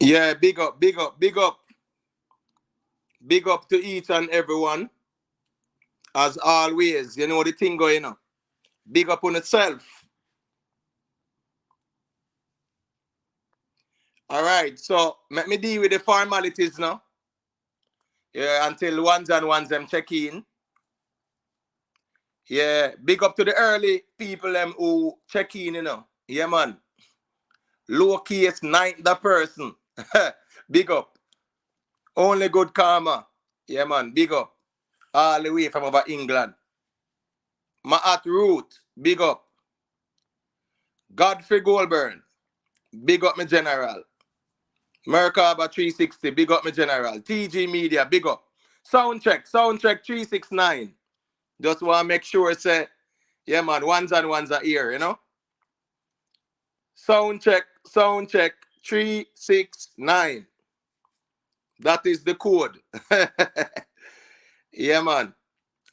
Yeah, big up, big up, big up. Big up to each and everyone. As always, you know the thing going on. Big up on yourself. All right, so let me deal with the formalities now. Yeah, until ones and ones them check in. Yeah, big up to the early people them who check in, you know. Yeah, man. Low case ninth the person. Big up. Only good karma. Yeah, man. Big up. All the way from over England. My at root. Big up. Godfrey Goldburn. Big up my general. Merkaba 360. Big up my general. TG Media. Big up. Soundcheck 369. Just want to make sure say, yeah, man, ones and ones are here, you know. Soundcheck 369. That is the code. Yeah, man.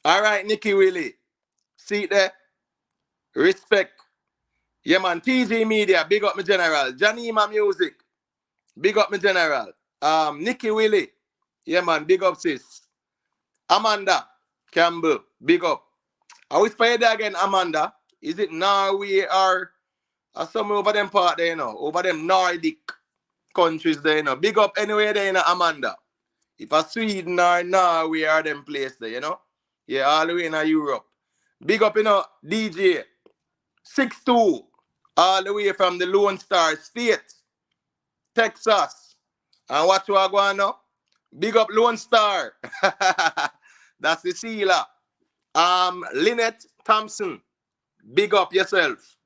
All right, Nicky Willie. See there? Respect. Yeah, man. TG Media. Big up my general. Janima Music. Big up my general. Nicky Willie. Yeah, man. Big up, sis. Amanda Campbell. Big up. I will spell it again, Amanda. Is it Norway or somewhere over them part there, you know? Over them Nordic countries there, you know? Big up anywhere there, you know, Amanda. If a Sweden or Norway or them place there, you know? Yeah, all the way in Europe. Big up, you know, DJ 62. All the way from the Lone Star State, Texas. And what you are going now? Big up Lone Star. That's the sealer. Lynette Thompson. Big up yourself.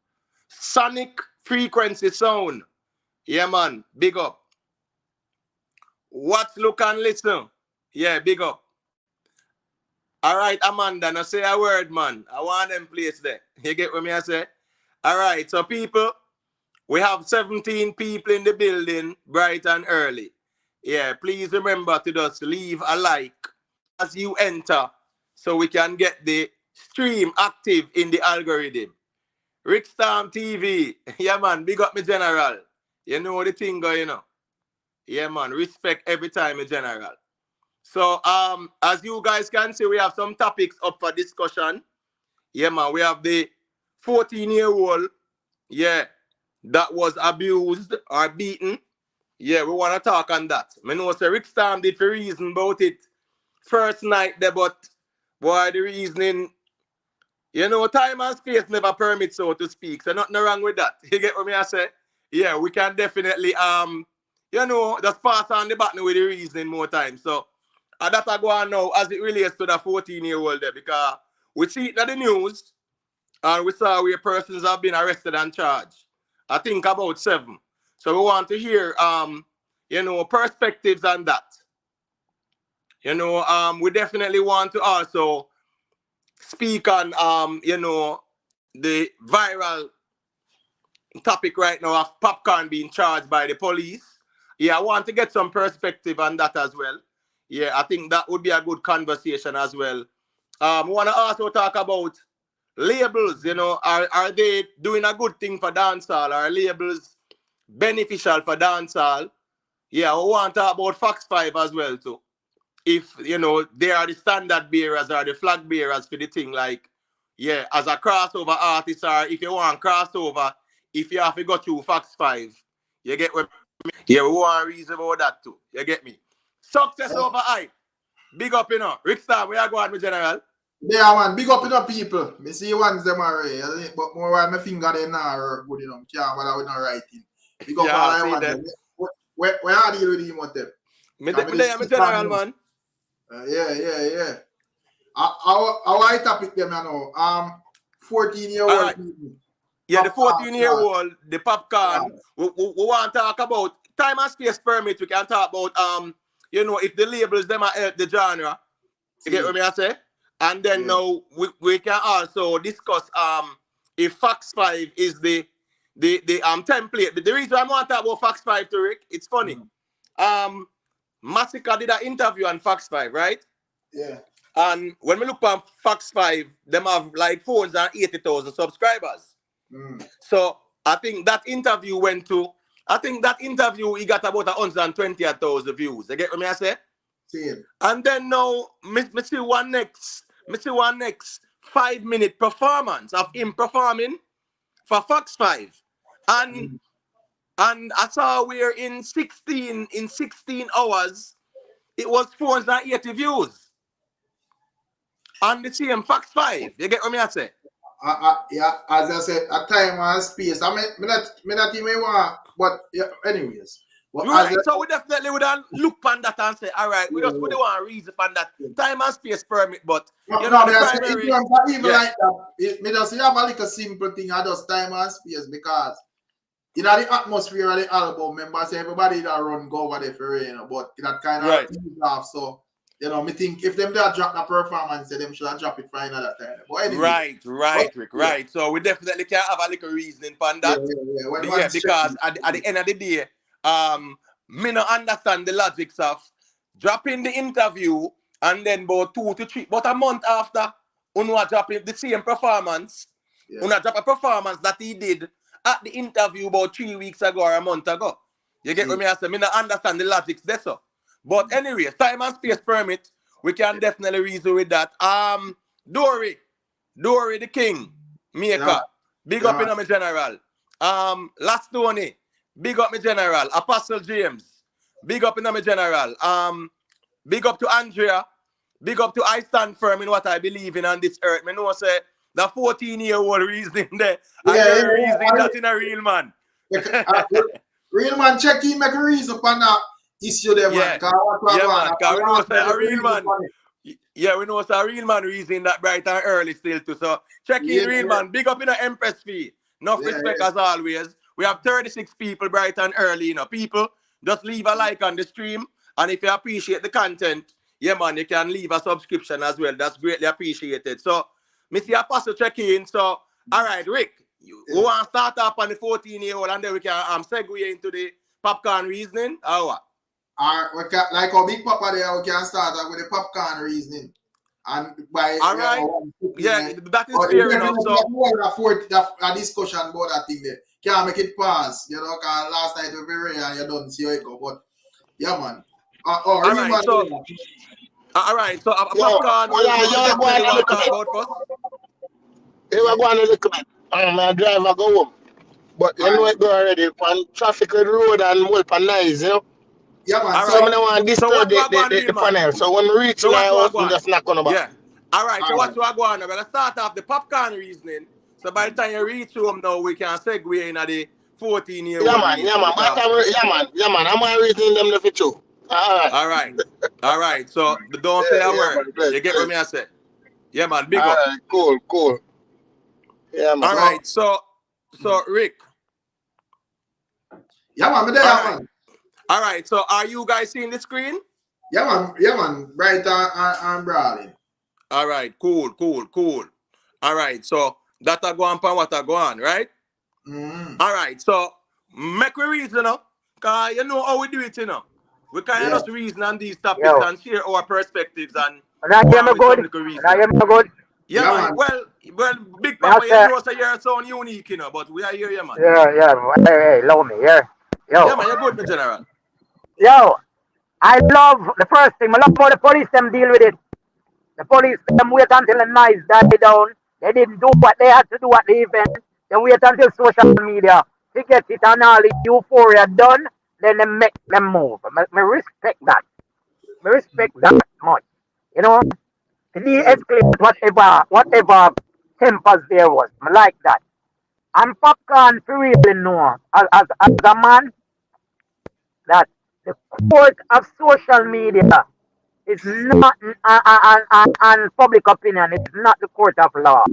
Sonic Frequency Sound. Yeah, man. Big up. Watch, look, and listen. Yeah, big up. All right, Amanda, now say a word, man. I want them place there. You get what me I say? All right, so people, we have 17 people in the building, bright and early. Yeah, please remember to just leave a like as you enter so we can get the stream active in the algorithm. Rick Storm TV. Yeah, man, big up me general. You know the thing going on. Yeah, man, respect every time me general. So, as you guys can see, we have some topics up for discussion. Yeah, man, we have the 14-year-old, yeah, that was abused or beaten. Yeah, we want to talk on that. I know Sir Rick Storm did for reason about it first night there, but boy, the reasoning, you know, time and space never permit, so to speak. So nothing wrong with that. You get what me I say? Yeah, we can definitely, you know, just pass on the button with the reasoning more time. So, that I go on now as it relates to the 14-year-old there, because we see it in the news and we saw where persons have been arrested and charged. I think about 7. So we want to hear, you know, perspectives on that. You know, we definitely want to also speak on, you know, the viral topic right now of Popcaan being charged by the police. Yeah, I want to get some perspective on that as well. Yeah, I think that would be a good conversation as well. We want to also talk about labels, you know, are they doing a good thing for dancehall? Are labels beneficial for dancehall? Yeah, we want to talk about Fox 5 as well too. If, you know, they are the standard bearers or the flag bearers for the thing, like, yeah, as a crossover artist, or if you want crossover, if you have to go through Fox 5, you get what? Yeah, we want to reason about that too. You get me? Success over hype. Big up, you know. Rick Star, where you going, my general? Yeah, man. Big up, you know, people. Me see ones them are right, but more while my finger them now are good, you know. Can't bother with no writing. Big up all I want them. Where are you with him with them? Me my general, man. Yeah. Our topic them, you know. 14-year-old right. people. Yeah, the 14-year-old, the Popcaan. We want to talk about time and space permit. We can talk about you know, if the labels them are help the genre. You get what me I say? And then now we can also discuss if Fox 5 is the template. The reason I want to talk about Fox 5 to Rick, it's funny. Massacre did an interview on Fox 5, right? Yeah. And when we look on Fox 5, them have like 480,000 subscribers. So I think that interview went to I think that interview he got about 120,000 views. You get what me I say? See. And then now, me see one next 5-minute performance of him performing for Fox 5. And I saw we're in 16 hours, it was 480 views on the same Fox 5. You get what me I say? Yeah, as I said, a time and space. I mean, me not even want, but yeah, anyways. But right, so we definitely would look on that and say, all right, we just would want to reason on that time and space permit, but you know, the primary. Even like that, me just have a little simple thing, I just time and space because in the atmosphere of the album, members, everybody that run go over there for you know, but that kind of thing off. So you know, me think if them that drop the performance, them should have drop it for another time. But anyway, right, Rick, right. So we definitely can have a little reasoning on that. Yeah, because at the end of the day, me not understand the logics of dropping the interview and then about 2 to 3, but a month after, Unwa dropping the same performance. Unwa drop a performance that he did at the interview about 3 weeks ago or a month ago. You get what me I say? Me not understand the logics there, so. But anyway, time and space permit, we can definitely reason with that. Dory the king, maker, big up in my general. Last Tony, big up my general. Apostle James, big up in my general. Big up to Andrea, big up to I stand firm in what I believe in on this earth. Me know say the 14-year-old reasoning there. Reasoning that in a real man. Real man check in, make a reason upon that. Issue them, man. Because we know say a real man. Yeah, we know it's a real man reason that bright and early still too. So check in, real man. Big up in the Empress fee. Enough respect as always. We have 36 people bright and early, you know. People, just leave a like on the stream. And if you appreciate the content, yeah, man, you can leave a subscription as well. That's greatly appreciated. So, Mr. Apostle check in. So, all right, Rick, we want to start up on the 14-year-old and then we can segue into the Popcaan reasoning or what? Like our big papa there, we can start with the Popcaan reasoning. And by all right, that is fair enough. So a discussion about that thing there. Can't make it pass, you know, because last night we were here and you don't see how it go. But yeah, man. All right, so Popcaan, what you want to talk about first? You were going to look at my driver go home. But you know it go already on traffic road and multiple nice, you know. Yeah, man. So I don't want to disturb the panel. So when we reach my house, I'm just not going to back. Yeah. All right, so what's what going on? We're going to start off the Popcaan reasoning. So by the time you reach home now, we can segue into the 14-year-old. Yeah, man. Yeah, man. I'm going to reason them for you. All right. So don't say a word. You get what me I say? Yeah, man. Big up. Cool. Yeah, man. All right. So Rick. Yeah, man. Man. All right. So are you guys seeing the screen? Yeah, man. Bright and brawling. All right. Cool. All right. So that a go on pan what a go on, right? All right. So make we reason, you know, because you know how we do it, you know. We can just reason on these topics and share our perspectives and good. Yeah, man. Well, Big Papa, you know, so you're sound unique, you know, but we are here, yeah, man. Yeah. Hey, love me, yeah. Yo. Yeah, man, you're good, my general. Yo, I love the first thing. I love how the police them deal with it. The police them wait until the noise died down. They didn't do what they had to do at the event. They wait until social media to get it and all the euphoria done. Then they make them move. I respect that. I respect that much. You know, to de-escalate whatever tempers there was. I like that. And Popcaan for really know as a man that the court of social media is not and public opinion. It's not the court of law.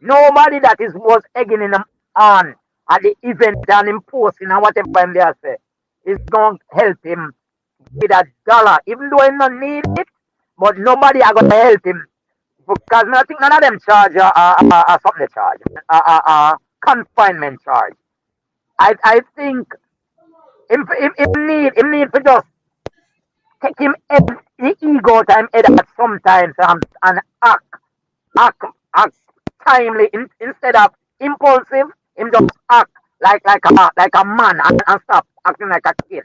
Nobody that was egging him on at the event and imposing and whatever they say is going to help him with $1, even though he don't need it. But nobody are going to help him because I think none of them charge something charge confinement charge. I think him need to just take him the ego time head at sometimes and act timely instead of impulsive. Him just act like a man and stop acting like a kid.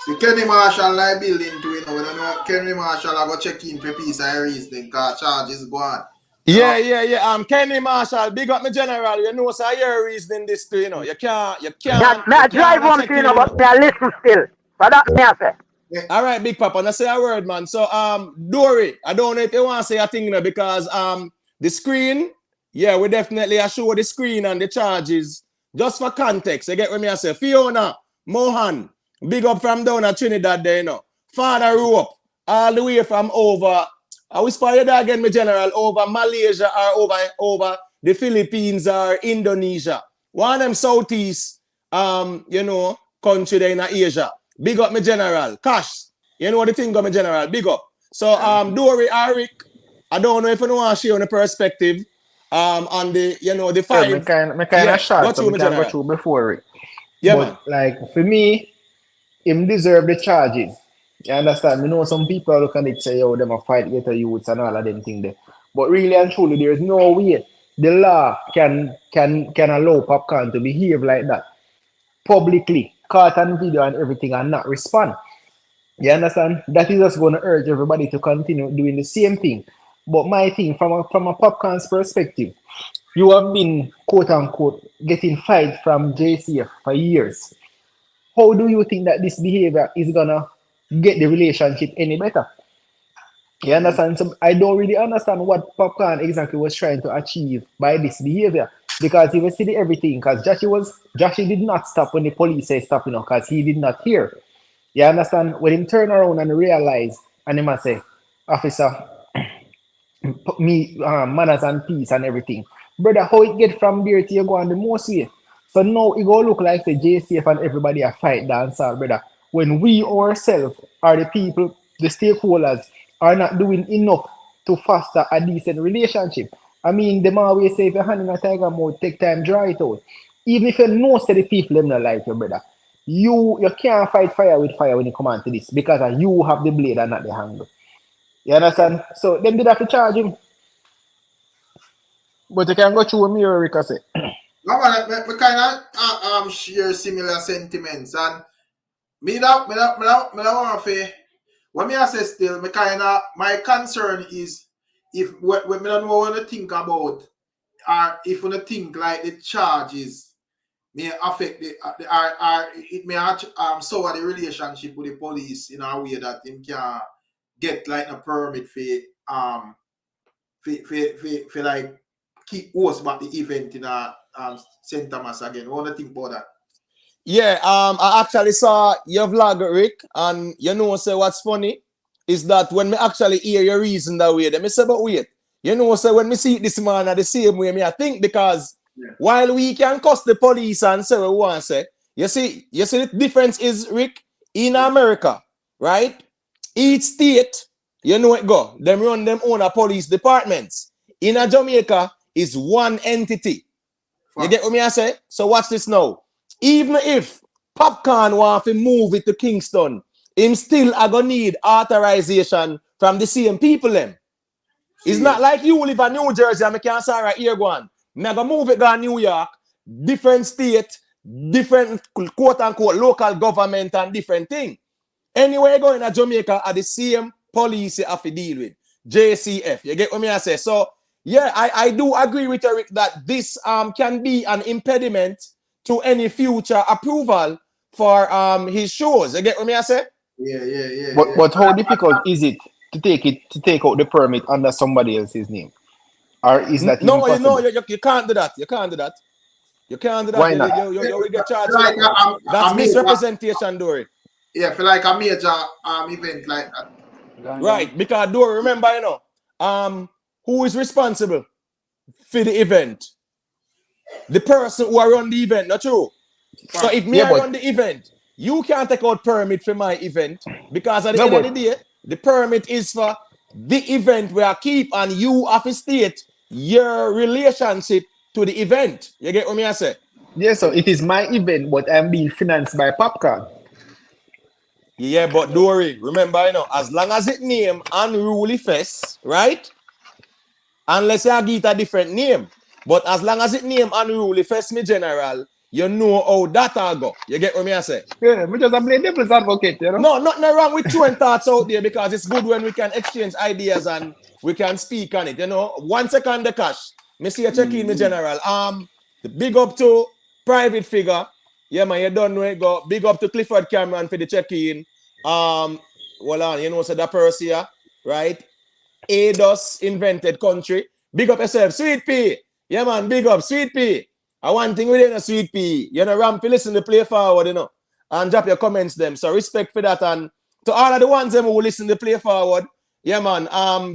See, Kenny Marshall like building to, you know, we don't know Kenny Marshall I go check in for peace and reasoning because charges go on. Yeah. Kenny Marshall, big up my general. You know, so you're reasoning this too, you know. You can't. I drive home to, you know, but I listen still. So that me I say. Yeah. All right, Big Papa, now say a word, man. So, Dory, I don't know if you want to say a thing now because the screen, yeah, we definitely show the screen and the charges just for context. You get what me I say? Fiona, Mohan, big up from down at Trinidad there, you know. Father Rope, all the way from over, I whisper you that again, my general, over Malaysia or over the Philippines or Indonesia. One of them Southeast, you know, country there in Asia. Big up my general. Cash. You know the thing got my general. Big up. So Dory Eric, I don't know if you want to share on the perspective on the, you know, the five. Me kind of short, so we can go through before it. Yeah, but man. Like for me, him deserve the charges. You understand? Me know some people look at it say, yo, them a fight get a youths and all of them thing there. But really and truly, there is no way the law can allow Popcaan to behave like that publicly, caught on video and everything, and not respond. You understand? That is just going to urge everybody to continue doing the same thing. But my thing, from a Popcaan's perspective, you have been, quote unquote, getting fight from JCF for years. How do you think that this behavior is going to get the relationship any better? You understand? So I don't really understand what Popcaan exactly was trying to achieve by this behavior. Because he was see everything, because Joshy did not stop when the police say stop, you know, because he did not hear. You understand? When him turn around and realize, and he must say, officer, me, manners and peace and everything. Brother, how it get from there to you go on the most way? So now it go look like the JCF and everybody are fight dancehall, brother. When we ourselves are the people, the stakeholders, are not doing enough to foster a decent relationship. I mean, them always say if you're hand in a tiger mode, take time, dry it out. Even if you know say the people them not like you, brother. You can't fight fire with fire when you come on to this because you have the blade and not the handle. You understand? So them did have to charge him. But you can go through a mirror, Rick, I say. No, man, we kind of share similar sentiments, and me that want to when me say still, me kind of my concern is if when me don't know what to think about, or if we think like the charges may affect it may sour the relationship with the police in a way that him can get like a permit for like keep host back the event in St. Thomas again. What do you think about that? Yeah, I actually saw your vlog, Rick, and you know, say what's funny is that when me actually hear your reason that way, then me say, but wait, you know, so when me see this man at the same way, me I think because while we can cuss the police and say what we want to say, you see the difference is, Rick, in America, right? Each state, you know it go, them run them own police departments. In a Jamaica is one entity. You get what me I say? So watch this now. Even if Popcaan want to move it to Kingston, him still are gonna need authorization from the same people them. It's not like you live in New Jersey and I can't say right here go on. Me gonna move it to New York, different state, different quote unquote local government and different thing. Anywhere you go in Jamaica are the same police you have to deal with. JCF. You get what me I say? So yeah, I do agree with Eric that this can be an impediment to any future approval for his shows. You get what me I say? Yeah. But how difficult is it to take out the permit under somebody else's name? Or is that no, impossible? you can't do that. You can't do that. You can't do that. Why not? You will get charged. Like That's misrepresentation, Dory. Yeah, for like a major event like that. Right, because Dory, remember, you know, who is responsible for the event? The person who run the event, not true. So if me I run the event, you can't take out permit for my event because at the end of the day, the permit is for the event where I keep and you have to state your relationship to the event. You get what me I say? Yeah, so it is my event, but I'm being financed by Popcaan. Yeah, but Dory, remember, you know, as long as it name Unruly Fest, right? Unless you give it a different name. But as long as it name unruly first me general, you know how that all go. You get what me I say? Yeah, we just play devil's advocate, you know. No, nothing wrong with throwing thoughts out there because it's good when we can exchange ideas and we can speak on it. You know, 1 second the cash. Me see you check in me general. The big up to private figure. Yeah, man, you don't know it. Go big up to Clifford Cameron for the check-in. Well on, you know, so that person here, right? ADOS invented country. Big up yourself, Sweet P. Yeah, man, big up, Sweet P. I one thing within a Sweet P. You know, ramp, listen to play forward, you know, and drop your comments them. So respect for that. And to all of the ones them who listen to play forward, yeah, man,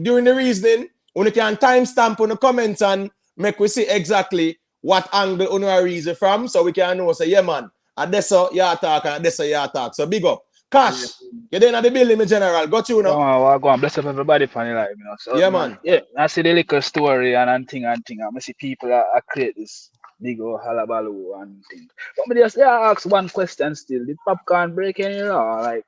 during the reasoning, when you can timestamp on the comments and make we see exactly what angle on our reason from, so we can know, say, yeah, man, at this you talk and at this you talk. So big up. Cash, you're there at the building, in general. Got you, know? Well, go on, bless up everybody for the life, you know. So, yeah, man. Yeah, I see the liquor story and thing. I see people are create this big old halabaloo and thing. But me just ask one question still. Did Popcaan break any law? Like,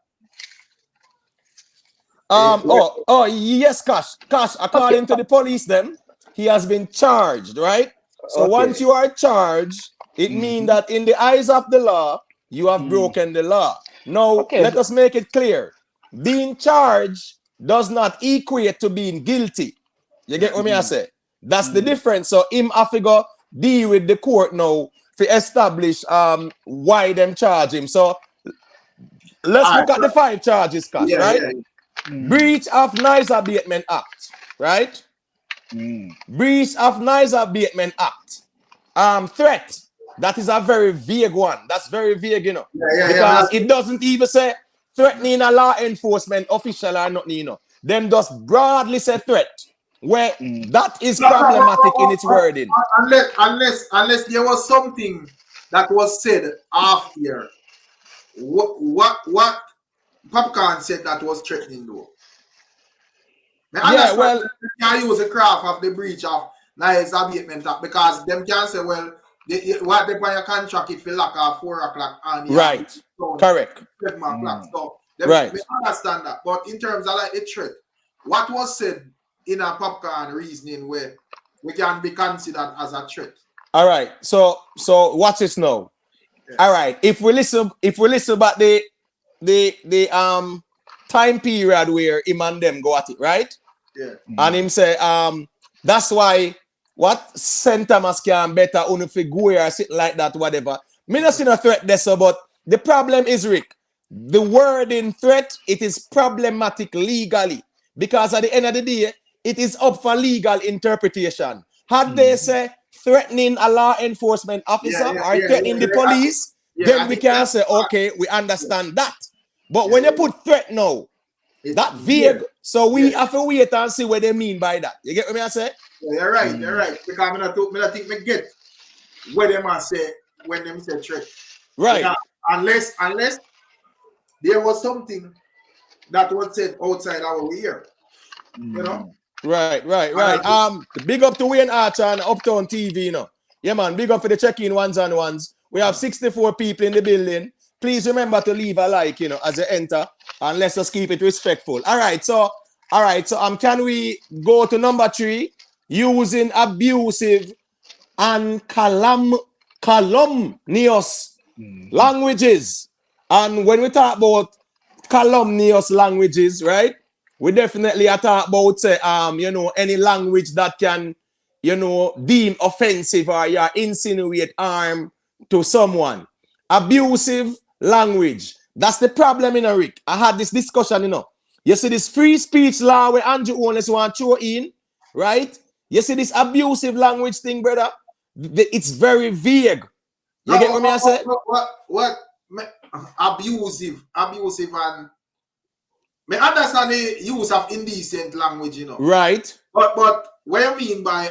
yes, Cash. Cash, according to the police, them, he has been charged, right? So once you are charged, it means that in the eyes of the law, you have broken the law. Now, let us make it clear. Being charged does not equate to being guilty. You get what me I say? That's the difference. So him have to go deal with the court now to establish why them charge him. So let's look at the 5 charges, Cash, right? Breach of Noise Abatement Act, right? Breach of Noise Abatement Act. Threat. That is a very vague one. That's very vague, you know. Because it doesn't even say threatening a law enforcement official or nothing, you know. Them just broadly say threat. Where that is problematic in its wording. Unless there was something that was said after what Popcaan said that was threatening though. Yeah, well, you can use the craft of the breach of Noise Abatement Act because them can say, well, what they buy a contract if you lock off 4 o'clock and right, correct. 7 o'clock. So right. We understand that. But in terms of like the threat, what was said in a Popcaan reasoning where we can be considered as a threat. All right. So watch this now. Yeah. All right. If we listen about the time period where him and them go at it, right? Yeah. And him say, that's why what St. Thomas can better on if go or sit like that, whatever. Me not see no threat there, so but the problem is, Rick, the word in threat, it is problematic legally. Because at the end of the day, it is up for legal interpretation. Had they say threatening a law enforcement officer or threatening the police, then we can say, okay, we understand that. But when you put threat now, that vague, so we have to wait and see what they mean by that. You get what I say? Yeah, you're right, you're right. Because I don't think we get what they must say when they say threat. Right. Because unless there was something that was said outside our ear. You know? Right. Big up to Wayne Archer and Uptown TV, you know. Yeah, man, big up for the check-in ones and ones. We have 64 people in the building. Please remember to leave a like, you know, as you enter, and let's just keep it respectful. All right, so can we go to number 3? Using abusive and calumnious languages. And when we talk about calumnious languages, right? We definitely are talking about you know, any language that can, you know, deem offensive or insinuate harm to someone. Abusive language. That's the problem, you know, Rick. I had this discussion, you know. You see this free speech law where Andrew Owens want to throw in, right? You see this abusive language thing, brother? It's very vague. You get what I say? What? Abusive and me understand the use of indecent language, you know. Right. But what you mean by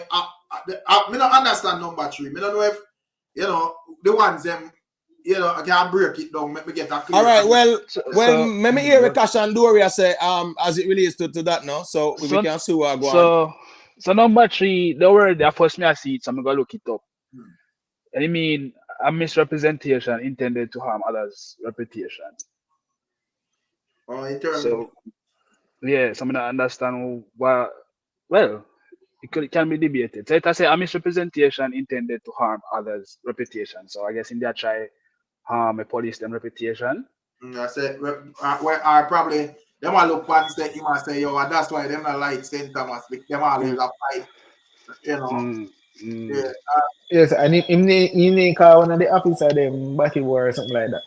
me not understand number 3. Me don't know if, you know, the ones them, you know, I can break it down, make me get a clear. All right, well, let me hear Cash and Doria say as it relates to that now, so we can see what go on. So number 3, the word that first me I see it, so I'm gonna look it up. And I mean a misrepresentation intended to harm others' reputation. Oh, in terms so yeah, so I'm gonna understand what. Well, it can be debated. So let us say a misrepresentation intended to harm others' reputation. So I guess in that try harm a police them reputation. I said, where I probably them all look and say him and say, yo, and that's why them not like St. Thomas. Them always a fight, you know. Yeah. Yes, and he call one of the officer them batty war or something like that.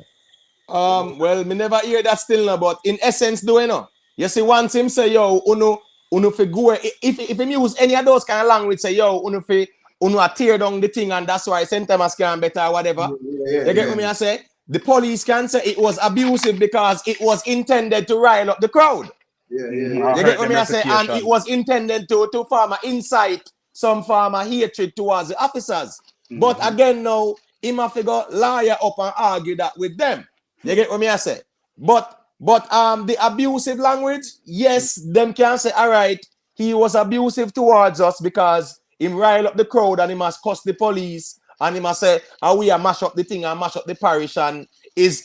Well, me never hear that still now, but in essence, do you know? You see, once him say, yo, uno fi go, if him use any of those kind of language, say, yo, uno a tear down the thing, and that's why St. Thomas can better or whatever. You get what me I say? The police can say it was abusive because it was intended to rile up the crowd. You get what me I say? And it was intended to farm incite some farm hatred towards the officers. But again, now, him have to go lawyer up and argue that with them. You get what me I say? But the abusive language, yes, them can say, all right, he was abusive towards us because him rile up the crowd and he must cuss the police and he must say, how we are mash up the thing and mash up the parish, and his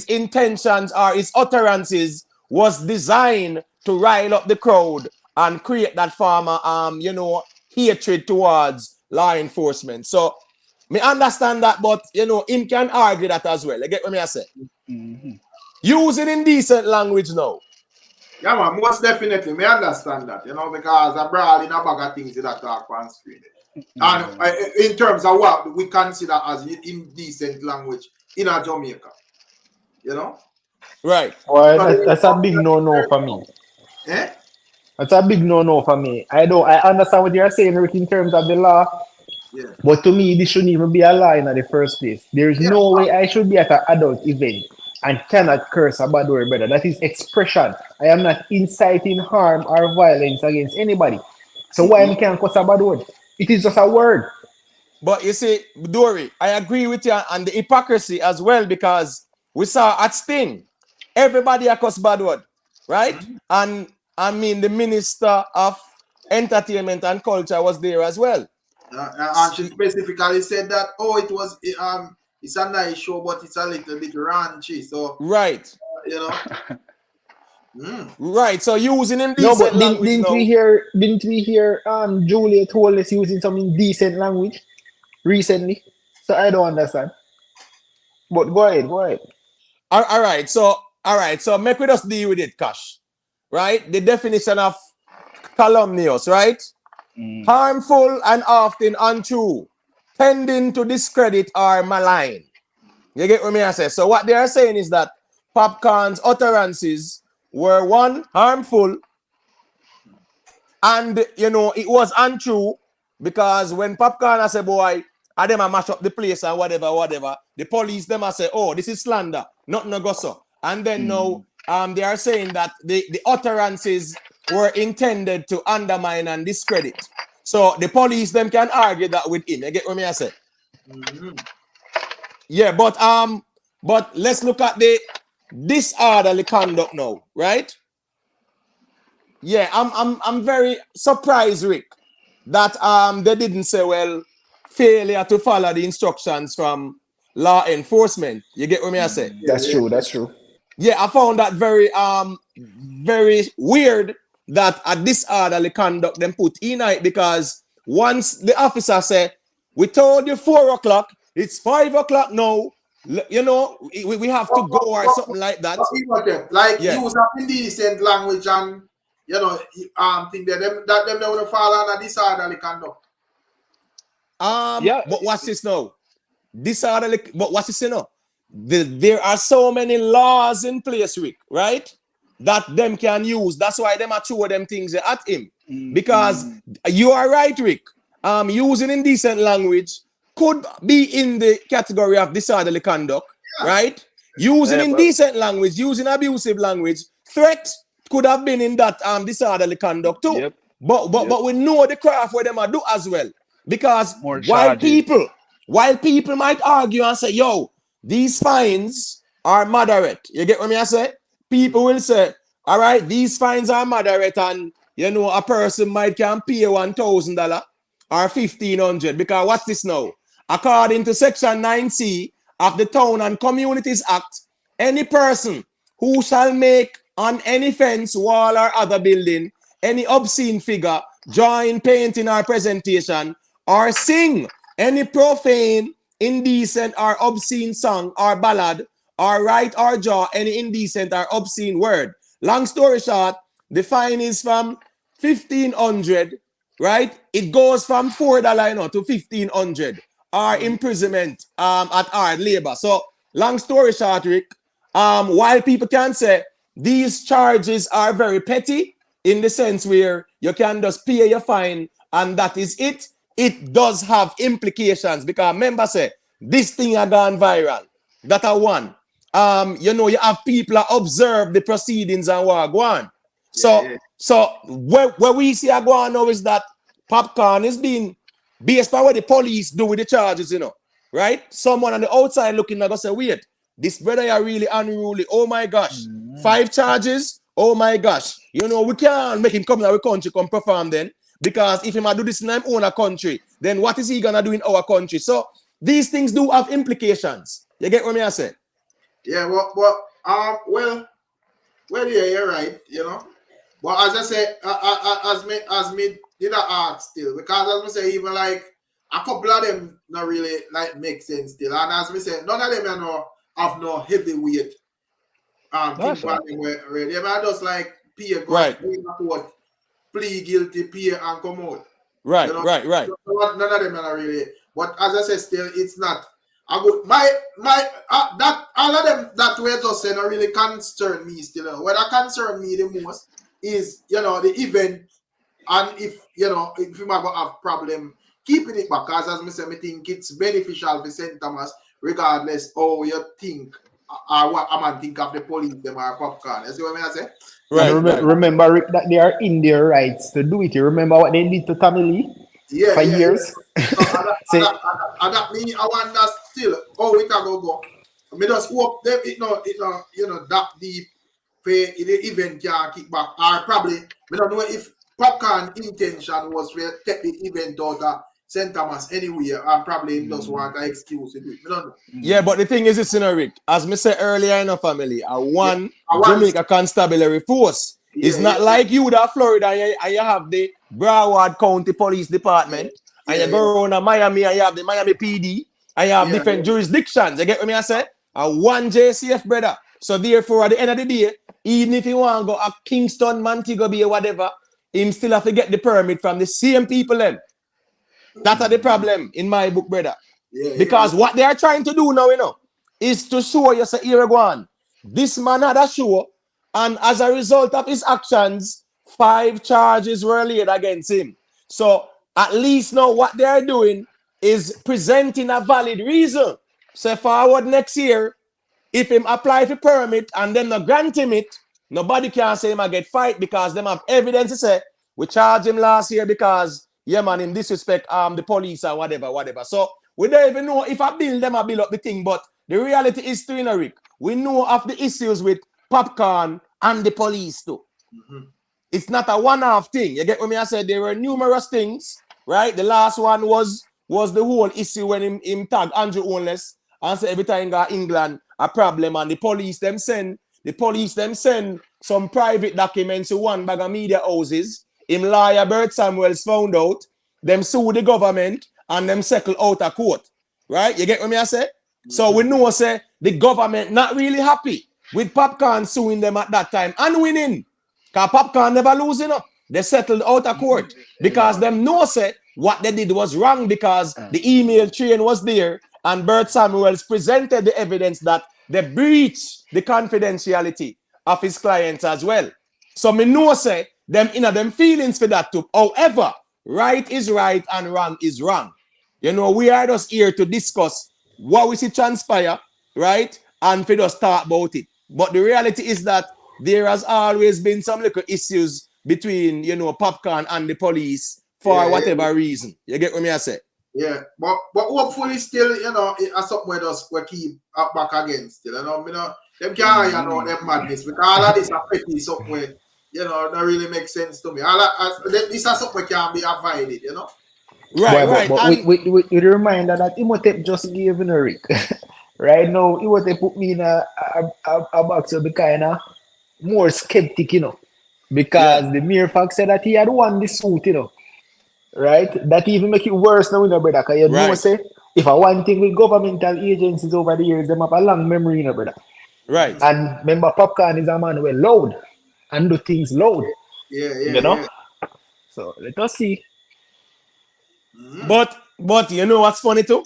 intentions or his utterances was designed to rile up the crowd and create that farmer hatred towards law enforcement. So me understand that, but him can argue that as well. You get what me I say? Using indecent language now. Yeah, man, most definitely. Me understand that, because I brawl in a bag of things that talk on screen. And in terms of what we consider as indecent language in a Jamaica, Right. Well, that's a big no-no for me. Eh? That's a big no-no for me. I understand what you're saying, Rick, in terms of the law. Yeah. But to me, this shouldn't even be a law in the first place. There's no way I should be at an adult event and cannot curse a bad word, brother. That is expression. I am not inciting harm or violence against anybody. So why I can't curse a bad word? It is just a word. But you see, Dory, I agree with you on the hypocrisy as well, because we saw at Sting, everybody cuss bad word, right? And I mean, the Minister of Entertainment and Culture was there as well. And she specifically said that, it's a nice show, but it's a little bit raunchy. So right, right. So using indecent language. Didn't we hear Juliet Wallace using some indecent language recently? So I don't understand. But go ahead. All right. So make we just deal with it, Cash. Right? The definition of calumnious, right? Harmful and often untrue, tending to discredit or malign. You get what me I say? So what they are saying is that Popcaan's utterances were, one, harmful, and it was untrue, because when Popcaan say, boy, I them a mash up the place and whatever, the police them a say, oh, this is slander, nothing no go so. And then now they are saying that the utterances were intended to undermine and discredit. So the police them can argue that with him. You get what me I say? Yeah, but let's look at the disorderly conduct now, right? Yeah, I'm very surprised, Rick, that they didn't say, well, failure to follow the instructions from law enforcement. You get what me I say? That's true. Yeah, I found that very very weird that a disorderly conduct them put in it, because once the officer say, we told you 4 o'clock, it's 5 o'clock now, we have to go or something like that. Use of indecent language and think that them don't want to fall on a disorderly conduct. But what's this now? Disorderly, but what's this now? There are so many laws in place, Rick, right? That them can use. That's why them are throw them things at him. Because you are right, Rick. Using indecent language could be in the category of disorderly conduct, right? Using indecent language, using abusive language, threat could have been in that disorderly conduct too. But we know the craft where them are do as well. Because while people might argue and say, yo, these fines are moderate. You get what me I say? People will say, all right, these fines are moderate, and a person might can pay $1,000 or $1,500. Because what's this now? According to Section 9C of the Town and Communities Act, any person who shall make on any fence, wall, or other building any obscene figure drawing, painting, or presentation, or sing any profane, indecent, or obscene song or ballad, or write or draw any indecent or obscene word. Long story short, the fine is from 1,500, right? It goes from $4 to 1,500, or imprisonment at hard labor. So, long story short, Rick, while people can say these charges are very petty in the sense where you can just pay your fine and that is it, it does have implications because remember say this thing are gone viral. That are one. You have people that observe the proceedings and what go on. So where we see a go on now is that Popcaan is being based on what the police do with the charges, right? Someone on the outside looking at us say, wait, this brother are really unruly. Oh my gosh. 5 charges. Oh my gosh. We can't make him come to our country, come perform then. Because if he might do this in our own country, then what is he gonna do in our country? So these things do have implications. You get what I say? Yeah, well, yeah, you're right, But as I say, as me did I ask still, because as I say, even like a couple of them not really like make sense still. And as we say, none of them have no heavyweight thing about them where they might just like pay right. Plead guilty, pay and come out. Right. None of them are really. But as I said, still it's not. I would that all of them that we're just saying really concern me still. What concern me the most is the event, and if you might have problem keeping it back, as I say, I think it's beneficial for St. Thomas regardless how you think or what I might think of the police them or Popcaan. You see what I say? Right. Remember Rick, that they are in their rights to do it. You remember what they did to Tommy Lee for years? Yeah. And that means I want that still. Oh, we can go. I just hope them that deep pay the event can kick back. Or probably we don't know if Popcaan intention was to take the event out of St. Thomas anywhere and probably just want an excuse to do it. We don't know. Yeah, but the thing is this, Rick, as me said earlier in the family, one Jamaica Constabulary Force. It's not like you that Florida and you have the Broward County Police Department and you go around to Miami and you have the Miami PD and you have different jurisdictions. You get what I say? One JCF, brother. So therefore, at the end of the day, even if you want to go to Kingston, Montego Bay, whatever, him still have to get the permit from the same people then. That's the problem in my book, brother. Because what they are trying to do now, is to show you, say, here go on. This man had a show, and as a result of his actions, 5 charges were laid against him. So at least now what they are doing is presenting a valid reason. So forward next year, if him apply for permit and them not grant him it, nobody can say him I get fight because them have evidence to say we charged him last year because him disrespect the police or whatever. So we don't even know if I build them, I build up the thing, but the reality is too, Rick. We know of the issues with Popcaan and the police too. It's not a one-off thing. You get what I said? There were numerous things, right? The last one was the whole issue when him tag Andrew Onless and say every time got England a problem and the police them send some private documents to one bag of media houses. Him lawyer Bert Samuels found out, them sue the government and them settle out of court. Right? You get what I say? So we know say the government not really happy with Popcaan suing them at that time and winning. Because Popcaan never losing up. They settled out of court because them know say what they did was wrong because the email train was there and Bert Samuels presented the evidence that they breached the confidentiality of his clients as well. So me know say them them feelings for that too. However, right is right and wrong is wrong. We are just here to discuss what we see transpire, right? And for just talk about it. But the reality is that there has always been some little issues between, Popcaan and the police for whatever reason. You get what I say? Yeah, but hopefully still, it's something we keep up back again still. Them can't, them madness. Because all of this are petty something, don't really make sense to me. This is something can be avoided, Right. But with the reminder that Imhotep just gave in a Rick. Right now, Imhotep put me in a box of the kind of more skeptic, Because the mere fact said that he had won the suit, you know. Right? That even make it worse now, you know, brother. Because you know, say, if I one thing with governmental agencies over the years, them have a long memory, you know, brother. Right. And remember, Popcaan is a man who loud and do things loud. You know? So let us see. But you know what's funny too?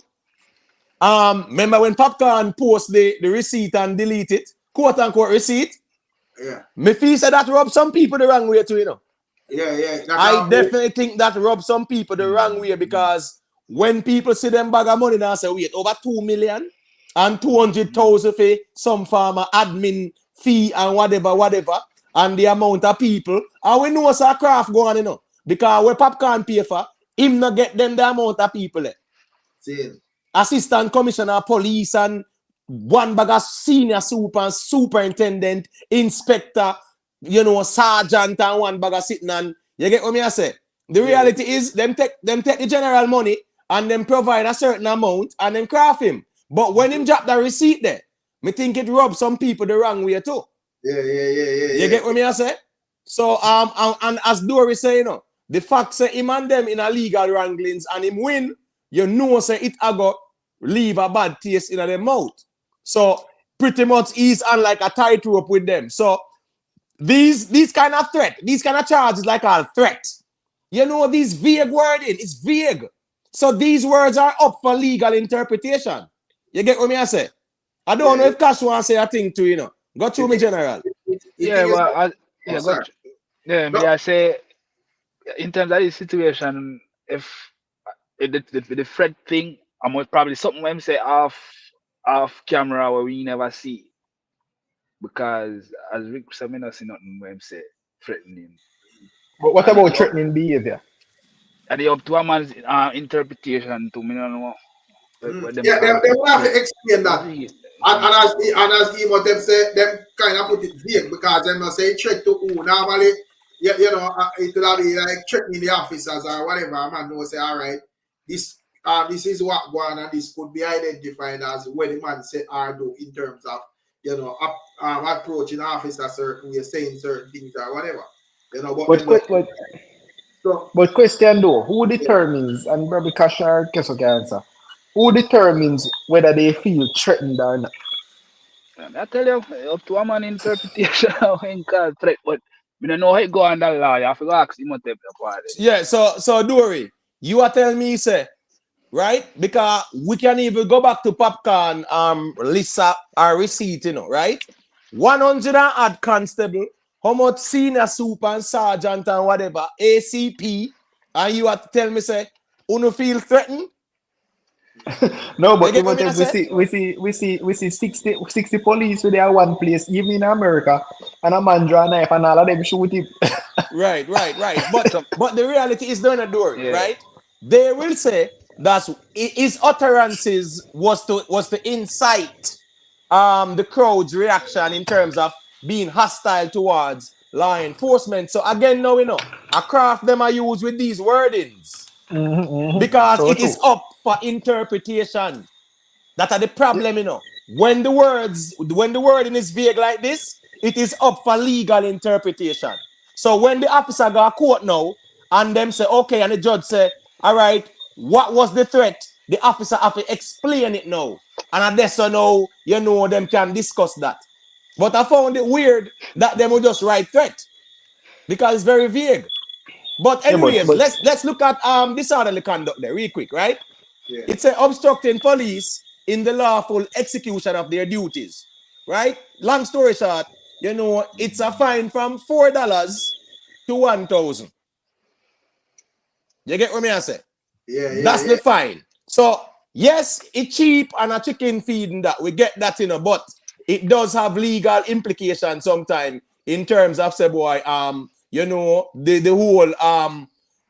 Remember when Popcaan post the receipt and delete it, quote unquote receipt? Yeah. Me feel say that rub some people the wrong way too, you know. Yeah. I definitely think that rub some people the wrong way because when people see them bag of money now say, wait, over 2 million and 200,000 for some farmer admin fee and whatever, and the amount of people, and we know a craft go on, you know, because where Popcaan pay for, him not get them the amount of people there. Assistant commissioner of police and one bag of senior superintendent, inspector, you know, sergeant and one bag of sitting and you get what me I say? The reality is them take the general money and then provide a certain amount and then craft him. But when him drop the receipt there, me think it rubs some people the wrong way too. You get what me I say? So and as Dory say, you know, the fact say him and them in a legal wranglings and him win, you know say it a go leave a bad taste in their mouth. So pretty much he's on like a tightrope with them. So these kind of threat, these kind of charges like a threat. You know, these vague wording, it's vague. So these words are up for legal interpretation. You get what me I say? I don't know if Cash wants to say a thing too, you know. Go through me, General. I say in terms of this situation, if the threat thing, I'm probably something when say off camera where we never see. Because as Rick said, I see nothing when say threatening. But what about threatening behavior? And they up to a man's interpretation to me, I don't know. They will have to explain that. And as Emo them say, them kind of put it vague because them not say threat to who. Normally, you know, it will be like threatening the officers or whatever. A man will say, all right, this is what go on and this could be identified as when the man said or do in terms of, you know, approaching officers certain way, saying certain things or whatever. You know, but question though, who determines, and probably Cash or Keso can answer, who determines whether they feel threatened or not? I tell you, up to a man interpretation when called threat, but we don't know how it go on that law. You have to ask him what they part. Yeah, so Dory, you are telling me, say, right? Because we can even go back to Popcaan list or receipt, you know, right? 100 and odd constable, how much senior super and sergeant and whatever, ACP, and you have to tell me, say, you feel threatened? No, but we see 60 police with their one place, even in America, and a man draw a knife and all of them shoot him. Right. But the reality is doing a door, right? They will say that his utterances was to incite the crowd's reaction in terms of being hostile towards law enforcement. So again, now we know a craft them are used with these wordings. Because so it is up for interpretation. That are the problem, you know. When the wording is vague like this, it is up for legal interpretation. So when the officer go to court now, and them say, okay, and the judge say, all right, what was the threat? The officer have to explain it now. And I guess so now, you know, them can discuss that. But I found it weird that them will just write threat. Because it's very vague. But anyways, let's look at disorderly conduct there real quick, right? Yeah. It's obstructing police in the lawful execution of their duties, right? Long story short, you know, it's a fine from $4 to $1,000. You get what I say? Yeah. That's the fine. So yes, it's cheap and a chicken feeding that. We get that, you know, but it does have legal implications sometimes in terms of say boy, you know, the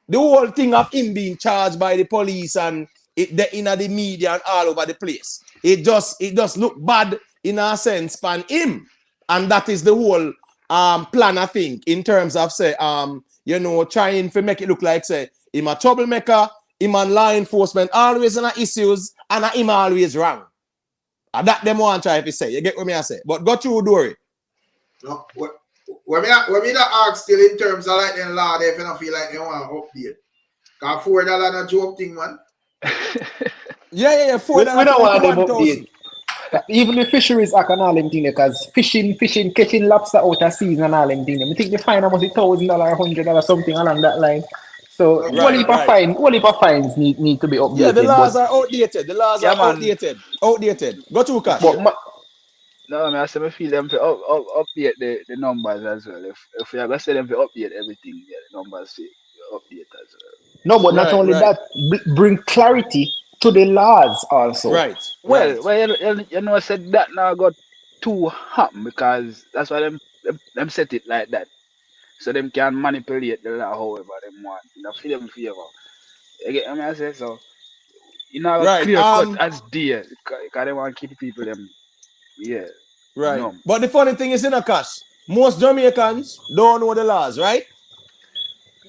whole thing of him being charged by the police and it in the media and all over the place. It just look bad in a sense pan him. And that is the whole plan, I think, in terms of say you know, trying to make it look like say him a troublemaker, him and law enforcement always in issues and him always wrong. And that them want try to say. You get what me I say? But go through Dory. No, when me that ask still in terms of like the law, they don't feel like they want to update. Cause $4 not joke thing, man. Yeah. We $4 don't want them 21,000. update. Even the fisheries act and all them things, because fishing, catching lobster out of season and all them things. I think the fine almost $1,000, $100, something along that line. So Right. all heap of fines need to be updated. Yeah, the laws are outdated. The laws Yeah, are man. outdated. Go to Cash. No, I mean, I say I feel them to update the numbers as well. If we are gonna say them to update everything, yeah, the numbers say update as well. No, but not only that, bring clarity to the laws also. Right. Well, you know, I said that now got too hot because that's why them set it like that, so them can manipulate the law however them want. You know, feel them favor. You get what I say? So you know, Right. clear cut as there because they want to keep people them, yeah. Right. Numb. But the funny thing is, in a Cash, most Jamaicans don't know the laws, right?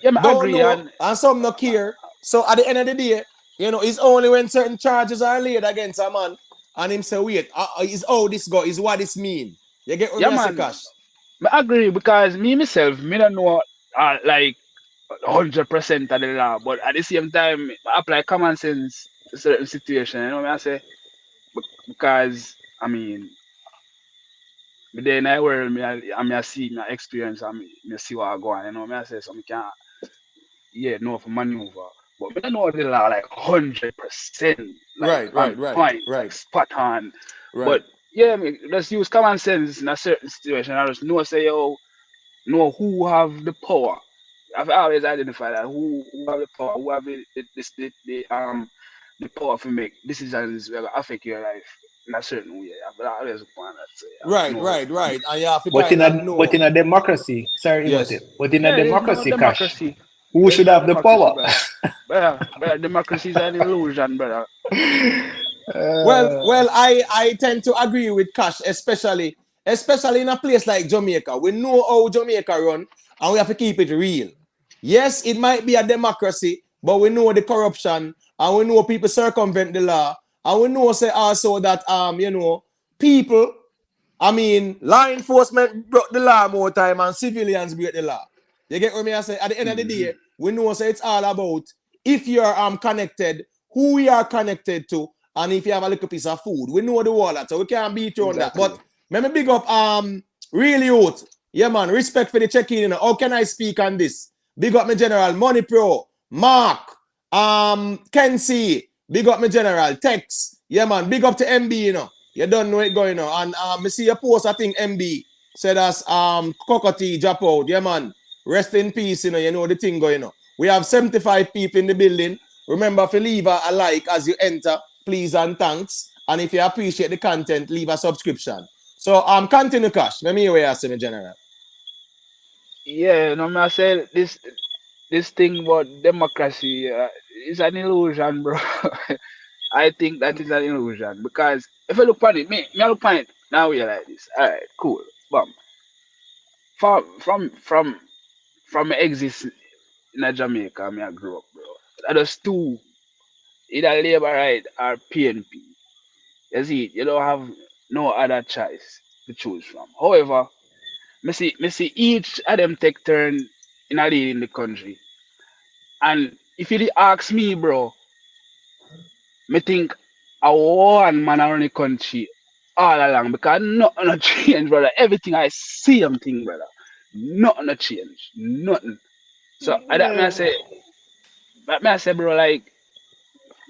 Yeah, I Don't agree. know, and some not care. So at the end of the day, you know, it's only when certain charges are laid against a man and him say, wait, is how this go, is what this mean. You get what Yeah, me I say, man. Cash? I agree because me myself, me don't know like 100% of the law, but at the same time, I apply common sense to certain situation. You know what I say? Because I mean, but then I world I see my experience, I see what I go on. You know what I say? So I can know for maneuver, but I don't know the law like 100%, like on point, like spot on. Right. But yeah, let's use common sense in a certain situation. I just know say know who have the power. I've always identified that who have the power, who have the power to make decisions that affect your life in a certain way. I've always want that. So, Right. And you have to But in a democracy, sorry, yes. but in a democracy, Cash, democracy. who should have the power? Brother, democracy is an illusion, brother. Well, I tend to agree with Cash, especially in a place like Jamaica. We know how Jamaica run, and we have to keep it real. Yes, it might be a democracy, but we know the corruption, and we know people circumvent the law, and we know say also that people, I mean, law enforcement broke the law more time, and civilians break the law. You get what me I say? At the end of the day, we know say it's all about if you're connected, who we are connected to, and if you have a little piece of food. We know the wallet, so we can't beat you on that. But let me big up really youth. Yeah, man, respect for the check-in. You know. How can I speak on this? Big up my general, Money Pro, Mark, Kenzie, big up my general, Tex. Yeah, man, big up to MB, you know. You don't know it going on. And I see a post, I think MB said as Cockatee drop out. Yeah, man. Rest in peace, you know the thing going on. We have 75 people in the building. Remember to leave a like as you enter, please and thanks. And if you appreciate the content, leave a subscription. So continue, Cash. Let me hear what you say, General. Yeah, I say this thing about democracy is an illusion, bro. I think that is an illusion because if you look at it, me look at it now we're like this. All right, cool. Bum. From exist in Jamaica, I grew up, bro. That was two, either labor right or PNP. You see, you don't have no other choice to choose from. However, me see each of them take turn in a lead in the country. And if you ask me, bro, me think a one man around the country all along because nothing no change, brother. Everything I see, I'm thinking, brother. Nothing no change. Nothing. So that may I say, bro, like,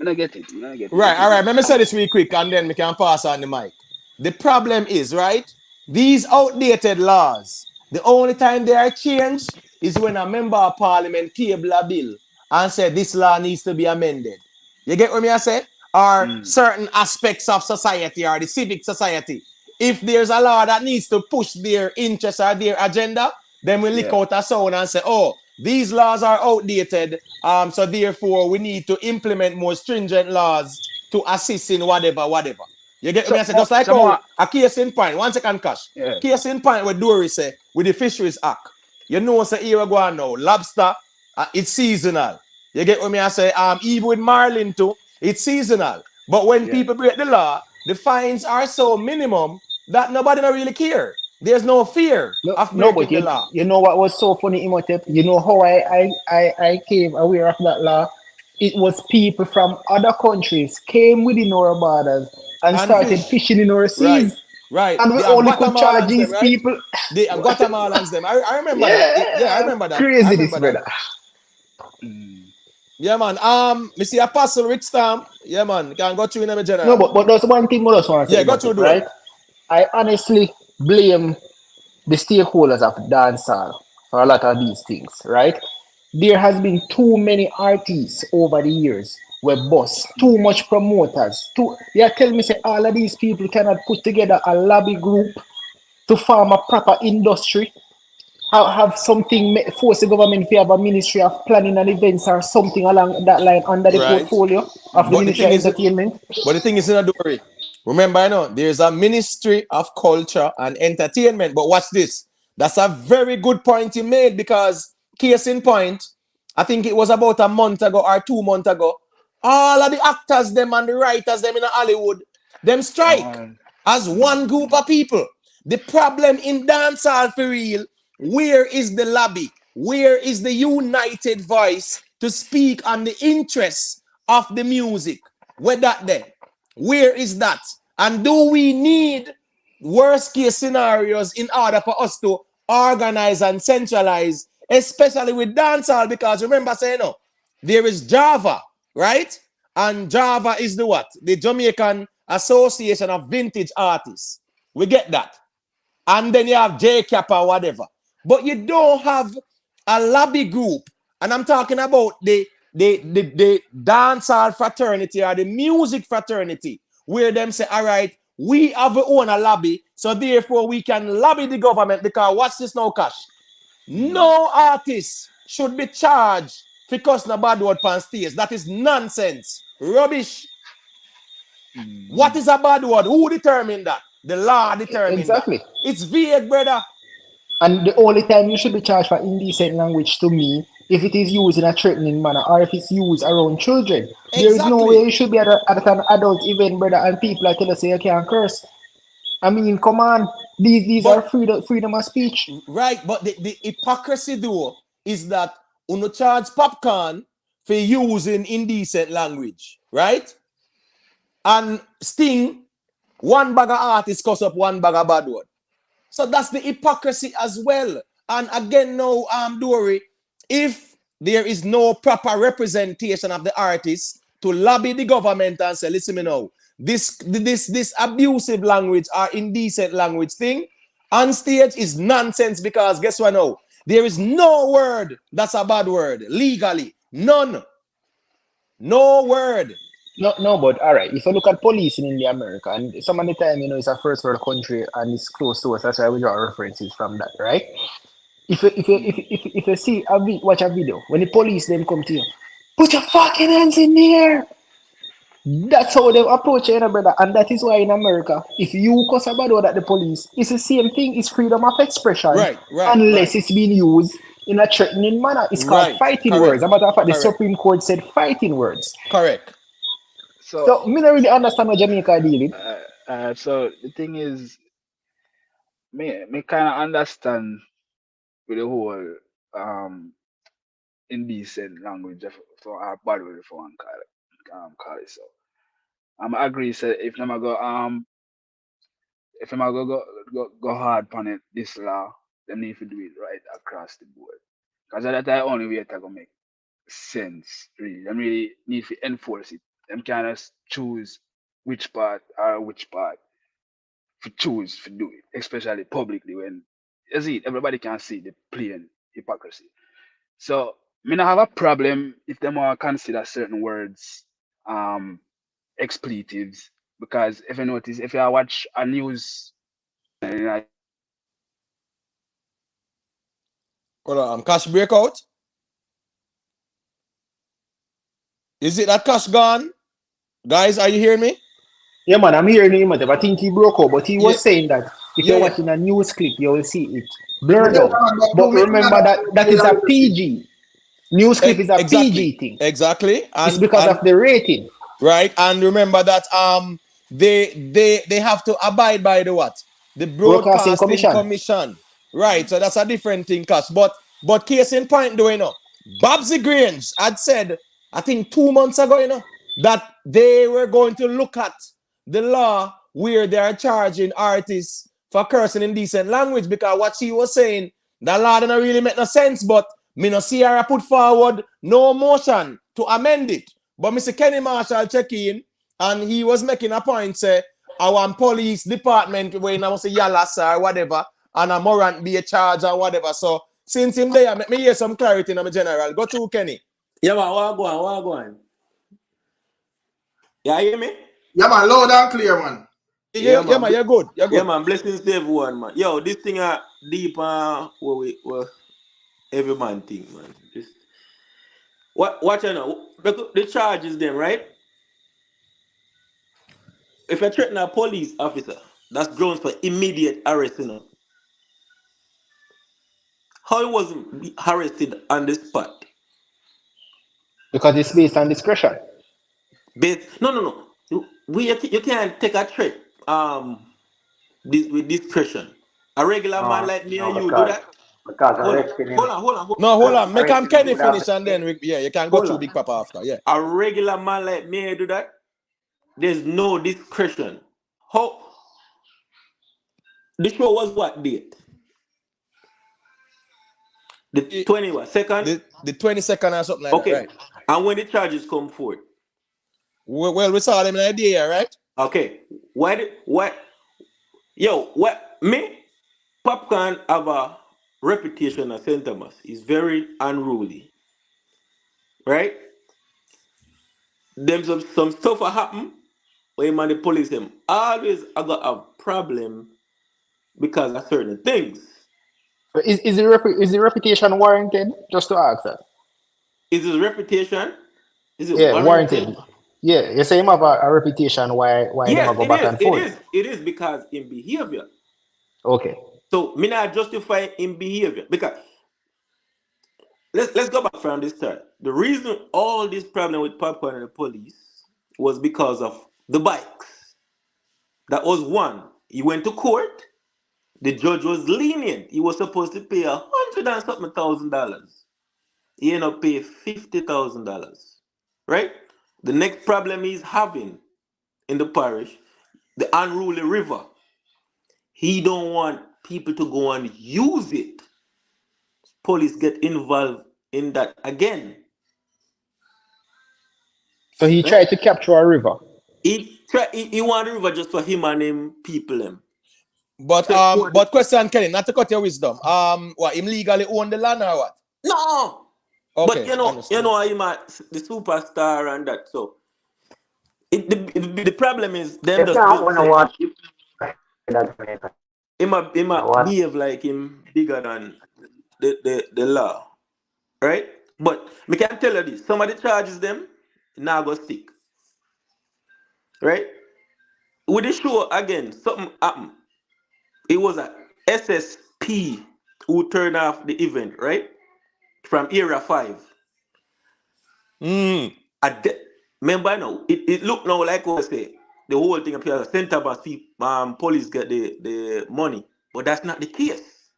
I don't get it. Right, all right. Let me say this real quick and then we can pass on the mic. The problem is, right, these outdated laws, the only time they are changed is when a member of parliament table a bill and said this law needs to be amended. You get what I say? Or certain aspects of society or the civic society. If there's a law that needs to push their interests or their agenda, then we lick out a sound and say, oh, these laws are outdated, so therefore we need to implement more stringent laws to assist in whatever. You get me? I say, just like a case in point. 1 second, Cash. Yeah. Case in point where Dory say with the Fisheries Act. You know, say here we go on now. Lobster, it's seasonal. You get what I say? Even with marlin too, it's seasonal. But when people break the law, the fines are so minimum that nobody don't really care. There's no fear of No, breaking but the law. you know what was so funny, Imhotep? You know how I came aware of that law? It was people from other countries came within our borders and And started fish. fishing in our Right. seas. Right. And we The only could charge Guatemalans them, these right? people. The Guatemalans them. I remember that. Yeah, I Yeah, remember that. I crazy this, remember that. brother. Yeah, man. Me see Apostle Rick Stam. Yeah, man. Can go through in the No, general. but there's one thing I just want to say Yeah, go about through it, do it. right? I honestly blame the stakeholders of dancehall for a lot of these things, right? There has been too many artists over the years where boss, too much promoters, you tell me say all of these people cannot put together a lobby group to form a proper industry, have something force the government to have a ministry of planning and events or something along that line under the Right. portfolio of the But the Ministry thing of is, Entertainment. in a dory. Remember, I know there's a Ministry of Culture and Entertainment. But watch this. That's a very good point you made, because case in point, I think it was about a month ago or 2 months ago, all of the actors them and the writers them in Hollywood, them strike as one group of people. The problem in dancehall for real, where is the lobby? Where is the united voice to speak on the interests of the music? Where that then? Where is that? And do we need worst case scenarios in order for us to organize and centralize, especially with dancehall? Because remember saying, no, there is Java, right? And Java is the what? The Jamaican Association of Vintage Artists. We get that. And then you have JCAP or whatever. But you don't have a lobby group. And I'm talking about the dancehall fraternity or the music fraternity, where them say, all right, we have our own lobby, so therefore we can lobby the government. Because watch this now, Cash. No artist should be charged for cussing a bad word on stage. That is nonsense. Rubbish. What is a bad word? Who determined that? The law determined Exactly. that. It's vague, brother. And the only time you should be charged for indecent language to me, if it is used in a threatening manner or if it's used around children. Exactly. There is no way you should be at an adult event, brother, and people are telling us you can't curse. I mean, come on. These are freedom of speech. Right, but the hypocrisy though is that uno charge Popcaan for using indecent language, right? And Sting, one bag of artists cuss up one bag of bad word. So that's the hypocrisy as well. And again, now, Dory, if there is no proper representation of the artists to lobby the government and say, listen me now, this abusive language or indecent language thing on stage is nonsense, because guess what now? There is no word that's a bad word legally. None. No word. No, but all right. If you look at policing in the America, and some of the time, it's a first world country and it's close to us, that's why we draw references from that, right? If you see watch a video, when the police them come to you, put your fucking hands in the air. That's how they approach you, brother. And that is why in America, if you cuss a bad word at the police, it's the same thing. It's freedom of expression. Right. Unless it's being used in a threatening manner. It's called fighting words. As a matter of fact, the Supreme Court said fighting words. Correct. So me don't really understand what Jamaica are dealing. So the thing is, me kind of understand with the whole indecent language for our bad word for one call it so. I agree. So if I'm go go hard on it, this law, they need to do it right across the board. Because that's the only way to go make sense. Really, they really need to enforce it. Them kind of choose which part to choose to do it, especially publicly when you see everybody can see the plain hypocrisy. So me not have a problem if them are consider certain words expletives, because if you notice, if you watch a news, hold on, Cash breakout. Is it that Cash gone? Guys, are you hearing me? Yeah, man, I'm hearing him. I think he broke out, but he was saying that if you're watching a news clip, you will see it blurred out. But remember that is a PG. News clip is a PG thing. Exactly. And it's because of the rating. Right. And remember that they have to abide by the what? The Broadcasting Commission. Commission. Right, so that's a different thing, cuz. But case in point, though, you know, Babsy Grange had said, I think 2 months ago, you know, that they were going to look at the law where they are charging artists for cursing in decent language, because what she was saying, that law didn't really make no sense, but me no see her put forward no motion to amend it. But Mr. Kenny Marshall check in, and he was making a point, say, our police department, when I was a Yalas or whatever, and a Morant be a charge or whatever. So since him there, make me hear some clarity in my general. Go to Kenny. Yeah, man, what go on? Yeah, you hear me? Yeah, man, loud and clear, man. Yeah, man, you're good. Yeah, man, blessings to everyone, man. Yo, this thing deep where every man think, man. Watch out now. The charges them, right? If you threaten a police officer, that's grounds for immediate arrest, you know. How he was arrested on the spot? Because it's based on discretion. No. You can't take a threat with discretion. A regular man like me and you do that. Hold on. Make him Kenny finish and then you can go through Big Papa after. Yeah. A regular man like me do that. There's no discretion. How the show was what date? The 22nd? The 22nd or something like that, right? And when the charges come forward? Well, we saw them in the idea, right? Okay. Me, Popcaan have a reputation at St. Thomas. He's very unruly. Right? Them some stuff happen when man the police them. Always I got a problem because of certain things. Is the reputation warranted? Just to ask that. Is his reputation? Is it warranted? Yeah, you say him have a reputation. Why yes, go back and forth? It is because in behavior. Okay. So me not justify in behavior because let's go back from this start. The reason all this problem with Popcaan and the police was because of the bikes. That was one. He went to court. The judge was lenient. He was supposed to pay $100,000. He ended up paying $50,000. Right? The next problem he's having in the parish, the unruly river. He don't want people to go and use it. Police get involved in that again. So he tried to capture a river. He want a river just for him and him people him. But question, Kenny, not to cut your wisdom. What, him legally own the land or what? No. Okay, but you know him the superstar and that. So the problem is them just he might behave like him bigger than the law. Right? But me can tell you this. Some of the charges them now go stick. Right? With the show again, something happened. It was a SSP who turned off the event, right? From Area 5. Remember now, it looked now like what I say, the whole thing appears center bus police get the money, but that's not the case.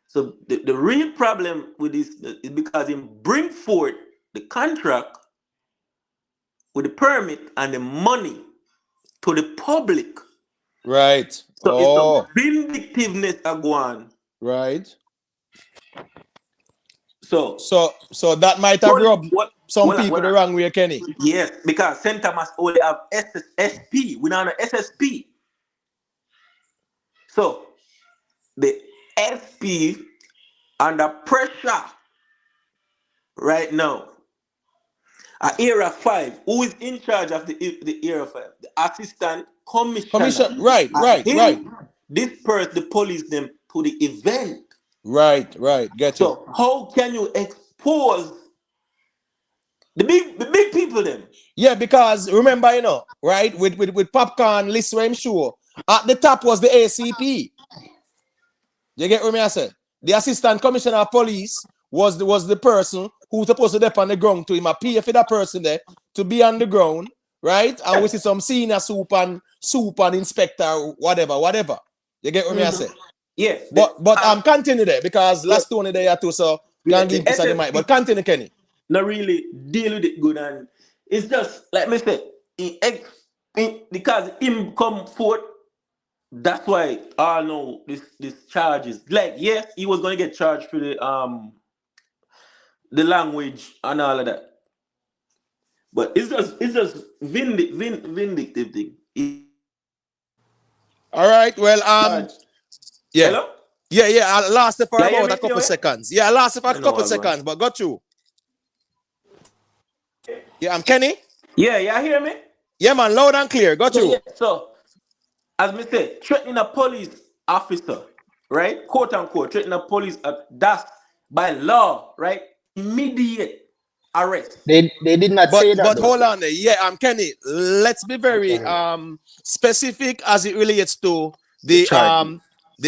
So the real problem with this is because him bring forth the contract with the permit and the money to the public. Right. So it's a vindictiveness going. Right. So that might have rubbed some people the wrong way, Kenny. Yes, because St. Thomas only have SSP. We don't have SSP. So the SP under pressure right now. Area 5, who is in charge of the Area 5? The assistant commissioner. Right. This person, the police them to the event. Right. Get you. So how can you expose the big people then? Yeah, because remember, you know, right, with Popcaan list where I'm sure at the top was the ACP. You get what me I said? The assistant commissioner of police was the person who was supposed to be on the ground to him. I pay for that person there to be on the ground, right? And we see some senior soup and inspector, whatever. You get what me I say? Yeah. But continue there because last Tony there too, so can't give piece of the mic. But continue, Kenny. Not really deal with it good, and it's just like me say, because him come forth. That's why I know this charges. Like, yes, he was gonna get charged for the language and all of that. But it's just vindictive thing. All right. Well, yeah. Hello? Yeah. I lasted for about a couple me, seconds. Yeah, I lasted for a couple seconds, but got you. Yeah, I'm Kenny. Yeah, you hear me? Yeah, man, loud and clear. Got you. Yeah. So, as me say, threatening a police officer, right? Quote unquote, threatening a police, that's by law, right? Immediate arrest. They did not say that. But hold on there. Yeah, I'm Kenny. Let's be very specific as it relates to the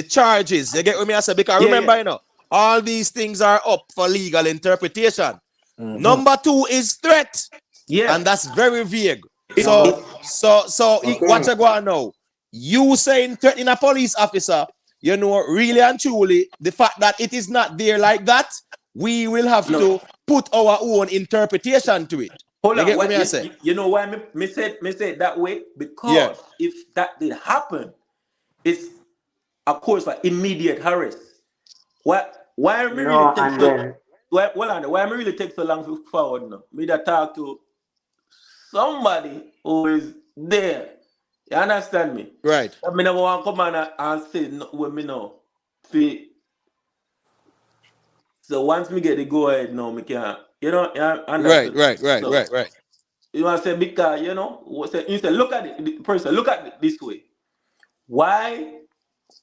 charges. You get what me I say? Because remember, you know, all these things are up for legal interpretation. Number 2 is threat. Yeah. And that's very vague. So what you going now? You saying threatening a police officer, you know, really and truly, the fact that it is not there like that, we will have to put our own interpretation to it. Hold on, what I say? You know why me said that way? Because if that did happen, it's of course like immediate arrest. Why am I really take so why am I really take so long to forward now? Me that talk to somebody who is there. You understand me? Right. I mean, I want to come and say what me know. So once me get the go ahead now, me can, you know, right. You want to say because, you know, you say look at the person, look at it this way. Why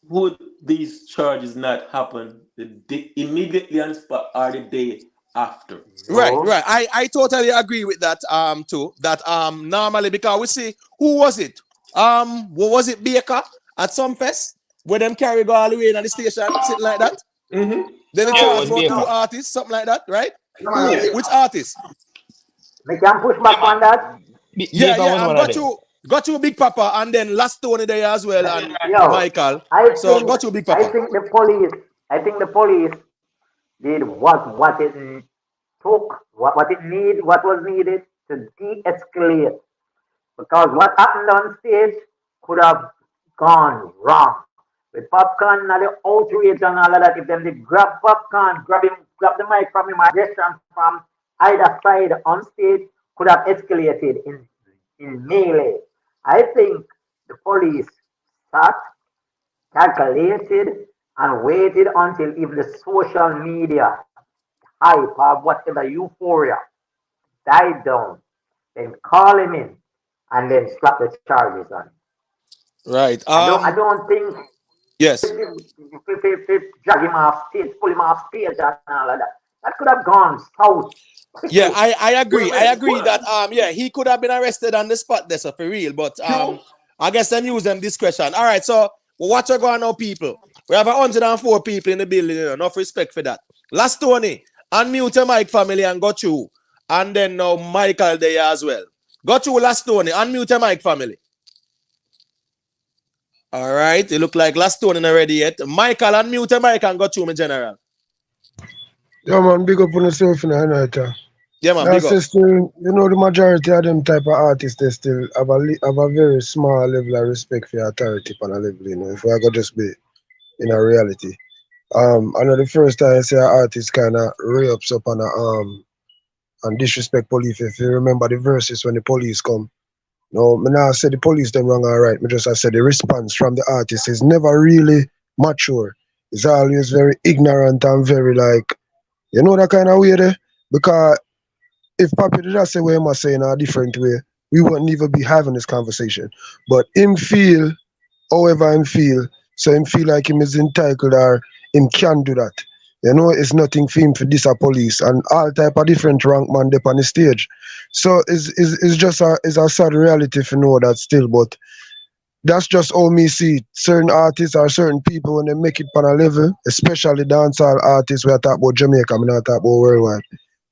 would these charges not happen immediately on the spot or the day after? Right. I totally agree with that too. That normally because we see who was it? What was it, Baker at some fest where them carry go all the way in the station, sitting like that? Then they charge for 2 artists, something like that, right? Which artist? We can push back on that. Got you Big Papa, and then last Tony there as well, and Michael. Got you Big Papa. I think the police did what it took, what was needed to de-escalate. Because what happened on stage could have gone wrong. With Popcaan and the outrage and all of that, if them did grab Popcaan, grab the mic from him, aggression from either side on stage could have escalated in melee. I think the police sat, calculated, and waited until even the social media hype or whatever euphoria died down, then call him in and then slap the charges on him. Right. I don't think. Yes. Drag him off stage, pull him off stage, and all of that. That could have gone south. Yeah, I agree. I agree that he could have been arrested on the spot there, so for real. But I guess them use them discretion. All right, so what you going now, people? We have 104 people in the building, you know, enough respect for that. Last Tony, unmute your mic family and got you. And then now Michael there as well. Got you last Tony, unmute your mic family. All right, it look like last Tony not ready yet. Michael, unmute your mic and got you, my general. Yeah, man, big up on yourself in the night. Yeah, man, big up. Still, you know, the majority of them type of artists, they still have a very small level of respect for authority on a level, you know, if I could just be in a reality. I know the first time I say an artist kind of re-ups up on and disrespect police. If you remember the verses when the police come, no, me not say the police them wrong or right. Me just I said the response from the artist is never really mature. It's always very ignorant and very like, you know, that kind of way there. Because if Papi did I say what him say in a different way, we wouldn't even be having this conversation. But him feel, however him feel, so him feel like him is entitled or him can do that. You know, it's nothing for him for this a police and all type of different rank man up on the stage. So it's just a sad reality to know that still, but that's just how me see it. Certain artists or certain people when they make it on a level, especially dancehall artists, we are talking about Jamaica, we not talking about worldwide.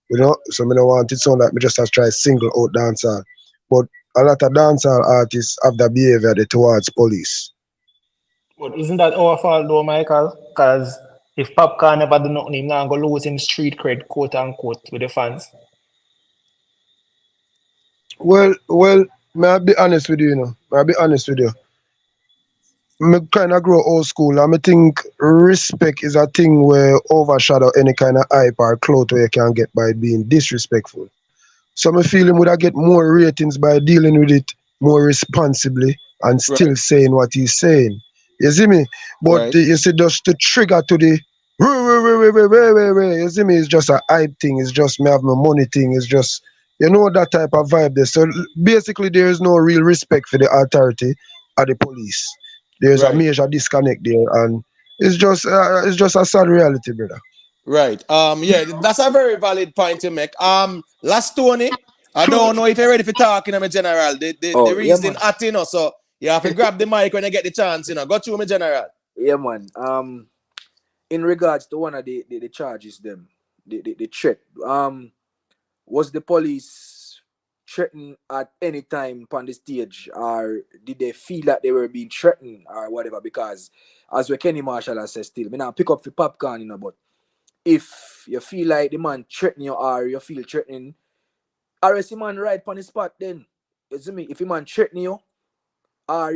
You know, so I don't want it sound like me just have to try single out dancehall. But a lot of dancehall artists have that behavior towards police. But isn't that our fault though, Michael? Because if Popcaan never do nothing, he's not going to lose him street cred, quote unquote, with the fans. Well, may I be honest with you, you know? May I be honest with you? I kind of grow old school, and I think respect is a thing where overshadow any kind of hype or clout where you can get by being disrespectful. So I feel him would get more ratings by dealing with it more responsibly and still saying what he's saying. You see me? But you see, just to trigger to the you see me, it's just a hype thing, it's just me have my money thing, it's just, you know, that type of vibe there. So basically there is no real respect for the authority of the police. There's a major disconnect there, and it's just a sad reality, brother. Right. Yeah, that's a very valid point to make. Last Tony, I don't know if you're ready for talking, my general. The reason at you know, so you have to grab the mic when you get the chance, you know. Go through, my general. Yeah, man. In regards to one of the charges, them, the threat, was the police threatened at any time on the stage, or did they feel that they were being threatened or whatever? Because as we Kenny Marshall has said, still, me now pick up for Popcaan, you know, but if you feel like the man threatening you or you feel threatening, arrest the man right on the spot then. You see me? If the man threatening you, or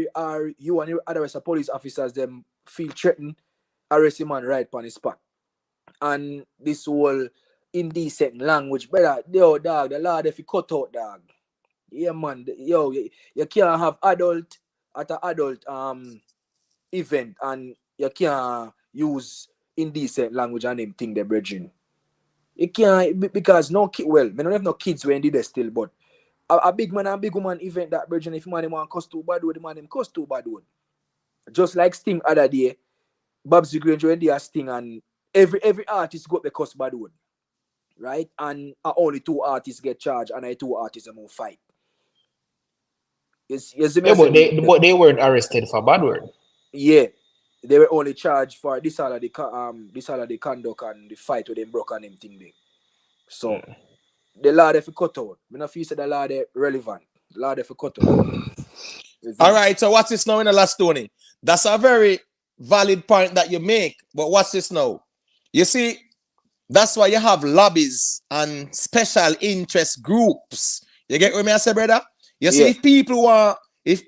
you and the other police officers them feel threatened, arrest the man right on the spot. And this whole indecent language, brother, yo, dog, the law if you cut out, dog. Yeah, man, yo, you can't have adult at an adult event, and you can't use indecent language and them thing they're bridging. You can't, because no kid, well, I don't have no kids when they still, but a big man and a big woman event that bridging, if man want cost too bad, the man them cost too bad. Just like Sting other day, Babsy Granger when they are Sting, and every artist got the cost bad word, right? And only 2 artists get charged, and 2 artists will fight. But they weren't arrested for bad word. Yeah, they were only charged for this all of the conduct and the fight with them broke and them thing there. So the law they cut out. I don't feel the law they relevant. The law they cut out. All right, so what's this now in the last Tony? That's a very valid point that you make, but what's this now? You see, that's why you have lobbies and special interest groups. You get what me I say, brother? You see, if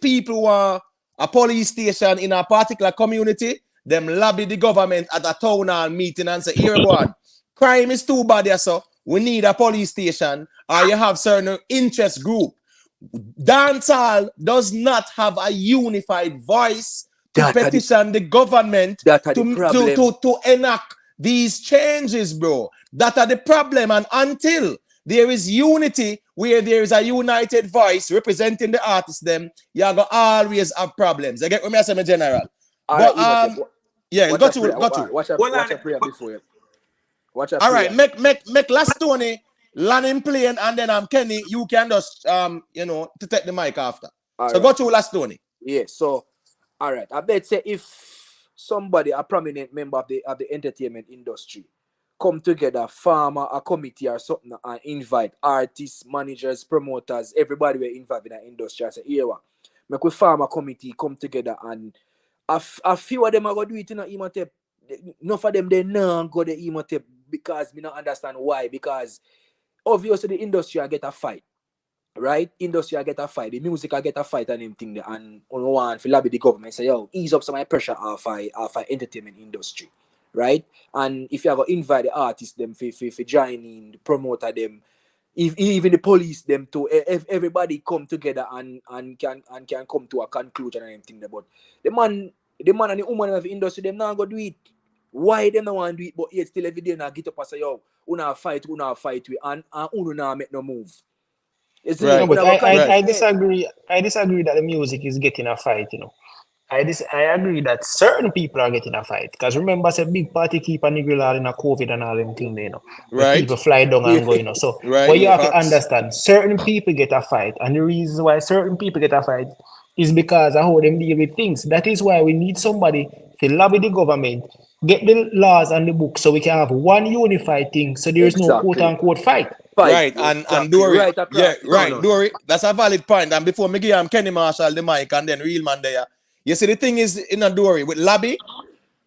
people want a police station in a particular community, them lobby the government at a town hall meeting and say, here go on. Crime is too bad here, so we need a police station, or you have certain interest group. Dancehall does not have a unified voice to petition the government to enact these changes, bro. That are the problem, and until there is unity, where there is a united voice representing the artists, them, you're going to always have problems. I get what I say, my general. All but, right, yeah, go to. Watch a prayer before you. Watch a all prayer. right, make last Tony land in plane, and then Kenny, you can just to take the mic after. All so right. Go to last Tony. Yeah, so all right. I bet say if somebody, a prominent member of the entertainment industry, come together, form a committee or something, and invite artists, managers, promoters, everybody we're involved in the industry. I say, here, make we form a committee, come together, and a few of them are going to do it in an email. Enough of them, they not go the email because we don't understand why. Because obviously the industry will get a fight, right? Industry will get a fight, the music will get a fight and everything there. And on one, for lobby the government, say, yo, ease up some of my pressure off entertainment industry. Right? And if you have to invite the artists them for join in, the promoter them, even the police them to everybody come together and can come to a conclusion and everything there. But the man and the woman of the industry them not gonna do it. Why them not want to do it? But yet still every day now get up and say, yo, una fight with and uno now make no move. Right. No, but I disagree. I disagree that the music is getting a fight, you know. I agree that certain people are getting a fight. Because remember, it's a big party keep a nigga in a COVID and all them things, you know. Right. People fly down and go, you know. So what you have to understand, certain people get a fight. And the reason why certain people get a fight is because of how them deal with things. That is why we need somebody to lobby the government, get the laws and the books so we can have one unified thing so there is no quote unquote fight. Right, and Dory, right yeah, across. right, Dory, that's a valid point. And before me give Kenny Marshall the mic and then real man there. You see, the thing is in a Dory with lobby,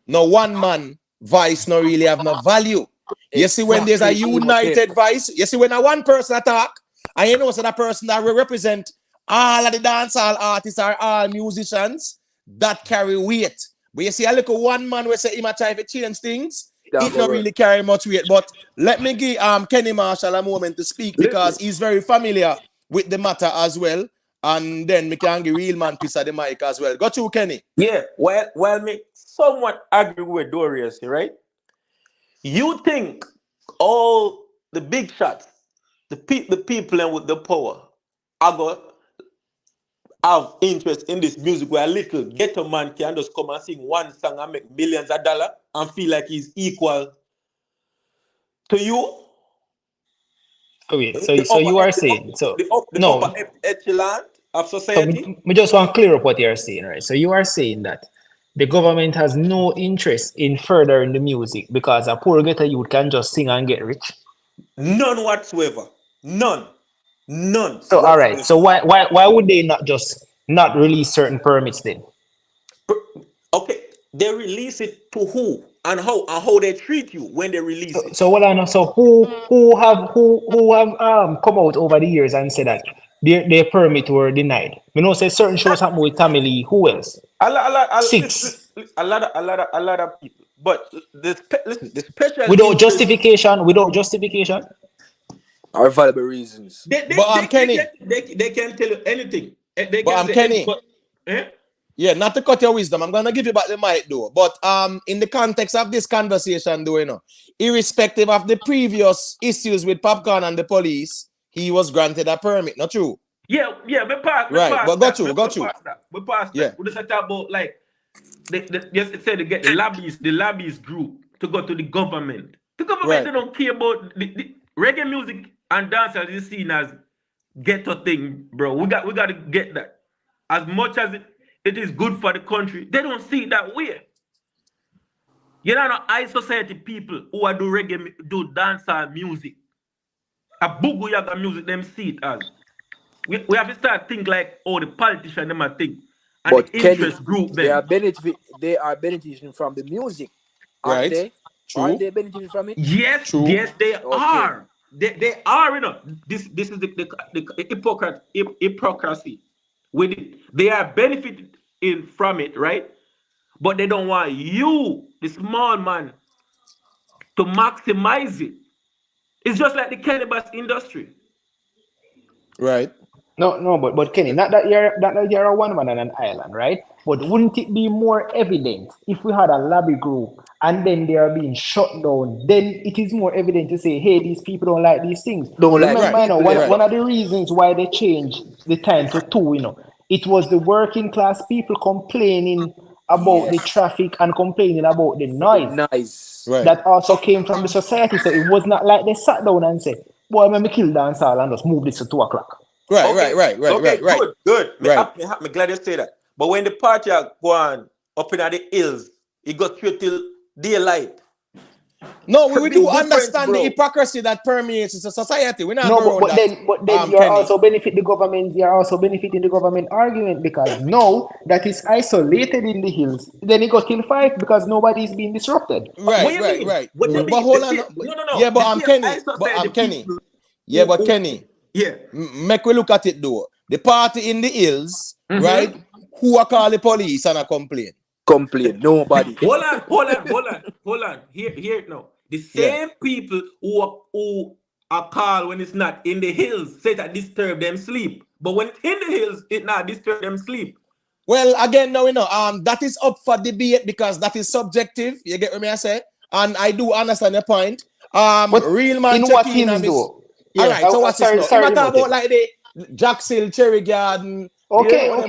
no one man voice no really have no value. You see, when there's a united voice, you see, when a one person attack, and you know, so that person that will represent all of the dancehall artists or all musicians, that carry weight. But you see, a little one man will say he might try to change things, it not really carry much weight. But let me give Kenny Marshall a moment to speak because he's very familiar with the matter as well. And then me can give real man piece of the mic as well. Go to Kenny. Yeah, well, me somewhat agree with Dorius, right? You think all the big shots, the people and with the power, are going to have interest in this music where a little ghetto man can just come and sing one song and make millions of dollars and feel like he's equal to you? So you are saying, so the upper echelon of society? So we just want to clear up what you're saying, right? So you are saying that the government has no interest in furthering the music because a poor ghetto youth can just sing and get rich? None whatsoever. None. So all right. So why would they not just not release certain permits then? Okay, they release it to who and how they treat you when they release it. So what I know. So who have come out over the years and said that their permit were denied? We know say certain shows happen with Tammy Lee. Who else? A lot of people. But the special without justification. Are valid reasons. They can tell you anything. They but I'm Kenny. Yeah, not to cut your wisdom. I'm gonna give you back the mic though. But in the context of this conversation, though, you know, irrespective of the previous issues with Popcaan and the police, he was granted a permit. Not true? Yeah, we passed. Right, but got you. We passed that. We just talk about like it said to get the lobbies group to go to the government. The government they don't care about the reggae music and dancehall is seen as ghetto thing, bro. We got to get that. As much as it is good for the country, they don't see it that way. You know, high society people who are do reggae, do dancehall music, a boogie yaga music, them see it as. We have to start think like, the politicians them are think. And but the interest group them. They are benefiting from the music. Right. Aren't they? True. Aren't they benefiting from it? Yes, true. Yes, they are. They are, you know. This is the hypocrisy with it. They are benefiting from it, right? But they don't want you, the small man, to maximize it. It's just like the cannabis industry. Right. No, but Kenny, not that you're a one man on an island, right? But wouldn't it be more evident if we had a lobby group and then they are being shut down? Then it is more evident to say, hey, these people don't like these things. Remember, one of the reasons why they changed the time to 2, you know, it was the working class people complaining about the traffic and complaining about the noise. Right. That also came from the society. So it was not like they sat down and said, boy, let me kill dancehall and just move this to 2 o'clock. Right. Good. Right. I'm glad you say that. But when the party are going up in the hills, it goes straight till daylight. No, we do understand the hypocrisy that permeates the society. We're not but then you're also benefiting the government. You're also benefiting the government argument because now that is isolated in the hills, then it got till 5 because nobody is being disrupted. Right. But hold on. No. Yeah, but I'm Kenny. Yeah, but Kenny. Yeah. Make we look at it though. The party in the hills, right? Who are call the police and a complain? Nobody. Hold on. Here it now. The same people who are called when it's not in the hills say that disturb them sleep. But when it's in the hills, it not disturb them sleep. Well, again, now we know that is up for debate because that is subjective. You get what I say? And I do understand your point. Real man in what hills though? Yeah. All right, so what's this now? You talk about like the Jackson, Cherry Garden. Okay. No,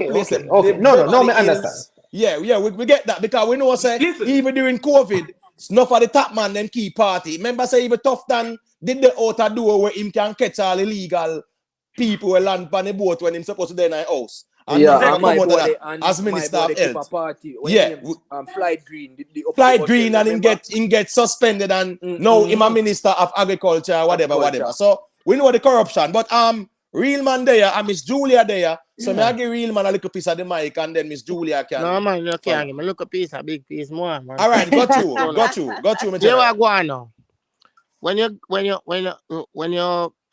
me understand. Yeah, we get that because we know say even during COVID, it's not for the top man them key party. Remember say even Tough Dan did the outer door where him can catch all illegal people who land on the boat when him supposed to be in a house. And Yeah, nothing and come my out of boy that and as my Minister boy of they keep a Health. party. When Yeah. names Flight Green, the Flight hotel, Green and remember? him get suspended and now him a Minister of Agriculture, whatever. So we know the corruption. But real man there and Miss Julia there. So me I give real man a little piece of the mic and then Miss Julia can. No man, you can't give me look a piece, a big piece more, man. All right, got you, my You general. are going now. When you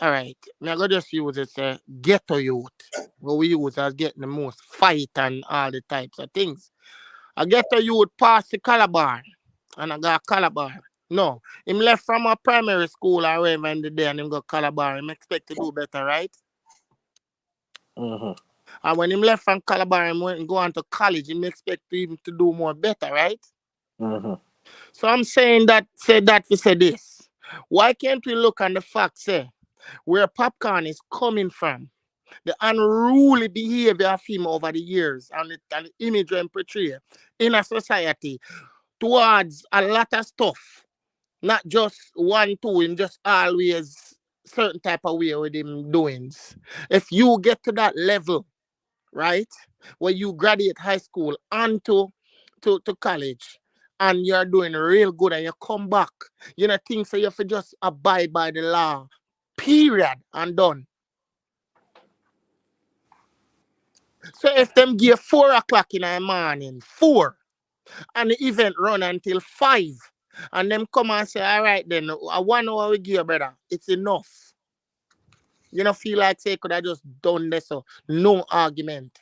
all right, me I go just use it say ghetto youth. What we use as getting the most fight and all the types of things. I ghetto youth pass the Calabar and I got Calabar. No, him left from a primary school or wherever in the day and him go Calabar. Him expect to do better, right? And when him left from Calabar and went and go on to college, him expect to even to do more better, right? So I'm saying that, say this. Why can't we look on the fact, say, where Popcaan is coming from, the unruly behavior of him over the years and the image and portray in a society towards a lot of stuff, not just one, two, him just always certain type of way with him doings. If you get to that level, right, where you graduate high school and to college, and you're doing real good and you come back, you know, things so you have to just abide by the law, period, and done. So if them give 4 o'clock in the morning, 4, and the event run until 5, and them come and say, all right then, 1 hour we give you, brother, it's enough. You don't feel like say could I just done this, so no argument.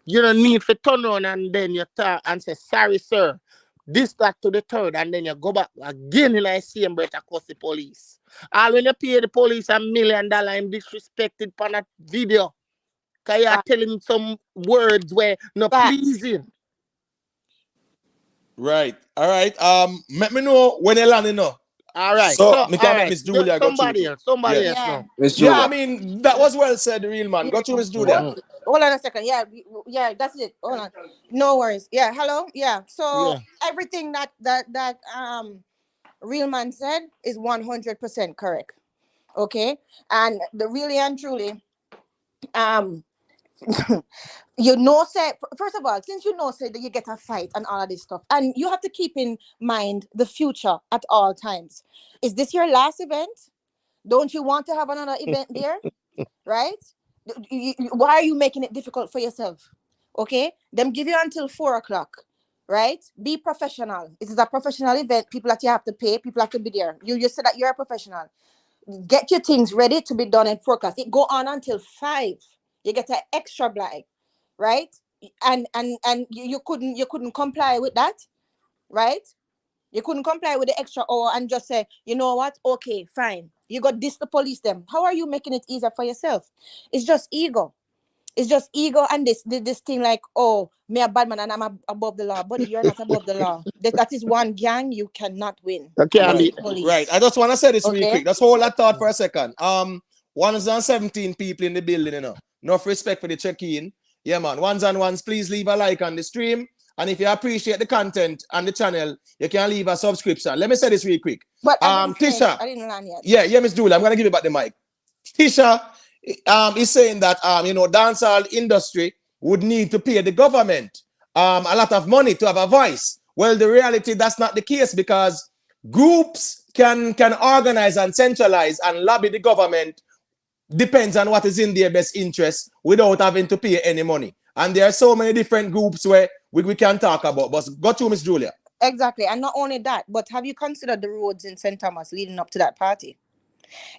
You don't need to turn around and then you talk and say, sorry, sir. This, that to the third, and then you go back again in the same breath across the police. And when you pay the police $1 million and disrespected on that video, because you are telling some words where not pleasing. Right. All right. Let me know when you land, you know. All right. So me can make Miss Julia go somebody through. else now. Miss Yeah, Julia. I mean that was well said, real man. Go through Miss Julia. Hold on a second. Yeah, that's it. Hold on. No worries. Yeah, hello. Yeah. So everything that real man said is 100% correct. Okay, and the really and truly, you know, say first of all, since you know, say that you get a fight and all of this stuff, and you have to keep in mind the future at all times. Is this your last event? Don't you want to have another event there? Right? Why are you making it difficult for yourself? Okay, them give you until 4 o'clock. Right? Be professional. It is a professional event. People that you have to pay. People have to be there. You said that you're a professional. Get your things ready to be done in 4 o'clock. It go on until 5. You get an extra blind, right? And you couldn't comply with that, right? You couldn't comply with the extra hour and just say, you know what? Okay, fine. You got this to police them. How are you making it easier for yourself? It's just ego. It's just ego and this thing like, oh, me a bad man and I'm above the law. Buddy, you're not above the law. That is one gang you cannot win. Right. I just want to say this really quick. Just hold that thought for a second. 117 people in the building, you know. Enough respect for the check-in. Yeah, man. Ones and ones, please leave a like on the stream. And if you appreciate the content and the channel, you can leave a subscription. Let me say this real quick. But Tisha. I didn't land yet. Yeah, Miss Julia, I'm gonna give you back the mic. Tisha is saying that dancehall industry would need to pay the government a lot of money to have a voice. Well, the reality that's not the case because groups can organize and centralize and lobby the government depends on what is in their best interest without having to pay any money. And there are so many different groups where we can talk about. But go to Miss Julia. Exactly. And not only that, but have you considered the roads in St. Thomas leading up to that party?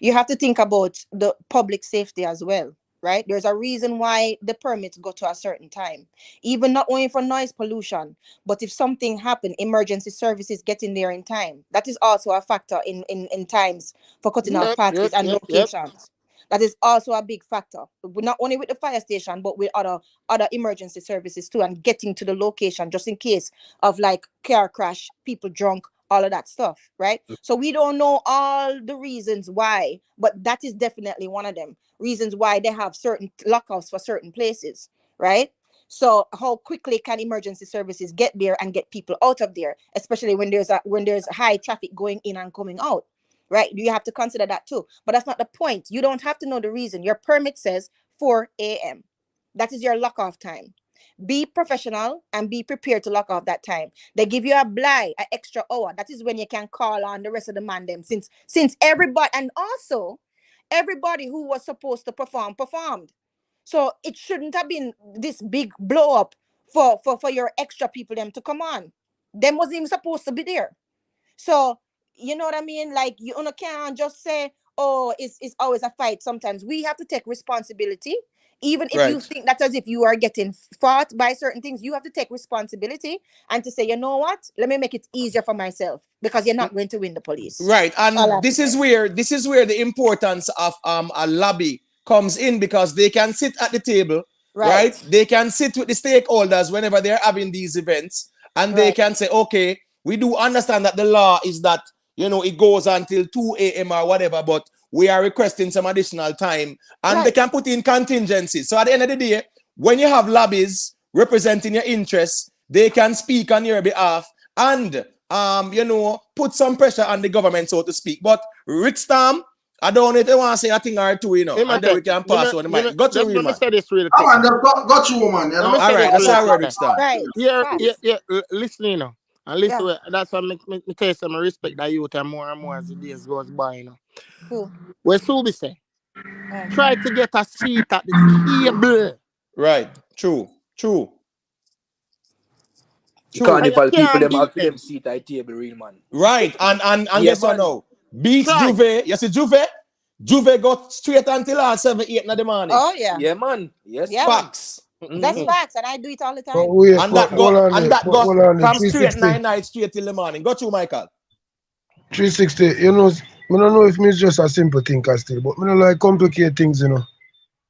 You have to think about the public safety as well, right? There's a reason why the permits go to a certain time, even not only for noise pollution, but if something happened, emergency services getting there in time. That is also a factor in times for cutting off parties and locations. That is also a big factor. Not only with the fire station, but with other emergency services too, and getting to the location just in case of like car crash, people drunk, all of that stuff, right? So we don't know all the reasons why, but that is definitely one of them. Reasons why they have certain lockouts for certain places, right? So how quickly can emergency services get there and get people out of there, especially when there's high traffic going in and coming out, right? You have to consider that too. But that's not the point. You don't have to know the reason. Your permit says 4 a.m. That is your lock off time. Be professional and be prepared to lock off that time. They give you a blind, an extra hour. That is when you can call on the rest of the man them. Since everybody, and also everybody who was supposed to perform performed. So it shouldn't have been this big blow up for your extra people them to come on. Them wasn't even supposed to be there. So you know what I mean? Like you can't just say, oh, it's always a fight. Sometimes we have to take responsibility. Even if you think that as if you are getting fought by certain things, you have to take responsibility and to say, you know what? Let me make it easier for myself because you're not going to win the police. Right. And this is where the importance of a lobby comes in, because they can sit at the table, right? They can sit with the stakeholders whenever they're having these events, and they can say, okay, we do understand that the law is that, you know, it goes until 2 a.m. or whatever, but we are requesting some additional time, and they can put in contingencies. So at the end of the day, when you have lobbies representing your interests, they can speak on your behalf and, you know, put some pressure on the government, so to speak. But Rick Storm, I don't know if you want to say a thing or two, you know, and then we can pass on the mic. Got you, real man. Say this real quick. Got you, man. You know? All right, that's our word, Rick Storm. Yeah. Listen, you know. And listen, that's why me tell you some respect that youth and more as the days goes by, you know. Who? Where Subi say, try to get a seat at the table. Right. True. Carnival people them have them seat at table, real man. Right. And guess what now? Beats Juve. You see Juve got straight until 7, 8 in the morning. Oh yeah. Yeah, man. Yes. Yeah, facts. That's facts, and I do it all the time. That goes from straight 9 nights straight till the morning. Got you, Michael. 360, you know, I don't know if it's just a simple thinker still, but I don't like complicate things, you know.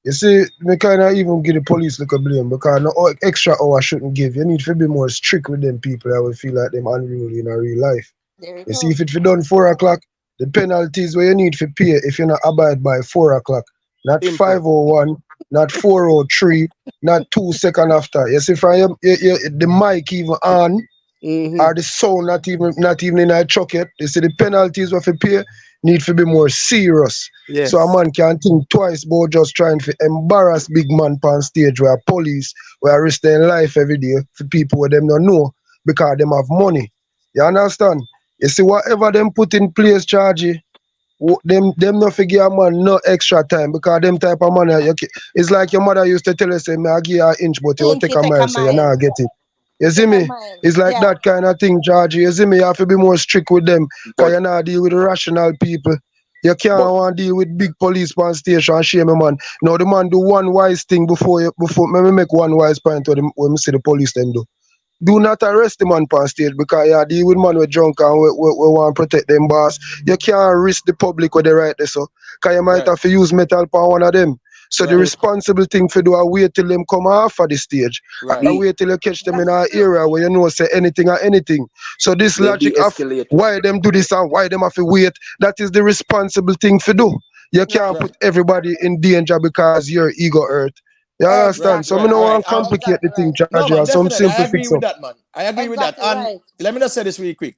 You see, me kind of even give the police like a blame, because no extra hour shouldn't give. You need to be more strict with them people that will feel like them unruly in a real life. You see, if it's done 4 o'clock, the penalties where you need to pay if you're not abide by 4 o'clock, not 5:01, not 4:03, not 2 seconds after. You see, from the mic even on, or the sound not even in a truck yet. You see, the penalties what you pay need to be more serious. Yes. So a man can think twice about just trying to embarrass big man on stage where police were risk their life every day for people where them don't know because them have money. You understand? You see, whatever them put in place, charge them not forgive a man no extra time, because them type of money, it's like your mother used to tell us, say, I give you an inch, but you take a mile, so you not get it. You see me? It's like that kind of thing, Georgie. You see me? You have to be more strict with them, because you not deal with rational people. You can't want to deal with big police on station and shame a man. Now the man do one wise thing before me make one wise point when me see the police them do. Do not arrest the man on stage, because you deal with man with drunk and we want to protect them boss. You can't risk the public with the right there, so. Because you might have to use metal upon one of them. So the responsible thing for do is wait till them come off of the stage. And wait till you catch them in an area where you know say anything or anything. So this logic of why them do this and why them have to wait, that is the responsible thing for do. You can't put everybody in danger because your ego hurt. You understand? So I don't want to complicate the thing, George. No, man, some simple I agree with that, man. I agree with that. And let me just say this really quick.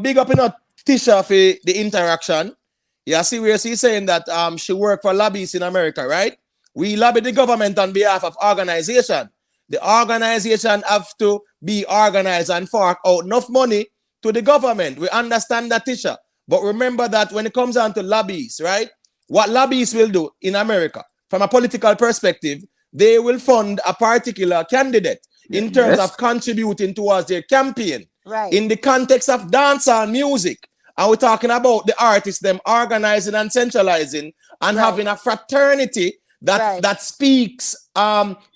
Big up in Tisha for the interaction. Yeah, see where she's saying that she worked for lobbies in America, right? We lobby the government on behalf of organization. The organization have to be organized and fork out enough money to the government. We understand that, Tisha. But remember that when it comes down to lobbies, right? What lobbies will do in America, from a political perspective, they will fund a particular candidate in terms of contributing towards their campaign. Right. In the context of dancehall music, and we're talking about the artists, them organizing and centralizing and having a fraternity that speaks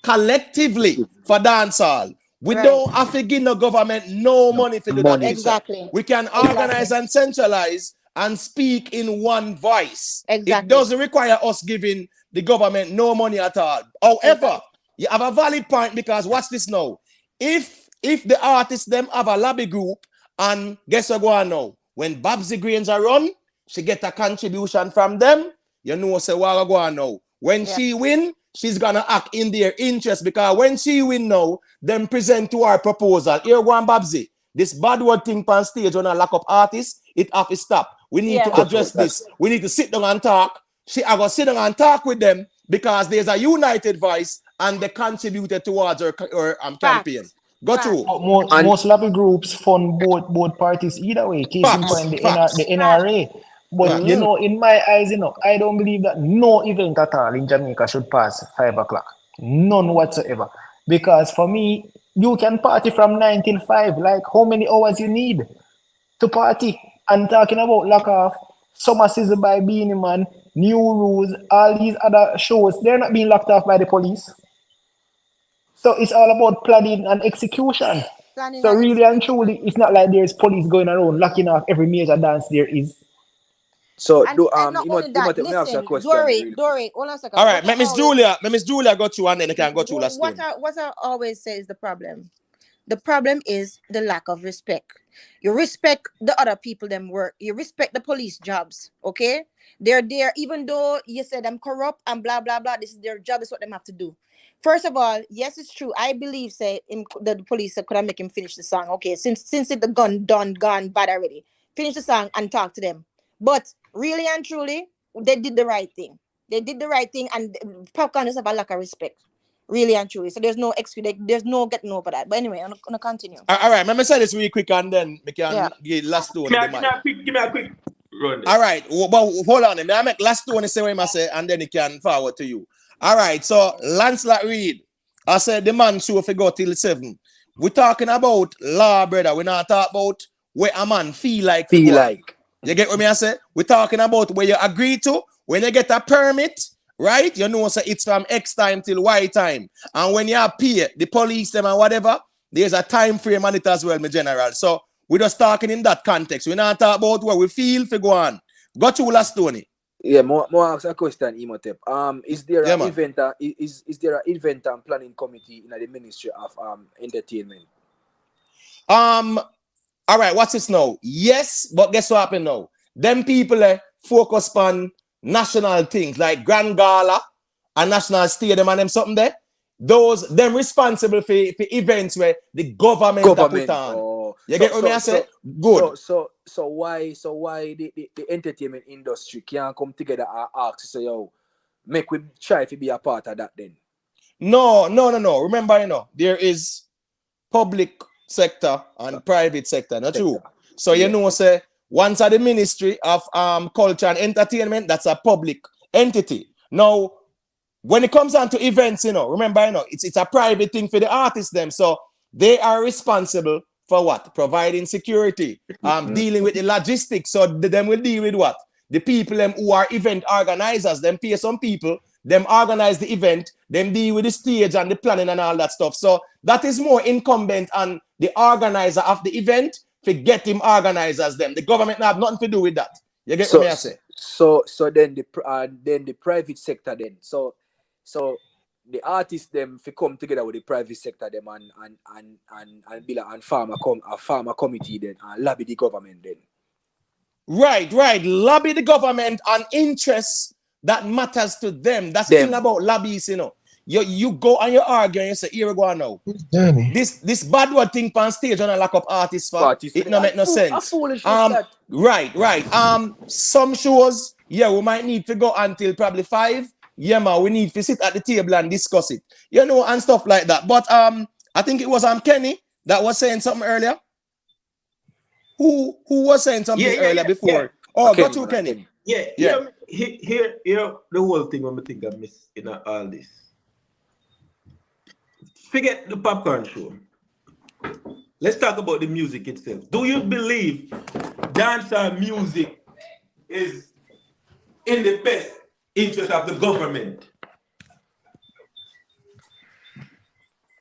collectively for dancehall. We don't have to give no government no money for do that. Exactly. We can organize and centralize and speak in one voice. Exactly. It doesn't require us giving the government no money at all. However, you have a valid point, because watch this now. If the artists them have a lobby group, and guess what go on now? When Babsy Grains are run, she get a contribution from them. You know, say what go on now. When she win, she's gonna act in their interest, because when she win now, them present to her proposal. Here go on, Babsy. This bad word thing on stage when I lock up artists, it have to stop. We need to address this. We need to sit down and talk. I go sit down and talk with them, because there's a united voice and they contributed towards our campaign. Go through. Most lobby groups fund both parties either way. Case in point, the NRA. But you know, in my eyes, you know, I don't believe that no event at all in Jamaica should pass 5 o'clock. None whatsoever. Because for me, you can party from 9 till 5. Like how many hours you need to party? And talking about lock off, Summer Season by Beanie Man, New Rules, all these other shows, they're not being locked off by the police. So it's all about planning and execution. So really and truly, it's not like there's police going around locking off every major dance there is. So and not only that, listen, Dory, hold on a second. All right, Miss Julia got you, and then I can go to last what I always say is the problem. The problem is the lack of respect. You respect the other people them work. You respect the police jobs, okay? They're there, even though you said I'm corrupt and blah, blah, blah. This is their job. This is what they have to do. First of all, yes, it's true. I believe, the police could have make him finish the song. Okay, since the gun gone bad already. Finish the song and talk to them. But really and truly, they did the right thing. They did the right thing, and Popcaan just have a lack of respect. Really and truly. So there's no excuse. There's no getting over that. But anyway, I'm gonna continue. All right, let me say this really quick, and then we can get last two on the mic. Give me a quick run. All right, but hold on. I make last two on the same way I say, and then it can forward to you. All right, so Lancelot Reed, I said the man show if you go till 7. We're talking about law, brother. We're not talking about where a man feel like. You get what I say? We're talking about where you agree to when you get a permit. Right? You know, so it's from X time till Y time. And when you pay the police them and whatever, there's a time frame on it as well, my general. So we're just talking in that context. We're not talking about what we feel for go on. Got you last Tony. Yeah, more ask a question, Imhotep. Is there an event is there an event and planning committee in the Ministry of Entertainment? All right, what's this now? Yes, but guess what happened now? Them people focus on national things like Grand Gala and National Stadium and them something there. Them responsible for events where the government put on. Oh. You get what I say? Good. So why the entertainment industry can't come together and ask say, yo, make we try to be a part of that then? No. Remember, you know, there is public sector and private sector, not true. So you know, say once at the Ministry of Culture and Entertainment, that's a public entity. Now, when it comes down to events, you know, remember, you know, it's a private thing for the artists them. So they are responsible for what? Providing security, dealing with the logistics. So them will deal with what? The people them who are event organizers, them pay some people, them organize the event, them deal with the stage and the planning and all that stuff. So that is more incumbent on the organizer of the event to get him organizers them. The government have nothing to do with that. You get what I say? So then the private sector then. So the artists them fi come together with the private sector them and be like and farmer committee then and lobby the government then. Right. Lobby the government on interests that matters to them. That's the thing about lobbies, you know. You go and you argue and you say, here we go now. This bad word thing on stage and I lock up artists for it no make no sense. Right. Some shows, we might need to go until probably 5. Yeah, man, we need to sit at the table and discuss it. You know, and stuff like that. But I think it was Kenny that was saying something earlier. Who was saying something earlier before? Yeah. Oh, got you, Kenny. Yeah. Here, the whole thing when we think I miss in all this. Forget the Popcaan show. Let's talk about the music itself. Do you believe dancehall music is in the best interest of the government?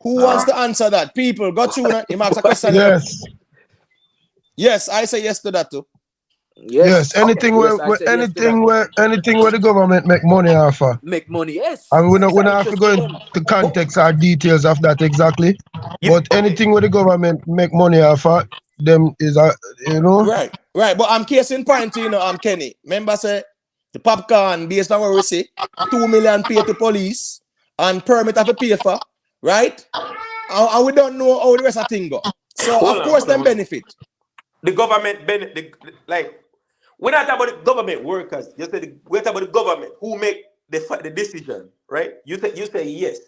Who wants to answer that? People, got you. Him ask a question. Yes, I say yes to that too. Yes, anything where the government make money off of. Make money, yes. And we don't have to go into context or details of that exactly. But anything where the government make money off of, them is you know. Right. But I'm case in point, you know, Kenny. Remember say the Popcaan, based on what we say, 2 million pay to police and permit have to pay for, right? And we don't know how the rest of thing go. So of course them benefit. The government benefit, like we're not talking about the government workers. We're talking about the government who make the decision, right? You say yes.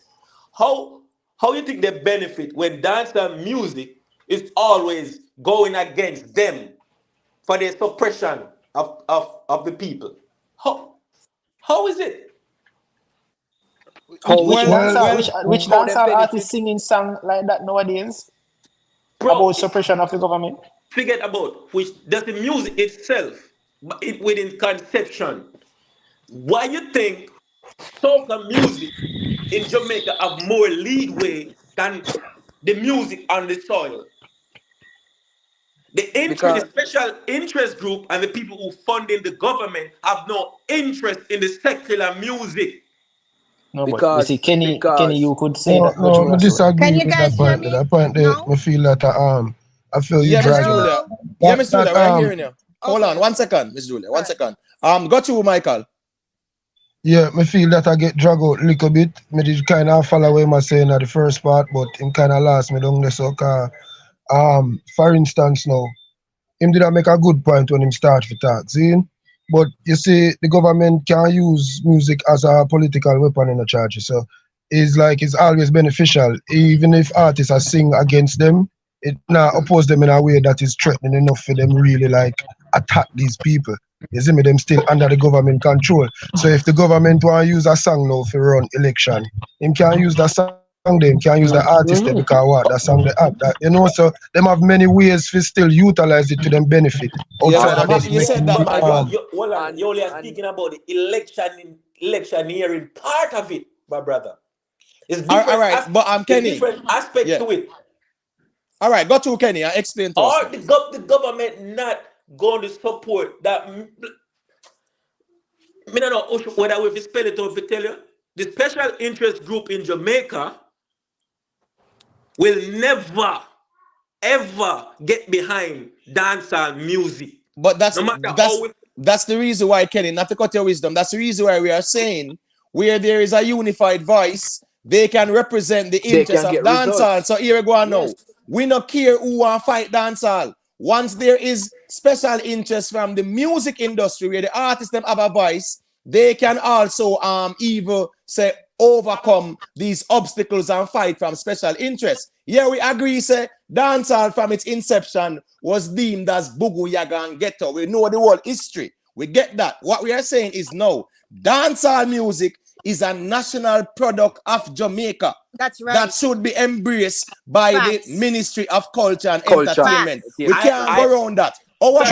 How you think they benefit when dancehall music is always going against them for the suppression of the people? How is it? Which Which which how them dancehall benefit? artist singing song like that nowadays Bro, about suppression of the government? forget about which does the music itself, but it within conception. Why you think soca music in Jamaica have more leadway than the music on the soil? The Because special interest group and the people who funding the government have no interest in the secular music. No, but you see, because Kenny, because you could say No, that, but no, you I also. Can disagree you with that guys hear point. me? That point there, No? I feel that I feel you Yeah, Miss driving. Julia. Hello? Yeah, Miss Julia, That we're hearing you. Hold Okay, on, 1 okay. second, Miss Julia. All One right. second. Got you, Michael. yeah, I feel that I get drag out a little bit. Me did kind of follow what I saying at the first part, but him kind of lost me down there. So, for instance, now him did make a good point when him start to talk. See, but you see, the government can use music as a political weapon in the church. So it's always beneficial, even if artists are sing against them. It now oppose them in a way that is threatening enough for them really like attack these people. You see me, them still under the government control. So if the government want to use a song now for run election, him can use that song there, him can use the artist there because what that song they have that so them have many ways to still utilize it to them benefit Yeah, outside but of I'm just happy you said making that, money. But Michael. hold on, and you only are and speaking about the electioneering part of it, my brother. It's All different. right, but There's Kenny. different aspect Yeah. to it. All right, go to Kenny. Explain to us. Or the government not going to support that. I don't know whether we spell it or if tell you. The special interest group in Jamaica will never, ever get behind dancehall music. But No matter how that's the reason why, Kenny, not to cut your wisdom, that's the reason why we are saying where there is a unified voice, they can represent the they interests can of get dancehall. results. So here we go now. Yes. We not care who want fight dancehall. Once there is special interest from the music industry where the artists them have a voice, they can also even say overcome these obstacles and fight from special interest. Yeah, we agree, say dancehall from its inception was deemed as Bugu Yaga and Ghetto. We know the whole history. We get that. What we are saying is no, dancehall music is a national product of Jamaica. That's right. That should be embraced by Facts. the Ministry of Culture and Culture. Entertainment. Facts. We can't go around that. Our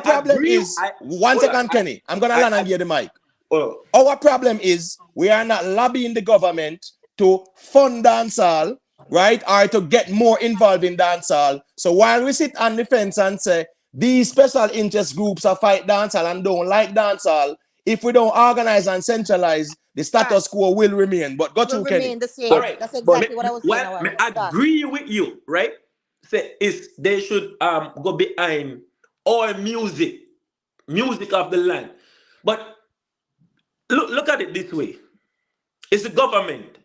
problem is, one second, Kenny. I'm gonna land and give the mic. Our problem is we are not lobbying the government to fund dancehall, right, or to get more involved in dancehall. So while we sit on the fence and say these special interest groups are fight dancehall and don't like dancehall, if we don't organize and centralize, the status quo will remain. But go to Kenny. Remain the same. All right. That's exactly what I was saying. I agree with you, right? Say they should go behind all music of the land. But look at it this way. It's the government.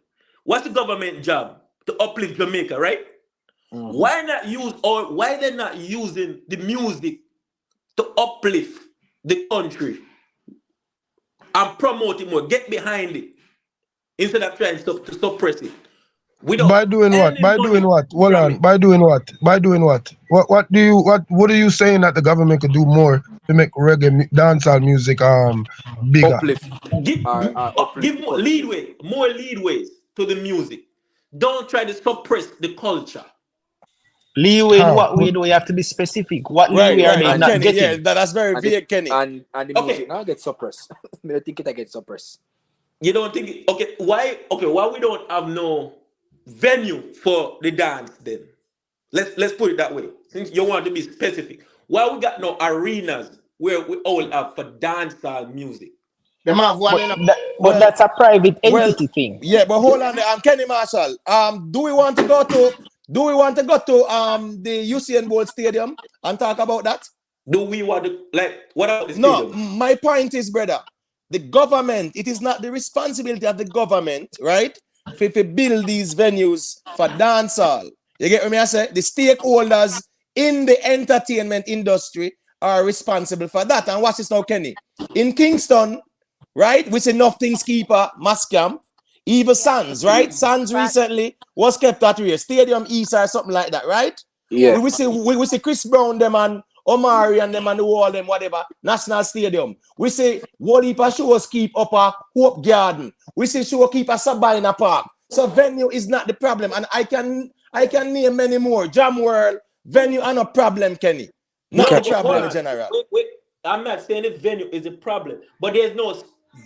What's the government job? To uplift Jamaica, right? Mm-hmm. Why they're not using the music to uplift the country and promote it more, get behind it, instead of trying to suppress it? By doing what? By doing what? Hold on. By doing what? By doing what? What are you saying that the government could do more to make reggae dancehall music bigger? Uplift. Give more leadways to the music. Don't try to suppress the culture. Leeway in what way do we have to be specific? What leeway are they not getting? Yeah, that's very vague, Kenny. And the music now gets suppressed. I think it gets suppressed. You don't think it, okay? Why we don't have no venue for the dance then? Let's put it that way. Since you want to be specific, why we got no arenas where we all have for dancehall music? But that's a private entity thing. Yeah, but hold on there. I'm Kenny Marshall. Do we want to go to the Usain Bolt Stadium and talk about that? Do we want to what about the stadium? No, my point is, brother, the government, it is not the responsibility of the government, right? If we build these venues for dancehall. You get what I say? The stakeholders in the entertainment industry are responsible for that. And watch this now, Kenny. In Kingston, right, we say Nothing's Keeper, Mascam. Even Suns, right? Suns recently was kept at where? Stadium East or something like that, right? Yeah. We see Chris Brown them and Omari and them and the wall them, whatever, National Stadium. We say what heap of shows keep up a Hope Garden. We say show keep a Sabina Park. So venue is not the problem. And I can name many more. Jam World, venue are no problem, Kenny. Not the problem in general. Wait. I'm not saying the venue is a problem, but there's no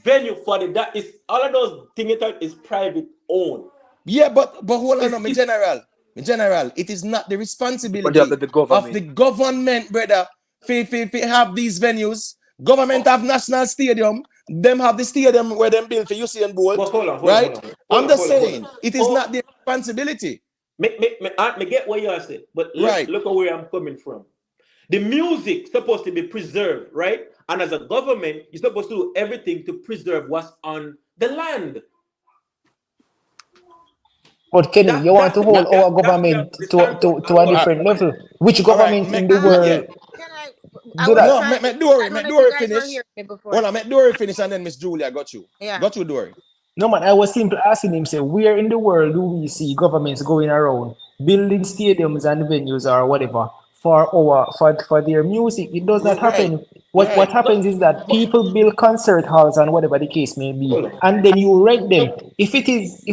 venue for the that is all of those things is private owned. Yeah, but hold on, in general, it is not the responsibility of the government, brother. If have these venues, government have national stadium, them have the stadium where them build for Usain Bolt, right? I'm just saying, it is not their responsibility. Me get what you are saying, but look at where I'm coming from. The music supposed to be preserved, right? And as a government, you're supposed to do everything to preserve what's on the land. But Kenny, you want to hold our government to a different level. Which government in the world? Do that. Let Dory finish. Hold on, let Dory finish and then Miss Julia got you. Yeah. Got you, Dory. No man, I was simply asking him, say, where in the world do we see governments going around building stadiums and venues or whatever for their music? It does not happen. What happens is that people build concert halls and whatever the case may be, and then you rent them. If it is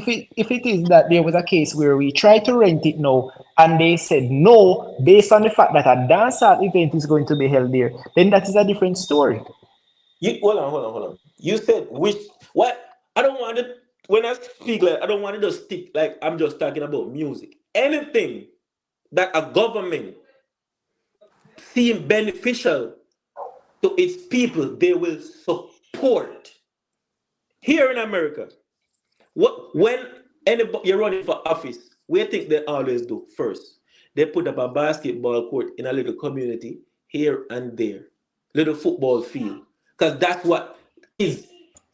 that there was a case where we tried to rent it now and they said no based on the fact that a dancehall event is going to be held there, then that is a different story. Hold on. You said what? I don't want to, when I speak, like, I don't want to just stick like I'm just talking about music. Anything that a government seem beneficial to its people, they will support. Here in America, when anybody you're running for office, we think they always do first. They put up a basketball court in a little community here and there, little football field, because that's what is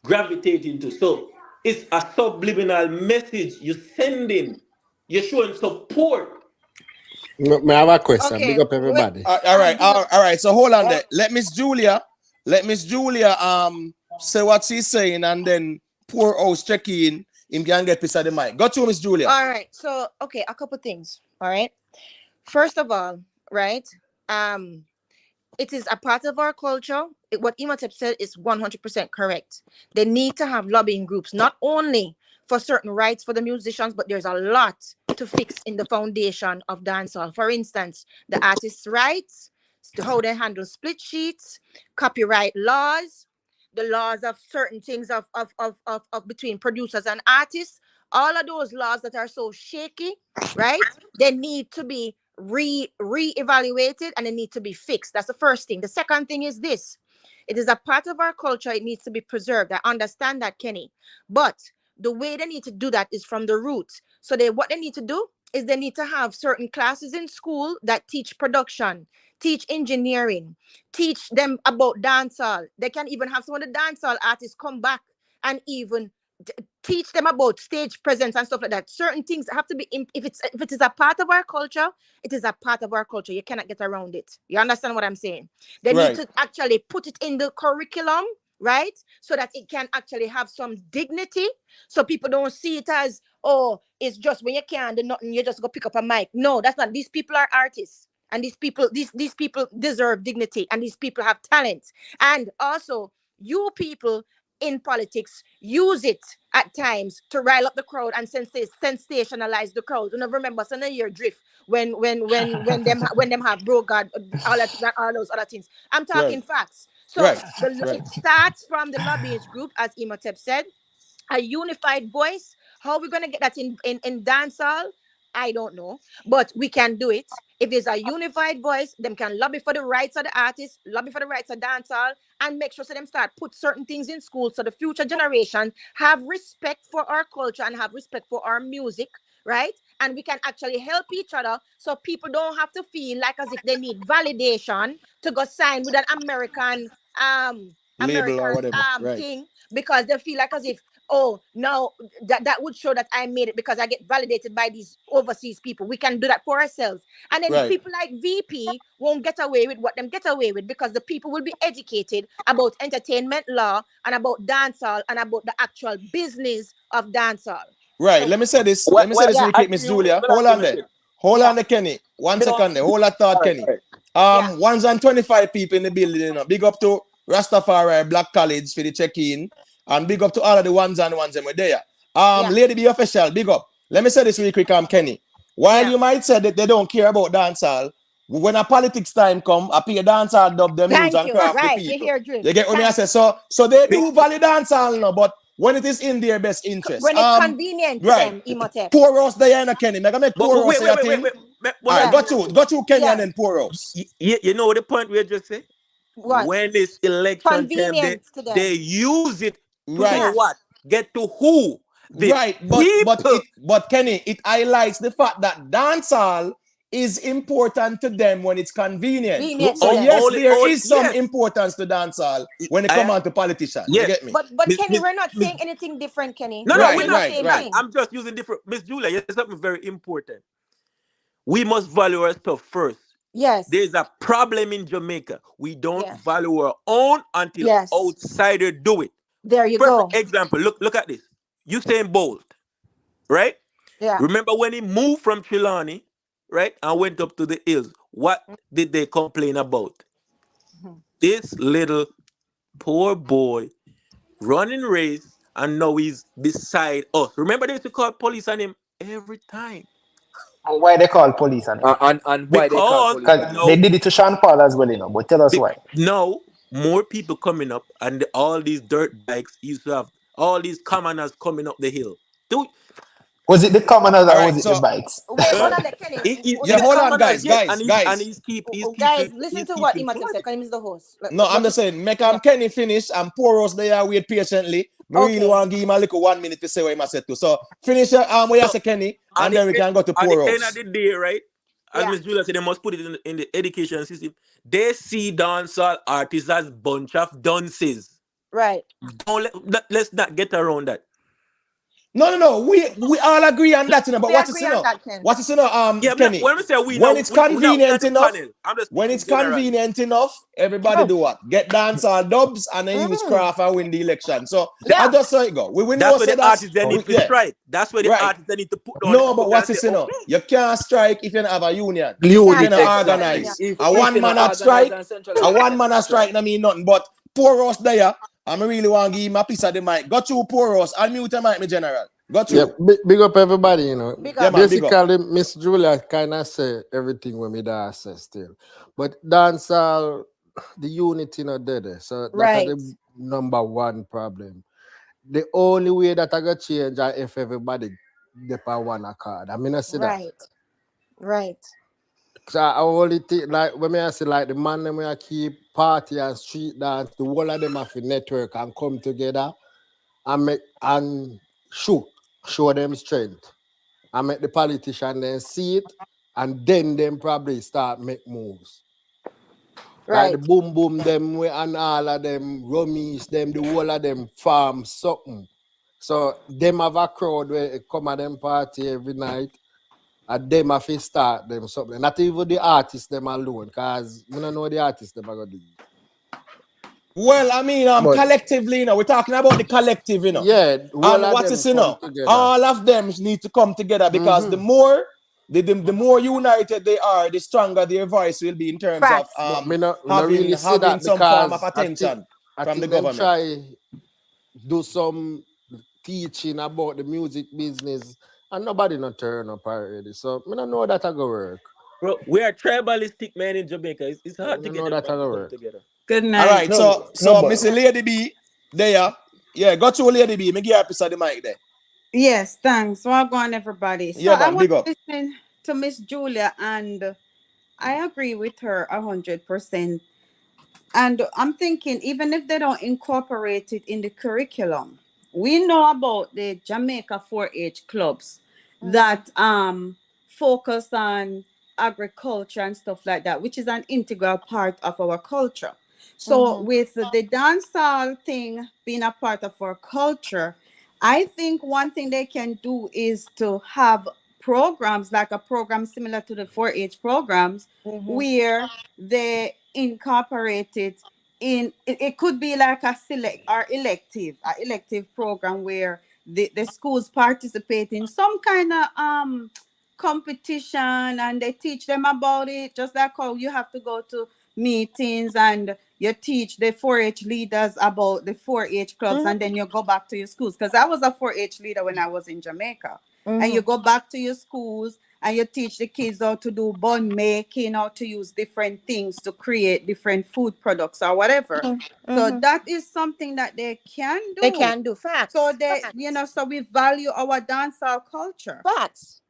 gravitating to. So it's a subliminal message you're sending. You're showing support. May I have a question? Okay. Big up everybody. All right. So hold on there. Let Miss Julia say what she's saying and then poor house check in. Him can get beside the mic. Got you, Miss Julia. All right. So okay, a couple things. All right. First of all, right. It is a part of our culture. What Imhotep said is 100% correct. They need to have lobbying groups, not only for certain rights for the musicians, but there's a lot to fix in the foundation of dancehall. For instance, the artists' rights, how they handle split sheets, copyright laws, the laws of certain things of between producers and artists. All of those laws that are so shaky, right? They need to be re-evaluated and they need to be fixed. That's the first thing. The second thing is this. It is a part of our culture. It needs to be preserved. I understand that, Kenny. But the way they need to do that is from the roots. So what they need to do is they need to have certain classes in school that teach production, teach engineering, teach them about dancehall. They can even have some of the dancehall artists come back and even teach them about stage presence and stuff like that. Certain things have to be, if it is a part of our culture, it is a part of our culture. You cannot get around it. You understand what I'm saying? They need to actually put it in the curriculum, right? So that it can actually have some dignity. So people don't see it as, oh, it's just when you can't do nothing, you just go pick up a mic. No, that's not. These people are artists. And these people deserve dignity. And these people have talent. And also, you people in politics use it at times to rile up the crowd and sensationalize the crowd. You know, remember some of your drift when them have bro God, all those other things. I'm talking facts. So it starts from the lobbyist group, as Imhotep said, a unified voice. How are we gonna get that in dancehall? I don't know, but we can do it. If there's a unified voice, them can lobby for the rights of the artists, lobby for the rights of dancehall, and make sure so them start put certain things in school so the future generation have respect for our culture and have respect for our music, right? And we can actually help each other so people don't have to feel like as if they need validation to go sign with an American label or whatever, thing, because they feel like as if oh, no, that would show that I made it because I get validated by these overseas people. We can do that for ourselves. And then people like VP won't get away with what them get away with because the people will be educated about entertainment law and about dancehall and about the actual business of dancehall. Right. So, let me say this. Let me say this really quick, Miss Julia. Hold on there. Hold on there, Kenny. 1 second there. Hold that thought, Kenny. 125 people in the building. You know. Big up to Rastafari Black College for the check-in. And big up to all of the ones and ones that were there. Lady B official, big up. Let me say this really quick, Kenny. While you might say that they don't care about dancehall, when a politics time come, I pay dancehall dub them news and craft the people. You get what I say? So they do value dancehall now, but when it is in their best interest. When it's convenient to them, Imhotep. Poor us Diana Kenny. Make poor us say a thing. Got you Kenya and then poor us. You know the point we just say? What? When it's election time, they use it to do what? Get to who? But Kenny, it highlights the fact that dancehall is important to them when it's convenient. So yes, there is some importance to dancehall when it comes on to politicians. You get me? But Kenny, we're not saying anything different, Kenny. No, we're not saying that. I'm just using different. Miss Julia, you said something very important. We must value our stuff first. Yes. There's a problem in Jamaica. We don't value our own until outsiders do it. There you go. Example, look at this. Usain Bolt, right? Yeah. Remember when he moved from Trelawney, right, and went up to the hills? What did they complain about? This little poor boy running race, and now he's beside us. Remember they used to call police on him every time. And why they call police on him? And why they call police? Because they did it to Sean Paul as well, you know. But tell us why. No, more people coming up, and all these dirt bikes used to have all these commoners coming up the hill. Was it the commoners or was it the bikes? Wait, hold on, Kenny. Hold on, guys. Guys, listen to what Imhotep said, because he's the host. No, I'm just saying, make Kenny finish and pour us there, wait patiently. I really want to give him a little 1 minute to say what he said to. So finish what you say, Kenny, and then we can go to pour us. At the end of the day, right? As Ms. Julia said, they must put it in the education system. They see dancehall artists as bunch of dunces. Right. Let's not get around that. No. We all agree on that, you know. But what is you know, Kenny? When it's convenient enough, everybody do what? Get dancehall dubs and then use craft and win the election. So I just saw it go. That's where the artists they need to strike. That's where the artists they need to put on. No, but what's this, you know? You can't strike if you don't have a union. You can't organize. A one man at strike. I mean nothing. But pour us there. I really want to give him a piece of the mic. Got you, pour us. Unmute the mic, my general. Got you. Yeah, big up everybody, you know. Basically, Miss Julia kind of say everything when me da say still. But dancehall, the unity not there. So that's the number one problem. The only way that I got change is if everybody depend one accord. I mean, I see that. Right. So I only think like when I say like the man them I keep party and street dance, the whole of them have to network and come together and make and show them strength. And make the politician then see it and then them probably start make moves. Like the boom boom them and all of them rummies, them the whole of them farm something. So them have a crowd where come at them party every night. And them have to start them something. Not even the artists them alone, because we don't know the artists them are going to do. Well, I mean, collectively, you know, we're talking about the collective, you know. Yeah. And what is, you know, all of them need to come together because the more united they are, the stronger their voice will be in terms of having some form of attention from the government. Try do some teaching about the music business. And nobody not turn up already. So I don't know that I go work. Bro, we are tribalistic men in Jamaica. It's hard to get them together. Good night. All right, so Mr. Lady B, there. Yeah, got you, Lady B. Me give you a piece of the mic there. Yes, thanks. Well going, everybody. So I want to listen to Miss Julia, and I agree with her 100%. And I'm thinking, even if they don't incorporate it in the curriculum, we know about the Jamaica 4-H clubs that focus on agriculture and stuff like that, which is an integral part of our culture. So with the dancehall thing being a part of our culture, I think one thing they can do is to have programs like a program similar to the 4-H programs where they incorporate it in it could be like a elective program where the schools participate in some kind of competition and they teach them about it, just like how you have to go to meetings and you teach the 4-H leaders about the 4-H clubs and then you go back to your schools. Because I was a 4-H leader when I was in Jamaica. And you go back to your schools and you teach the kids how to do bun making, how to use different things to create different food products or whatever. So that is something that they can do. They can do. Facts. So they, so we value our dancehall culture. Facts.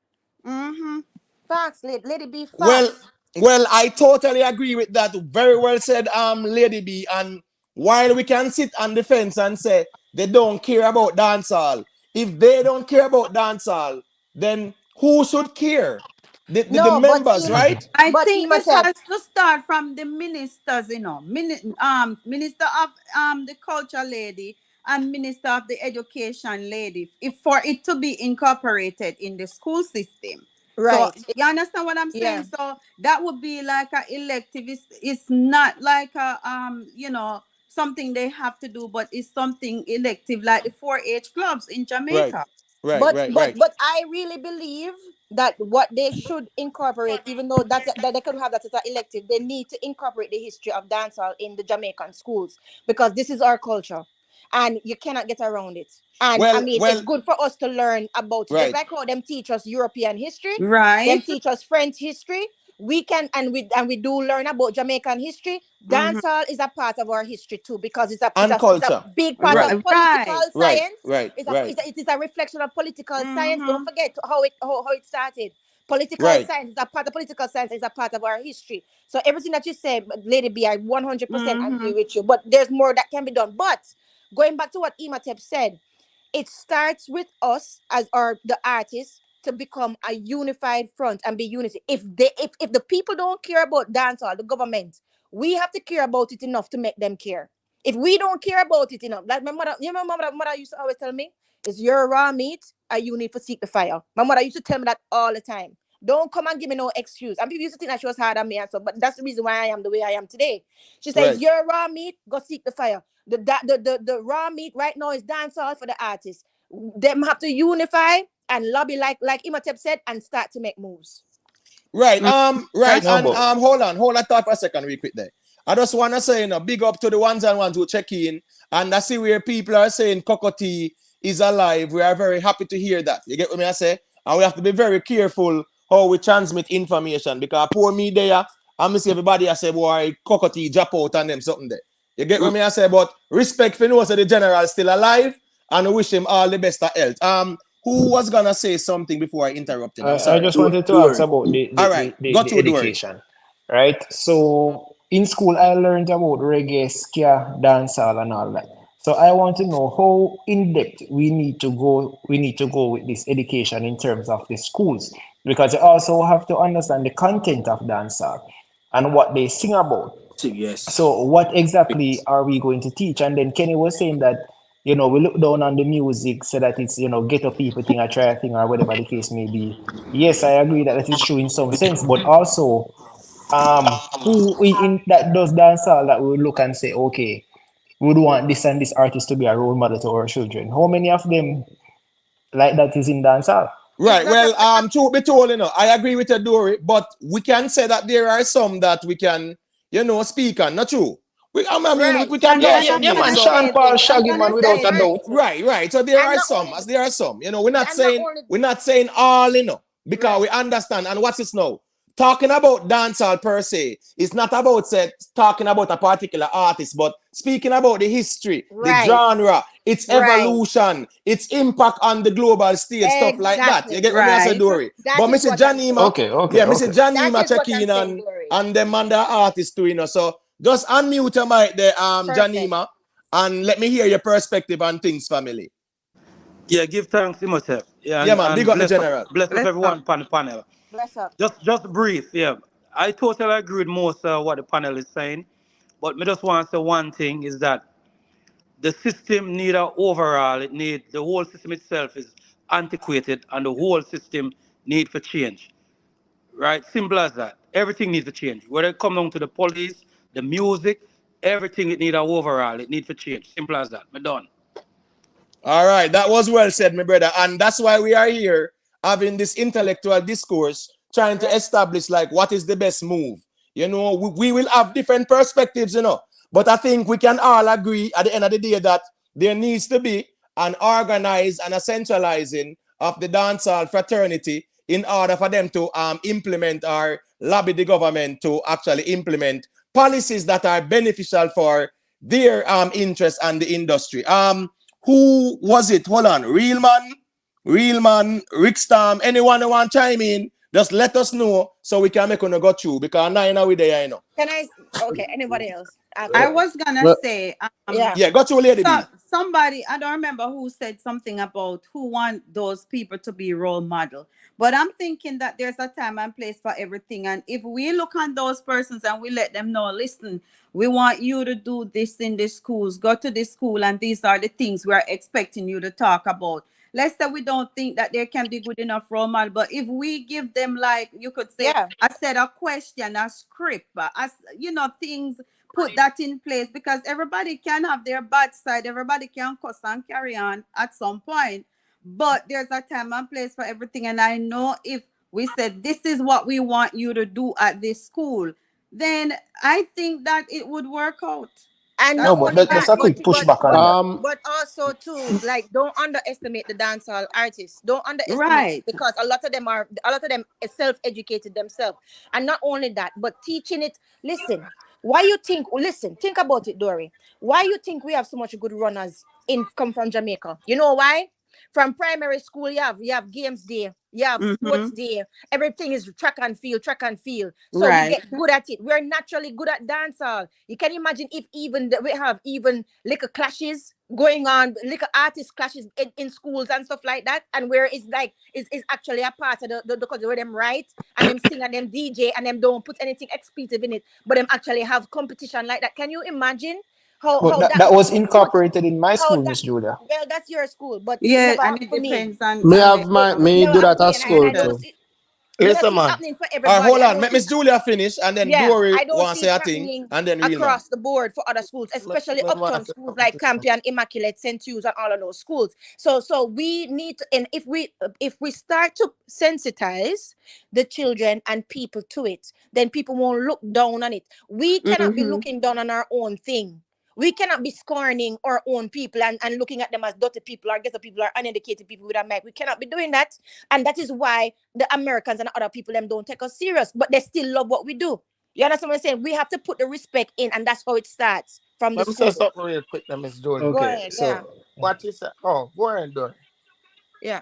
Facts, Lady B. Facts. Well, I totally agree with that. Very well said, Lady B. And while we can sit on the fence and say they don't care about dancehall, if they don't care about dancehall, then who should care? The members, right? I think this has to start from the ministers, Minister of the culture lady and Minister of the education lady, if for it to be incorporated in the school system. Right. So you understand what I'm saying? Yeah. So that would be like an elective. It's not like a something they have to do, but it's something elective like the 4-H clubs in Jamaica. Right. But I really believe that what they should incorporate, even though that they could have that as an elective, they need to incorporate the history of dancehall in the Jamaican schools because this is our culture. And you cannot get around it. And it's good for us to learn about it. Just like how them teach us European history, them teach us French history. We can and we do learn about Jamaican history. Dancehall is a part of our history too because it's a big part of political science. It is a reflection of political science. Don't forget how it started. Political science is a part of political science. Is a part of our history. So everything that you say, Lady B, I 100% agree with you. But there's more that can be done. But going back to what Imhotep said, it starts with us as the artists to become a unified front and be unity. If the people don't care about dancehall, the government, we have to care about it enough to make them care. If we don't care about it enough, like my mother, my mother used to always tell me, "It's your raw meat, and you need to seek the fire." My mother used to tell me that all the time. Don't come and give me no excuse. And people used to think that she was hard on me and so, but that's the reason why I am the way I am today. She says, "Your raw meat, go seek the fire." The raw meat right now is dancehall for the artists. Them have to unify and lobby like Imhotep said and start to make moves. Right. And hold on thought for a second real quick there. I just want to say, big up to the ones who check in and I see where people are saying Kokoti is alive. We are very happy to hear that. You get what I say? And we have to be very careful how we transmit information because poor me there, I see everybody I say, boy, Kokoti drop out on them something there. You get what I say? But respect for know that the general is still alive and I wish him all the best of health. Who was gonna say something before I interrupted? I'm sorry. I just wanted to ask about the education. Right? So in school I learned about reggae, ska, dancehall and all that. So I want to know how in depth we need to go with this education in terms of the schools. Because you also have to understand the content of dancehall and what they sing about. Yes. So what exactly are we going to teach? And then Kenny was saying that, we look down on the music so that it's, ghetto people thing, a try thing or whatever the case may be. Yes, I agree that is true in some sense, but also who in that does dancehall that we look and say, okay, we would want this and this artist to be a role model to our children. How many of them like that is in dancehall? Right. Well, truth be told, I agree with you, Dory, but we can say that there are some that we can, speak on. Not true. We can man. Sean Paul, Shaggy, man, without a doubt. Right. So there are some. We're not saying all, because we understand. And what's this now? Talking about dancehall per se is not about talking about a particular artist, but speaking about the history, the genre, its evolution, its impact on the global stage, stuff like that. You get what I say, Dory? But Mr. Janima, Mr. Janima check in and them and the artists too, So just unmute your mic there, Janima, and let me hear your perspective on things, family. Yeah, give thanks, Imhotep. Yeah, man, big up the general. Bless up everyone on the panel. Bless up. Just brief, yeah. I totally agree with most of what the panel is saying, but I just want to say one thing is that the system need a overall. It need the whole system itself is antiquated, and the whole system need for change. Right? Simple as that. Everything needs to change. Whether it come down to the police, the music, everything it need a overall. It need for change. Simple as that. Me done. All right, that was well said, my brother. And that's why we are here having this intellectual discourse, trying to establish like what is the best move. You know, we will have different perspectives, you know, but I think we can all agree at the end of the day that there needs to be an organized and a centralizing of the dancehall fraternity in order for them to implement or lobby the government to actually implement policies that are beneficial for their interests and the industry. Who was it? Hold on. Real man, Rick Storm. Anyone who want to chime in, just let us know so we can make on go through because now you know we there, you know. Can I? Okay. Anybody else? I was gonna say, yeah, go through, Lady B. Somebody, I don't remember who said something about who want those people to be role model. But I'm thinking that there's a time and place for everything. And if we look on those persons and we let them know, listen, we want you to do this in the schools, go to this school, and these are the things we're expecting you to talk about. Let's say we don't think that there can be good enough role model, but if we give them, like you could say, I said a question, a script, as you know, things, put that in place, because everybody can have their bad side, everybody can cuss and carry on at some point, but there's a time and place for everything. And I know if we said this is what we want you to do at this school, then I think that it would work out. And no, but that's a quick pushback on that. But also too, like, don't underestimate the dancehall artists. Don't underestimate because a lot of them are self-educated themselves. And not only that, but teaching it. Listen, think about it, Dory. Why you think we have so much good runners come from Jamaica? You know why? From primary school, you have games day, you have sports day. Everything is track and field. So we get good at it. We're naturally good at dancehall. You can imagine if we have little clashes going on, little artist clashes in schools and stuff like that, and where it's like is actually a part of the because where them write and them sing and them DJ and them don't put anything expletive in it, but them actually have competition like that. Can you imagine? That was incorporated in my school, Miss Julia. Well, that's your school, but and it depends on. Me do that at school too. Listen, man. Hold on, let Miss Julia finish, and then Dory wants to say a thing, and then across the board for other schools, especially uptown schools like Campion, Immaculate, St. Hugh's, and all of those schools. So we need to, and if we start to sensitize the children and people to it, then people won't look down on it. We cannot be looking down on our own thing. We cannot be scorning our own people and looking at them as dirty people or ghetto people or uneducated people with a mic. We cannot be doing that. And that is why the Americans and other people them don't take us serious, but they still love what we do. You understand what I'm saying? We have to put the respect in, and that's how it starts from the school. Let me say something real quick, Miss Jordan. Okay, go ahead, What you say? Oh, go ahead, Dory. Yeah.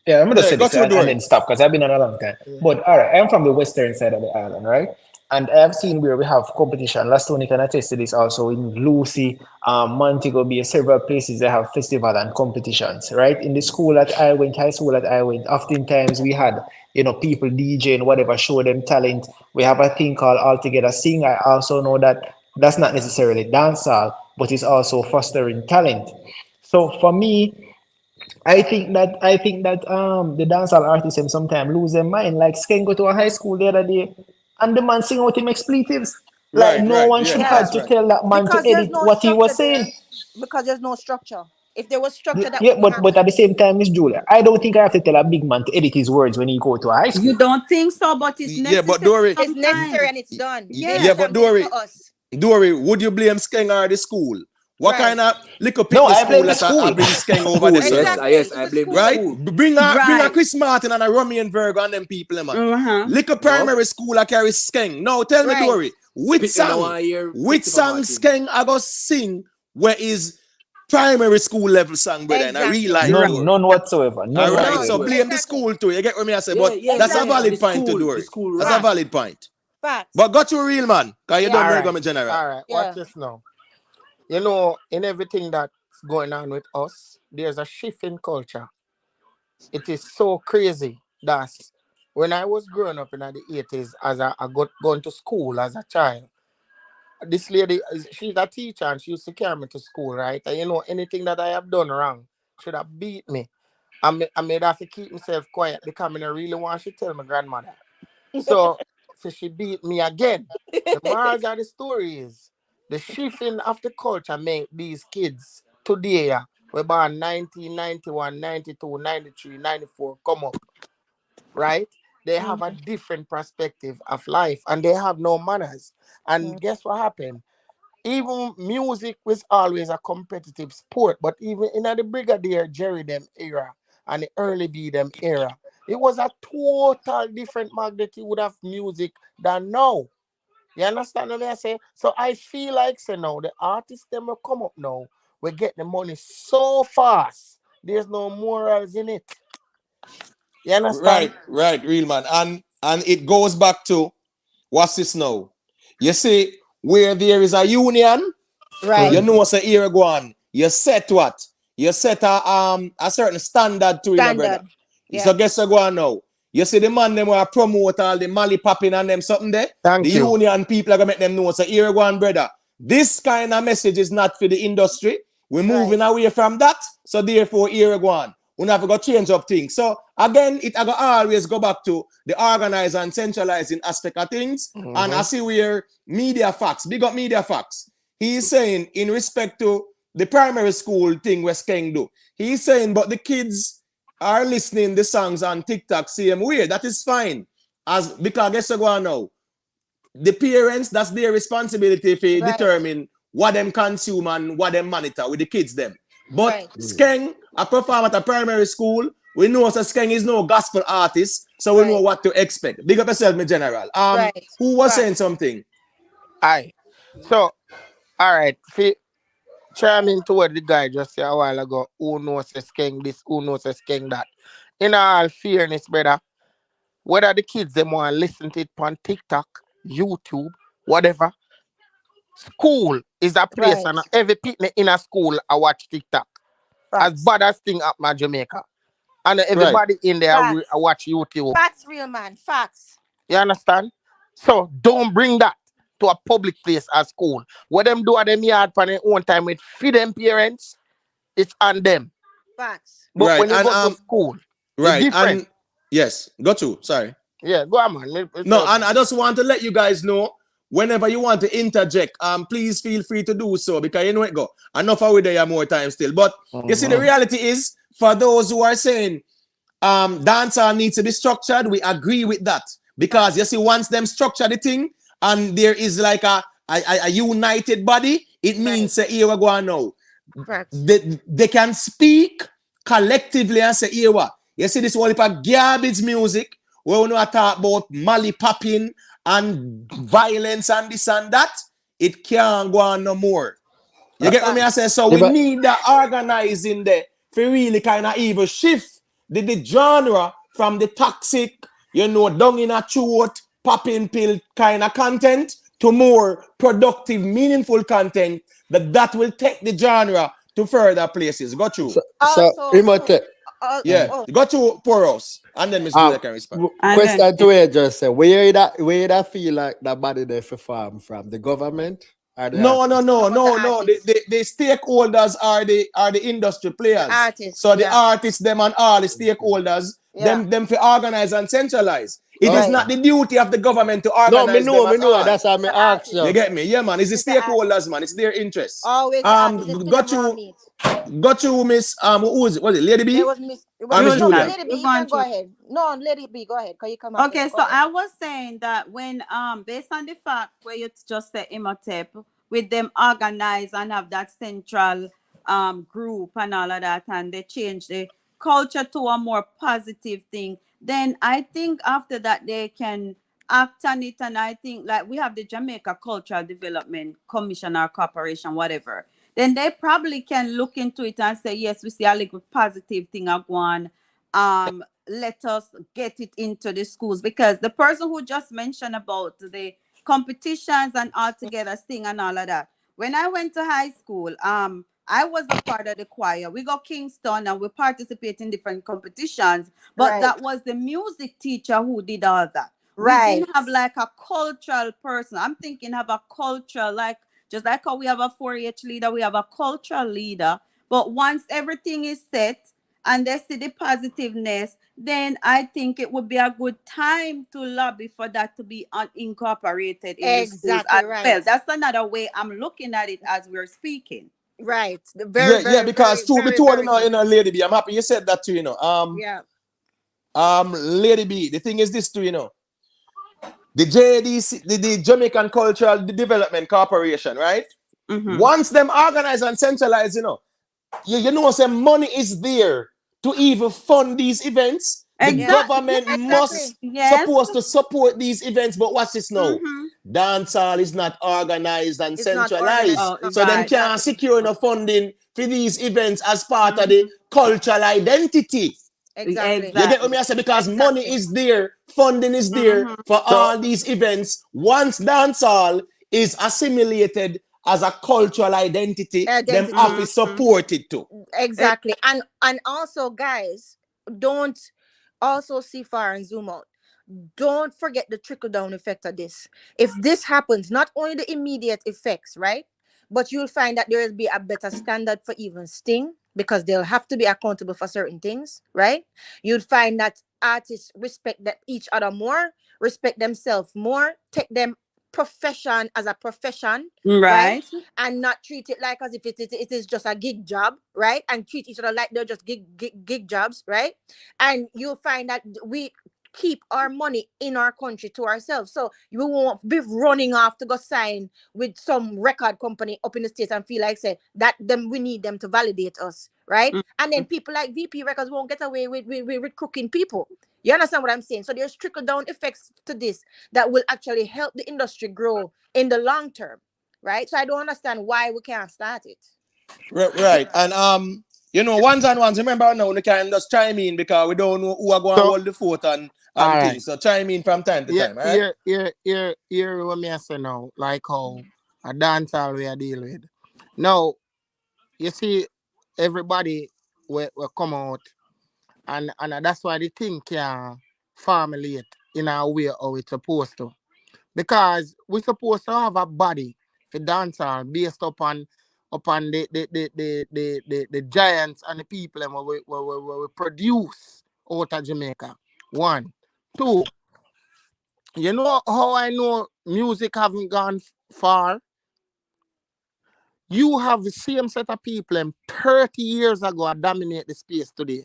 Yeah, I'm going to say this and then stop because I've been on a long time. But all right, I'm from the western side of the island, right? And I've seen where we have competition. Last Tony can attest to this also in Lucy, Montego Bay, several places they have festival and competitions, right? In the school that I went, high school that I went, oftentimes we had, people DJing, whatever, show them talent. We have a thing called All Together Sing. I also know that that's not necessarily dancehall, but it's also fostering talent. So for me, I think that the dancehall artists sometimes lose their mind. Like Sken go to a high school the other day, and the man sing out him expletives. Like no one should have to tell that man to edit what he was saying. Because there's no structure. If there was structure, that but at the same time, Miss Julia, I don't think I have to tell a big man to edit his words when he go to a high school. You don't think so, but it's necessary. Yeah, but Dory, it's necessary and it's done. Yeah, but Dory, would you blame Skeng or the school? What kind of little people I blame the school. I bring Skeng over there? Yes, I blame the school. Bring a Chris Martin and a Romy and Virgo and them people, man. Little primary school I carry Skeng. Now tell me, Dory, which song Skeng I go sing where is primary school level song, brother? And I realize none whatsoever. All right, so blame the school too. You get what me I say? But that's a valid point to Dory. That's a valid point. Facts. But got you real, man. Because you don't bring me general. All right, watch this now. In everything that's going on with us, there's a shift in culture. It is so crazy that when I was growing up in the 80s, as I got going to school as a child, this lady, she's a teacher and she used to carry me to school, right? And you know, anything that I have done wrong, should have beat me. I made have to keep myself quiet because I don't really want to tell my grandmother. So she beat me again. The moral of the story is the shifting of the culture make these kids today, we born 1991, 92, 93, 94, come up, right? They have a different perspective of life and they have no manners. And guess what happened? Even music was always a competitive sport, but even in the Brigadier Jerry them era and the early B them era, it was a total different magnitude of music than now. You understand what I say? So I feel like say now the artists them will come up now, we get the money so fast. There's no morals in it. You understand? Right, real man. And it goes back to what's this now? You see, where there is a union, Right. you know, say here go on. You set what? You set a certain standard to it, brother. Yeah. So guess what go on now? You see the man them will promote all the Mali popping and them something there. Thank the you. union people are gonna make them know. So here go on, brother. This kind of message is not for the industry. We're moving away from that. So therefore, here go on. We have to go change up things. So again, it go always go back to the organized and centralizing aspect of things. And I see where media facts, big up media facts. He's saying in respect to the primary school thing West King do. He's saying, but the kids are listening the songs on TikTok same way. That is fine. As because guess what go on now? The parents, that's their responsibility to determine what them consume and what them monitor with the kids them. But Skeng, a perform at a primary school, we know that Skeng is no gospel artist, so we know what to expect. Big up yourself, my general. Who was saying something? Aye. So, all right. Chiming to what the guy just said a while ago, who knows a Skeng this, who knows a Skeng that. In all fairness, brother, whether the kids them want to listen to it on TikTok, YouTube, whatever, school is a place and every picnic in a school I watch TikTok. As bad as thing up my Jamaica. And everybody in there I watch YouTube. Facts, real man. Facts. You understand? So don't bring that to a public place as school. What them do at them yard for their own time with feed them parents, it's on them. Facts. But when you go to school, it's different. And yes, got you. Sorry. Yeah, go on, man. No, and I just want to let you guys know, whenever you want to interject, please feel free to do so, because you know it go. Enough of we there more time still. But you see, the reality is, for those who are saying dancehall needs to be structured, we agree with that. Because you see, once them structure the thing and there is like a united body, it means say here we go on now. They can speak collectively and say here what. You see this whole heap of garbage music where we know talk about Mali popping and violence and this and that, it can't go on no more. You get what me I say? So we need the organizing there for really kind of even shift the genre from the toxic, you know, down in a throat, popping pill kind of content to more productive, meaningful content that will take the genre to further places. Got you? Got you, Poros. And then Miss Julia can respond. Question to you just say, where that feel like that body they farm from? The government? No. The stakeholders are the industry players. So the artists, them and all the stakeholders, them for organize and centralize. It is not the duty of the government to organize. No, me know. That's how me ask you. You get me? Yeah, man. It's the stakeholders, man. It's their interests. Always got you, Miss who is it? Was it Lady B? It was Miss Julia. Lady B, you can go ahead. No, Lady B, go ahead. Cause you come okay, so I was saying that when based on the fact where you just said Imhotep, with them organize and have that central group and all of that, and they change the culture to a more positive thing, then I think after that they can act on it. And I think like we have the Jamaica Cultural Development Commission or Corporation, whatever, then they probably can look into it and say, yes, we see a little positive thing going on. Let us get it into the schools, because the person who just mentioned about the competitions and all together sing and all of that. When I went to high school, I was a part of the choir. We got Kingston and we participate in different competitions, but that was the music teacher who did all that. We didn't have like a cultural person. I'm thinking of a cultural, like just like how we have a 4-H leader, we have a cultural leader. But once everything is set and they see the positiveness, then I think it would be a good time to lobby for that to be incorporated in the schools as well. That's another way I'm looking at it as we're speaking. Right. Because to be told, Lady B, I'm happy you said that too, Lady B, the thing is this too, the JDC, the Jamaican Cultural Development Corporation, right? Once them organize and centralize, say money is there to even fund these events. The government must supposed to support these events, but what's this now? Dancehall is not organized and centralized. So them can't secure enough funding for these events as part of the cultural identity. Exactly. You get what I say? Because money is there, funding is there for all these events. Once dancehall is assimilated as a cultural identity. Them have to support it too. Exactly. And also, guys, don't also see far and zoom out. Don't forget the trickle-down effect of this. If this happens, not only the immediate effects, right? But you'll find that there will be a better standard for even Sting, because they'll have to be accountable for certain things, right? You'd find that artists respect each other more, respect themselves more, take them profession as a profession, right? And not treat it like as if it is just a gig job, right? And treat each other like they're just gig jobs, right? And you'll find that we keep our money in our country to ourselves. So you won't be running off to go sign with some record company up in the States and feel like say that we need them to validate us, right? And then people like VP Records won't get away with crooking people. You understand what I'm saying? So there's trickle-down effects to this that will actually help the industry grow in the long term, right? So I don't understand why we can't start it. Right. And ones and ones, remember now we can just chime in because we don't know who are going to hold the fort and things. So chime in from time to time, right? Here what me I say now, like how a dancehall we are deal with. Now, you see, everybody will come out and that's why the thing can formulate in a way how it's supposed to. Because we're supposed to have a body for dancehall based upon the giants and the people and what we produce out of Jamaica. 1, 2. You know how I know music haven't gone far? You have the same set of people 30 years ago dominate the space today.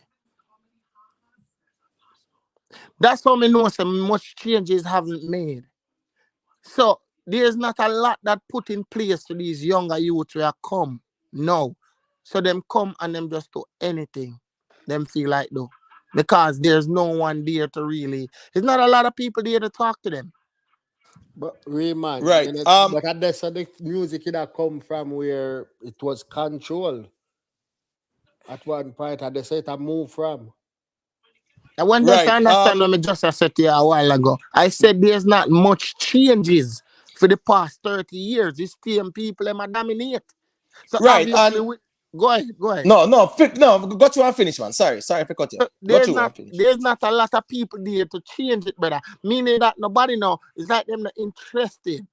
That's how I know so much changes haven't made. So there's not a lot that put in place for these younger youths who are come now. So them come and them just do anything them feel like though. Because there's no one there to really, there's not a lot of people there to talk to them. But Raymond, right. But that's the music that come from where it was controlled at one point, and they say it move from. I want to understand what I just said to you a while ago. I said there's not much changes for the past 30 years. These same people them dominate. So obviously, go ahead. No, go to and finish, man. Sorry for cut you. There's not a lot of people there to change it, brother. Meaning that nobody now is like them not interested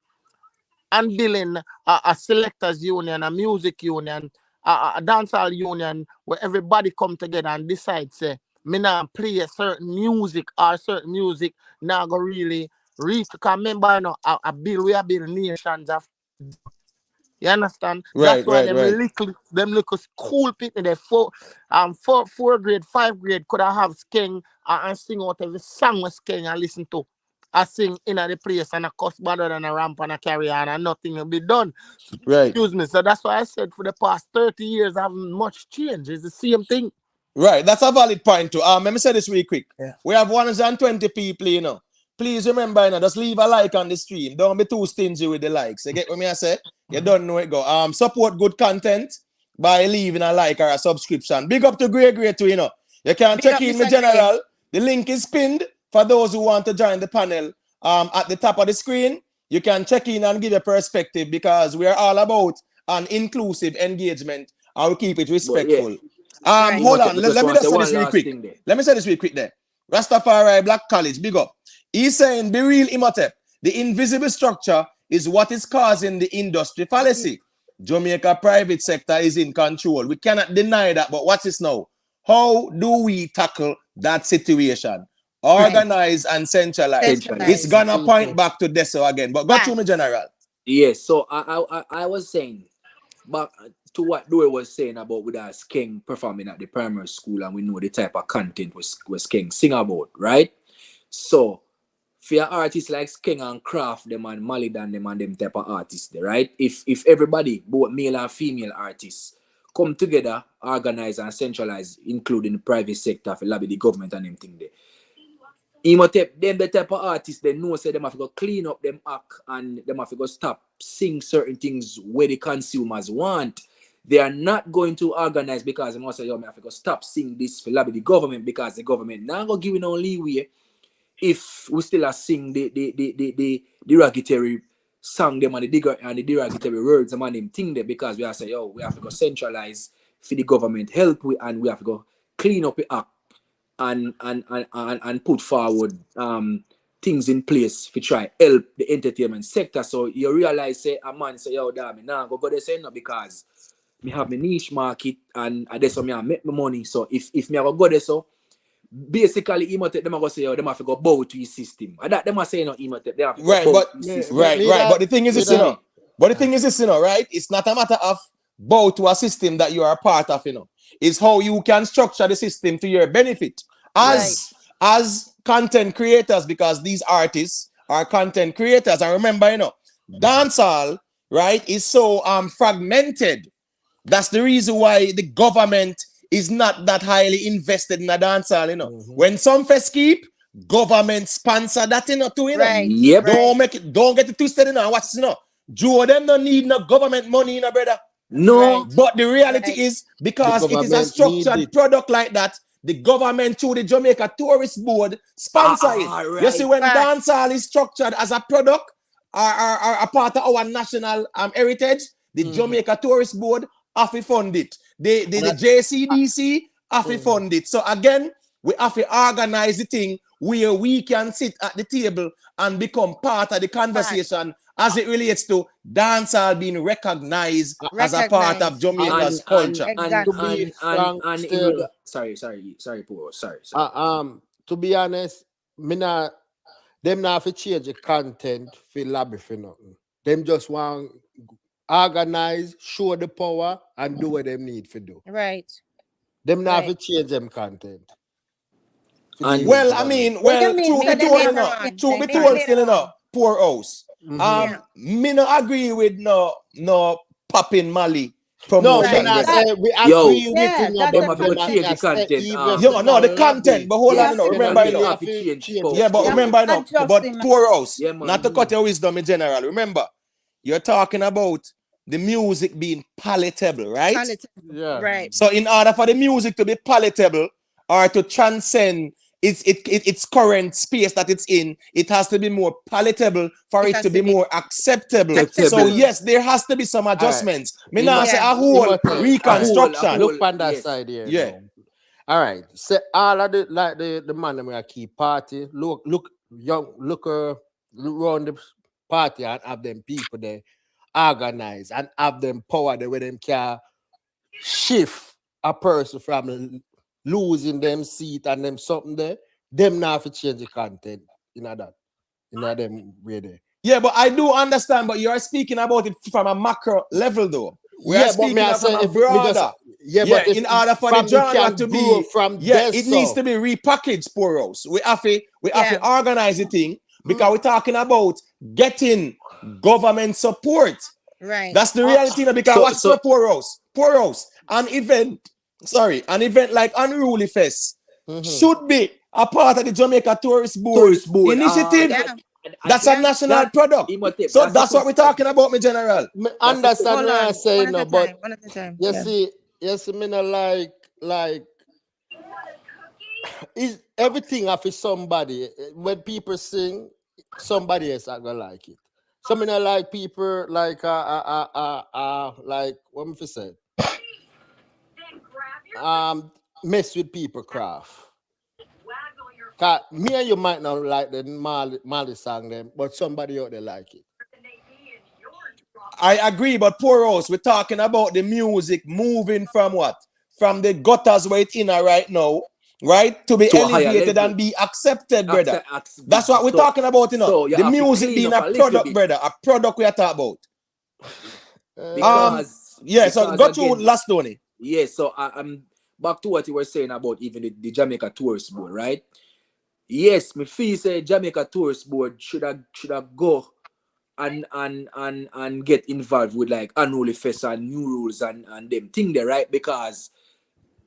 and building a selectors union, a music union, a dancehall union where everybody come together and decide say, me now play a certain music or certain music now go really reach. Because remember, a bill we are building nations of. You understand? That's why them little school people, they 4 grade, 5 grade could have Skeng and sing out every song with Skeng and listen to. I sing in the place and a cuss better than a ramp and a carry on and nothing will be done. Right. Excuse me. So that's why I said for the past 30 years I haven't much change. It's the same thing. Right. That's a valid point too. Let me say this really quick. Yeah. We have 120 people, Please remember, just leave a like on the stream. Don't be too stingy with the likes. You get what I say? You don't know it go. Support good content by leaving a like or a subscription. Big up to Great too, You can check in with General. The link is pinned for those who want to join the panel. At the top of the screen, you can check in and give a perspective because we are all about an inclusive engagement and we keep it respectful. Hold on. Let me just say this really quick. Let me say this really quick there. Rastafari Black College, big up. He's saying, be real, Imhotep. The invisible structure is what is causing the industry fallacy. Jamaica private sector is in control. We cannot deny that, but what's this now? How do we tackle that situation? Organize and centralize. It's gonna point back to Deso again, but go through me, General. Yes, so I was saying, but to what Dore was saying about with us King performing at the primary school, and we know the type of content was King sing about, right? So for your artists like King and Craft, them and Malidan, them and them type of artists there, right? If everybody, both male and female artists, come together, organize and centralize, including the private sector, for lobby the government and them thing there. Imhotep, them the type of artists, they know say them have to go clean up them act and them have to go stop sing certain things where the consumers want. They are not going to organize because they must say, yo, I have to go stop sing this for lobby the government because the government now go giving no leeway if we still are sing the derogatory song them and the derogatory words them and them thing there because we are say, yo, we have to go centralize for the government help we and we have to go clean up the act and put forward things in place to try help the entertainment sector. So you realize say a man say, yo, damn me now go there say no because me have my niche market and that's how me I make my money. So if me go there so basically Imhotep them go say, yo, them have to go bow to his system. And that them are saying no Imhotep, they have to go bow to his system. Right. But the thing is this, right? It's not a matter of bow to a system that you are a part of, It's how you can structure the system to your benefit as content creators, because these artists are content creators. And remember, dancehall, right, is so fragmented. That's the reason why the government is not that highly invested in a dancehall, When some fest keep, government sponsor that, too, Yep. Don't get it twisted, Watch this, Joe, them don't need no government money, brother. No. But the reality is, because it is a structured product like that, the government through the Jamaica Tourist Board sponsor it. Right. You see, when dancehall is structured as a product or a part of our national heritage, the Jamaica Tourist Board have to fund it. The JCDC have to fund it. So again, we have to organize the thing where we can sit at the table and become part of the conversation as it relates to dancehall being recognized as a part of Jamaica's culture. Sorry, Paul. Sorry. To be honest, them not have to change the content for lobby for nothing. Them just want organize, show the power, and do what they need to do. Right. Them not have to change them content. True be told still poor house. Me no agree with no popping Mali promotion. We agree with the content. The content, but hold on, remember, but remember, but poor house, not to cut your wisdom in general. Remember, you're talking about the music being palatable, right? Right. So in order for the music to be palatable or to transcend its current space that it's in, it has to be more palatable for it to be more acceptable. So yes, there has to be some adjustments. Me now say a whole reconstruction. Look on that side here. Yeah. All right. So all of the man we keep party. Look around the party and have them people there organize and have them power there where them can shift a person from losing them seat and them something there. Them now have to change the content in them way there. Yeah, but I do understand, but you are speaking about it from a macro level though. We are speaking from a broader. But in order for the genre to be it needs to be repackaged, Poros. We have to organize the thing because we're talking about getting government support. Right. That's the reality because Poros, an event like Unruly Fest should be a part of the Jamaica Tourist Board initiative. That's a national product. So that's what we're talking about, my general. Understand what I'm saying, but you see, me not like is everything after somebody. When people sing, somebody else are gonna like it. So me not like people like what me say. Mess with people craft. Me and you might not like the Mali song them, but somebody out there like it. I agree, but poor us, we're talking about the music moving from what? From the gutters where it's in right now, right? To be elevated and be accepted, brother. That's what we're talking about, you know. So the music being a product, brother. A product we are talking about. So go through last Tony. Yeah, so I'm back to what you were saying about even the Jamaica Tourist Board, right? Yes, me feel say Jamaica Tourist Board should have go and get involved with like unruly fest and new rules and them thing there, right? Because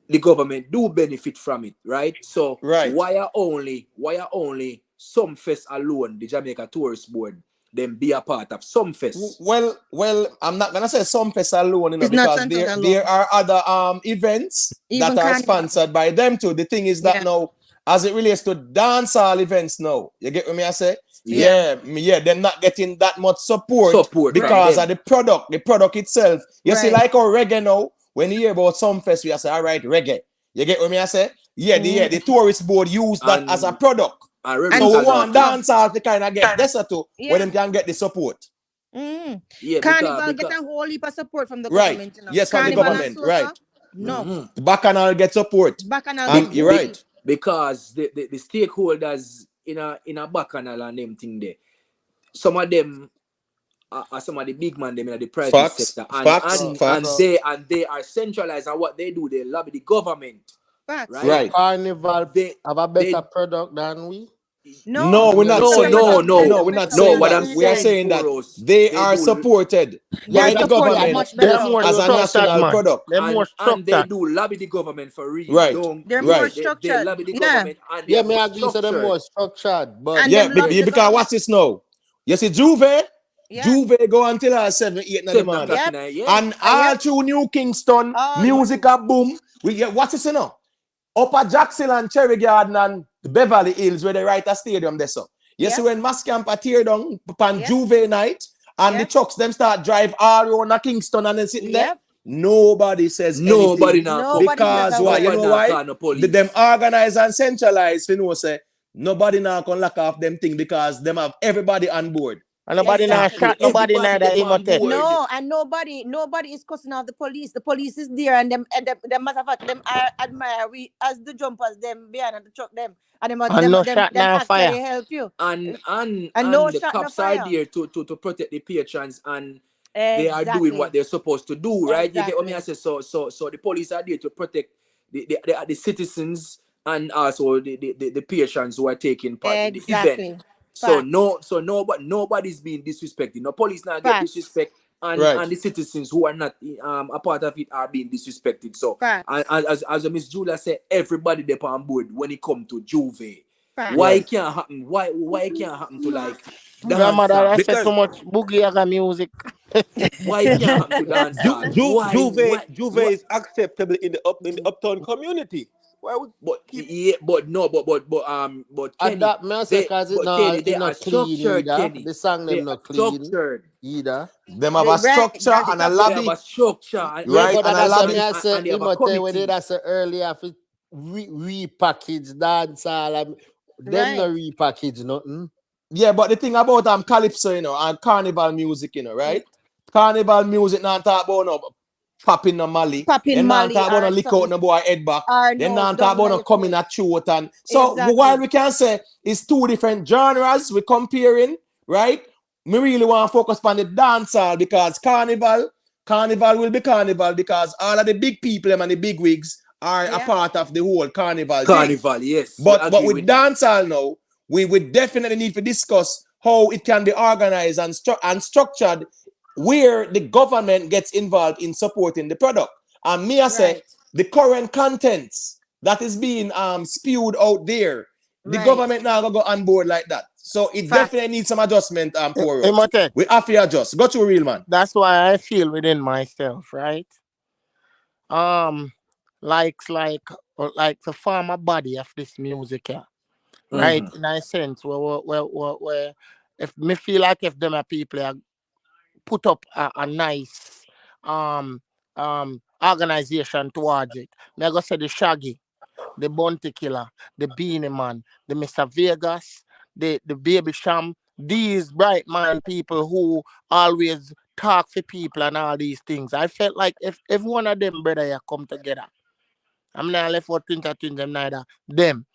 the government do benefit from it, right? So why are only some fest alone the Jamaica Tourist Board then be a part of some fest? Well, I'm not gonna say some fest alone, you know, because there are other events that are sponsored by them too. The thing is that now, as it relates to dancehall events now, you get what me I say? Yeah, they're not getting that much support because of the product. The product itself. You see, like our reggae now, when you hear about some fest, we say, all right, reggae. You get what me I say? Yeah, the tourist board use that as a product. So we want dancehall to kind of get this too, where them can get the support. Yeah, Carnival get a whole heap of support from the government. You know? Yes, from the government, right. No. Bacchanal get support. Bacchanal you're right. Because the stakeholders in a Bacchanal and them thing there, some of them are some of the big man them in the private sector, and they are centralized, and what they do, they lobby the government. Right. Carnival they have a better product than we. No, we're not saying that. No, we're not saying that. We are saying that they are supported by the government as a national product. And they do lobby the government for real. Right. They're more structured. They lobby the government and me agree so they're more structured. But because what's this now? You see Juve? Juve go until 7, 8 in the morning. And all through New Kingston, music a boom. We get what's this now? Upper Jackson and Cherry Garden and Beverly Hills where they write a stadium there. So you see when Mass Camp are tear down upon Juve night and the trucks them start drive all around Kingston and then sitting there. Nobody says nobody anything. Now because why? You know why? Them organize and centralize, you know, say nobody now can lock off them thing because them have everybody on board. And nobody now shot nobody neither emote. No, and nobody is cussing out the police. The police is there, and them matter of fact, them admire we as the jumpers, them behind the truck, them and them actually help you. And no the shot, cops no are there to protect the patrons, and they are doing what they're supposed to do, right? You get what I say? So the police are there to protect the citizens and also the patrons who are taking part in the event. So nobody's being disrespected. No police now get disrespect, and the citizens who are not a part of it are being disrespected. So as Miss Julia said, everybody there on board when it come to Juve. Why it can't happen? Why it can't happen to like grandmother? I said too much boogie music. Why it can't happen to dance? Juve is acceptable in the uptown community. But Kenny, that message because it's not clean either. The song them not clean either. Them have a structure and a lobby. They have a structure, right? And a lobby. I said, you must tell when they said earlier, if repackage dancehall, them no repackage nothing. Yeah, but the thing about calypso, you know, and carnival music, you know, right? Carnival music not talk about no popping no Mali. Then not talk about no lick out no boy head back. Then not talk about no coming at throat and so while we can say it's two different genres we're comparing, right? We really want to focus on the dancehall because carnival will be carnival because all of the big people and the big wigs are a part of the whole carnival. Yes. But with dancehall now, we would definitely need to discuss how it can be organized and structured where the government gets involved in supporting the product. And me I say the current contents that is being spewed out there, the government now gonna go on board like that. So it definitely needs some adjustment for us. We have to adjust. Go to real man. That's why I feel within myself, right? Like the former body of this music here. Right? In a sense where if me feel like if them are people are put up a nice organization towards it. Me go say the Shaggy. the Bounty Killer, the Beanie Man, the Mr. Vegas, the Baby Sham, these bright mind people who always talk for people and all these things. I felt like if one of them brother here come together, I'm not left for think them neither. Them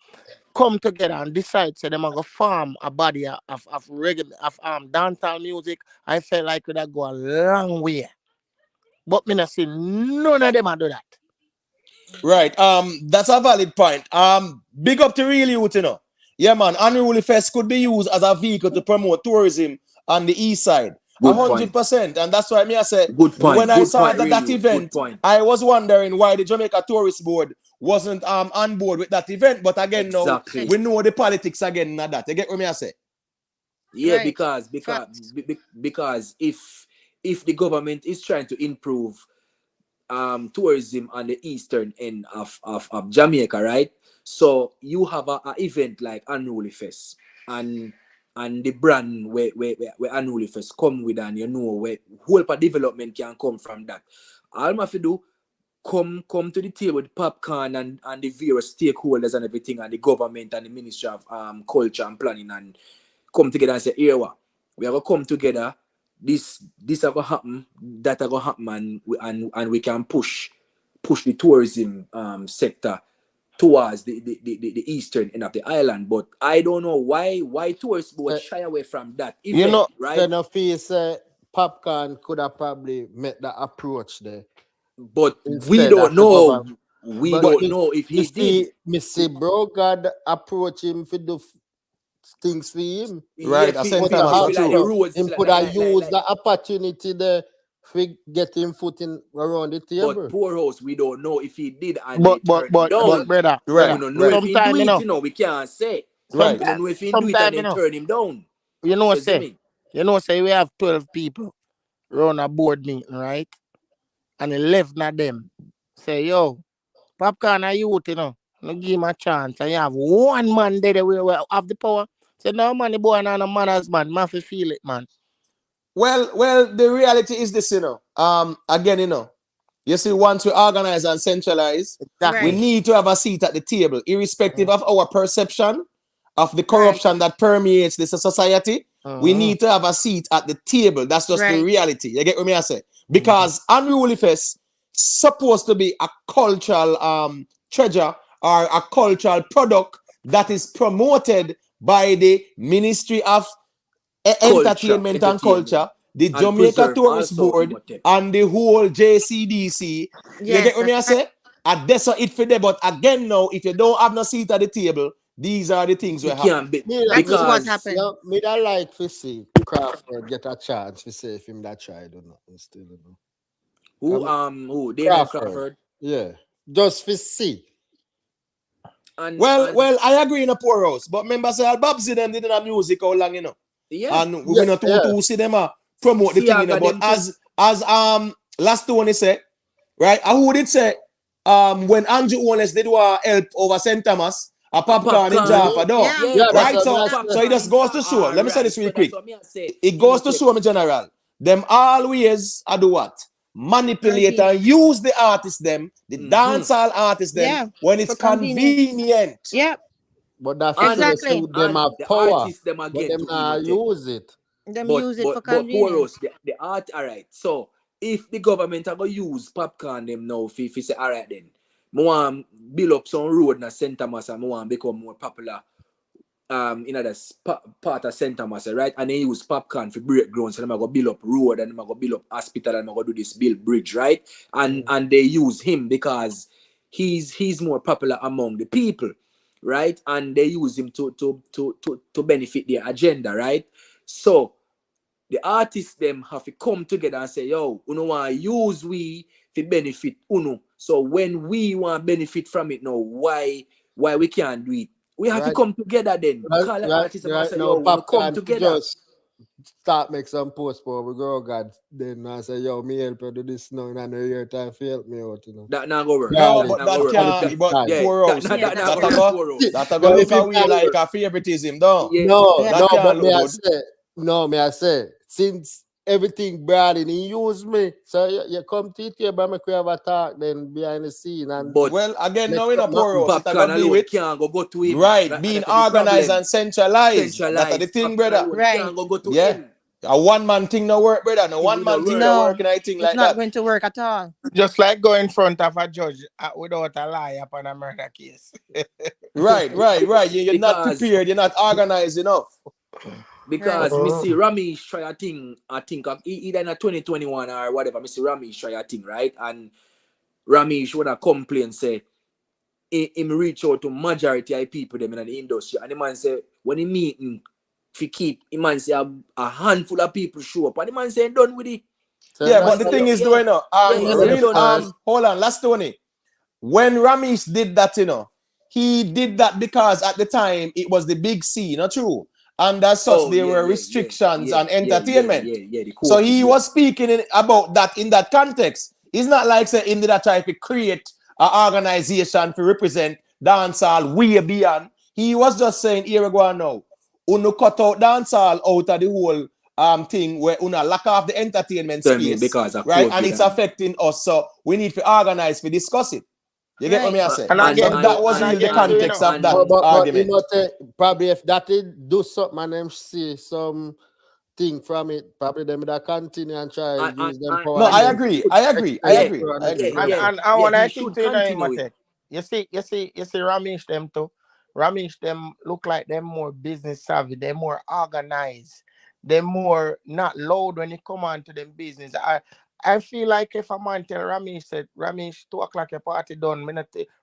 come together and decide so them are gonna form a body of reggae of dancehall music. I felt like it would go a long way. But me not see none of them do that. Right. That's a valid point. Big up to real youth, you know. Yeah, man. Unruly Fest could be used as a vehicle to promote tourism on the east side. 100%. And that's why I said, when I saw that event, I was wondering why the Jamaica Tourist Board wasn't on board with that event. But again, no, we know the politics again, not that. You get what I say? Yeah, Right. because if the government is trying to improve tourism on the eastern end of Jamaica, right? So you have a event like Unruly Fest and the brand where Unruly Fest come with, and you know where whole development can come from that. All I have to do, come to the table with Popcaan and the various stakeholders and everything, and the government and the Ministry of Culture and Planning, and come together and say, here we are gonna come together. This are gonna happen, that are gonna happen, and we can push the tourism sector towards the eastern end of the island. But I don't know why tourists would shy away from that event, you know, right? Then if he say Popcaan could have probably made that approach there. But we don't know. We don't know if he did. Missy Bro God approach him for the things for him. Right, Him could have used the opportunity there for getting foot in around the table. But poor house, we don't know if he did and but brother, right. We don't know if he do it, you know, we can't say. Right. We don't know if he do it and then turn him down. You know what say? You know say we have 12 people run a board meeting, right? And 11 of them say, yo, Popcaan are youth, you know. No give him a chance. And you have one man there that will have the power. Say, no, man, the boy and a manners, man. Man, feel it, man. Well, the reality is this, you know. Again, you know, you see, once we organize and centralize, we need to have a seat at the table, irrespective of our perception of the corruption that permeates this society. We need to have a seat at the table. That's just the reality. You get what I say? Because Unruly Fest supposed to be a cultural treasure or a cultural product that is promoted by the Ministry of Entertainment and Culture, the Jamaica Tourist Board, and the whole JCDC. You get what I say? And that's it for them. But again, now, if you don't have no seat at the table, these are the things we have. That's what happened. Me that like to see Crawford get a chance to say if him that tried or not. Still don't know. Who? David Crawford? Yeah. Just for see. Well, I agree in a poor house. But remember, say Babsy them didn't have music how long, you know. Yeah. And we're not to see them promote the thing, you know. But as last one said, right? Who did say when Andrew Wallace did help over St. Thomas, a Popcaan in Jaffa, right? So it just goes to show. Let me say this really quick. It goes to show me, General. Them always do what? Manipulate and use the artists them, the dancehall artists them, when it's convenient. Yeah. But that's exactly. Them have power. Them again, but them not use it. Them use it for convenience. The art, all right. So if the government are gonna use Popcaan them now, if say all right then, I want build up some road in St. Thomas and I want become more popular. In other part of St. Thomas, right? And they use Popcaan for break ground, so they're gonna build up road and they're gonna build up hospital and they're gonna do this build bridge, right? And they use him because he's more popular among the people, right? And they use him to benefit their agenda, right? So the artists them have to come together and say, yo, you know want use we to benefit uno. So when we want benefit from it now, why we can't do it? We have to come together then. Call the artists and say, yo, we come together. Just start make some post for we go God. Then I say, yo, me help you do this now in a year time to help me out, you know. That not go work. No, but that can't. But poor house. That go look away like a favoritism, though. No, but may I say, since everything bad and he used me. So you come to it here, but make we have a talk then behind the scene. And but well, again, now in a poor house, it's Popcaan gonna be alone with can't go to him. right, being organized and centralized. That's the thing, brother. Right. Can't go to Yeah. him. A one-man thing no work, brother. No one-man thing no work in a thing It's like not that. going to work at all. Just like go in front of a judge without a lie upon a murder case. Right. You're not prepared. You're not organized enough. Because me see Ramesh try a thing, I think either in a 2021 or whatever, me see Ramesh try a thing, right? And Ramesh wanna complain, say, him reach out to majority of people them in the industry. And the man say, when he meeting, if he keep, the man say a handful of people show up. And the man say, done with it. so Yeah, but the thing is, though, you know, hold on, last Tony. When Ramesh did that, you know, he did that because at the time it was the big C, not true. And as such, there were restrictions on entertainment. So he was speaking about that in that context. It's not like say him did that try to create an organization to represent dancehall way beyond. He was just saying, here we go now. Uno cut out dancehall out of the whole thing where una lack off the entertainment space, because of right? COVID And it's affecting us. So we need to organize to discuss it. You get what me I say? And again, that was really the context of that argument. You know, probably if that did do something and them see some thing from it, probably them that continue and try use them power. No, I agree. And I want to think you see Ramesh them too. Ramesh them look like them more business savvy, they're more organized, they're more not loud when it come on to them business. I feel like if a man tell Ramesh said, Ramesh, 2 o'clock your party done,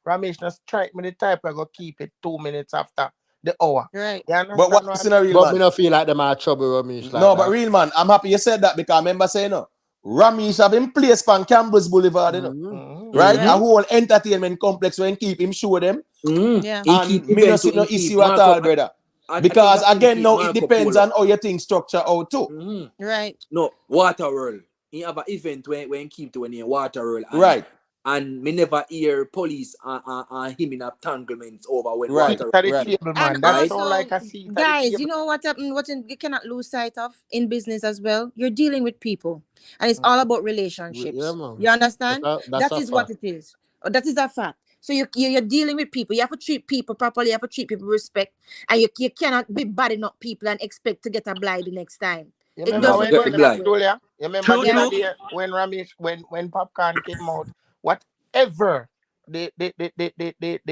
Ramesh not strike me the type I go keep it 2 minutes after the hour. Right. But what's in a real but man? me not feel like them are trouble, Ramesh. No, but real man, I'm happy you said that because I remember saying, no, Ramesh have been placed on Campbell's Boulevard, you know, right? A whole entertainment complex when keep him show them. Yeah. And me not see no issue at all, brother. Because again, now it depends on how your thing structure out too. Right. No, Water World. He have an event when keep to when he Water World. Right. And me never hear police and him in entanglements over when Right. Water Right. And also, guys, you know what happened? You cannot lose sight of in business as well. You're dealing with people, and it's all about relationships. Yeah, man. You understand? That's that is what it is. That is a fact. So you're dealing with people. You have to treat people properly. You have to treat people with respect, and you cannot be bad enough people and expect to get a blind the next time. You remember when Ramesh, when Popcaan came out, whatever the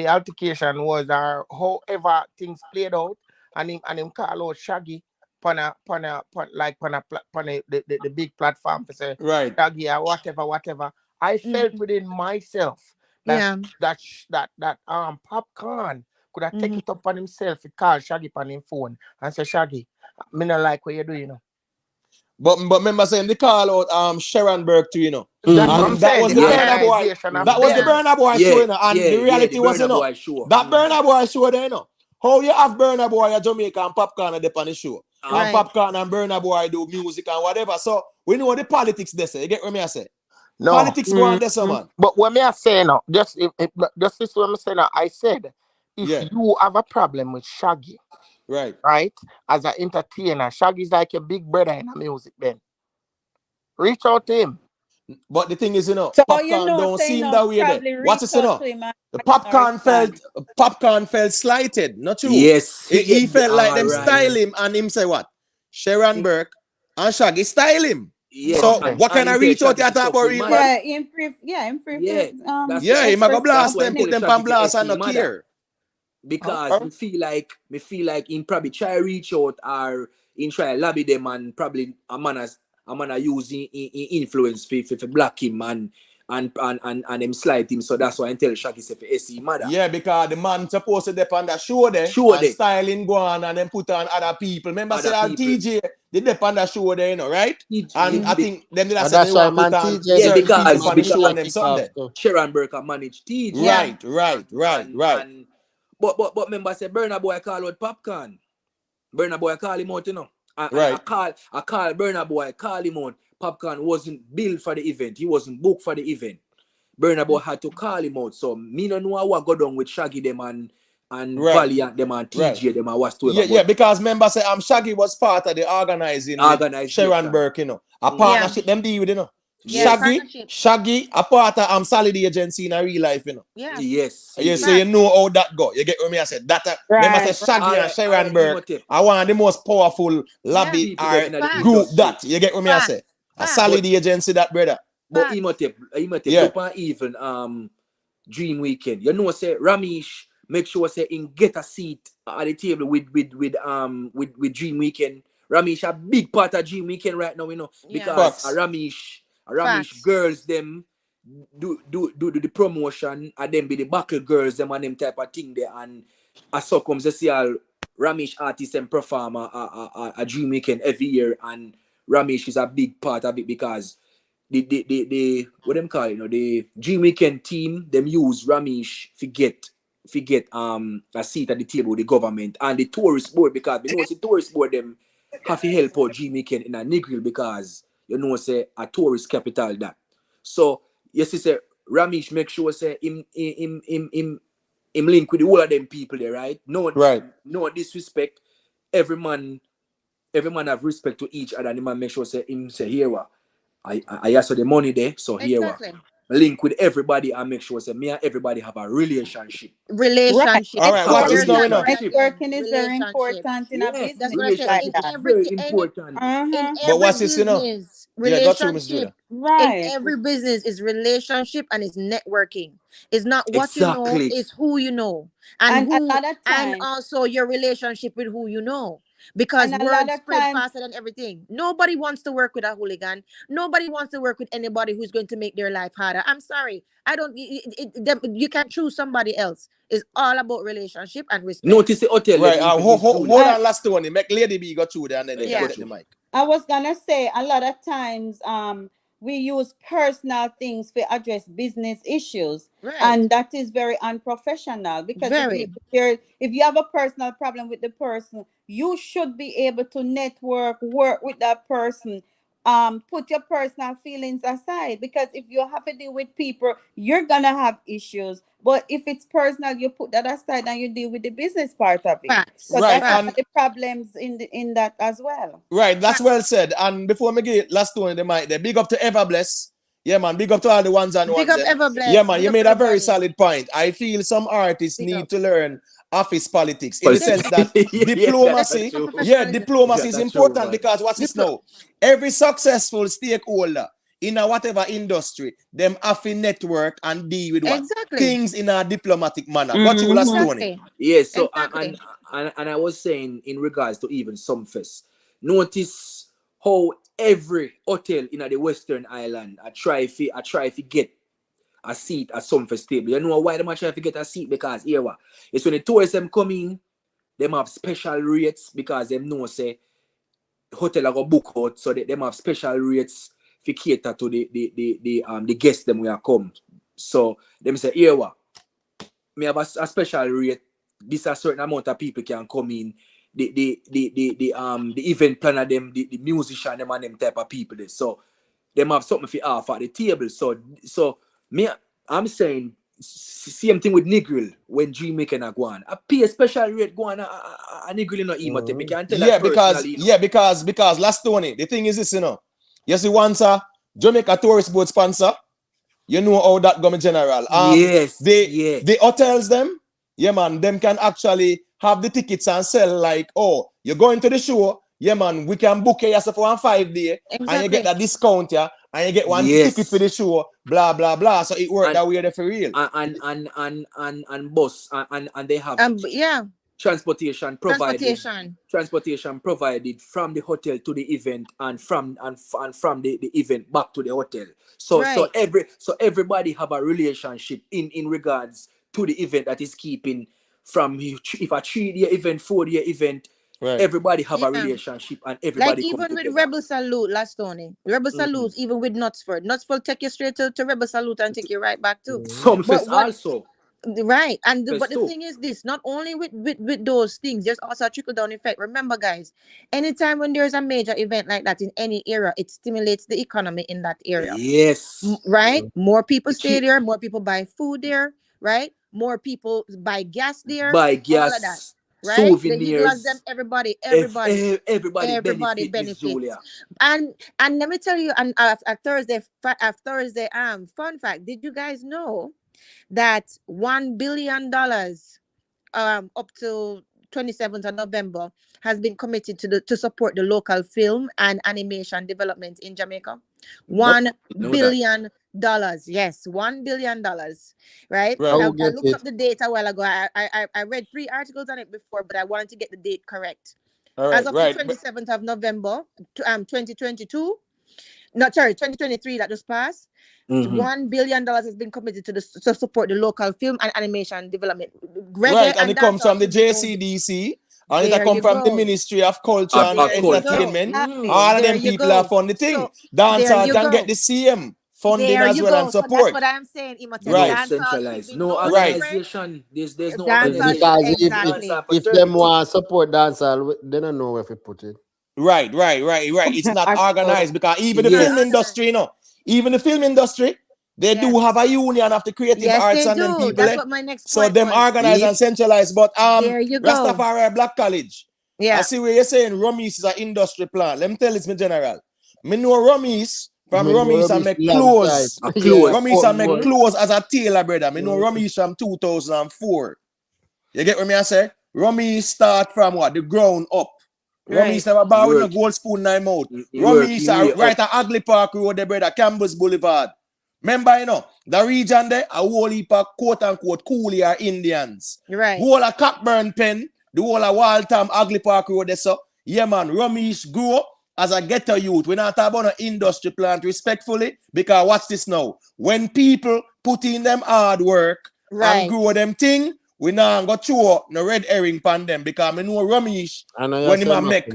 altercation was, or however things played out, and him call out Shaggy the big platform to say Shaggy or whatever. I felt within myself that Popcaan could have taken it up on himself. He called Shaggy on his phone and say, Shaggy, me not like what you do, you know. But remember saying they call out Sharon Burke too, you know. That was the Burna Boy. That was the Burna Boy show, you know. And the reality was, you know, that Burna Boy show there, you know. How you have Burna Boy at Jamaica and Popcaan at the on the show. And Popcaan and Burna Boy do music and whatever. So we know the politics they say. You get what me I say? No. Politics go on there, man. But what me I say now, just this what I'm saying now, I said if you have a problem with Shaggy, right, as an entertainer, Shaggy's like your big brother in the music, then reach out to him. But the thing is, you know, so Popcaan don't seem that way there. What's this, you know? The Popcaan felt slighted, not true. Yes. He felt like them style him and him say what? Sharon Burke and Shaggy style him. Yes. So what can I reach out to talk about real man? He might go blast them, put them on blast and not care. Because me feel like him probably try reach out or in try lobby them and probably a man using influence for block him and him slide him. So that's why I tell Shaggy say for SE mother. Yeah, because the man supposed to depend on show there and styling go on and then put on other people. Remember say on TJ they depend on show there, you know, right? And I think them did say they want to put on because show them someday. Sharon Burke manage TJ. Right. But remember say Burna Boy call out Popcaan. Burna Boy call him out, you know. I call Burna Boy, call him out. Popcaan wasn't billed for the event. He wasn't booked for the event. Burna Boy had to call him out. So me no know what go down with Shaggy them and and Valiant them and TJ them and whatsoever. Yeah, because remember say Shaggy was part of the organizing with Sharon Burke, you know. A partnership them deal with, you know. Shaggy, a part of Solid Agency in a real life, you know. Yeah. Yes. So you know how that go. You get what me I said. That remember say Shaggy and Sharon Burke are one of the most powerful lobby group that. You get what me I say. A Solid Agency that, brother. But Imhotep, look on even Dream Weekend. You know say Ramesh make sure say him get a seat at the table with Dream Weekend. Ramesh a big part of Dream Weekend right now, you know, because Ramesh girls them do the promotion and then be the buckle girls them and them type of thing there, and so comes to see all Ramesh artists and perform a Dream Weekend every year, and Ramesh is a big part of it because the what them call it, you know, the Dream Weekend team them use Ramesh to get a seat at the table with the government and the tourist board, because you know the tourist board them have to help out Dream Weekend in a Negril because you know say a tourist capital that. So yes, he say Ramesh make sure say him link with the whole of them people there, right? No disrespect. Every man have respect to each other, and the man make sure say him say here what I ask for the money there, so here what link with everybody and make sure say me and everybody have a relationship. Right. All right, what is going on? Networking is very important in a business. That's what I said. In very important. In but every what's this, you know? relationship. Right. In every business is relationship and is networking. It's not what you know, it's who you know. And who, and also your relationship with who you know. Because words spread faster than everything. Nobody wants to work with a hooligan. Nobody wants to work with anybody who's going to make their life harder. I'm sorry. I don't. You can choose somebody else. It's all about relationship and respect. Notice the hotel. Right. Hold on, last one. Make Lady B go through there and then get the mic. I was gonna say a lot of times we use personal things to address business issues, and that is very unprofessional, because if you have a personal problem with the person, you should be able to work with that person. Put your personal feelings aside, because if you have to deal with people, you're gonna have issues. But if it's personal, you put that aside and you deal with the business part of it. So that's one of the problems in that as well. Right, that's well said. And before me get last one in the mic, there, big up to Everbless. Yeah, man, big up to all the ones and ones. Big up Everbless. Yeah, man, you made a very solid point. I feel some artists need to learn office politics in the sense that diplomacy, diplomacy is important, because what's this now? Every successful stakeholder in a whatever industry, them have to network and deal with what things in a diplomatic manner. Got you last Tony. Yes, so and I was saying in regards to even Sumfest, notice how every hotel in the Western Island I try to get a seat at Sumfest table. You know why them try to get a seat? Because here what? It's when the tourists them come in, them have special rates, because them know say hotel are go book out, so them have special rates to cater to the guests them will come. So them say here what? Me have a special rate. This a certain amount of people can come in. The event planner them, the musician them and them type of people there. So them have something for offer at the table. So I'm saying same thing with Negril when Dream Weekend are going. I pay a special rate going a Negril in no Imhotep. You can tell that personally. Because last Tony, the thing is this, you know. You see once a Jamaica tourist boat sponsor, you know how that go in general. The hotels them, yeah man, them can actually have the tickets and sell like, oh, you're going to the show, yeah man, we can book yourself for 1 5 day and you get that discount, yeah, and you get one ticket for the show, blah blah blah. So it worked that way there for real. And bus and they have transportation provided from the hotel to the event and from the event back to the hotel. So everybody have a relationship in regards to the event that is keeping from if a 3-day event, 4-day event. Everybody have a relationship and everybody like even with Rebel Salute last Tony. Rebel Salute, even with Knutsford. Knutsford take you straight to Rebel Salute and take you right back too. Sumfest also. Right. And but the thing is this, not only with those things, there's also a trickle-down effect. Remember, guys, anytime when there's a major event like that in any era, it stimulates the economy in that area. Yes. Right? More people stay there, more people buy food there, right? More people buy gas there, Buy all of that, gas, right? The heat loss them, souvenirs. everybody Everybody benefit, Miss benefits. Julia. And let me tell you, and a Thursday, fun fact, did you guys know that $1 billion up to 27th of November has been committed to support the local film and animation development in Jamaica? Nope, $1 know that. billion. Yes, $1 billion. Right? I I will get looked it. up the date a while ago. I read 3 articles on it before, but I wanted to get the date correct. All As right, of the right. 27th of November, 2022, not sorry, 2023 that just passed. $1 billion has been committed to support the local film and animation development. Right, and it comes from the JCDC, and it come from the Ministry of Culture and Entertainment. All of There them you people go. are fund the thing. So, there Dancehall you can go. get the CM funding There as you well go. and So that's support. what I'm saying, Imhotep. Right. Dancehall should Centralized. be No no organization. different. There's no Dancehall organization. should, Because exactly. if them want to support dancehall, they don't know where to put it. Right. It's not organized because even the Yes. film industry, even the film industry, they do have a union of the creative Yes, arts they and them do. people. That's what my next So point them was. organized and centralized. But There you go. Rastafari Black College. Yeah. I see where you're saying Romis is an industry plant. Let me tell it's me general. Me know Romis from Romis and make clothes. Romis and make clothes as a tailor, brother. Me know Romis from 2004. You get what me I say? Romis start from what? The ground up. Romis never bow with no gold spoon in my mouth. Romis are right at Agley Park Road, there, brother, Campbell's Boulevard. Remember, the region there, a whole heap of quote-unquote coolie are Indians. Right. The whole of Cockburn Pen, the whole of Waltham, Agley Park Road there, so. Yeah, man, Romis grew up as a ghetto youth. We're not talking about an industry plant respectfully, because watch this now. When people put in them hard work and grow them thing, we now go throw no red herring pan them, because I know Romish when him make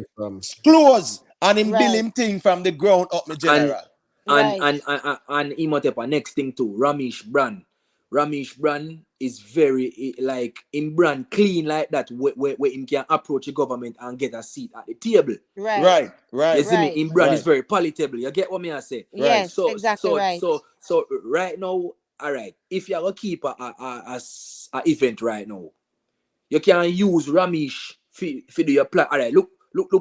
clothes and him build him thing from the ground up, my general. And Imhotep, next thing too, Ramesh brand. Ramesh brand is very like in brand clean like that, where him can approach the government and get a seat at the table. Right. You see me? In brand is very palatable. You get what me I say? Yes, So exactly right. So right now, all right, if you are a keep a event right now, you can use Ramesh for do your plan. All right, look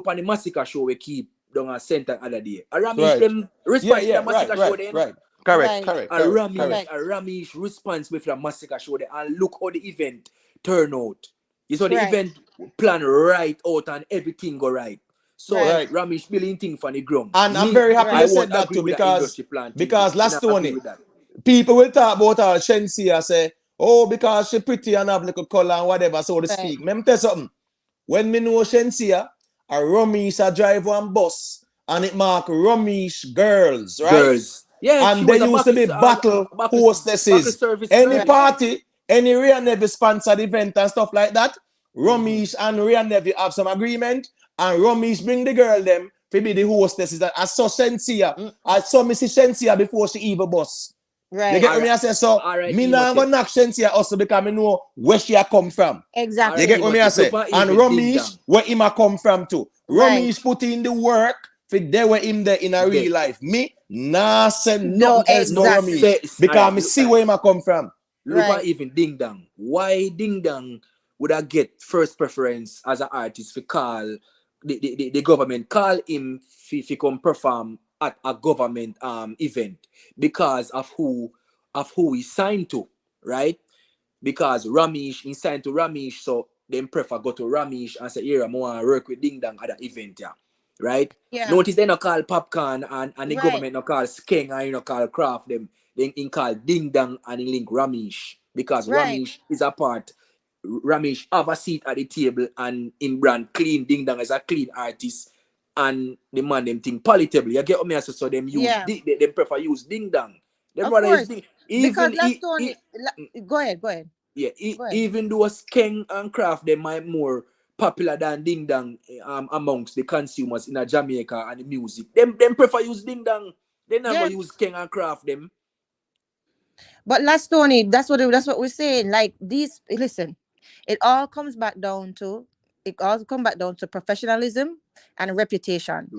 on the massacre show we keep down a center other day. A Ramesh them response to the massacre show then. Right. Correct. A Ramesh responsible for the massacre show there, and look how the event turn out. You saw the event plan right out and everything go right. So Ramesh building thing from the ground. And I'm very happy you said that too, because last Tony, people will talk about her Shensia say, oh, because she pretty and have like a color and whatever, so to speak. Let me tell you something. When me know Shensia, a Romish a drive one bus and it mark Romish girls, right? Girls. Yeah, and they used to be battle hostesses. Any party, any Real Navy sponsored event and stuff like that, Romish and Real Navy have some agreement, and Romish bring the girl them to be the hostesses. I saw Shensia. I saw Mrs. Shensia before she even bus. Right. You get what me I say? So, me now go knock Shensia also because I know where she come from. Exactly. You get what me I say? And Romish, where him come from too. Romish put in the work for they were him there in a real life. Me, nah say nothing else no Romish. Because me see where him come from. Look at even Ding Dong. Why Ding Dong would I get first preference as an artist for call the government call him if come perform at a government event because of who he signed to, right? Because Ramesh, he signed to Ramesh, so them prefer go to Ramesh and say, here, I want to work with Ding Dong at the event, yeah. Right? Yeah. Notice they not call Popcaan and the government not call Skeng and not call Craft them. Then in call Ding Dong and in link Ramesh because Ramesh is a part. Ramesh have a seat at the table and in brand clean. Ding Dong is a clean artist and the man them think palatable. You get what me I say? So them use them prefer use Ding Dong. Them of course. Even because Tony, go ahead. Yeah, even though Skeng and Craft they might more popular than Ding Dong amongst the consumers in Jamaica and the music. Them prefer use Ding Dong. They never use Skeng and Craft them. But last Tony, that's what we're saying. Like these, listen, it all comes back down to professionalism and reputation.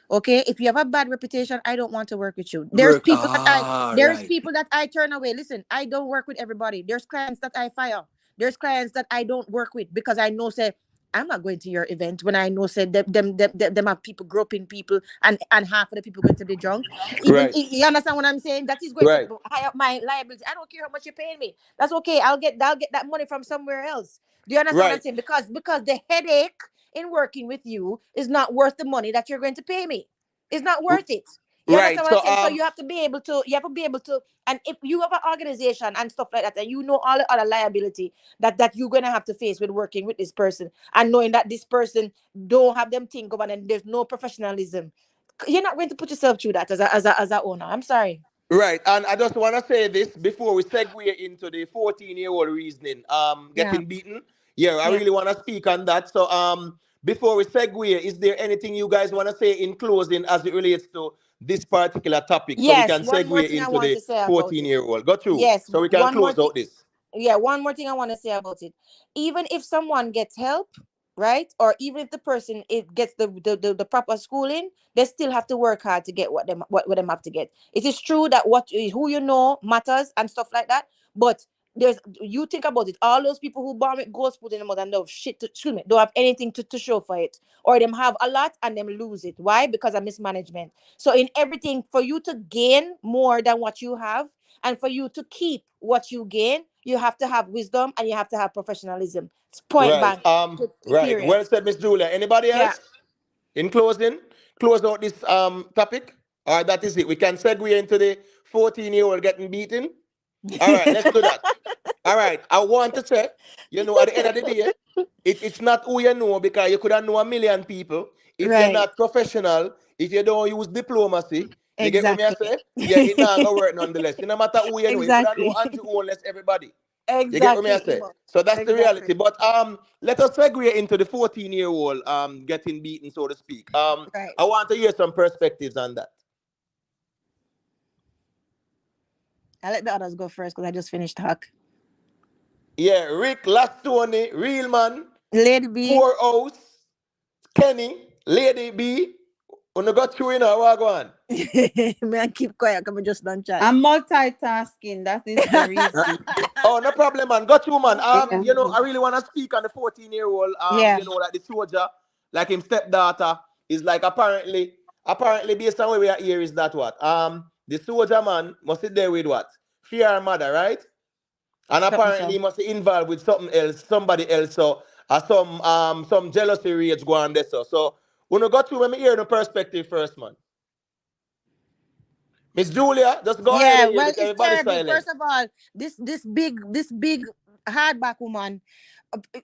Okay, if you have a bad reputation, I don't want to work with you. There's people that I turn away. Listen, I don't work with everybody. There's clients that I fire. There's clients that I don't work with because I know say I'm not going to your event when I know said them have people groping people and half of the people going to be drunk. Even you understand what I'm saying? That is going to high up my liability. I don't care how much you pay me. That's okay. I'll get that money from somewhere else. Do you understand what I'm saying? Because the headache in working with you is not worth the money that you're going to pay me. It's not worth it. You understand what I'm saying? So you have to be able to, and if you have an organization and stuff like that, and you know all the other liability that you're gonna have to face with working with this person, and knowing that this person don't have them think of, and there's no professionalism, you're not going to put yourself through that as a owner. I'm sorry. Right, and I just want to say this before we segue into the 14-year-old reasoning, getting beaten. Yeah, I really want to speak on that. So, before we segue, is there anything you guys want to say in closing as it relates to this particular topic, so we can One more segue thing I into want the to say about it. 14-year-old? Go through, Yes, so we can close out this. Yeah, one more thing I want to say about it. Even if someone gets help, right, or even if the person gets the proper schooling, they still have to work hard to get what them have to get. It is true that who you know matters and stuff like that, but you think about it, all those people who bomb it ghost put in the mouth and don't have anything to show for it, or them have a lot and them lose it. Why? Because of mismanagement. So in everything, for you to gain more than what you have, and for you to keep what you gain, you have to have wisdom and you have to have professionalism. It's point Right. blank. Right. Period. Well said, Miss Julia. Anybody Yeah. else? In closing, close out this topic. All right, that is it. We can segue into the 14-year-old getting beaten. All right, let's do that. All right. I want to say, at the end of the day, it's not who you know, because you could have know a million people. If you're not professional, if you don't use diplomacy, you get what me I say? Yeah, it not gonna work nonetheless. No matter who you know, you could have know Andrew unless everybody. You get what me I say? So that's the reality. But let us segue into the 14-year-old getting beaten, so to speak. I want to hear some perspectives on that. I'll let the others go first because I just finished talk. Yeah, Rick, Last Tony, Real Man, Lady B, Poor House, Kenny, Lady B. When you got through, what go on? Man, keep quiet. Come just don't chat. I'm multitasking. That is the reason. Oh, no problem, man. Got you, man. I really want to speak on the 14-year-old. Like the soldier, like his stepdaughter is like apparently based on where we are here is that what? The soldier man must sit there with what? Fear her mother, right? And apparently he must be involved with somebody else. So some jealousy rage go on there. So when you got to let me hear the perspective first, man. Miss Julia, just go ahead and well, it's terrible. silent. First of all, this big hardback woman,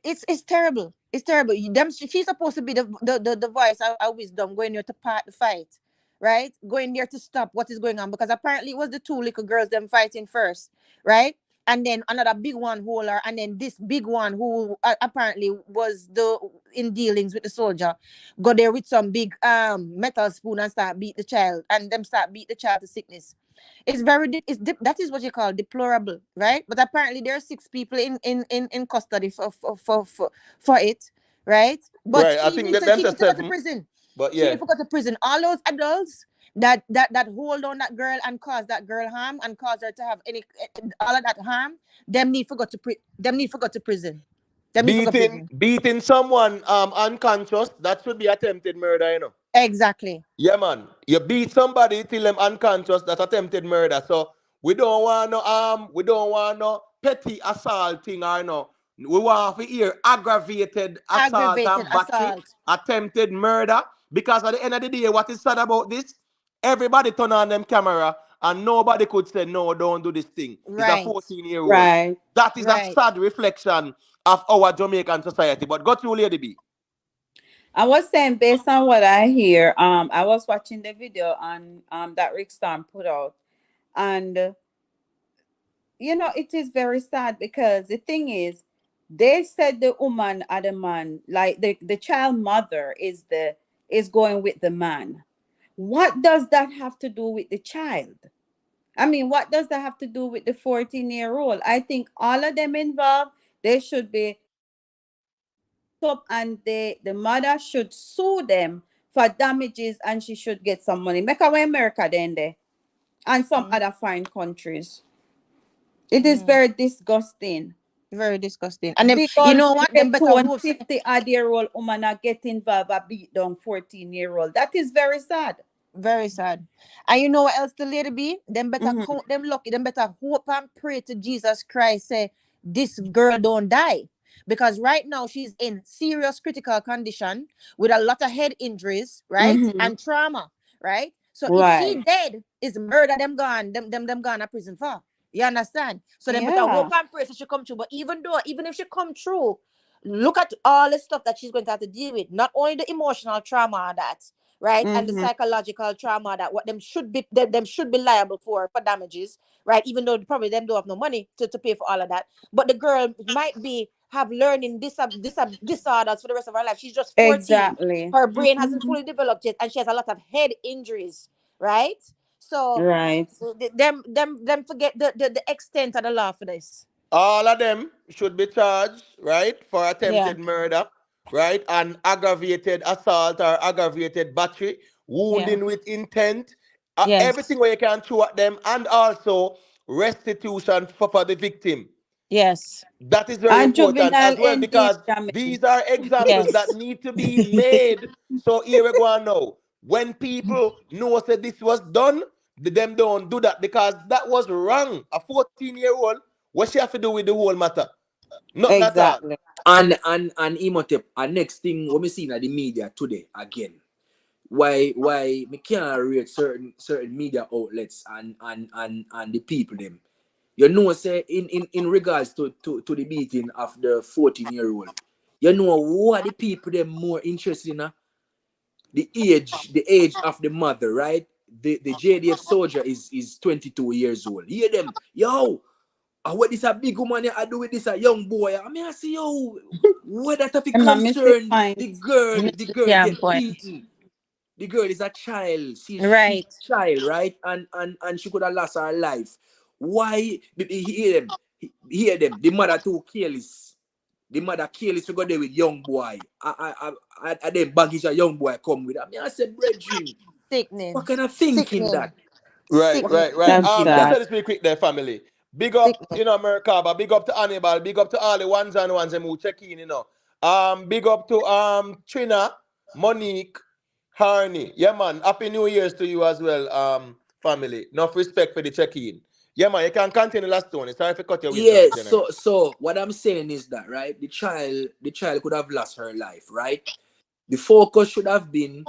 it's terrible. It's terrible. She's supposed to be the voice of wisdom, going there to part the fight, right? Going there to stop what is going on, because apparently it was the two little girls them fighting first, right? And then another big one holder, and then this big one who apparently was in dealings with the soldier, go there with some big metal spoon and start beat the child, and them start beat the child to sickness. It's that is what you call deplorable, right? But apparently there are 6 people in custody for it, right? But right, I think that them she needs to go to 7. prison. But she needs to go to prison. All those adults that hold on that girl and cause that girl harm and cause her to have all of that harm, them need to go to prison. Beating someone unconscious, that should be attempted murder, Exactly. Yeah, man. You beat somebody till them unconscious, that's attempted murder. So we don't want no petty assaulting or no. We want to hear aggravated assault and battery, attempted murder. Because at the end of the day, what is sad about this? Everybody turn on them camera and nobody could say, no, don't do this thing. Right. It's a 14-year-old. Right. That is a sad reflection of our Jamaican society. But go to Lady B. I was saying, based on what I hear, I was watching the video on that Rick Storm put out, and it is very sad, because the thing is, they said the woman or the man, like the child mother is going with the man. What does that have to do with the child? I mean, what does that have to do with the 14-year-old? I think all of them involved, they should be up and the mother should sue them for damages and she should get some money. Make away America then there and some other foreign countries. It is very disgusting. Very disgusting. And them, Because you know what? Them better 50-odd-year-old woman get involved and beat down 14-year-old. That is very sad. Very sad. And you know what else the lady be? Them better count them lucky. Them better hope and pray to Jesus Christ. Say this girl don't die. Because right now she's in serious critical condition with a lot of head injuries, right? And trauma, right? So if she dead, is murder them gone, them gone to prison for. You understand? So them better hope and pray so she come through. But even if she come through, look at all the stuff that she's going to have to deal with. Not only the emotional trauma that, right, and the psychological trauma that what them should be liable for damages, right? Even though probably them don't have no money to pay for all of that. But the girl might have learning disorders for the rest of her life. She's just 14. Exactly. Her brain hasn't fully developed yet, and she has a lot of head injuries, right? So them forget the extent of the law for this. All of them should be charged, right, for attempted murder, right, and aggravated assault or aggravated battery, wounding with intent, everything where you can throw at them, and also restitution for the victim. Yes. That is very important as well, because these are examples that need to be made. So here we go now. When people know that this was done, them don't do that because that was wrong. A 14-year-old, what she have to do with the whole matter? Nothing at all. And Imhotep, and next thing what we see in the media today again. Why we can't rate certain media outlets and the people them. You know, say in regards to the beating of the 14-year-old, you know what the people them more interested in? The age of the mother, right? The JDF soldier is 22 years old. Hear them, yo. What this a big woman I do with this a young boy? I mean, I see yo, what that have a concern? The girl get beaten. The girl is a child. She's a child, right? And she could have lost her life. Why? Hear them. The mother too careless. The mother careless to go there with young boy. I then baggage a young boy come with. I mean, I said, brethren, what kind of thinking that? Right. Let's say this real quick there, family. Big up, Merkaba. Big up to Hannibal. Big up to all the ones who check in, Big up to Trina, Monique, Harney. Yeah, man. Happy New Year's to you as well, family. Enough respect for the check-in. Yeah, man. You can continue last one. Sorry if I cut your wisdom. Yeah, so what I'm saying is that, right? The child could have lost her life, right? The focus should have been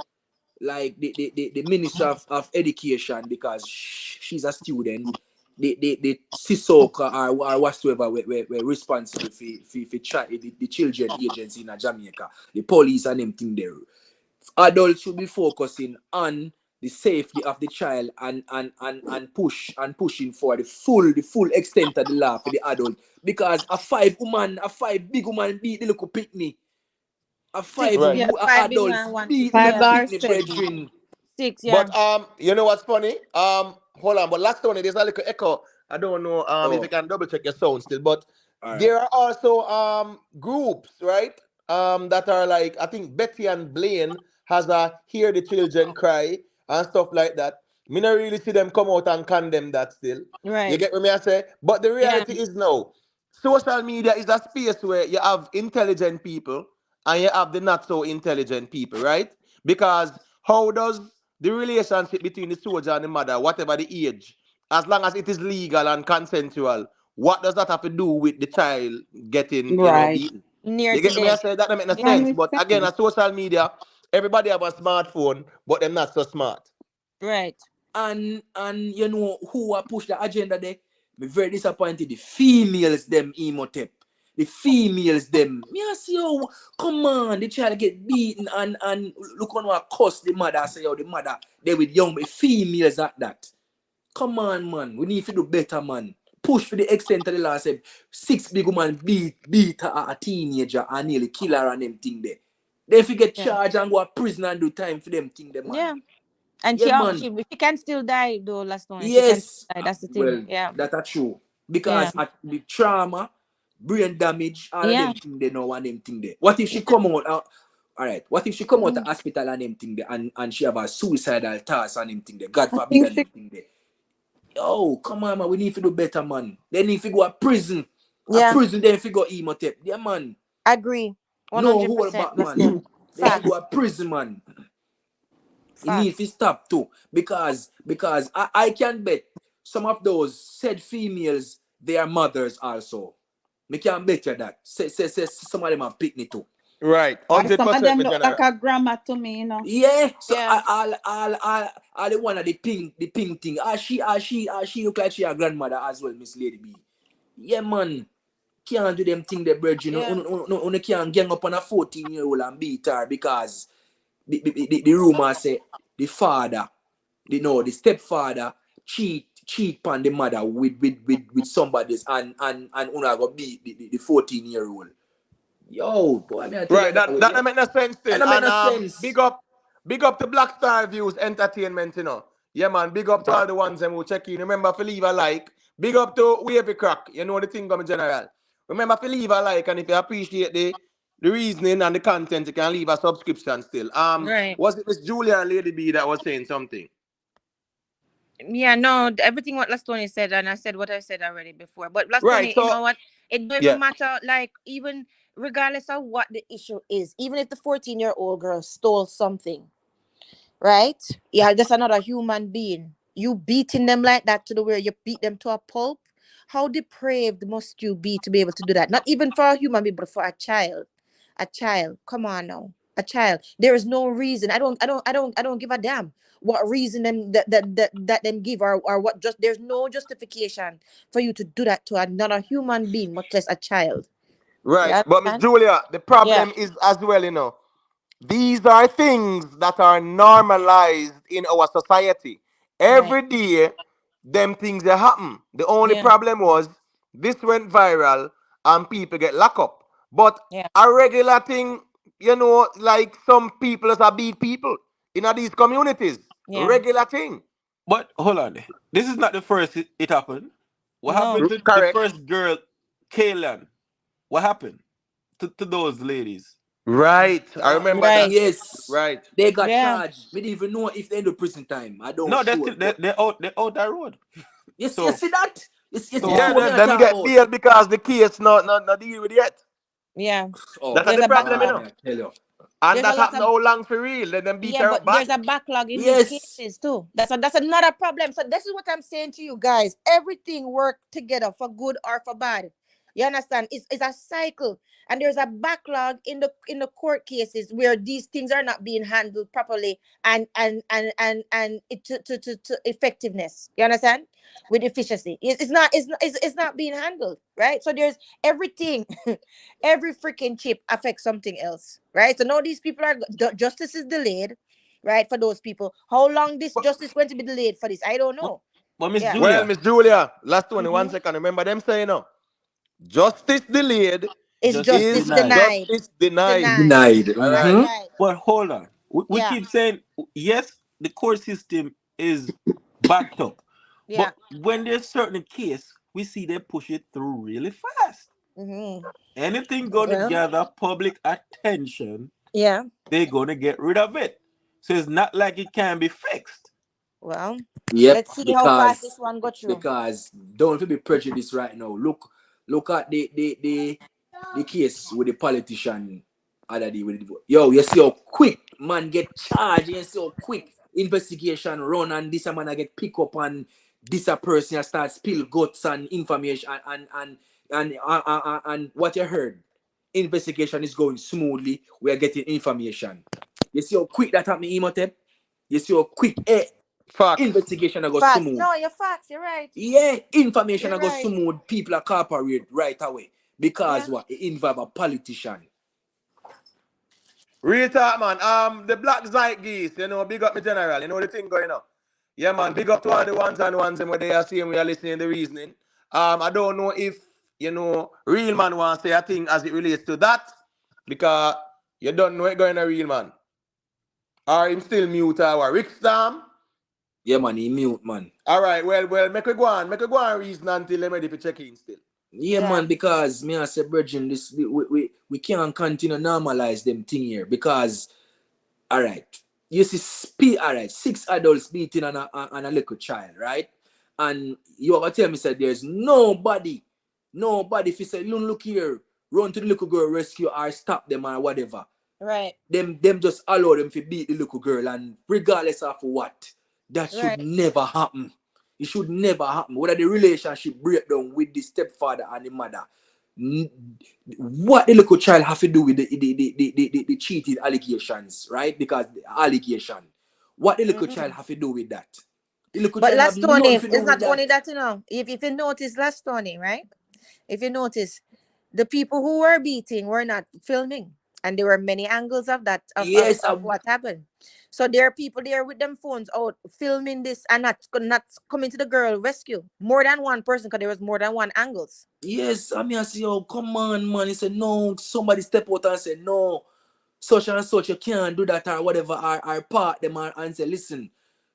like the Minister of Education, because she's a student. The CISOC or whatsoever were responsible for the children agency in Jamaica, the police and them thing there. Adults should be focusing on the safety of the child and pushing for the full extent of the law for the adult. Because a five big woman beat the little picnic. A five adults beat the little picnic, brethren. 6, yeah. But you know what's funny? Hold on, but last one there's a little echo. I don't know if you can double check your sound still, but there are also groups, right? That are like, I think Betty and Blaine has a Hear the Children Cry and stuff like that. Me not really see them come out and condemn that still. Right. You get what me I say? But the reality is now, social media is a space where you have intelligent people and you have the not so intelligent people, right? Because how does the relationship between the soldier and the mother, whatever the age, as long as it is legal and consensual, what does that have to do with the child getting beaten? You get me? I say that don't make no sense. But again, on social media, everybody have a smartphone, but they're not so smart. Right. And you know who push the agenda there? Me very disappointed. The females them Imhotep. The females them. Me I see yo, come on, the child get beaten and look on what cuss the mother. I say yo, the mother they with young females at that. Come on, man. We need to do better, man. Push for the extent of the law. Say 6 big women beat a teenager and nearly kill her and them thing there. They if you get charged and go to prison and do time for them thing there, man. Yeah. And she can still die though, last one. Yes. That's the thing. Well, that's true. Because the trauma, brain damage, all of them thing they know and them thing there. What if she come out? All right. What if she come out of hospital and them thing there, and she have a suicidal thoughts and them thing there? God forbid and them thing there. Yo, come on, man. We need to do better, man. They need to go to prison. A prison, then if you go emotep. Yeah, man. Agree. 100%. No hold back, man. They should go to prison, man. It needs to stop too. Because I can bet some of those said females, they are mothers also. Me can bet you that. Say some of them have picnic too. Right. 100%. Some of them look like a grandma to me, you know. Yeah. So all the one of the pink thing. She look like she a grandmother as well, Miss Lady B. Yeah, man. Can't do them thing that bridge, you know. You can't gang up on a 14-year-old and beat her because the rumor say the father, the stepfather cheat on the mother with somebody's and una go beat the 14-year-old. Yo, boy, I mean, right, that make no sense still. That make no sense. Big up to Black Star Views Entertainment, you know. Yeah, man, big up to all the ones who check in. Remember to leave a like. Big up to Wavy Crack, you know the thing going general. Remember to leave a like, and if you appreciate the reasoning and the content, you can leave a subscription still. Was it Miss Julia and Lady B that was saying something? Yeah, no, everything what Lastoni said, and I said what I said already before. But Lastoni, you know what? It don't even matter, like, even regardless of what the issue is, even if the 14-year-old girl stole something, right? Yeah, that's another human being. You beating them like that to the where you beat them to a pulp. How depraved must you be to be able to do that? Not even for a human being, but for a child. A child. Come on now. A child. There is no reason. I don't give a damn what reason them that them give or what. Just there's no justification for you to do that to another human being, much less a child. Right. But Miss Julia, the problem is as well, you know. These are things that are normalized in our society. Every day, them things that happen. The only problem was this went viral and people get locked up. But a regular thing, you know, like some people are beat people in these communities. Regular thing. But hold on. This is not the first it happened. What happened to the first girl, Kaylan? What happened to those ladies? Right. I remember that. Yes. Right. They got charged. We didn't even know if they end up prison time. I don't know. No, they're out that road. You see that? Them get bail because the case not deal with yet. Yeah. That's the problem, you know. Tell you. And that happened how long for real? Let them beat her but back. there's a backlog in these cases too. That's another problem. So this is what I'm saying to you guys. Everything works together for good or for bad. You understand? It's a cycle, and there's a backlog in the court cases where these things are not being handled properly and it to effectiveness. You understand? With efficiency, it's not being handled right. So there's everything, every freaking chip affects something else, right? So now these people justice is delayed, right? For those people, how long this justice going to be delayed for this? I don't know. But Miss Julia, well, Miss Julia, last 1 second. Remember them saying no. Justice delayed is justice denied. Justice denied. Denied. All right. But hold on. We keep saying, yes, the court system is backed up. But when there's certain case, we see they push it through really fast. Anything gonna gather public attention, they're gonna get rid of it. So it's not like it can be fixed. Well, let's see how fast this one got through. Because don't be prejudiced right now. Look at the case with the politician. Yo, you see how quick man get charged. You see how quick investigation run, and this man get pick up, and this a person start spill guts and information and what you heard. Investigation is going smoothly. We are getting information. You see how quick that happened, Imhotep? You see how quick investigation I go smooth. No, you're facts. You're right. Yeah, information I go smooth. People are cooperate right away because what? It involve a politician. Real talk, man. The Black Zeitgeist, you know, big up me general. You know the thing going on. Yeah, man. Big up to all the ones and where they are saying we are listening to the reasoning. I don't know if, you know, real man wants to say a thing as it relates to that, because you don't know it going on, real man. Or him still mute our Rick Storm. Yeah, man, he mute, man. All right, well, make a go on reason until I'm ready to check in still. Yeah, man, because me I say, brethren, this we can't continue normalize them thing here because, all right, you see, all right, 6 adults beating on a little child, right? And you ever tell me said there's nobody, if you say, look here, run to the little girl rescue or stop them or whatever. Right. Them just allow them to beat the little girl, and regardless of what, that should never happen. It should never happen. Whether the relationship break down with the stepfather and the mother, what the little child have to do with the cheating allegations, right? Because the allegation, what the little child have to do with that? The little But child last have nothing Tony, to do it's with not only that, you know. If you notice last Tony, right? If you notice, the people who were beating were not filming, and there were many angles of that of what happened. So there are people there with them phones out filming this and not coming to the girl rescue. More than one person, because there was more than one angles. Yes, I mean I say, oh come on, man. He said no. Somebody step out and say no, such and such, you can't do that or whatever. Or part them and say, listen,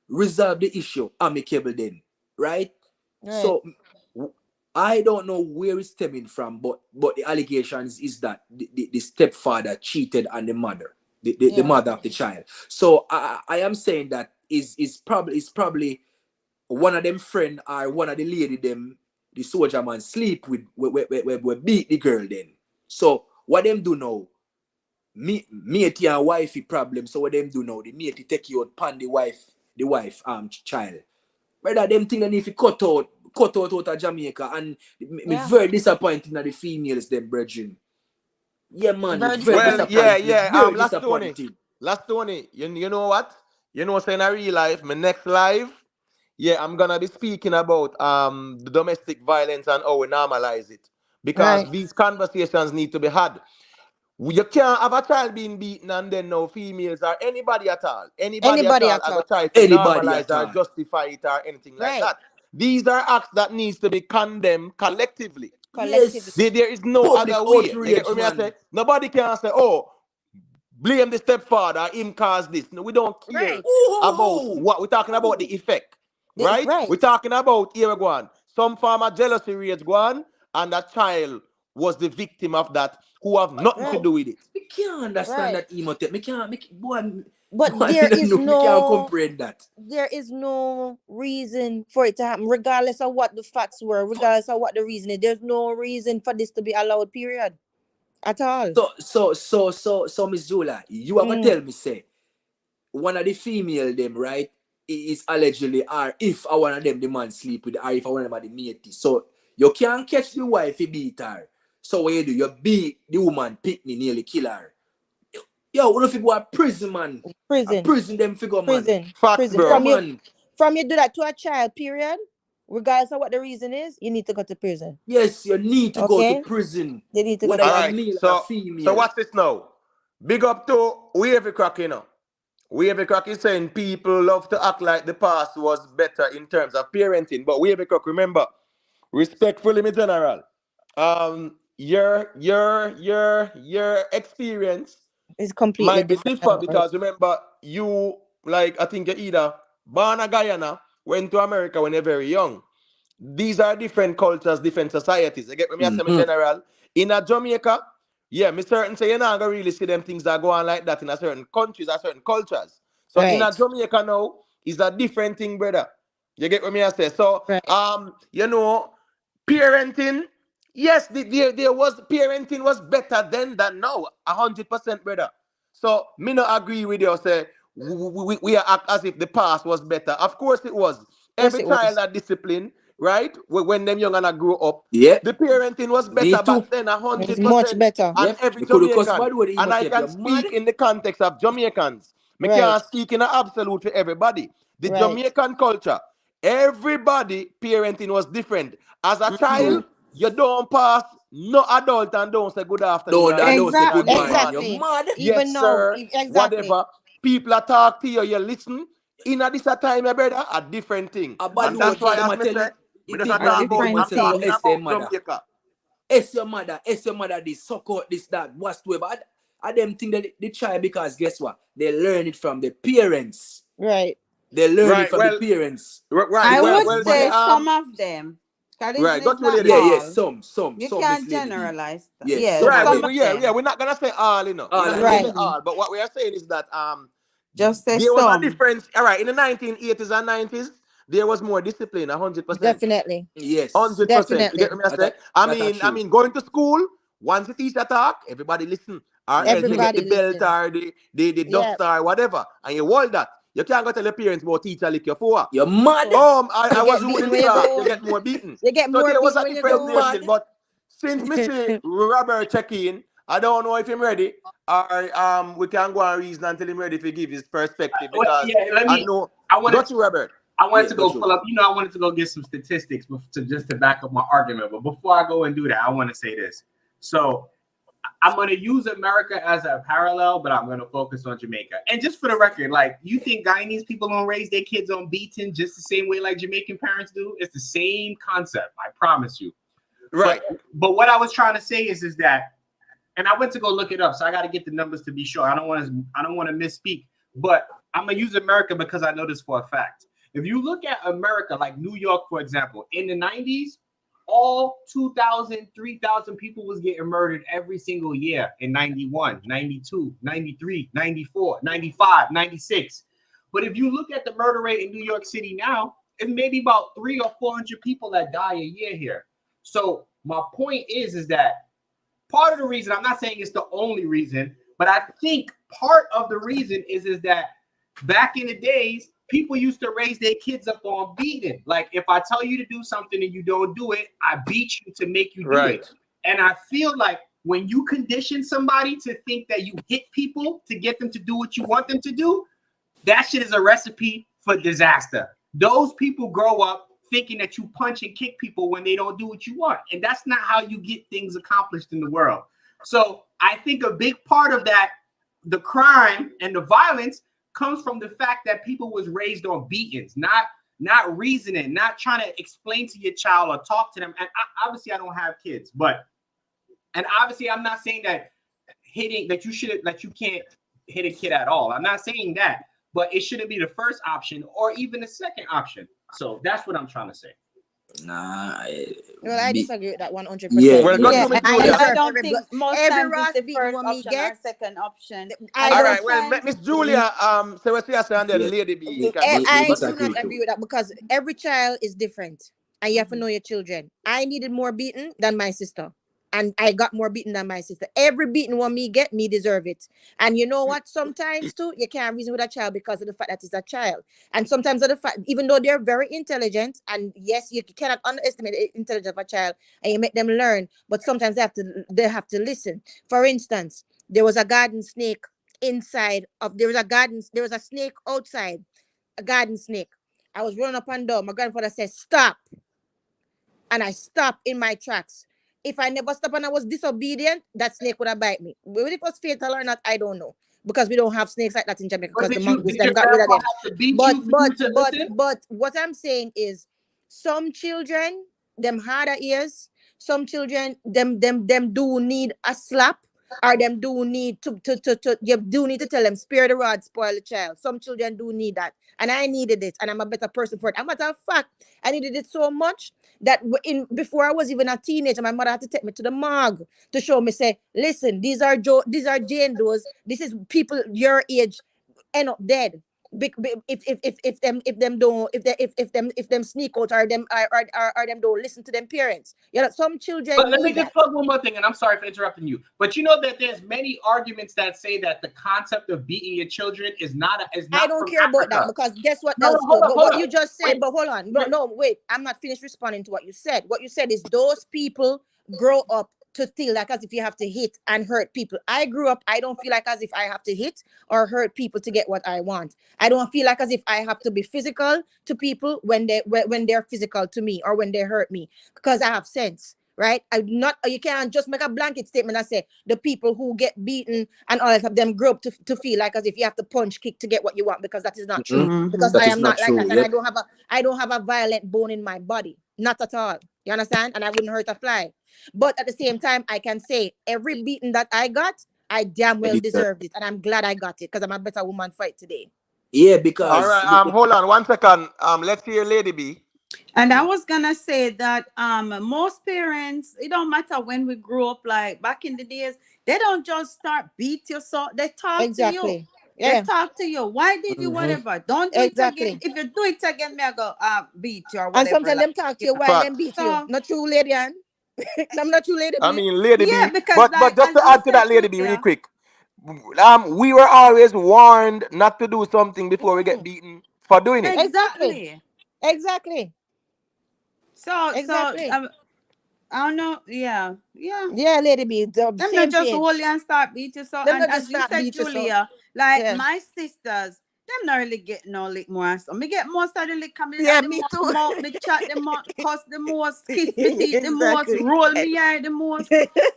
resolve the issue amicable then, right? So I don't know where it's stemming from, but the allegations is that the stepfather cheated on the mother, the mother of the child. So I am saying that is probably one of them friend or one of the lady them the soldier man sleep with we beat the girl then. So what them do now? Matey and wifey problem. So what them do now? The matey take you out upon the wife child. Rather them think they need to cut out of Jamaica, and me very disappointing at the females them, brethren. Yeah, man, very disappointing. Disappointing. Last Tony, you know what? You know, saying in real life, my next live, I'm gonna be speaking about the domestic violence and how we normalize it. Because these conversations need to be had. You can't have a child being beaten and then no females or anybody at all. Anybody at all. I go try to normalize or justify it or anything like that. These are acts that needs to be condemned collectively. Yes. There is no public other way. outrage, Nobody can say, oh, blame the stepfather, him caused this. No, we don't care about what we're talking about, the effect. Right? We're talking about here go on. Some form of jealousy rage go on, and that child was the victim of that who have nothing to do with it. We can't understand that emote. We can't make it but there is we can't comprehend that. There is no reason for it to happen, regardless of what the facts were, regardless of what the reason is. There's no reason for this to be allowed, period. At all. So Miss Julia, you ever tell me say one of the female them, right, is allegedly, or if I one of them the man sleep with, or if I one of them the matey. So you can't catch the wife, you beat her. So what you do? You beat the woman, pick me, nearly kill her. Yo, what if you go to prison, man? Prison them figure, man. Prison. From you do that to a child, period, regardless of what the reason is, you need to go to prison. Yes, you need to go to prison. You need to go to prison. Male or female. So what's this now? Big up to Wavy Crack, you know. Wavy Crack is saying people love to act like the past was better in terms of parenting. But Wavy Crack, remember, respectfully, me general, your experience is completely might be different because remember, you, like, I think you're either born in Guyana, went to America when you're very young. These are different cultures, different societies. You get me? I say in general. In a Jamaica, me certain say you're not gonna really see them things that go on like that in a certain countries or certain cultures. So in a Jamaica now is a different thing, brother. You get what me I say? So you know, parenting, yes, there was parenting was better then than now, 100%, brother. So me not agree with you. Say we act as if the past was better. Of course it was. Every child had discipline, right? When them young and grow up, the parenting was better back then, 100%. Much better. And every Jamaican, and I can speak in the context of Jamaicans. I can't speak in an absolute for everybody. The Jamaican culture, everybody parenting was different. As a child, you don't pass no adult and don't say good afternoon. Don't say good morning. Exactly. You're mad. Even sir, whatever. People are talk to you, you listen. In a this time, brother, a different thing. And that's why I'm telling you, I'm talking about Jamaica. It's your mother, this, suck out this, that, whatsoever. I them think that they try because guess what? They learn it from the parents. Right. They learn it from the parents. I would say some of them. Right, got to lady. Yeah, some You Miss can't Lady B. generalize that. Yeah, Yeah, some Right, of some them. of we're them. not gonna say all, you know. We're not gonna say all, but what we are saying is that Just say there was a some. difference. All right, in the 1980s and 90s, there was more discipline, 100%. Definitely. Yes. 100%. You get Definitely. what I say? I That are true. mean, going to school, once the teacher talk, everybody listen. Or else you get the Everybody belt listen. or the Yeah. duster or whatever. And you hold that. You can't go tell your parents about teacher lick your for. You're mad. Oh, I You was get rude beaten in when you class. You don't. get more beaten. You get So more there was beaten a when you difference You're there don't. mad. still. But since Missy Robert check in, I don't know if I'm ready or we can go and reason until I'm ready to give his perspective because I know. Got you, Robert. I wanted to go go through. pull up. I wanted to go get some statistics to back up my argument. But before I go and do that, I want to say this. So I'm going to use America as a parallel, but I'm going to focus on Jamaica. And just for the record, like, you think Guyanese people don't raise their kids on beating just the same way like Jamaican parents do? It's the same concept. I promise you. Right. But what I was trying to say is that, and I went to go look it up, so I got to get the numbers to be sure. I don't want to misspeak, but I'm going to use America because I know this for a fact. If you look at America, like New York, for example, in the 90s, all 2,000, 3,000 people was getting murdered every single year in 91, 92, 93, 94, 95, 96. But if you look at the murder rate in New York City now, it may be about 300 or 400 people that die a year here. So my point is that part of the reason, I'm not saying it's the only reason, but I think part of the reason is that back in the days, people used to raise their kids up on beating. Like, if I tell you to do something and you don't do it, I beat you to make you do it. And I feel like when you condition somebody to think that you hit people to get them to do what you want them to do, that shit is a recipe for disaster. Those people grow up thinking that you punch and kick people when they don't do what you want. And that's not how you get things accomplished in the world. So I think a big part of that, the crime and the violence, comes from the fact that people was raised on beatings, not reasoning, not trying to explain to your child or talk to them. And obviously I don't have kids, and obviously I'm not saying that you can't hit a kid at all. I'm not saying that, but it shouldn't be the first option or even the second option. So that's what I'm trying to say. Well, I disagree with that 100%. Yeah. Well, I don't think most every times Ross it's the beating first what me option get. or second option. All right, well, Miss Julia, say what you say, and then Lady B. I do not agree with that because every child is different and you have to know your children. I needed more beaten than my sister. And I got more beaten than my sister. Every beating one me get, me deserve it. And you know what? Sometimes too, you can't reason with a child because of the fact that it's a child. And sometimes of the fact, even though they're very intelligent, and yes, you cannot underestimate the intelligence of a child, and you make them learn. But sometimes they have to listen. For instance, there was a garden snake inside of there was a snake outside, a garden snake. I was running up and down. My grandfather said, "Stop," and I stopped in my tracks. If I never stopped and I was disobedient, that snake would have bite me. Whether it was fatal or not, I don't know. Because we don't have snakes like that in Jamaica because the monkeys them got rid of them. But what I'm saying is some children, them harder ears, some children, them do need a slap. Or them do need you do need to tell them, spare the rod, spoil the child. Some children do need that. And I needed it. And I'm a better person for it. As a matter of fact, I needed it so much that before I was even a teenager, my mother had to take me to the morgue to show me, say, listen, these are Jane Does. This is people your age end up dead. If them sneak out or them don't listen to them parents. Some children. But let me just plug one more thing, and I'm sorry for interrupting you. But you know that there's many arguments that say that the concept of beating your children is not. I don't care about that because guess what else? What you just said. But hold on, wait. I'm not finished responding to what you said. What you said is those people grow up to feel like as if you have to hit and hurt people. I grew up, I don't feel like as if I have to hit or hurt people to get what I want. I don't feel like as if I have to be physical to people when they're physical to me or when they hurt me because I have sense, right? You can't just make a blanket statement and say the people who get beaten and all of them grow up to feel like as if you have to punch, kick to get what you want because that is not true. Because I am not like that, and I don't have a violent bone in my body, not at all. You understand? And I wouldn't hurt a fly. But at the same time, I can say every beating that I got, I damn well deserved it. And I'm glad I got it because I'm a better woman for it today. Yeah, because... All right, hold on 1 second. Let's hear Lady B. And I was gonna say that most parents, it don't matter when we grew up, like back in the days, they don't just start beat you, so they talk to you. Yeah. They talk to you. Why did you whatever? Don't do it again. If you do it again, me I go beat you or whatever. And sometimes like, them talk to you while them beat you. Not true, lady Ann. I'm not true, lady B. I mean, Lady Yeah, B. because But like just as to you add to said, that, Lady B, real Julia, quick. We were always warned not to do something before we get beaten for doing it. exactly. Exactly. So Exactly. I don't know. Yeah. Yeah, Lady B. Them not Same just page. hold you and start beat you. So, Them and not just as you start said, beat you, so. Julia, like Yeah. my sisters, them not really get no lick more. So me get most of the lick coming Yeah, at the me most too. mouth, me chat the most, cuss the most, kiss me teeth the most, roll me eye the most.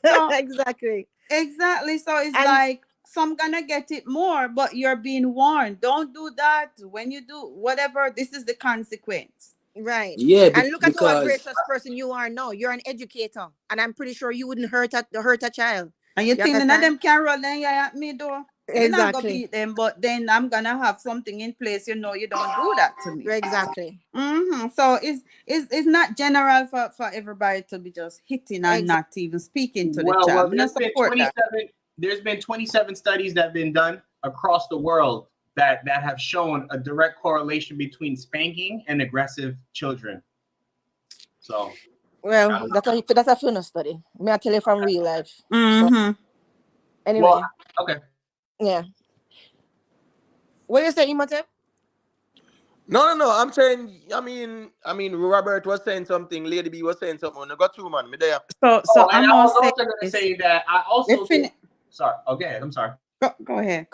So Exactly. exactly. So it's And like some gonna get it more, but you're being warned. Don't do that. When you do whatever, this is the consequence. right. Yeah, And look at what a because gracious person you are now. You're an educator. And I'm pretty sure you wouldn't hurt a child. And you You think none of understand? them can roll then yeah at me though. We're not gonna Exactly. beat them, but then I'm gonna have something in place. You know, you don't do that to me. Exactly. So it's not general for everybody to be just hitting and Exactly. not even speaking to the Well, child. I'm not there's been support that. 27. There's been 27 studies that have been done across the world that have shown a direct correlation between spanking and aggressive children. So, Well, that's a funeral study. May I tell you from real life. So, anyway. Well, okay. Yeah. What you say, Imhotep? No. I'm saying, I mean, Robert was saying something, Lady B was saying something. I got through, man. Me there. So and I'm I was gonna also going to say that I also sorry. Okay, I'm sorry. Go ahead.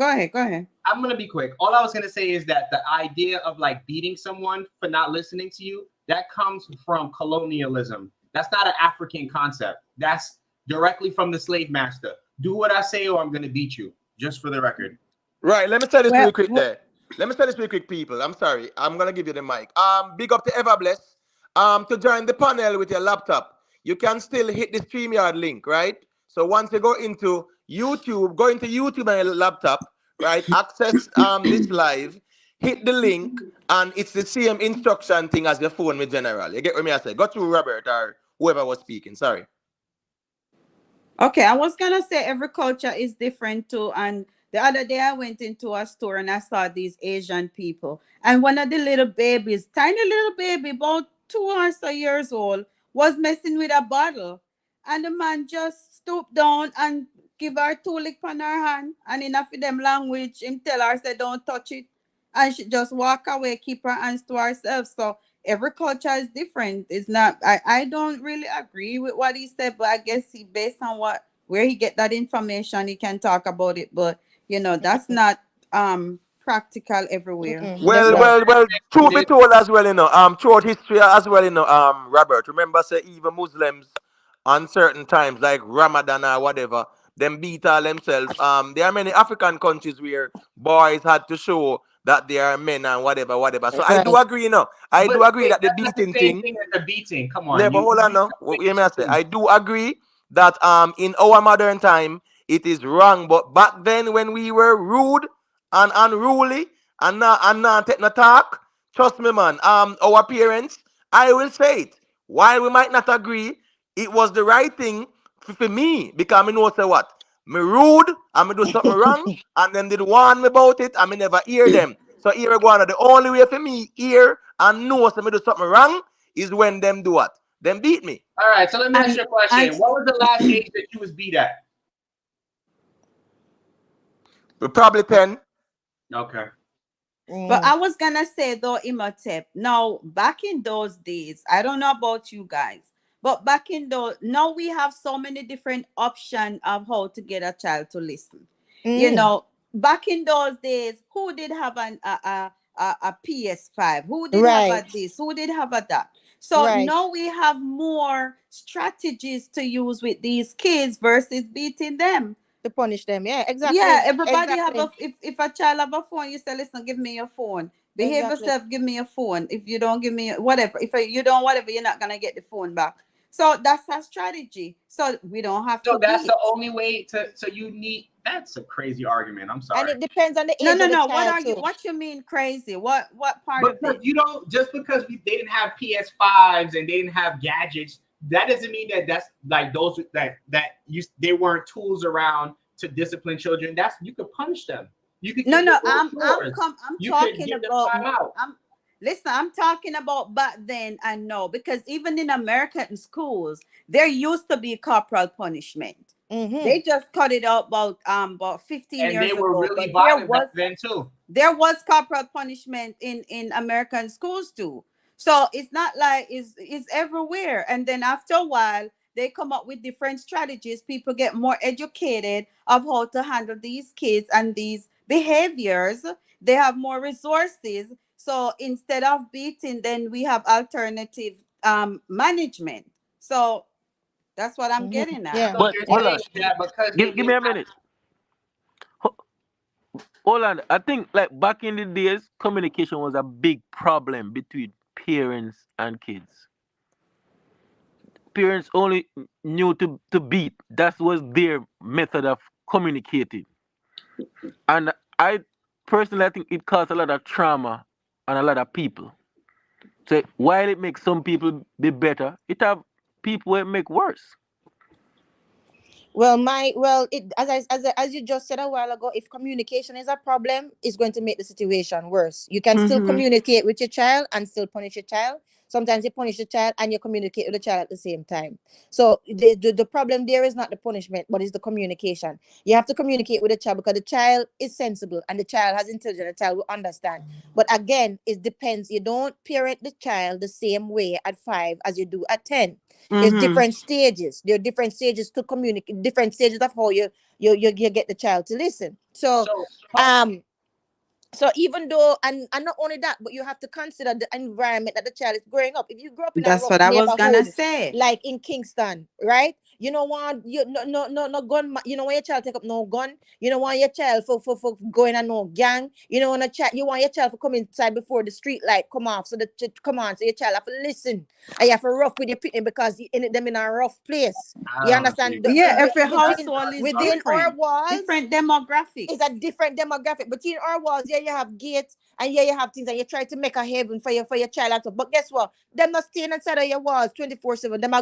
I'm going to be quick. All I was going to say is that the idea of like beating someone for not listening to you, that comes from colonialism. That's not an African concept. That's directly from the slave master. Do what I say or I'm going to beat you, just for the record. Right, let me say this real quick there. Let me say this real quick, people. I'm sorry. I'm going to give you the mic. Big up to Everbless. To join the panel with your laptop, you can still hit the StreamYard link, right? So once you go into YouTube on your laptop, right? Access this live, hit the link, and it's the same instruction thing as your phone with general. You get what I say? Go through Robert or whoever was speaking. Sorry. Okay, I was gonna say every culture is different too. And the other day I went into a store and I saw these Asian people. And one of the little babies, tiny little baby, about 2 or so years old, was messing with a bottle. And the man just stooped down and give her 2 lick on her hand. And in a them language, him tell her, say, don't touch it. And she just walk away, keep her hands to herself. So every culture is different. It's not, I don't really agree with what he said, but I guess he based on where he get that information, he can talk about it. But you know, that's not practical everywhere. Well, truth be told as well, throughout history as well, Robert, remember say even Muslims on certain times like Ramadan or whatever, them beat all themselves. There are many African countries where boys had to show that they are men and whatever. So I do agree, I do agree that the beating thing. Thing as the beating. Come on. Yeah, but hold on now. What you may say? I do agree that in our modern time it is wrong. But back then when we were rude and unruly and not take no talk, trust me, man. Our parents, I will say it. While we might not agree, it was the right thing for me because I know say what. Me rude and me do something wrong and them did warn me about it and me never hear them. So here we go on. The only way for me hear and know say me do something wrong is when them do what? Them beat me. All right, so let me ask you a question. What was the last age that you was beat at? Probably 10. Okay. But I was gonna say though, Imhotep, now back in those days, I don't know about you guys, but back in those, now we have so many different options of how to get a child to listen. You know, back in those days, who did have a PS5? Who did have a this? Who did have a that? So now we have more strategies to use with these kids versus beating them. To punish them, yeah, exactly. Yeah, everybody have if a child have a phone, you say, listen, give me your phone. Behave yourself, give me your phone. If you don't give me whatever, if you don't whatever, you're not gonna get the phone back. So that's our strategy. So we don't have to. So that's the only way to. So you need That's a crazy argument. I'm sorry. And it depends on the age No, of the child What are too. you? What you mean crazy? What part Because of it? you don't just because they didn't have PS5s and they didn't have gadgets, that doesn't mean that that's like those they weren't tools around to discipline children. That's you could punish them. You could I'm you talking could give about. them time out. Listen, I'm talking about back then and now, because even in American schools, there used to be corporal punishment. They just cut it out about 15 and years they were ago. really But violent back then too. There was corporal punishment in American schools too. So it's not like it's everywhere. And then after a while, they come up with different strategies. People get more educated of how to handle these kids and these behaviors. They have more resources. So instead of beating, then we have alternative management. So that's what I'm getting at. Yeah. But hold on. Because Give me a minute. Hold on. I think like back in the days, communication was a big problem between parents and kids. Parents only knew to beat. That was their method of communicating. And I personally, I think it caused a lot of trauma on a lot of people. So while it makes some people be better, it have people where it make worse. Well, as you just said a while ago, if communication is a problem, it's going to make the situation worse. You can still communicate with your child and still punish your child. Sometimes you punish the child and you communicate with the child at the same time. So the problem there is not the punishment, but it's the communication. You have to communicate with the child because the child is sensible and the child has intelligence. The child will understand. But again, it depends. You don't parent the child the same way at 5 as you do at 10. There's different stages. There are different stages to communicate, different stages of how you get the child to listen. So even though, and not only that, but you have to consider the environment that the child is growing up. If you grow up in a rough neighborhood, like in Kingston, right? You don't want no gun. You don't want your child take up no gun. You don't want your child for going on no gang. You don't want you want your child to come inside before the street light come off. So come on, so your child have to listen. And you have to rough with your pitney because you in them in a rough place. You understand? Every household is within our walls, different demographics. It's a different demographic. Between our walls, you have gates and you have things, and you try to make a haven for your child. But guess what? Them not staying inside of your walls 24/7. Them go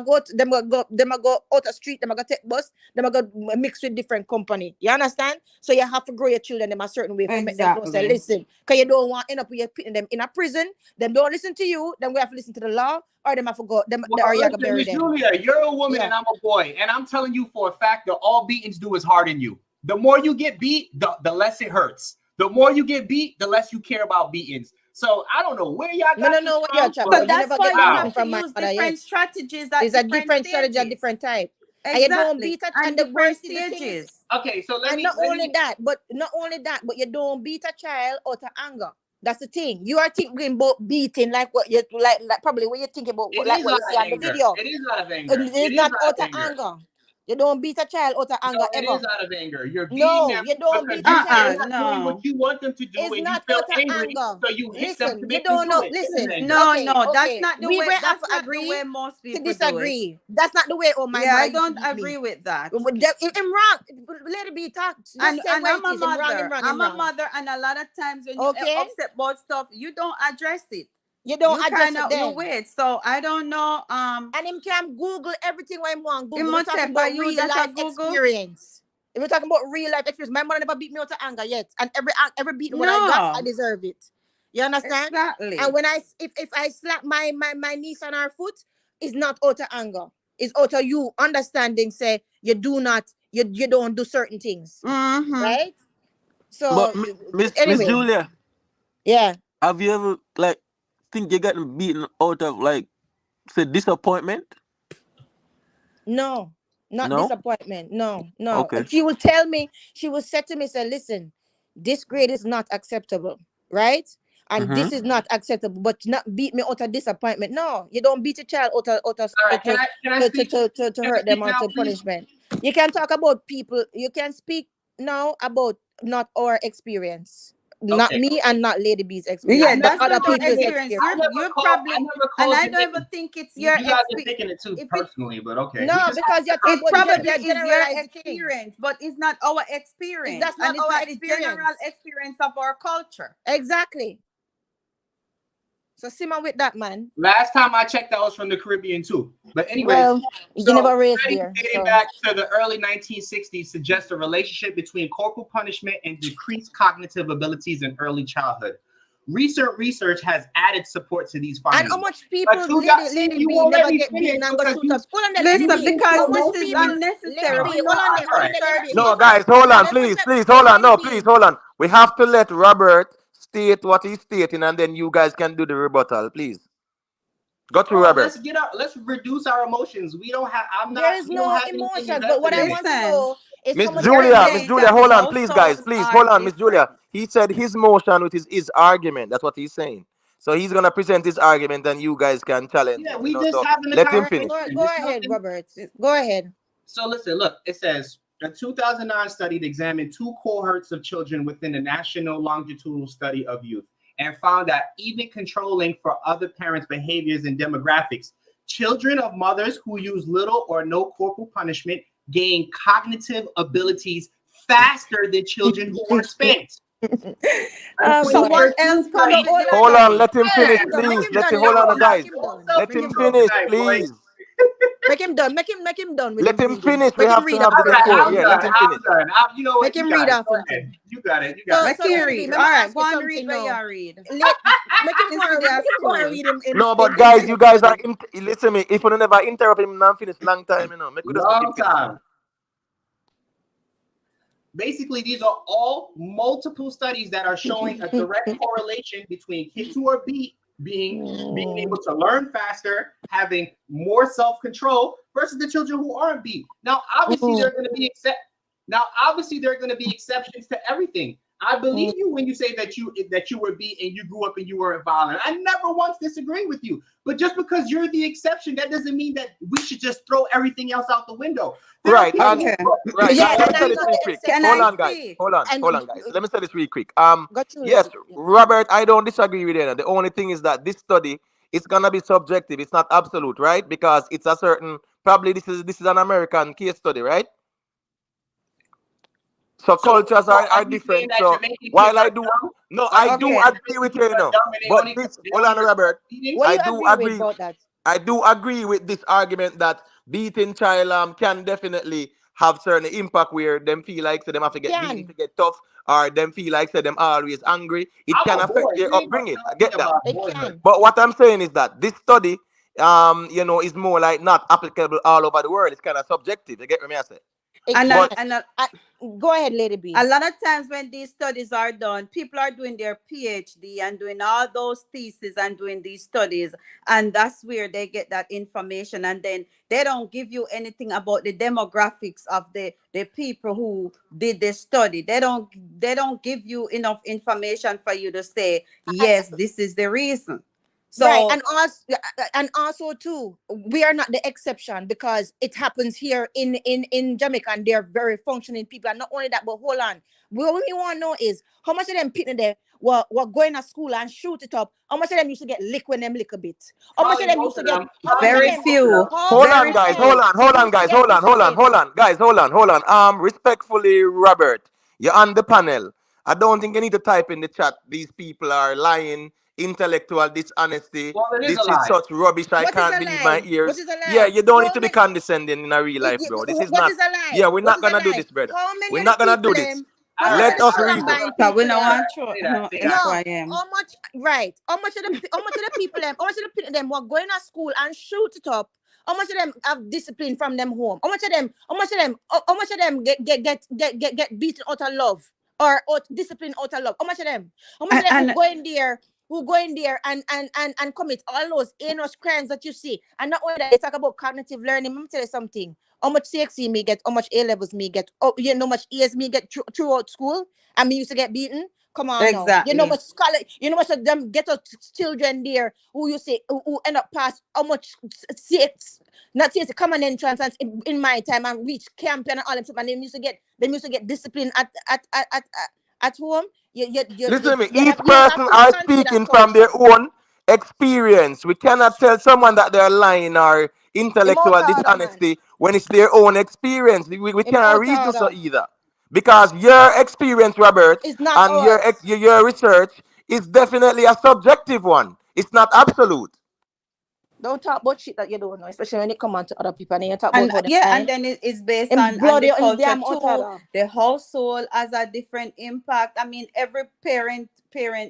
out the street. Them go take bus. Them go mix with different company. You understand? So you have to grow your children them a certain way. Make them don't say listen, because you don't want end up with putting them in a prison. Them don't listen to you. Then we have to listen to the law, or them have to go. Them or you have to bury them. Julia, you're a woman and I'm a boy, and I'm telling you for a fact that all beatings do is harden you. The more you get beat, the less it hurts. The more you get beat, the less you care about beatings. So I don't know where y'all got no, what you're from. But that's why you have to use different strategies. It's a different strategy at different type. Exactly. And you don't beat it and the different worst stages. Okay, so not only that, but you don't beat a child out of anger. That's the thing. You are thinking about beating like what you like probably what you think about like what you see on the video. It is out of anger. It is not out of anger. You don't beat a child out of anger ever. It is out of anger. You're beating them. You don't beat a child. Doing what you want them to do, it's and not you feel out of angry, anger. so you hit them to You make don't them know. do it. Listen, that's not the way. That's not the way most people disagree. That's not the way. Oh my! Yeah, I don't agree with that. I'm wrong. Let it be talked. And I'm a mother. I'm a mother, and a lot of times when you're upset about stuff, you don't address it. You don't address it. You wait. So I don't know. And him can Google everything what him want. Google. We're talking about real life experience. If we're talking about real life experience, my mother never beat me out of anger yet, and every beating what I got, I deserve it. You understand? Exactly. And when if I slap my niece on her foot, it's not out of anger. It's out of you understanding. Say you don't do certain things, right? So, but Miss Julia, yeah. Have you ever think you gotten beaten out of say disappointment? No, not disappointment. No. Okay. She will tell me, she will say to me, say, listen, this grade is not acceptable, right? And this is not acceptable, but not beat me out of disappointment. No, you don't beat a child out of to hurt them or to punishment. You can talk about people. You can speak now about not our experience. not me and not Lady B's experience. Yeah, but that's other not our people's experience. You're probably, and I don't even think it's your You guys are experience. taking it too personally, but okay. No, because you're talking It probably about is your generalizing things. experience, but it's not our experience. That's not and it's our not experience. the general experience of our culture. Exactly. So simmer with that, man. Last time I checked, that was from the Caribbean too. But anyways, well, you never raised there. Dating back to the early 1960s suggests a relationship between corporal punishment and decreased cognitive abilities in early childhood. Recent research has added support to these findings. And how much people Lady B never get beaten and go shoot up? Listen, because this is unnecessary. No, guys, hold on, please, hold on. No, please, hold on. We have to let Robert state what he's stating, and then you guys can do the rebuttal, please. Go to Robert. Let's reduce our emotions. We don't have. There is no emotions, but what I want to know is Miss Julia, hold on, please, guys, please, hold on, Miss Julia. He said his motion with his argument. That's what he's saying. So he's gonna present his argument, and you guys can challenge. Yeah, him, we you know, just so having a let him finish. Go ahead, Robert. Go ahead. So listen, look. It says a 2009 study examined 2 cohorts of children within the National Longitudinal Study of Youth, and found that even controlling for other parents' behaviors and demographics, children of mothers who use little or no corporal punishment gain cognitive abilities faster than children who are spanked. So what else? Hold on, let him finish, please. Hold on, guys. Let him finish, please. Make him done. Make him done. Let him finish. We have to have the decorum. Yeah, let him finish. You know what? Make him read off. You got it. Make him read. All right, go on, read what you read. Make him read him. No, but guys, you guys are listen to me. If you never interrupt him, now finish long time, you know. Long time. Basically, these are all multiple studies that are showing a direct correlation between kids who are beat being able to learn faster, having more self-control versus the children who aren't beat. Now, obviously, there are going to be exceptions to everything. I believe you when you say that you were beat and you grew up and you weren't violent. I never once disagree with you. But just because you're the exception, that doesn't mean that we should just throw everything else out the window. Right. Yeah, Hold on, guys. Hold on, guys. Let me say this real quick. Yes, Robert, I don't disagree with you. The only thing is that this study is gonna be subjective. It's not absolute, right? Because it's a certain. Probably this is an American case study, right? So cultures are different. So while I do, I do agree with you, But this, hold on, Robert. I do agree with this argument that beating child can definitely have certain impact where them feel like them have to get beaten to get tough, or them feel like them always angry. It can affect their upbringing. I get that. But what I'm saying is that this study, is more like not applicable all over the world. It's kind of subjective. You get what I say? Go ahead, Lady B. A lot of times when these studies are done, people are doing their PhD and doing all those theses and doing these studies, and that's where they get that information, and then they don't give you anything about the demographics of the people who did this study. They don't give you enough information for you to say, yes, this is the reason. So, right, and also too, we are not the exception, because it happens here in Jamaica, and they're very functioning people. And not only that, but hold on, what we want to know is how much of them people there were going to school and shoot it up. How much of them used to get lick when them lick a bit? How much of them used to get very few? Hold on, guys. Hold on. Respectfully, Robert, you're on the panel. I don't think you need to type in the chat. These people are lying. Intellectual dishonesty. This is such rubbish. I can't believe my ears. Yeah, you don't need to be condescending in a real life, bro. This is not. Yeah, we're not gonna do this, brother. We're not gonna do this. Let us read it. We don't want to. How much? Right. How much of the people them were going to school and shoot it up? How much of them have discipline from them home? How much of them get beaten out of love or discipline out of love? How much of them? How much of them who go in there and commit all those heinous crimes that you see? And not only that, they talk about cognitive learning. Let me tell you something. How much CXC me get, how much A levels me get, how much ES me get throughout school, and me used to get beaten. Come on, exactly. Now. Much of them get children there who you say who end up past how much common entrance in my time and reach camp and all them stuff, and they used to get discipline at At home, Listen to me. you Each have person to are consider speaking from their culture. own experience. We cannot tell someone that they're lying or Him out intellectual order, man. dishonesty when it's their own experience. We Him cannot out reason so order. either. Because your experience, Robert, It's not and ours. your research is definitely a subjective one. It's not absolute. Don't talk about shit that you don't know, especially when it come on to other people and you talk about And how they yeah, and mind. then it's based And on bloody the is culture damn out too. order. The household has a different impact. I mean, every parent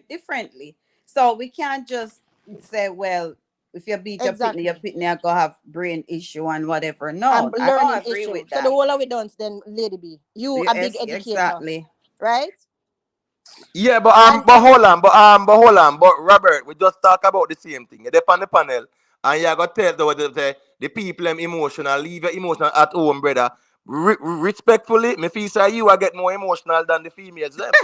differently. So we can't just say, well, if you beat your Exactly. pitney are gonna have brain issue and whatever. And No, I don't learning agree issue. with So the that. whole of it done then, Lady B. You a big Yes, educator, exactly. right? Yeah, And but hold on, but Robert, we just talk about the same thing. You're on the panel, and you got to tell the people them emotional. Leave your emotional at home, brother. Respectfully, me feel say you are get more emotional than the females them.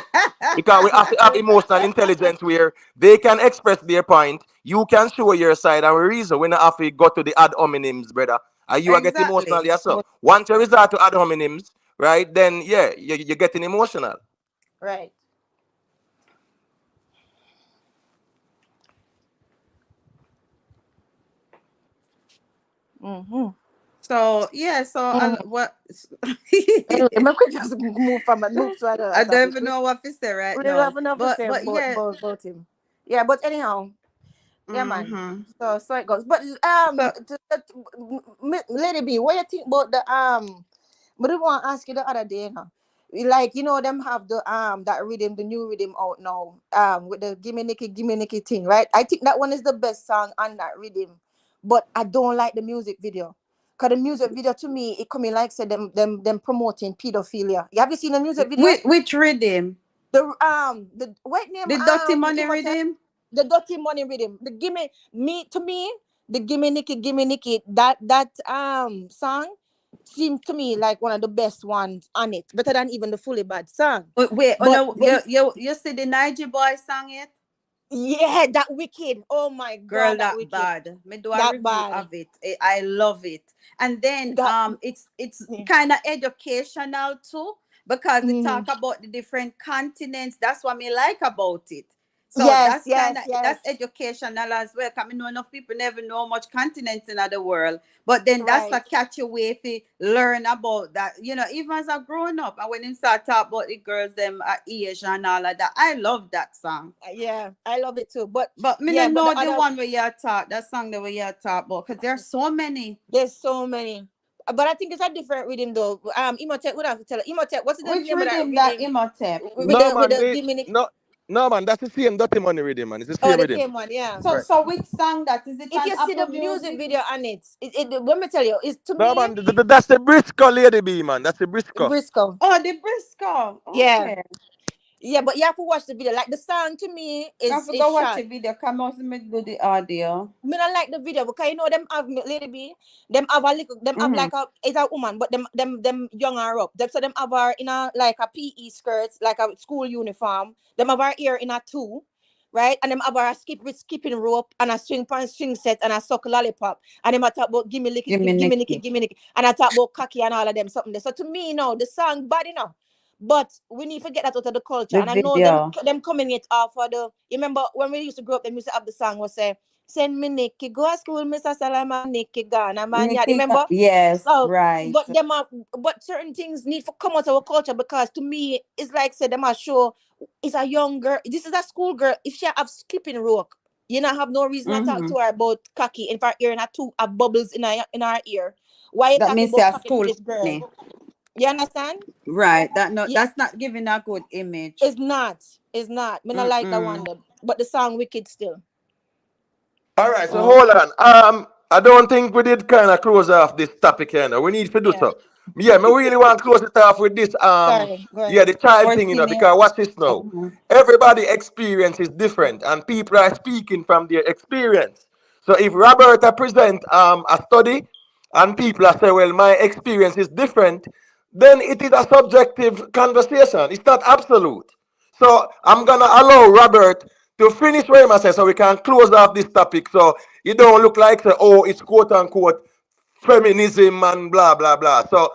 Because we have to have emotional intelligence where they can express their point, you can show your side, and we reason we not have to go to the ad hominems, brother. And you are getting emotional Exactly. yourself. Once you resort to ad hominems, right, then yeah, you're getting emotional. right. Mm-hmm. So yeah, Mm-hmm. what Anyway, I could just move to I another don't topic. even know what to say right We don't have now. enough to say But yeah. about him. Yeah, but anyhow, yeah, man. Mm-hmm. So it goes. But So Lady B, what you think about the But I want to ask you the other day, like them have the that rhythm, the new rhythm out now, with the gimme Nicky thing, right? I think that one is the best song on that rhythm, but I don't like the music video. Cause the music video to me, it coming like say them promoting pedophilia. Have you seen the music video? which rhythm? The what name The dirty money Imhotep? rhythm? The dirty money rhythm. The me the gimme Nicky that song seems to me like one of the best ones on it, better than even the Fully Bad song. Wait, oh But no, when you see the Niger boy song it? yeah, that wicked. Oh my Girl, god, that that wicked. bad. Me do a That review bad. of it. I love it. And then That it's kind of educational too, because it mm, talk about the different continents. That's what me like about it. So yes, that's kind yes, of yes. that's educational as well. Cause me know enough people never know much continents in the world. But then that's Right. a catchy way to learn about that. Even as a grown up, and when you start talk about the girls them are Asian and all of that, I love that song. Yeah, I love it too. But But me no yeah, but know the the other one where you talk, that song that we you talk about, because there's so many. there's so many. But I think it's a different rhythm though. Imhotep would have to tell Imhotep, what's the Which name of that rhythm that rhythm? Imhotep? With No the man, gimmick. no man, that's the same dirty money rhythm, man. It's the Oh, same the rhythm. same one, yeah. So Right. so which song that is it If on you see the Apple music Music? video on it, let me tell you, it's to No me man, that's the Briscoe Lady B, man. That's the Briscoe. Briscoe. Oh, the Briscoe. Yeah. Okay. Yeah, but you have to watch the video. Like the song to me I is have to go watch shot. the video. Come out and me do the audio. Me not like the video because them have Lady B, them have Mm-hmm. like it's a woman, but them young her up. So them have her in a like a PE skirt, like a school uniform. Them have her ear in a two, right? And them have her skipping rope and a swing set and a suck lollipop. And them a talk about gimme licky, Give me gimme nicky, Nicky. gimme nicky. And I talk about cocky and all of them something there. So to me, the song bad enough. But we need to get that out of the culture. The And I know them video. coming it off for the you remember when we used to grow up, they used to have the song was say, send me Nicky, go to school, Mr. Salama, Nicky Ghana, man. Yeah, Nicky. remember? Yes, So right. but certain things need to come out of our culture because to me, it's like say them a show it's a young girl. This is a school girl. If she have skipping rope, you not have no reason to talk Mm-hmm. to her about cocky. In fact, ear and her two have bubbles in her ear. Why you That talking means say about a cocky to school this girl? bunny. You understand? Right. That no, Yeah, that's not giving a good image. it's not. It's not. Me not like that one, Mm-mm. though. But the song wicked still. All right, so Oh, hold on. I don't think we did kind of close off this topic here. We need to do Yeah. so. Yeah, me really want to close it off with this. Sorry. Go Yeah, ahead. the child thing, 14 years. because watch this now. Mm-hmm. Everybody experience is different, and people are speaking from their experience. So if Roberta present a study, and people are say, well, my experience is different, then it is a subjective conversation. It's not absolute. So I'm gonna allow Robert to finish where he says so we can close off this topic. So you don't look like say, oh, it's quote unquote feminism and blah blah blah. So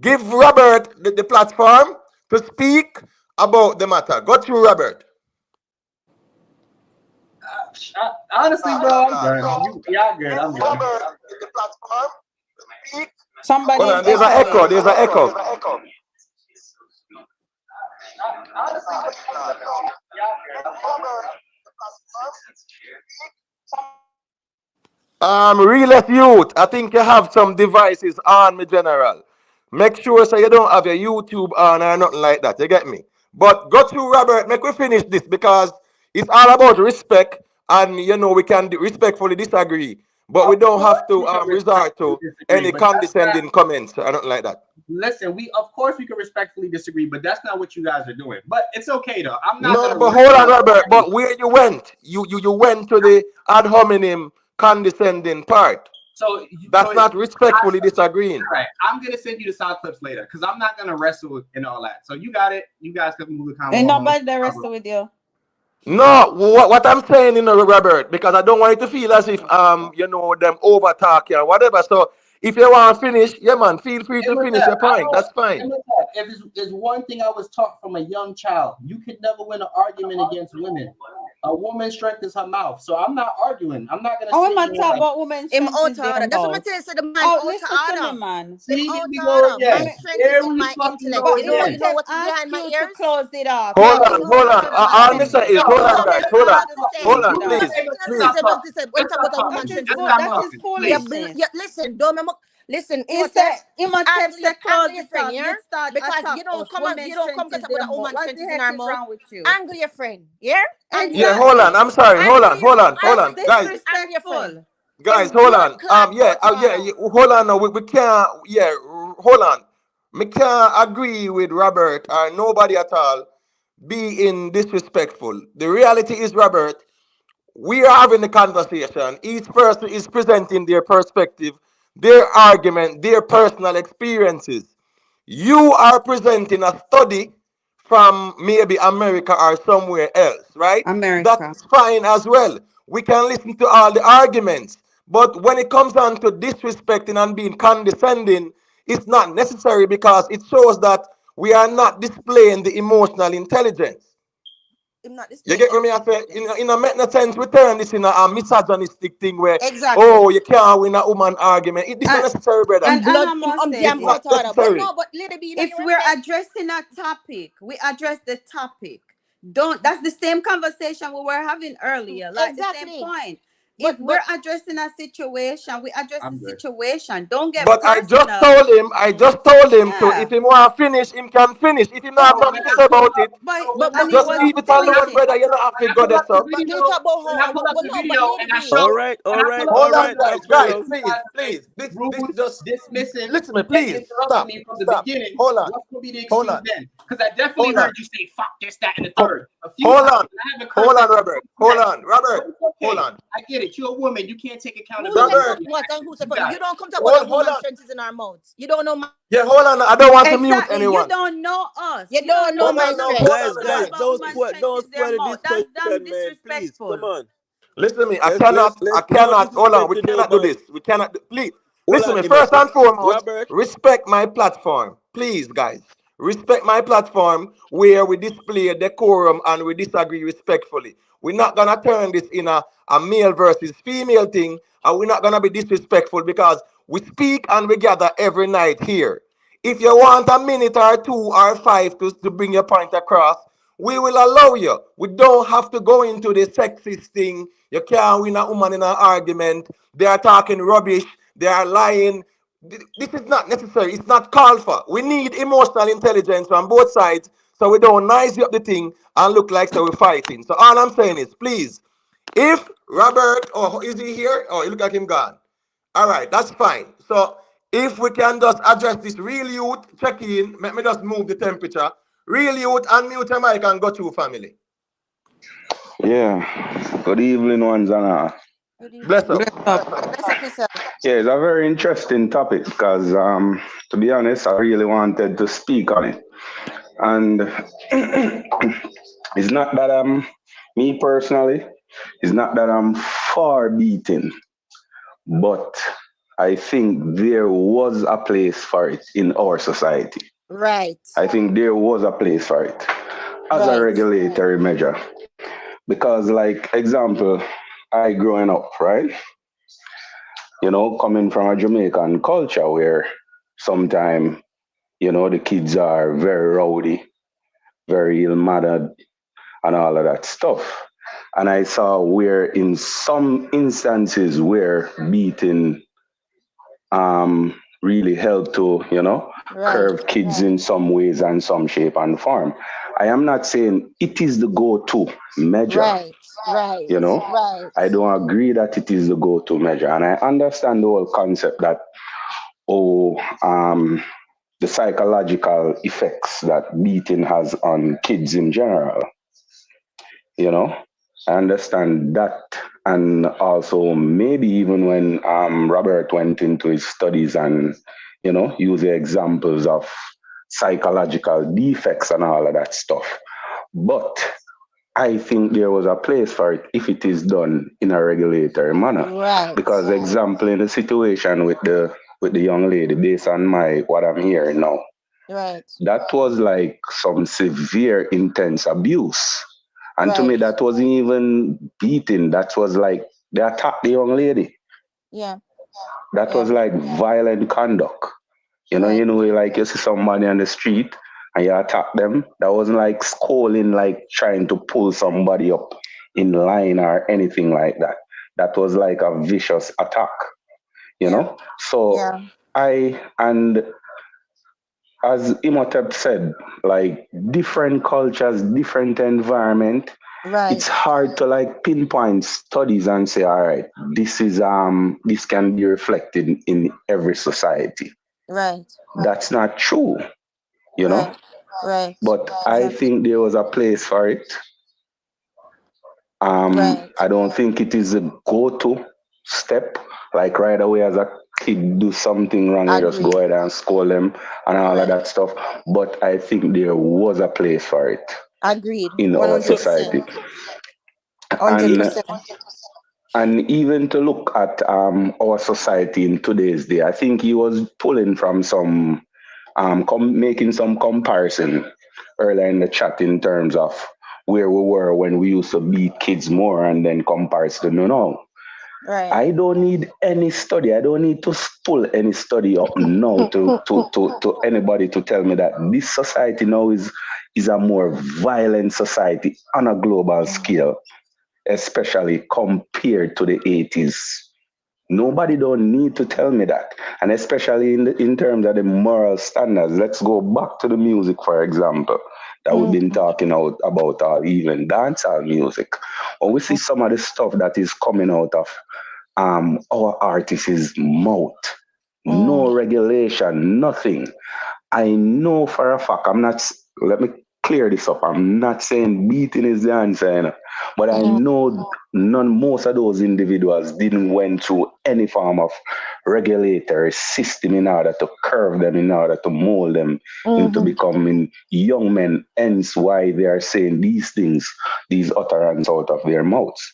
give Robert the platform to speak about the matter. Go through, Robert. Honestly, bro, I'm good. Y'all good. I'm good. Somebody Hold is on, there's an echo. echoing. There's an echo. Realist youth, I think you have some devices on me, General. Make sure so you don't have your YouTube on or nothing like that. You get me? But go through, Robert. Make we finish this because it's all about respect, and we can respectfully disagree, but we Of don't course, have to we can resort respectfully to disagree, any but that's not. condescending comments or nothing like that. Listen, of course we can respectfully disagree, but that's not what you guys are doing. But it's okay though. I'm not No, gonna but hold on, wrestle. Robert. But where you went, you went to the ad hominem condescending part. That's not respectfully disagreeing. All right, I'm gonna send you the sound clips later because I'm not gonna wrestle and all that. So you got it. You guys can move the convo. Ain't nobody that wrestle with you. No, what I'm saying, Robert, because I don't want it to feel as if them over talk or whatever. So if you want to finish, yeah, man, feel free to finish your point. That's fine. If there's one thing I was taught from a young child, you could never win an argument against women. A woman's strength is her mouth. So I'm not arguing. I'm not gonna. Oh, I'm talk about women's strength is their That's what mouth. I'm saying. So the man Oh, out listen of to order. me, man. See, Out we go of again. my strength is in my intellect. But You know what's ask behind my you ears? to close it off. Hold Yeah, on, hold on. All I'm saying is, hold on, guys, hold on. Hold on, please. When talk about a woman's strength is in her mouth. Listen, don't remember. Listen, He said, angle your friend here because you don't come to talk about a woman's strength is in her mouth. Angle your friend, yeah? Yeah, hold on. I'm sorry. Hold on, guys. Guys, hold on. Hold on. No, we can't. Yeah, hold on. We can't agree with Robert or nobody at all being disrespectful. The reality is, Robert, we are having a conversation. Each person is presenting their perspective, their argument, their personal experiences. You are presenting a study from maybe America or somewhere else, right? America. That's fine as well. We can listen to all the arguments. But when it comes down to disrespecting and being condescending, it's not necessary because it shows that we are not displaying the emotional intelligence. You get what me I say? In a make no sense, we turn this in a misogynistic thing where, oh, you can't win a woman argument. It's not necessary, brother. And I must say it's not necessary. If we're addressing a topic, we address the topic. That's the same conversation we were having earlier, like the same point. If we're addressing a situation, we address the situation. Don't get But personal. I just told him to, if he want to finish, him can finish. If he not have nothing to say about it, just leave it alone, brother. You don't have to go there, so. All right, Hold on, guys, please. This just dismissing. Listen to me, please. Stop. Me from the beginning. Hold on. What will be the excuse then? Because I definitely heard you say "fuck this, that, and the third." Hold on, Robert. Hold on. I get it. You're a woman. You can't take accountability. accountability. You don't come to about a woman's strength is in our mouths. You don't know my. Yeah, hold on. I don't want to mute anyone. You don't know us. You don't know my strength. Guys, don't spoil the discussion, man. Please, come on. Listen to me. I cannot. Hold on. We cannot do this. We cannot. Please listen to me. First and foremost, respect my platform, please, guys. Respect my platform where we display decorum and we disagree respectfully. We're not gonna turn this in a male versus female thing, and we're not gonna be disrespectful because we speak and we gather every night here. If you want a minute or 2 or 5 to bring your point across, we will allow you. We don't have to go into the sexist thing. You can't win a woman in an argument. They are talking rubbish. They are lying. This is not necessary. It's not called for. We need emotional intelligence from both sides so we don't nice up the thing and look like so we're fighting. So all I'm saying is, please, if Robert, is he here? Oh, you look like him gone. All right, that's fine. So if we can just address this real youth, check in, let me just move the temperature. Real youth, unmute your mic and go through family. Yeah. Good evening, ones and all. Bless up. Yeah, it's a very interesting topic because, to be honest, I really wanted to speak on it. And it's not that me personally, it's not that I'm for beating, but I think there was a place for it in our society. Right. I think there was a place for it. as a regulatory measure. Because, like, example, I growing up, right? You know, coming from a Jamaican culture where sometimes, you know, the kids are very rowdy, very ill-mannered, and all of that stuff. And I saw where in some instances where beating really helped to, you know, curve kids in some ways and some shape and form. I am not saying it is the go-to measure, you know. I don't agree that it is the go-to measure. And I understand the whole concept that, the psychological effects that beating has on kids in general. You know, I understand that. And also, maybe even when Robert went into his studies and, you know, use the examples of psychological defects and all of that stuff. But I think there was a place for it if it is done in a regulatory manner. Because, example, in the situation with the young lady, based on what I'm hearing now, that was like some severe, intense abuse. And to me, that wasn't even beating. That was like they attacked the young lady. That was like violent conduct. You know, like you see somebody on the street and you attack them. That wasn't like scolding, like trying to pull somebody up in line or anything like that. That was like a vicious attack, you know? So and as Imhotep said, like different cultures, different environment, it's hard to like pinpoint studies and say, all right, this is this can be reflected in every society. That's not true, you know. But I think there was a place for it. I don't think it is a go-to step. Like right away as a kid do something wrong, you just go ahead and scold them and all of that stuff. But I think there was a place for it. In our society. 100%. And even to look at our society in today's day, I think he was pulling from some, making some comparison earlier in the chat in terms of where we were when we used to beat kids more and then compares to now. I don't need any study. I don't need to pull any study up now to anybody to tell me that this society now is a more violent society on a global scale, especially compared to the 80s. Nobody don't need to tell me that. And especially in terms of the moral standards. Let's go back to the music, for example, that we've been talking about, or even dancehall music. When we see some of the stuff that is coming out of our artists' mouth, no regulation, nothing. I know for a fact, let me clear this up. I'm not saying beating is the answer, you know, but I know most of those individuals didn't went through any form of regulatory system in order to curve them, in order to mold them into becoming young men. Hence why they are saying these things, these utterances out of their mouths.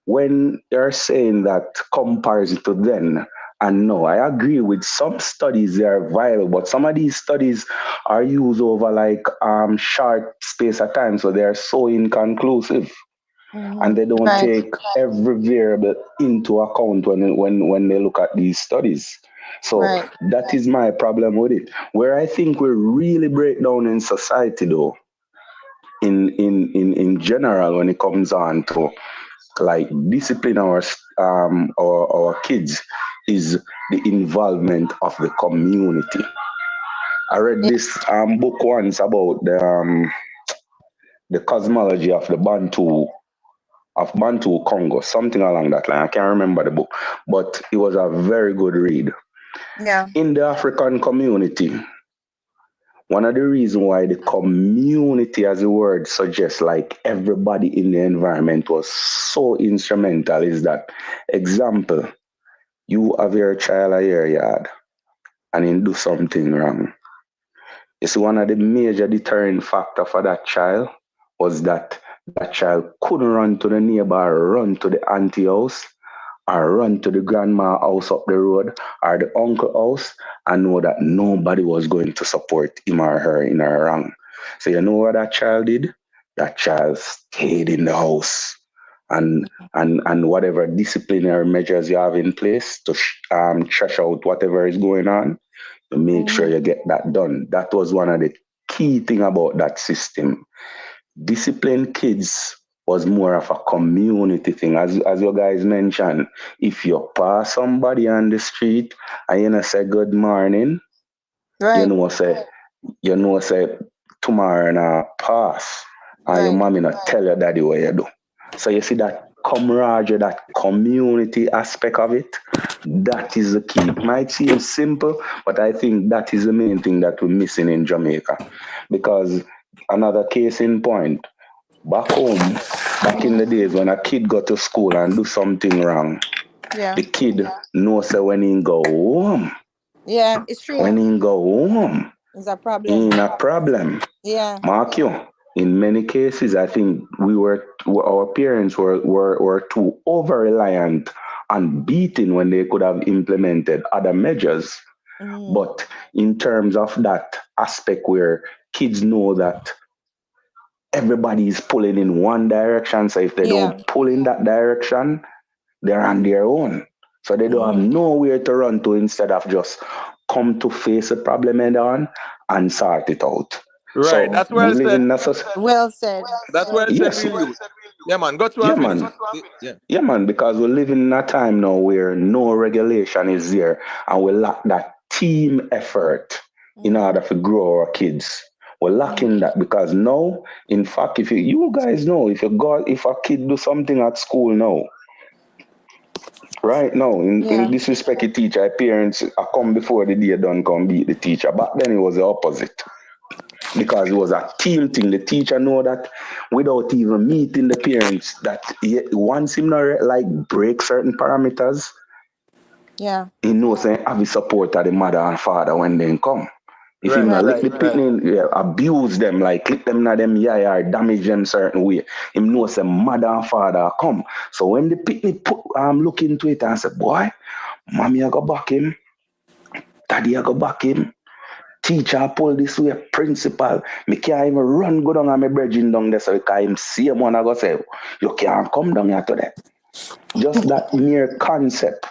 When you're saying that compares it to then, and no, I agree with some studies, they are viable, but some of these studies are used over like short space of time, so they are so inconclusive. And they don't take every variable into account when they look at these studies. So that is my problem with it. Where I think we really break down in society though, in general, when it comes on to like discipline our kids, is the involvement of the community. I read this book once about the cosmology of the Bantu Congo, something along that line. I can't remember the book, but it was a very good read. In the African community, one of the reasons why the community, as the word suggests, like everybody in the environment was so instrumental is that, example, you have your child at your yard and he do something wrong. You see, one of the major deterrent factor for that child was that that child couldn't run to the neighbor, run to the auntie house, or run to the grandma house up the road or the uncle house and know that nobody was going to support him or her in her wrong. So you know what that child did? That child stayed in the house and whatever disciplinary measures you have in place to trash out whatever is going on, to make sure you get that done. That was one of the key thing about that system. Disciplined kids was more of a community thing. As you guys mentioned, if you pass somebody on the street and you know say good morning, Right. you know say tomorrow na pass and your mommy not tell your daddy what you do. So you see that camaraderie, that community aspect of it, that is the key. It might seem simple, but I think that is the main thing that we're missing in Jamaica. Because another case in point, back home, back in the days when a kid go to school and do something wrong, the kid knows that when he go home, it's true. when he go home, It's a problem. ain't a problem. Yeah. Mark you. In many cases, I think our parents were too over reliant on beating when they could have implemented other measures. But in terms of that aspect where kids know that everybody is pulling in one direction, so if they don't pull in that direction, they're on their own. So they don't have nowhere to run to instead of just come to face a problem head on and sort it out. Right, so that's well said. Well said. That's well said, real youth. Yeah, man, go through and finish. Yeah, man, because we're living in a time now where no regulation is there and we lack that team effort in order to grow our kids. We're lacking that because now, in fact, if you guys know, if a kid do something at school now, right now, in disrespect the teacher, parents come before the day done come beat the teacher. Back then it was the opposite. Because it was a team thing. The teacher know that without even meeting the parents, that once him not like break certain parameters, he knows that have the support of the mother and father when they come. If him not lick the pitney, abuse them, like clip them na them or damage them certain way, him knows that mother and father come. So when the pitney look into it and say, boy, mommy I go back him, daddy I go back him, teacher pull this way, principal, me can't even run go down on my bridging down there so because him see him one I go say, you can't come down here to that. Just that mere concept,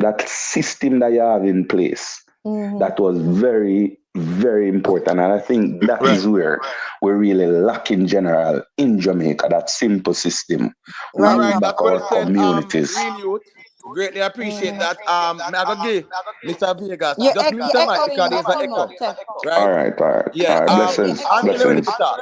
that system that you have in place, that was very, very important. And I think that is where we're really lacking general in Jamaica, that simple system. We need back our communities. Real youth. Greatly appreciate that. I go give Mr. Vegas. You're Just mute the mic because there's an echo. Right? All right. Yeah. Blessings. Until ready to talk.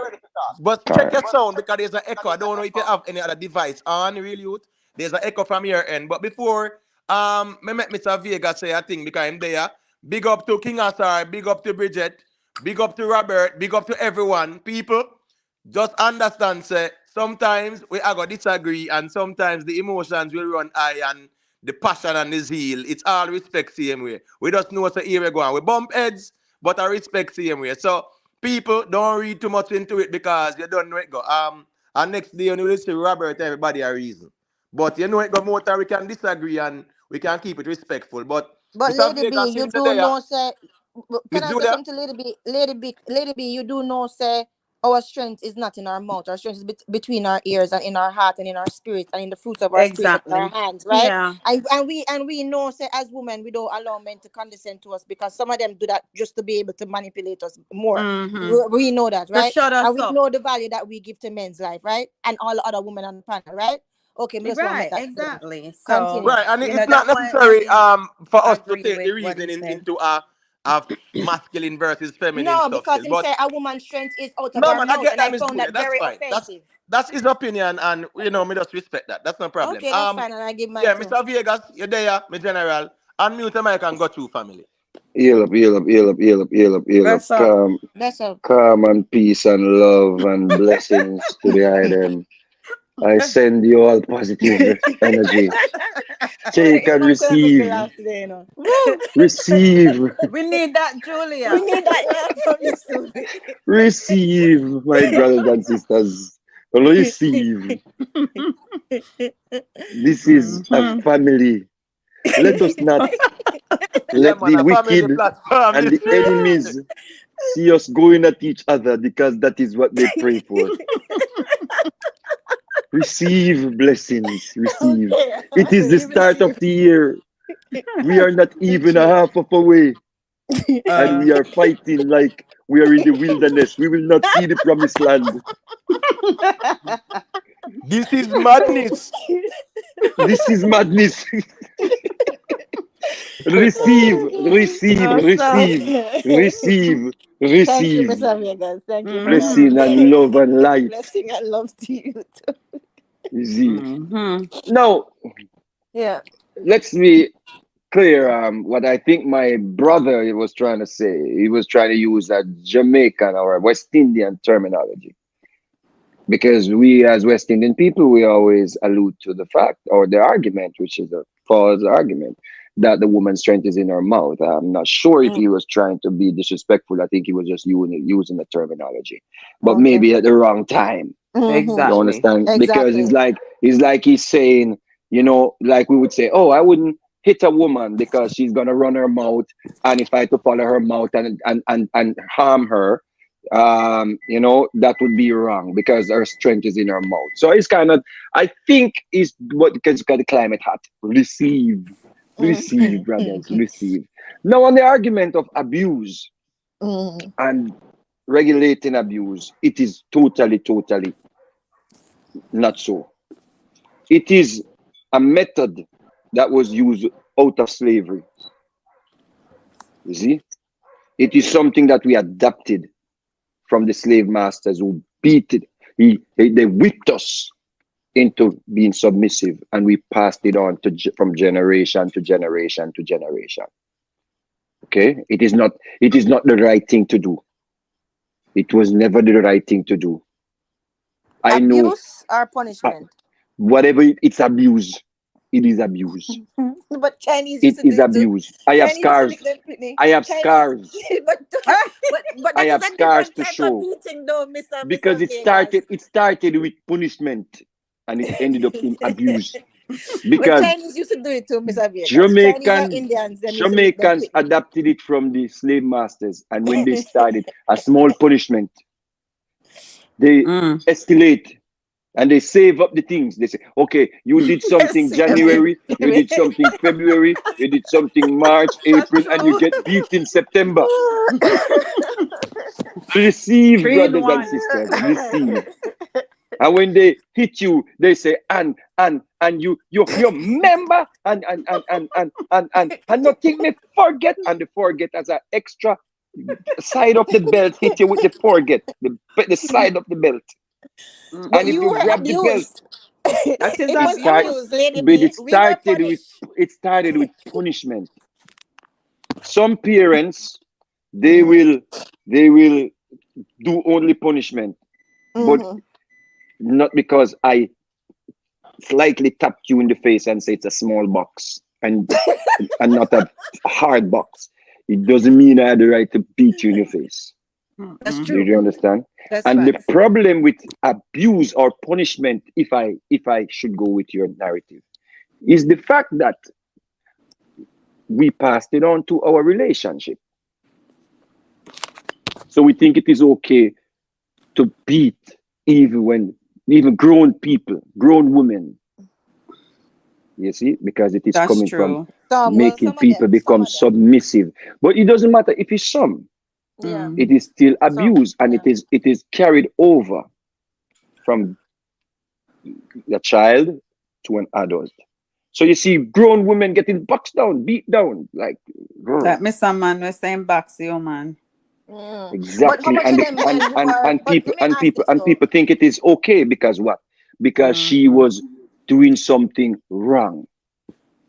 But check your sound because there's an echo. I don't know if you have any other device on, real youth. There's an echo from your end. But before me met Mr. Vegas say a thing because I'm there. Big up to King Asar, big up to Bridget, big up to Robert, big up to everyone. People, just understand, say, sometimes we are going to disagree and sometimes the emotions will run high and the passion and the zeal. It's all respect same way. We just know so here we go. We bump heads, but I respect same way. So people don't read too much into it because you don't know it go. And next day you will see Robert, everybody a reason. But you know it go more time we can disagree and we can keep it respectful. But Lady B, you do know say. Can I say something, Lady B? Lady B, you do know say our strength is not in our mouth. Our strength is between our ears and in our heart and in our spirit and in the fruits of our spirit and our hands, right? Yeah. And we know say as women we don't allow men to condescend to us because some of them do that just to be able to manipulate us more. We know that, right? And we know the value that we give to men's life, right? And all the other women on the panel, right? Okay, right, exactly. So continue. Right, and it's not necessary for us to take the reasoning into a masculine versus feminine stuff. No, because he said a woman's strength is out of no, her man, mouth, I get and that, I found that very offensive. That's his opinion, and you know, me just respect that. That's no problem. Okay, that's fine, and I give mine yeah, too. Mr. Vegas, you're there, my general. Unmute the mic and go through, family. Heal up. Calm and peace and love and blessings to the item. I send you all positive energy. Take and receive. Receive. We need that, Julia. We need that from you soon. Receive, my brothers and sisters. Receive. This is a family. Let us not let the wicked and the enemies see us going at each other, because that is what they pray for. Receive blessings, receive. Okay. It is the start of the year. We are not even a half of a way, and we are fighting like we are in the wilderness. We will not see the promised land. This is madness. This is madness. Receive, receive, receive, receive, Thank you, receive. Mr. Vegas. Thank you for Blessing that. and love and light. Blessing and love to you too. You see. Now, Yeah. let's be clear. What I think my brother was trying to say, he was trying to use a Jamaican or West Indian terminology. Because we, as West Indian people, we always allude to the fact or the argument, which is a false argument, that the woman's strength is in her mouth. I'm not sure if he was trying to be disrespectful. I think he was just using the terminology, but maybe at the wrong time. Exactly. You understand? Because Exactly. it's like he's saying, like we would say, oh, I wouldn't hit a woman because she's gonna run her mouth, and if I had to follow her mouth and harm her, that would be wrong because her strength is in her mouth. So it's kind of, I think, is what, because the climate hot. Receive, brothers, receive. Now, on the argument of abuse and regulating abuse, it is totally not so. It is a method that was used out of slavery. You see, it is something that we adapted from the slave masters who beat it. They whipped us into being submissive, and we passed it on from generation to generation to generation. Okay, it is not the right thing to do. It was never the right thing to do. I know. Abuse or punishment? Whatever it's abuse. It is abuse. But Chinese It is abuse. I have scars. I have scars. but I that have is a scars different to type show. of beating, though, Mr. Because it started with punishment and it ended up in abuse. But Because Chinese used to do it too, Mr. Vegas. Chinese and Indians, them used to beat them Jamaicans quickly. adapted it from the slave masters, and when they started a small punishment, they escalate and they save up the things. They say, okay, you did something January, you did something February, you did something March, April, and you get beat in September. Receive, brothers and sisters, receive. And when they hit you, they say, and you remember and nothing may forget, and the forget as an extra side of the belt hit you with the forget, the side of the belt. But And if you you were grab the belt, abused. It was abused, lady. but it We were started with punished. punishment. Some parents, they will do only punishment, but not because I slightly tapped you in the face and say it's a small box and not a hard box. It doesn't mean I had the right to beat you in the face. That's true. Do you understand? That's and facts. The problem with abuse or punishment, if I should go with your narrative, is the fact that we passed it on to our relationship. So we think it is okay to beat even grown people, grown women. You see, because it is coming from making people become submissive. But it doesn't matter if it's some. Yeah. It is still abuse, and it is carried over from a child to an adult. So you see grown women getting boxed down, beat down, like that Mr. Man was saying box you, man. Exactly. And people think it is okay because what? Because she was doing something wrong.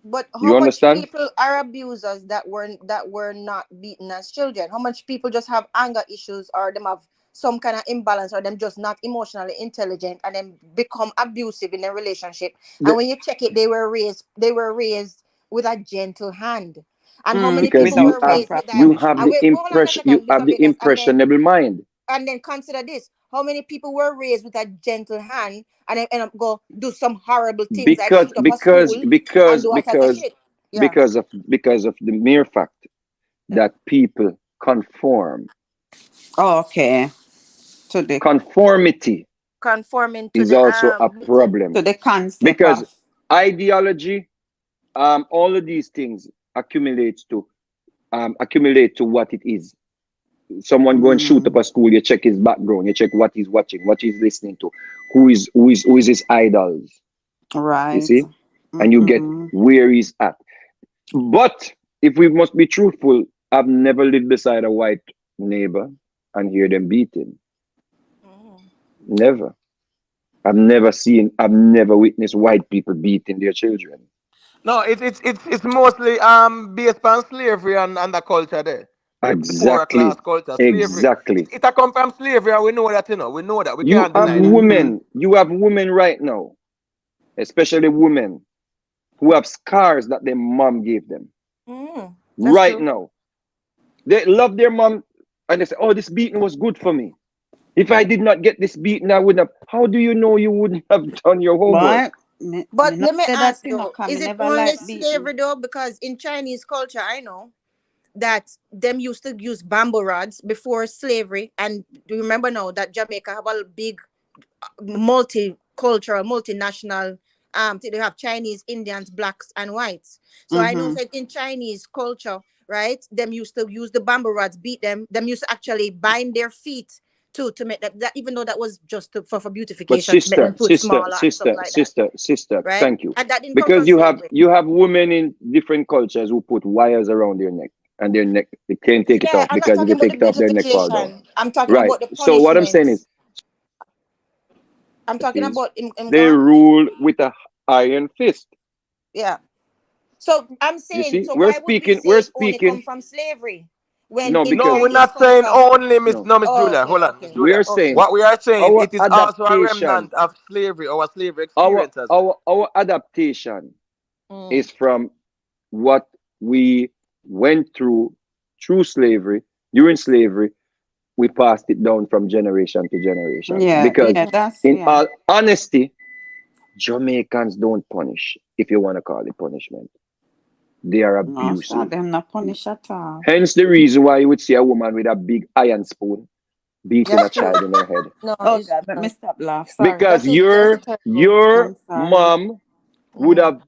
But you how understand? much people are abusers that were not beaten as children? How much people just have anger issues, or them have some kind of imbalance, or them just not emotionally intelligent, and then become abusive in a relationship? And when you check it, they were raised with a gentle hand. And how many because people were raised with that? You have the impressionable mind. And then consider this: How many people were raised with a gentle hand and then end up go do some horrible things like shoot up a school and do all type of shit? Yeah. Because of the mere fact that people conform. Okay. To the Conformity conforming to is the also a problem. to the concept Because of ideology, all of these things accumulate to what it is. Someone go and shoot up a school, you check his background, you check what he's watching, what he's listening to, who is his idols. right. You see? And you get where he's at. But if we must be truthful, I've never lived beside a white neighbor and hear them beating. Never. I've never witnessed white people beating their children. No, it's mostly based on slavery and the culture there. The poorer class culture, slavery. Exactly. It come from slavery, and we know that, We know that. We You can't have deny that. women. You have women right now, especially women, who have scars that their mom gave them. Right true. now, they love their mom, and they say, "Oh, this beating was good for me. If I did not get this beating, I wouldn't have." How do you know you wouldn't have done your homework? But let me ask you, Because is me it never only like beating. slavery though? Because in Chinese culture, I know that them used to use bamboo rods before slavery. And do you remember now that Jamaica have a big multicultural, multinational, they have Chinese, Indians, blacks, and whites. So I know that in Chinese culture, right, them used to use the bamboo rods, beat them. Them used to actually bind their feet to make that even though that was just for But beautification, to make them foot smaller and stuff like that. sister, Right? thank you. And that didn't come Because from slavery. you have women in different cultures who put wires around their neck, and their neck they can't take it Yeah, off, I'm not because if talking they about take the it off, their neck fall down. beautification. I'm talking Right. about the So what I'm saying punishments. is I'm talking about in they gone. rule with a iron fist. Yeah. So I'm You saying, see, so why would we say we're it only come speaking. from slavery when No, in No, because we're Chinese not saying culture? only, Miss. no, No, Miss Oh, Julia. okay, Hold on, Miss okay, we Julia. are okay. saying What we are saying, our it is also a adaptation, remnant of slavery, our slavery experience as well. our adaptation Mm. is from what we went through slavery. During slavery, we passed it down from generation to generation. Yeah, Because that's in all honesty, Jamaicans don't punish, if you want to call it punishment. They are No, sir, abusive. them not punish at all. Hence the reason why you would see a woman with a big iron spoon beating a That's true. child in her head. No, Oh it's God, let me stop laugh. Sorry. Because that is that's terrible. your I'm sorry. mom would have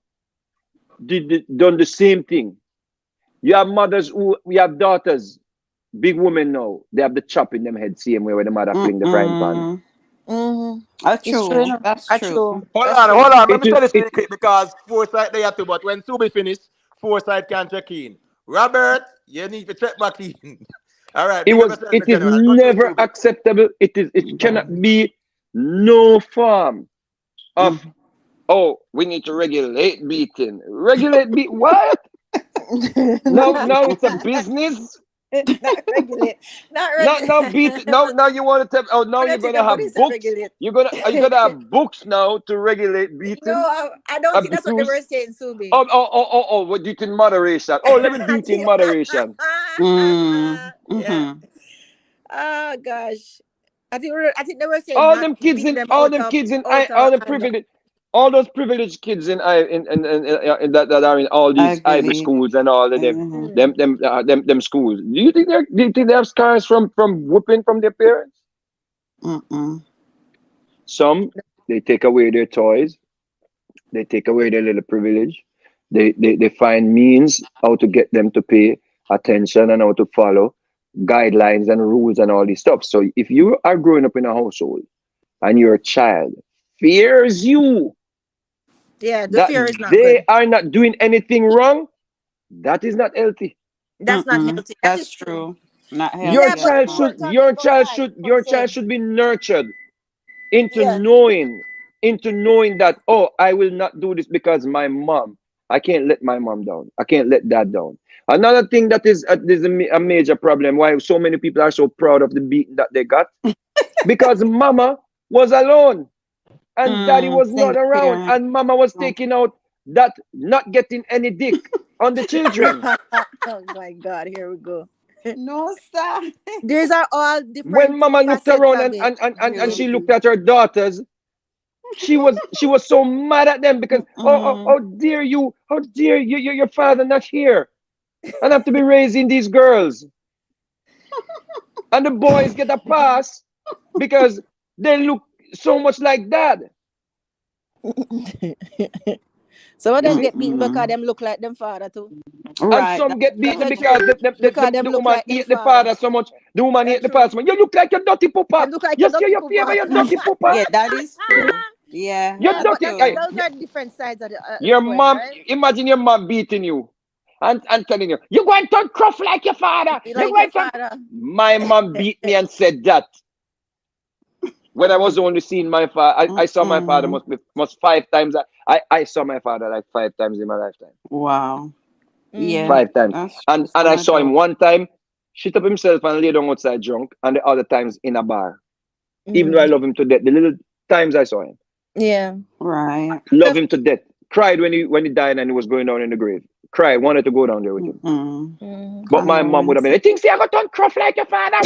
done the same thing. You have mothers we have daughters, big women now. They have the chop in them head, same way where the mother fling the frying pan. That's It's true. true. That's That's true. true. Hold That's on, true. hold on. Let It me say is this really quick because Foresight they have to, but when Subi finish, Foresight can check in. Robert, you need to check back in. All right, big up yourself, it is General. Go through never Subi. acceptable. It cannot be no form of we need to regulate beating. Regulate beat what? Now it's a business. Not regulate. Not Now regulate. beat now you want to tell now I you're don't think gonna have nobody said books. regulate. Are you gonna have books now to regulate No, beating? I don't think that's what they Abuse? were saying, Subi. What do you think moderation? Oh, let me I beat in think- moderation. yeah. Oh gosh. I think they were saying All not them to kids beat in them all them kids in all the anger. privileged all those privileged kids in that are in all these Ivy Ivy League. schools and all of them schools. Do you think they have scars from whooping from their parents? Some they take away their toys, they take away their little privilege, they find means how to get them to pay attention and how to follow guidelines and rules and all this stuff. So if you are growing up in a household and your child fears you Yeah, the that fear is not they good. are not doing anything wrong, that is not healthy. That's not healthy. That That's is true. true. Not Your Yeah, healthy at but child we all. were should talking about like per your child se. should be nurtured into Yeah. knowing that, oh, I will not do this because my mom, I can't let my mom down, I can't let dad down. Another thing that is a major problem why so many people are so proud of the beating that they got, because mama was alone and daddy was not Single around, parent. and mama was taking out that not getting any dick on the children. Oh my God, here we go. No, sir. These are all different When Mama looked facets around of it. and she Really. looked at her daughters, she was so mad at them because how dare you, your father not here, and have to be raising these girls, and the boys get a pass because they look so much like dad. Some of them get beaten because them look like them father too. And Right. some get beaten That's because true. Because them the look woman like them ate the father. father so much. The woman ate That's the true. father so much. You look like your dirty pooper. Them look like You your see dirty your favor, pooper. your dirty pooper. Yeah, that is true. Yeah, Your Yeah, but dirty. that's, Hey, those are different sides of the your coin, mom, right? imagine your mom beating you and telling you, you're going to cruff like your father. You're Like your going to. father. My mom beat me and said that. When I was only seeing my father, I saw my father must 5 times. I saw my father like 5 times in my lifetime. wow. Yeah, 5 times. that's And some I of saw him those. one time shit up himself and lay down outside drunk, and the other times in a bar. Even though I love him to death, the little times I saw him, Yeah. Right. love him to death. Cried when he died and he was going down in the grave. Cried, wanted to go down there with him. But my mom would have been, I think, see, I got on cruff like your father.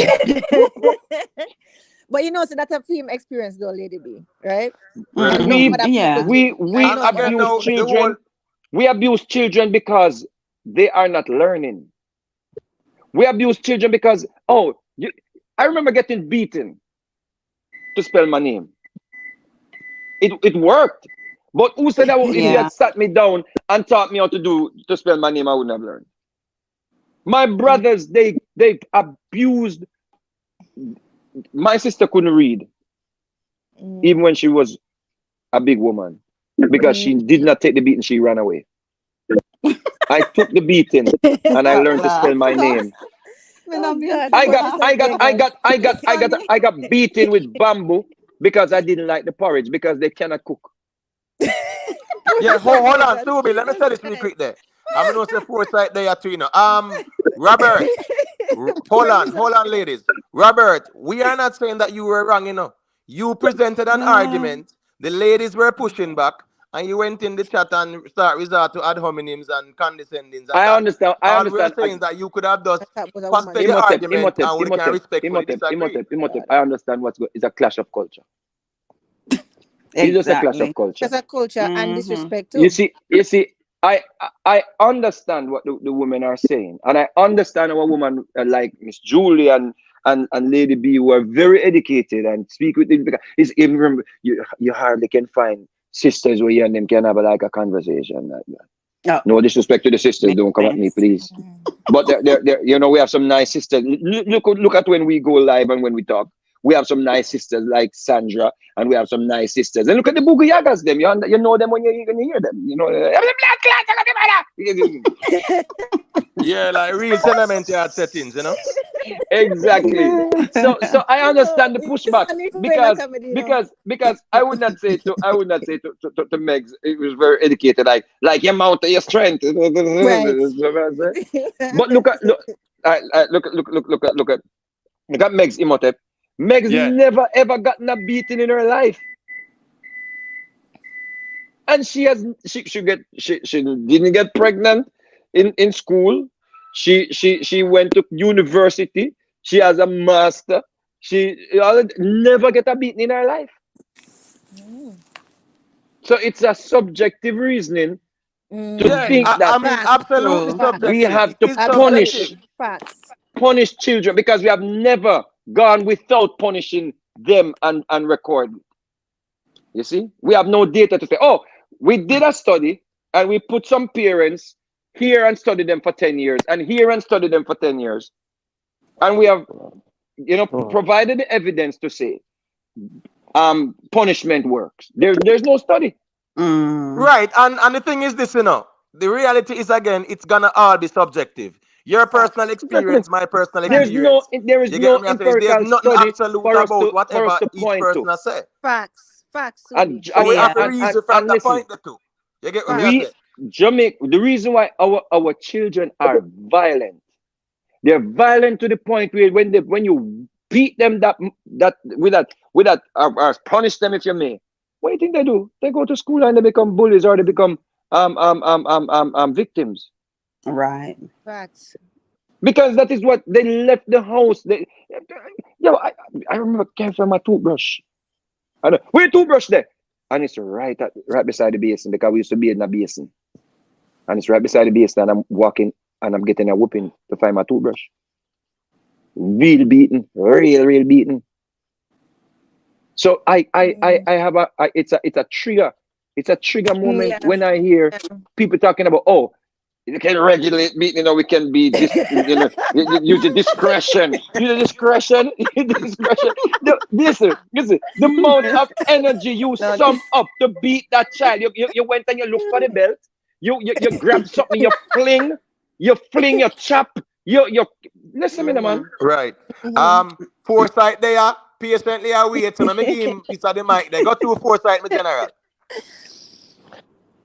But you know, so that's a film experience though, Lady B, right? Right. I know other people do. We I know some other abuse people do. children. We abuse children because they are not learning. We abuse children because, I remember getting beaten to spell my name. It worked. But who said that if you had sat me down and taught me how to spell my name, I wouldn't have learned. My brothers, they abused. My sister couldn't read, even when she was a big woman, because she did not take the beating, she ran away. I took the beating and I learned to spell my name. I got beaten with bamboo because I didn't like the porridge because they cannot cook. Yeah, hold on, Tubi. Let me say this real quick there. I'm gonna say foresight there too, you know. Robert, hold on, ladies. Robert, we are not saying that you were wrong, you know. You presented an argument. The ladies were pushing back, and you went in the chat and resort to ad hominems and condescendings. And I that. understand. All we are saying is that you could have just posted the argument and we can respectfully disagree. I understand what's good. It's a clash of culture. It's just a clash of culture. That's a culture and disrespect too. You see, I understand what the women are saying, and I understand how a woman like Miss Julie and Lady B who are very educated and speak with them because remember you hardly can find sisters where you and them can have a conversation like that. No disrespect to the sisters, don't come at me, please. But they're we have some nice sisters. Look at when we go live and when we talk. We have some nice sisters like Sandra, and we have some nice sisters. And look at the Boogie Yagas, them. You know them when you hear them. You know. Yeah, like real sentiment yard settings, you know. Exactly. So I understand the pushback because I would not say to Megs, it was very educated, like your mount your strength. Right. But look at Megs Imhotep. Meg's never ever gotten a beating in her life, and she didn't get pregnant in school. She went to university. She has a master. She never get a beating in her life. So it's a subjective reasoning to think that I mean, absolutely subjective. we have to punish children because we have never gone without punishing them and recording. You see, we have no data to say, we did a study and we put some parents here and studied them for 10 years and here and studied them for 10 years. And we have, provided the evidence to say punishment works. There's no study. Right. And the thing is this, the reality is, again, it's gonna all be subjective. Your personal experience, my personal experience. There is no empirical there's nothing study absolute for us about whatever to each point person to. has said. Facts. So we have to reason from that point the two. You get what I say? Jamaica, the reason why our children are violent, they're violent to the point where when you beat them or punish them if you may, what do you think they do? They go to school and they become bullies or they become victims. Right. Facts. Because that is what they left the house. I remember came from my toothbrush. Where toothbrush there? And it's right beside the basin because we used to be in a basin. And it's right beside the basin and I'm walking and I'm getting a whooping to find my toothbrush. Real beaten, real beaten. So I have it's a trigger. It's a trigger moment when I hear people talking about, oh, you can regulate beating, we can be use the discretion. Use the discretion. Listen, the amount of energy you sum up to beat that child. You went and you look for the belt. You grab something, you fling, you chop, you listen, man. Right. Foresight there, patiently I wait. So let me give him piece of the mic. They got 2 Foresight, my general.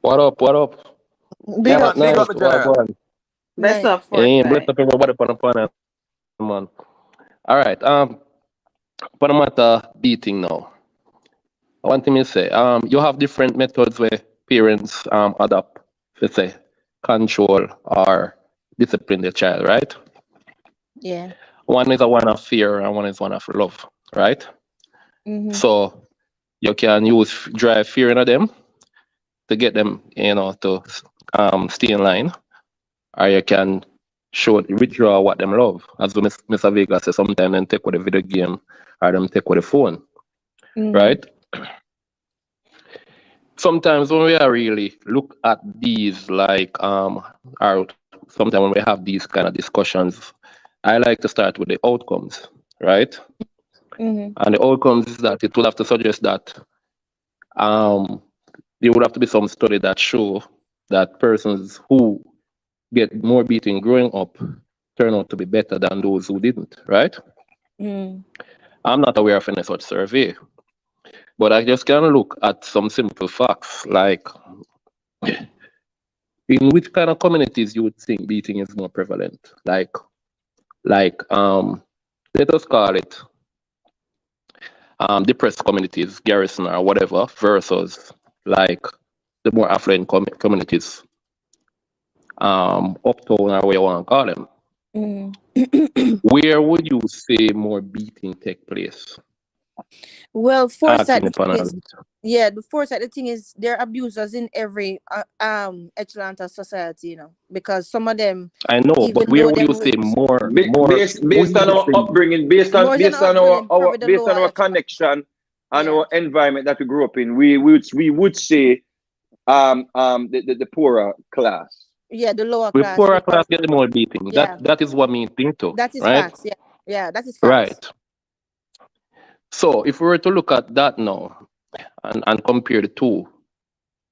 What up? Big up, the general. Bless up, bless up everybody for the panel, man. All right. For the matter beating now. One thing to say, you have different methods where parents adapt, let's say, control or discipline their child, right? Yeah. One is a one of fear and one is one of love, right? So you can use drive fear into them to get them, to stay in line, or you can withdraw what them love. As Mr. Vega says, sometimes they take with a video game or them take with a phone, right? Sometimes when we are really look at these or sometimes when we have these kind of discussions, I like to start with the outcomes, right? And the outcomes is that it will have to suggest that there would have to be some study that show that persons who get more beating growing up turn out to be better than those who didn't, right? I'm not aware of any such survey, but I just can look at some simple facts, like in which kind of communities you would think beating is more prevalent. Like let us call it depressed communities, garrison or whatever, versus like the more affluent communities, uptown or where you want to call them. Where would you say more beating take place? Well, foresight is, the foresight. The thing is, there are abusers in every echelon of society, because some of them. I know, but where would you say more? Based on our upbringing, based on our connection and our environment that we grew up in, we would say the poorer class. Yeah, the lower class. The poorer class get the more beating. Yeah. That is what me think too. That is right? facts. Yeah, that is facts. Right. So if we were to look at that now and compare the two,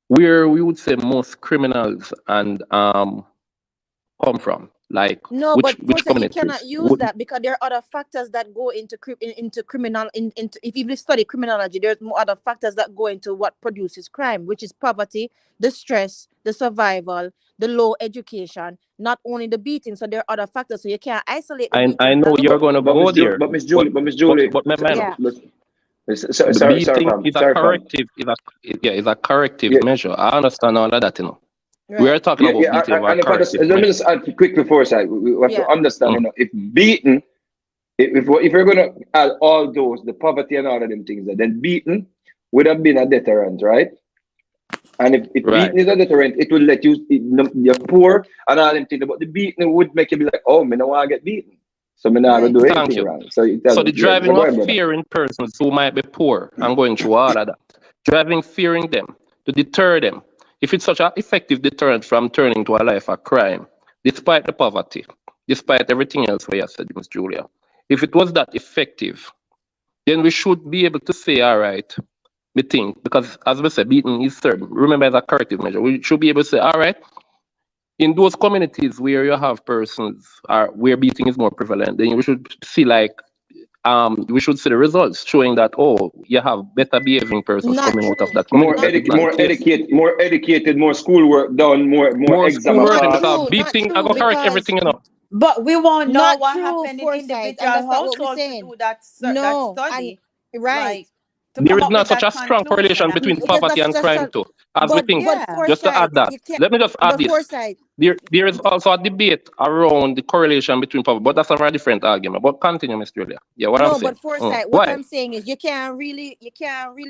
where we would say most criminals and come from, like which community? You cannot use that because there are other factors that go into criminal. If you study criminology, there's more other factors that go into what produces crime, which is poverty, the stress, the survival, the low education, not only the beating. So there are other factors. So you can't isolate. I know you're going to go there, but Miss Julie, the beating is a corrective. Is a corrective measure. I understand all of that, Right. We are talking about beating. Let me just add quickly foresight. We have to understand, if beaten, if we're going to add all those, the poverty and all of them things, then beaten would have been a deterrent, right? And if beaten is a deterrent, it will let you're poor and all them things. But the beaten would make you be like, oh, I don't want to get beaten. So I'm not going to do anything wrong. So the driving of fear in persons who might be poor and going through all of that, driving fearing them to deter them. If it's such an effective deterrent from turning to a life of crime, despite the poverty, despite everything else we have said, Ms. Julia, if it was that effective, then we should be able to say, all right, we think, because as we said, beating is certain. Remember, as a corrective measure, we should be able to say, all right, in those communities where you have persons where beating is more prevalent, then we should see we should see the results showing that you have better behaving persons coming out of that community. More educated, more schoolwork done, more exam because beating I go correct everything, But we won't know what happened in individual households to do that study. Right. There is not such a strong correlation between poverty and crime too, as we think. Just to add that. Let me just add this. there is also a debate around the correlation between poverty, but that's a very different argument. But continue, Mr. Julia. Yeah, what I'm No, saying. but Foresight, what Why? I'm saying is you can't really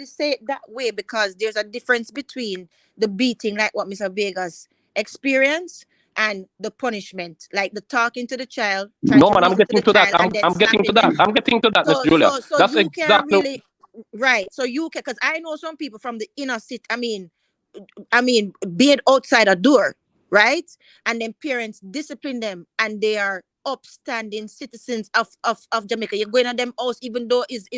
say it that way, because there's a difference between the beating, like what Mr. Vegas experienced, and the punishment, like the talking to the child, trying No, to man, I'm reason to getting the to that. child, and then I'm getting to slapping that. them. I'm getting to that, Miss So Julia. That's you can't exactly. really, right? So you can, because I know some people from the inner city. I mean, being outside a door, right? And then parents discipline them, and they are upstanding citizens of Jamaica. You're going to them house, even though is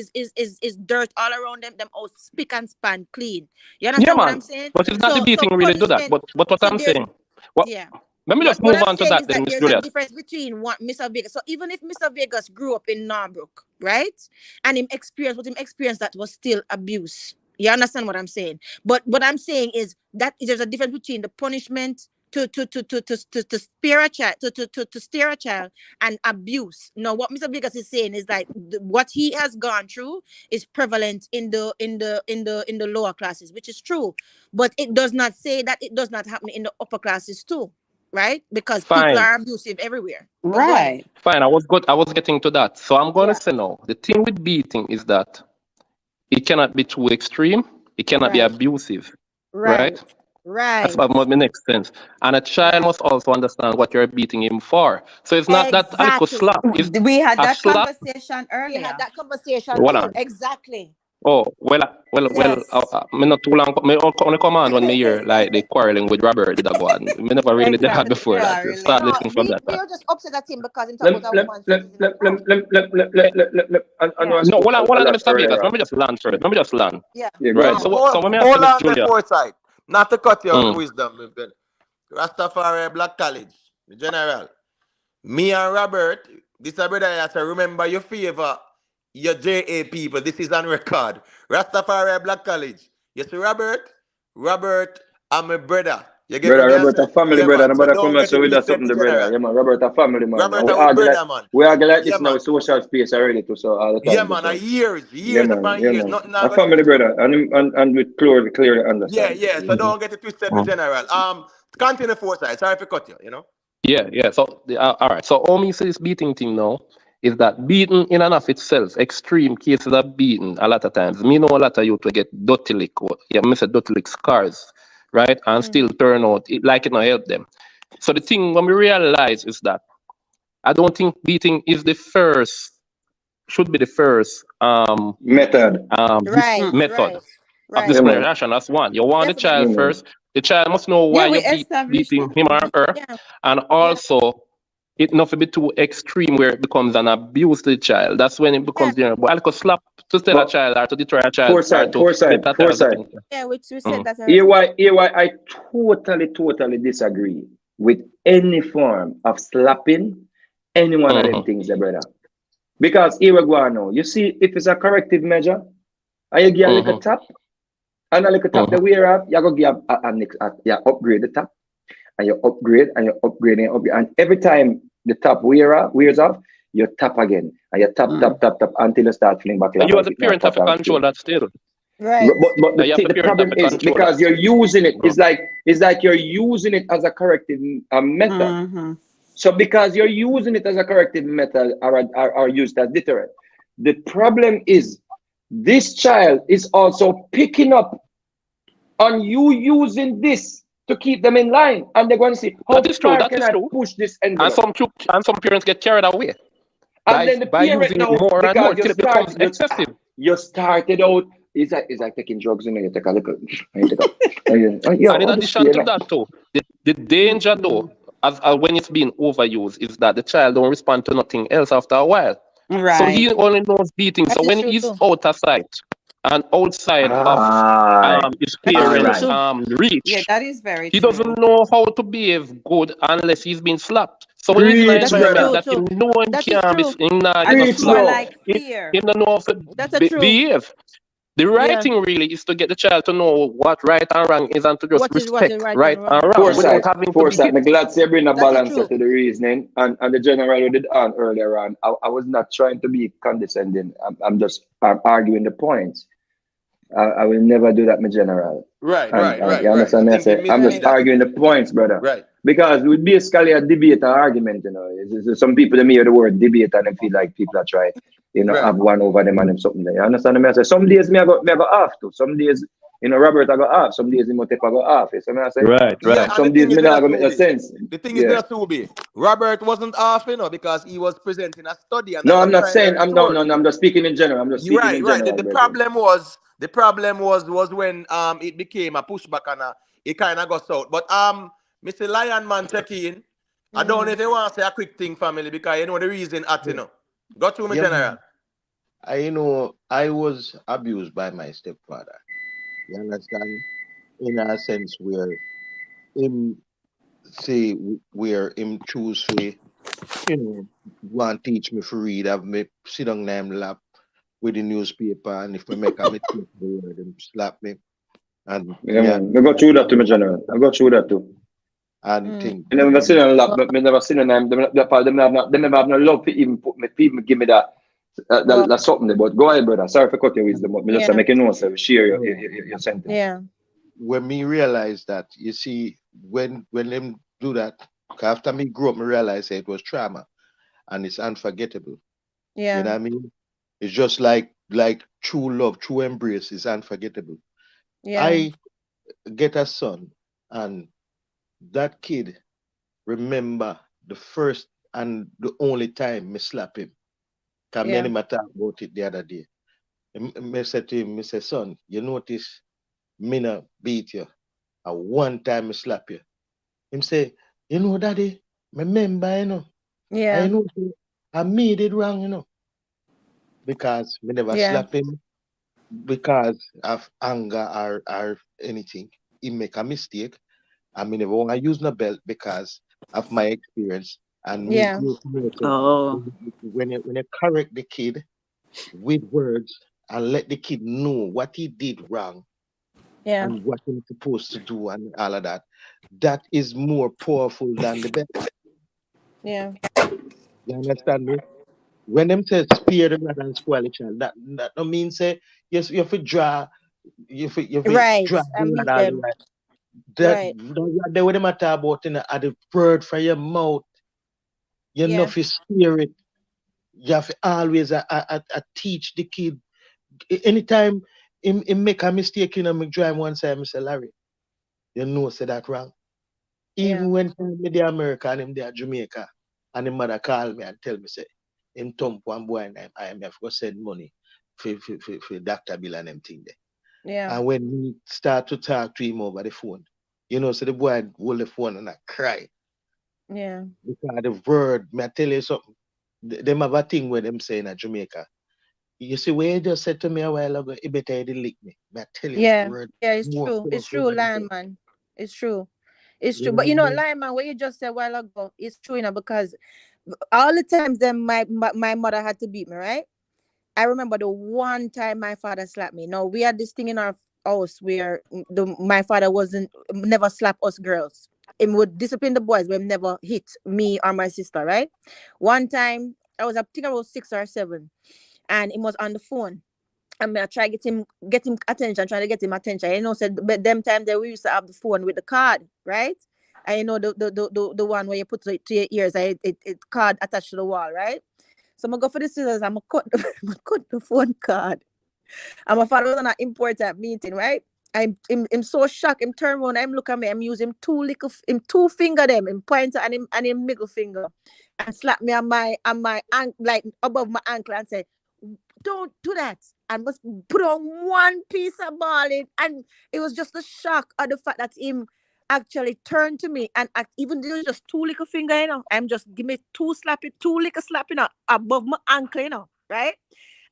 dirt all around them house spick and span clean. You Yeah, understand what man. I'm saying? But it's not the So beating really do that. punishment. But what So I'm there's, saying. What? yeah. Let me just What move I'm on to saying that is then, that Miss there's a Julia. difference between what Mr. Vegas. So even if Mr. Vegas grew up in Norbrook, right, and him experienced that was still abuse. You understand what I'm saying? But what I'm saying is that there's a difference between the punishment to spare a child, to steer a child, and abuse. Now, what Mr. Vegas is saying is that what he has gone through is prevalent in the lower classes, which is true. But it does not say that it does not happen in the upper classes too, right? Because people Fine. are abusive everywhere. Right. Fine. I was getting to that. So I'm going Yeah. to say now, the thing with beating is that it cannot be too extreme. It cannot be Right. abusive. Right. Right? Right. That's what makes sense. And a child Right. must also understand what you're beating him for. So it's not that a little Exactly. slap. It's We had a that slap. conversation We had earlier. that conversation Hold too. on. Exactly. Oh, well, Yes. me not too long, me only come on when me hear like they quarreling with Robert did go on. Me never really did that Exactly. before that. Just start No, listening from that we time. are just upset at him because he talk about a woman's feet is in the mouth. I know I No, spoke hold a on, lot Mr. Vegas. earlier Let on. me just land first. Let me just land. Yeah. Yeah, go Right. ahead. So when me ask Hold Miss on the Julia. Foresight. Not to cut your Mm. wisdom, Rastafari Black College, the general. Me and Robert, this a brother I say, remember your favor, your JA people. This is on record. Rastafari Black College. You see, Robert, I'm a brother. You get what Brother me I Robert, say? a family Yeah, brother, man. So nobody don't come and get say it with us twisted, something, the the brother. general. Yeah, man, Robert, a family man. And Robert, our brother, man. we argue like Yeah, this now, man. social space already to so all the Yeah, time. man. So. Years Yeah, man, upon yeah, years. man. Nothing I A got family twisted. brother, and we clearly Yeah, understand. yeah. So don't get it twisted, the general. Continue Foresight. Sorry for cut you. Yeah. So all right. So all me say this beating thing now is that beating in and of itself, extreme cases of beating a lot of times. Me know a lot of youth will get dirty lick, me say dirty lick scars, right? And still turn out like it not help them. So the thing when we realize is that I don't think beating is should be the first Method. Right. method of Right. Yeah, disciplinary man. action. That's one. You want the Definitely. child Yeah, man. first. The child must know why Yeah, we you established beating that. him or her, Yeah. and Yeah. also it not to be too extreme where it becomes an abuse to the child. That's when it becomes Yeah. but I could slap to tell a But child or to deter a child or foresight, to foresight, get a child to foresight. think. Yeah. We said that Here already. why I totally disagree with any form of slapping any one of them things, brother. Because here we go now. You see, if it's a corrective measure, and you give a little tap, and a little tap the wear off, you go give you upgrade the tap, and you upgrade and you upgrade and you upgrade. And every time the tap wears off, you tap again. And you tap until you start feeling back And like you as a it now parent have to pattern control still. that still. Right. But You have the the parent have problem to is control because that. you're using it, it's like you're using it as a corrective method. So because you're using it as a corrective method or used as deterrent, the problem is this child is also picking up on you using this to keep them in line, and they're going to see how That is true. far That can is I true. push this And envelope. some parents get carried away And then the by parent using it now, more and more because till it becomes excessive. you started out, it's like taking drugs, you take a little, And in addition to that, too, the danger, though, as when it's being overused, is that the child don't respond to nothing else after a while. Right. So he only knows beating. So when he's out of sight and outside of his parents' reach, Yeah, that is very he true. doesn't know how to behave good unless he's been slapped. So when he's in an Preach, environment brother. that him know him That is can't be true. And Preach, it's more no. like fear. him don't know how to That's a true. behave. The right Yeah. thing really is to get the child to know what right and wrong is and to just What is respect right right and and wrong. wrong Yeah. without having to be Foresight. hit. I'm glad to bring a That's the balance to truth. the reasoning. And the general who did on earlier on, I was not trying to be condescending. I'm just arguing the points. I will never do that, my general. Right. You understand me? I say, I'm just arguing the points, brother. Right. Because we basically a debate and argument, you know. Some people they hear the word debate and they feel like people are trying, you know, have one over them and them something there. You understand me? I say, some days me I go off too. Some days, you know, Robert I go off. Some days Imhotep I go off. You see me I say? Right. Yeah, and Some days me not gonna make no sense. the thing is not to be. Robert wasn't off, you know, because he was presenting a study and No, not a I'm not saying primary source. I'm just speaking in general. I'm just You're speaking in right. general. The problem was when it became a pushback and it kind of got out. But Mr. Lion Man check in. I don't know if you want to say a quick thing, family, because you know the reason at you know. Go through me, general. I was abused by my stepfather. You understand? In a sense where him say where him choose to, want teach me to read, have me sit on them lap with the newspaper, and if I make a mistake, them slap me. And yeah, man. I go through that to me, general. I go through that too. And thing. I never seen on lap, but me never seen on them. Them never have no love to even put me, people give me that. That's something there. But go ahead, brother. Sorry for cutting your wisdom, but me just make you know, so share your sentence. Yeah. When me realize that, you see, when them do that, after me grew up, me realize it was trauma, and it's unforgettable. Yeah. You know what I mean? It's just like true love, true embrace is unforgettable. Yeah. I get a son, and that kid remember the first and the only time me slap him. Cause me and him talk about it the other day. Me said to him, me say, son, you notice me not beat you. And one time me slap you. Him say, you know, daddy, remember, you know. Yeah. I know I made it wrong, you know. Because me never slap him because of anger or anything. He make a mistake. I mean, never want to use no belt because of my experience. And me grew to when you correct the kid with words and let the kid know what he did wrong and what he's supposed to do and all of that, that is more powerful than the belt. Yeah. You understand me? When them say spare the rod and spoil the child, that don't mean say yes you have to draw you have to draw the rod all the way. That they what them talk about in the word from your mouth. You know if you steer it, you have to always teach the kid. Anytime him make a mistake, you know, me drive one side, I say, Larry, you know say that wrong. Even when me the America and him there Jamaica, and him mother call me and tell me say him thump one boy and I have to send money for doctor bill and them thing there. Yeah. And when we start to talk to him over the phone, you know, so the boy hold the phone and I cry. Yeah. Because the word, may I tell you something, them have a thing where them say in Jamaica. You see, where you just said to me a while ago, it better you lick me. May I tell you that word? Yeah, it's true. It's true, Lion Man. It's true. It's true. But you know, Lion Man, what you just said a while ago, it's true, you know, because all the times then my mother had to beat me, right? I remember the one time my father slapped me. No, we had this thing in our house where my father never slap us girls. He would discipline the boys, but never hit me or my sister, right? One time, I think I was 6 or 7, and he was on the phone. And I try get him attention, trying to get him attention. You know, said but them time that we used to have the phone with the card, right? And you know the one where you put it to your ears, it card attached to the wall, right? So I'm gonna go for the scissors. I'm gonna cut the phone card. And my father was on an important meeting, right? I'm so shocked. Him turn around, I'm look at me. I'm using two finger them, him pointer and him middle finger, and slap me on my like above my ankle and say, "Don't do that." And must put on one piece of balling, and it was just a shock at the fact that him actually turned to me and even though it was just two little finger, you know, I'm just give me two little slapping above my ankle, you know, right?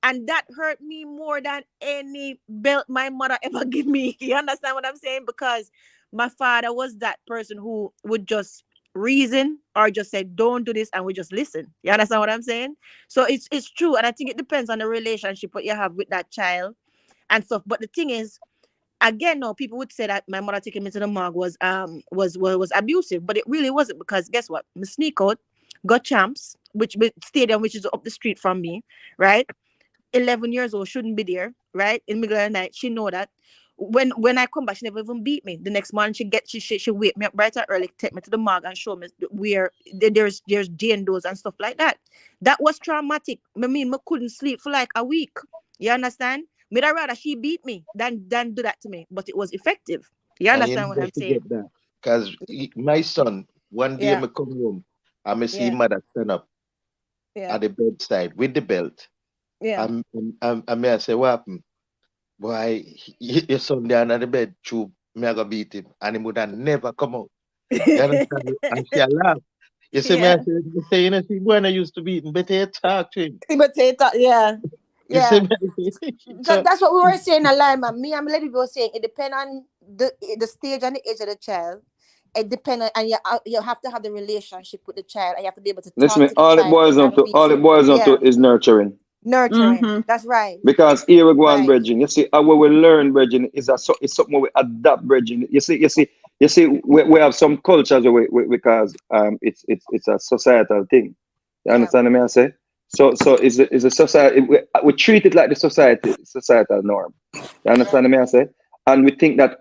And that hurt me more than any belt my mother ever give me. You understand what I'm saying? Because my father was that person who would just reason or just say, don't do this, and we just listen. You understand what I'm saying? So it's true. And I think it depends on the relationship what you have with that child and stuff. But the thing is, again, no, people would say that my mother taking me to the morgue was abusive, but it really wasn't, because guess what? Me sneak out, got champs, which stadium, which is up the street from me, right? 11 years old, shouldn't be there, right? In the middle of the night, she know that. when I come back, she never even beat me. The next morning she wake me up bright and early, take me to the morgue and show me where there's Jane does and stuff like that. That was traumatic. I mean, I couldn't sleep for like a week. You understand? I'd rather she beat me than do that to me. But it was effective. You understand what I'm saying? Because my son, one day I come home, I see mother stand up at the bedside with the belt. Yeah. I say, what happened? Boy, your son down at the bed, true, me I go beat him, and he would have never come out. You understand? And she laugh. You see, me I say, you know, see, when I used to beat him, better talk to him. Yeah. You see me? So that's what we were saying, alignment. Me and Lady was saying it depends on the stage and the age of the child. It depends on, and you have to have the relationship with the child, and you have to be able to talk to the all child. it boils down to is nurturing. Nurturing. That's right. Because here we go on bridging. You see, how we learn bridging is it's something we adapt bridging. You see, we have some cultures because it's a societal thing. You understand what I say? So it's a society. We treat it like the societal norm. You understand what I say? And we think that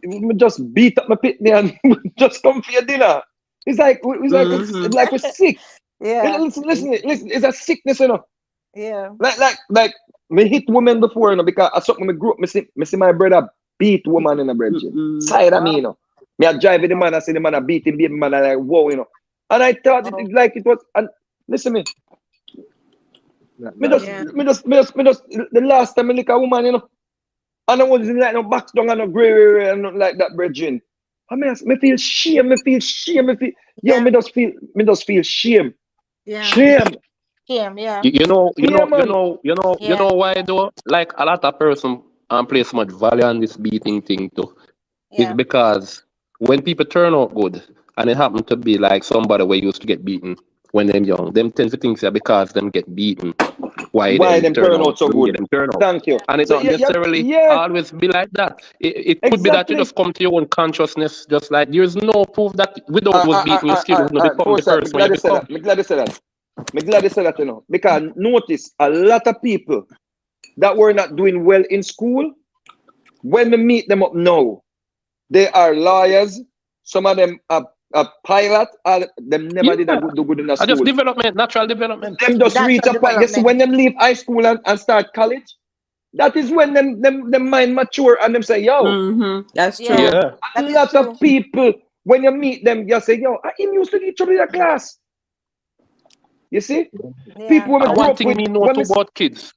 we just beat up my pitney and just come for your dinner. It's like we're sick. Yeah. Listen. It's a sickness, you know. Yeah. Like me hit women before, you know, because I something me grew up, me see my brother beat woman in a bridging. Side of me, you know. Me I drive with the man, I see the man I beat him, baby man, I like, whoa, you know. And I thought it was, and listen me. Me just the last time I look at a woman, you know, and I wasn't like no box down and no gray and nothing like that, bridging. I mean, me feel shame, me just feel shame. Yeah. Shame. Yeah. You know why though? Like a lot of person place so much value on this beating thing too. It's because when people turn out good and it happen to be like somebody who used to get beaten when they're young, them tend to think that because them get beaten, why them turn out so good. Thank you. And it don't necessarily always be like that. It could be that you just come to your own consciousness, just like there's no proof that without was beaten, you still wouldn't become the person you become. I'm glad you said that, you know, because notice a lot of people that were not doing well in school, when we meet them up now, they are lawyers, some of them are pilot, them never did do good in a school. Just development, natural development. Them just reach a point. You see, when them leave high school and start college, that is when them mind mature and them say, yo. That's true. Yeah. A lot of people, when you meet them, you say, yo, I used to get trouble in the class. You see? People when one thing we know about kids.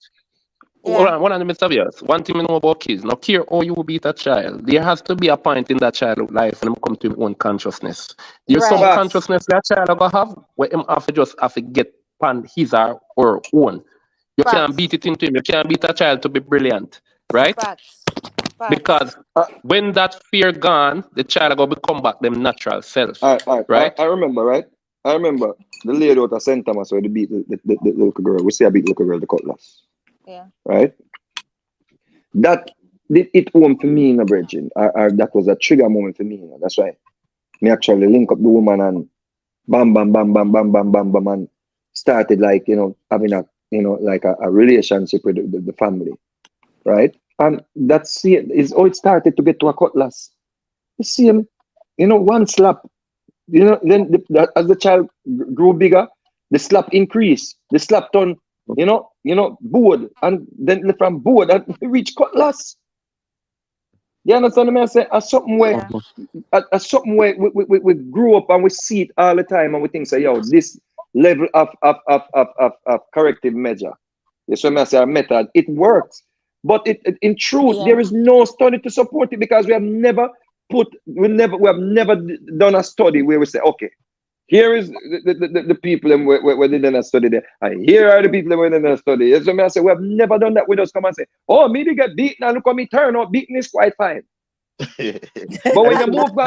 One of the Mr. Vias, one thing we know about kids, now care how you beat a child. There has to be a point in that child's life when them come to his own consciousness. There's some consciousness that child will have where him have to get upon his or her own. You can't beat it into him. You can't beat a child to be brilliant. Right? Because when that fear gone, the child will become back them natural self. Right? I remember the lady out of St. Thomas where they beat the little girl. We say I beat the little girl the cutlass. Yeah. Right? That did it home for me in a bridging. Or that was a trigger moment for me. You know? That's why me actually link up the woman and bam and started like, you know, having a, you know, like a relationship with the family. Right? And that's it. It started to get to a cutlass. You see him, you know, one slap. You know, then as the child grew bigger, the slap increased. The slap turned, you know, board, and then from board and reach cutlass. You understand what I say? As something where we grew up and we see it all the time and we think, say, yo, this level of corrective measure. Yes, when I say a method, it works. But in truth, there is no study to support it because we have never done a study where we say, okay, here is the people where they didn't study there, and here are the people where they didn't study. Yes, when I say we have never done that. We just come and say, oh, me to get beaten and look at me turn out, beaten is quite fine. But when you move to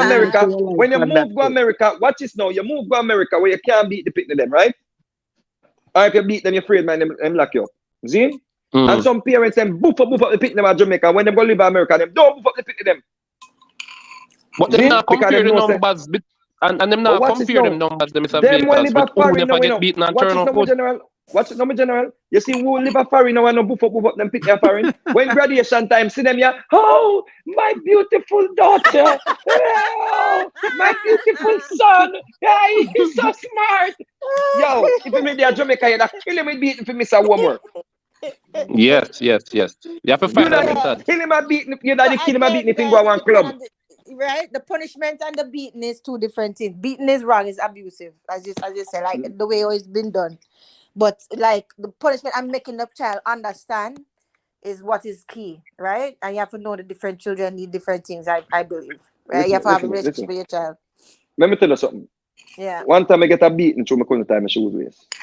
America, watch this now. You move to America where you can't beat the pit of them, right? Or if you beat them, you're afraid, man, them lock you up. See? And some parents them boof up the pit of them at Jamaica. When they go live in America, them don't boof up the pit of them. But them not compare the numbers, and them not compare them numbers. Them when live a foreign, get beaten and turn out good. Watch it, no, my general. You see, who live a foreign now and no buff up, them pick a foreign. When graduation time, see them, yeah. Oh, my beautiful daughter. Oh, my beautiful son. Yeah, he's so smart. Yo, if you meet the Jamaica, you'd kill him with beating for Mr. Homework. Yes. You have to fight that method. Kill him and beating. You'd kill him and beating if you go one club. Right? The punishment and the beating is two different things. Beating is wrong, is abusive, as you say, like the way it's been done. But like the punishment and making the child understand is what is key, right? And you have to know that different children need different things, I believe. Right? You have to have a relationship with your child. Let me tell you something. Yeah. One time I get a beating through my couldn't tie my shoes waist.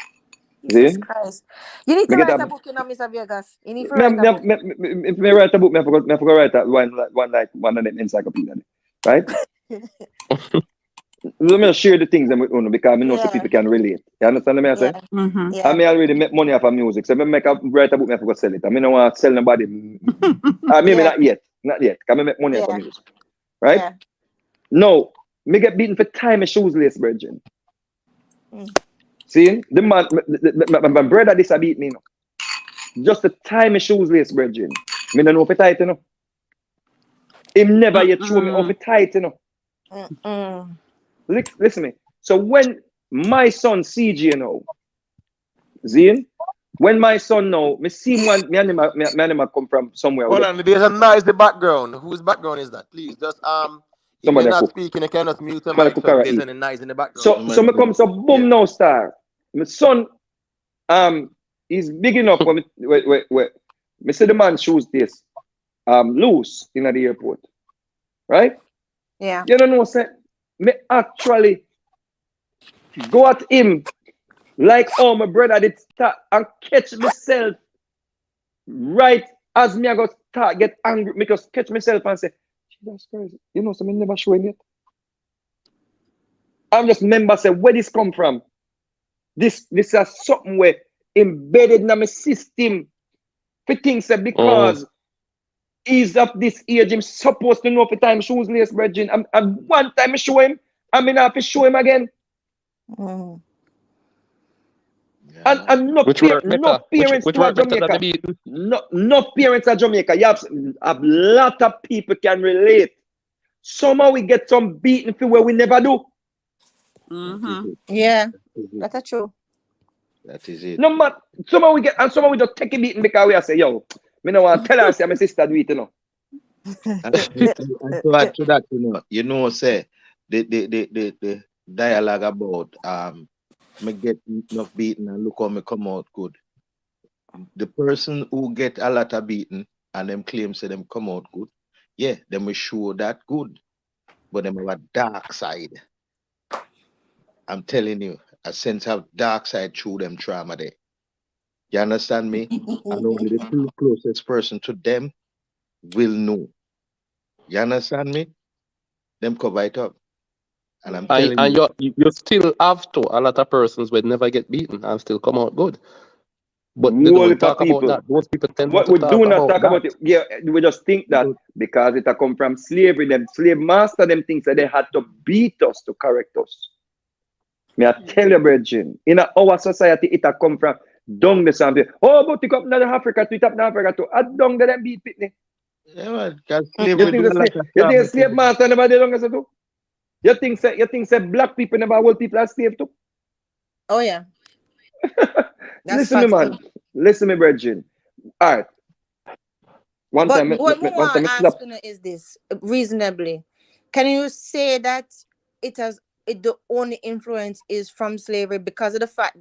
Jesus Christ. You need to write a book, Mr. Vegas. You need to write a book. If I write a book, I forgot to write that one of them encyclopedia. Right? Let me share the things with you because I know so people can relate. You understand what I say? I may already make money off of music. So if I write a book, I forgot to sell it. I don't want to sell nobody. Maybe not yet. Not yet. Because I make money off of music. Right? Yeah. No. Me get beaten for time my shoes lace, virgin. See? The man, my brother this beat me, no. Just the time my shoes lace, virgin. Me don't know if it's tight, you know. Him never yet show me if it's tight, you know. Listen me. So when my son CG, you know, Zine, when my son now, me see one, me and him come from somewhere. Hold on, there's a noise in the background. Whose background is that? Please, just if you're not speaking, you cannot mute the mic, so there's any noise in the background. So me come, so boom now star. My son, he's big enough for me. Wait. Me see the man shoes this, loose in the airport, right? Yeah. You don't know, say, me actually go at him like how my brother did start and catch myself right as me I got start get angry, me just catch myself and say, that's crazy. You know, so me never show him yet. I'm just remember say where this come from. This is something where embedded in my system for things that because he's of this age, I'm supposed to know for time shoes lace, virgin. And one time I show him, I'm gonna have to show him again. And no parents to Jamaica. No parents at Jamaica. You have a lot of people can relate. Somehow we get some beating for where we never do. Yeah, that's true. That is it. No man, somehow we get and somehow we just take a beating because we are say, yo, me no want to tell her say my sister do it, you know. And to add to that, you know, say the dialogue about me get enough beating and look how me come out good. The person who get a lot of beating and them claim say them come out good, yeah, them will show that good, but them have a dark side. I'm telling you, a sense of dark side through them trauma there. You understand me? And only the two closest person to them will know. You understand me? Them cover it up. And I'm telling you. And you still have to. A lot of persons will never get beaten and still come out good. But they don't talk about that. Those people tend to talk about it. Yeah, we just think that because it come from slavery, them slave master them things that they had to beat us to correct us. May I tell you, Virgin, in our society, it come from dung the something. Oh, but it up in Africa to it up in Africa to a dung that them beat Pitney. Yeah, man, because you think slave master never did long as do? You think say black people never hold people as slave too? Oh yeah. Listen me, man. Listen me, Virgin. All right. What I'm asking is this reasonably. Can you say that the only influence is from slavery because of the fact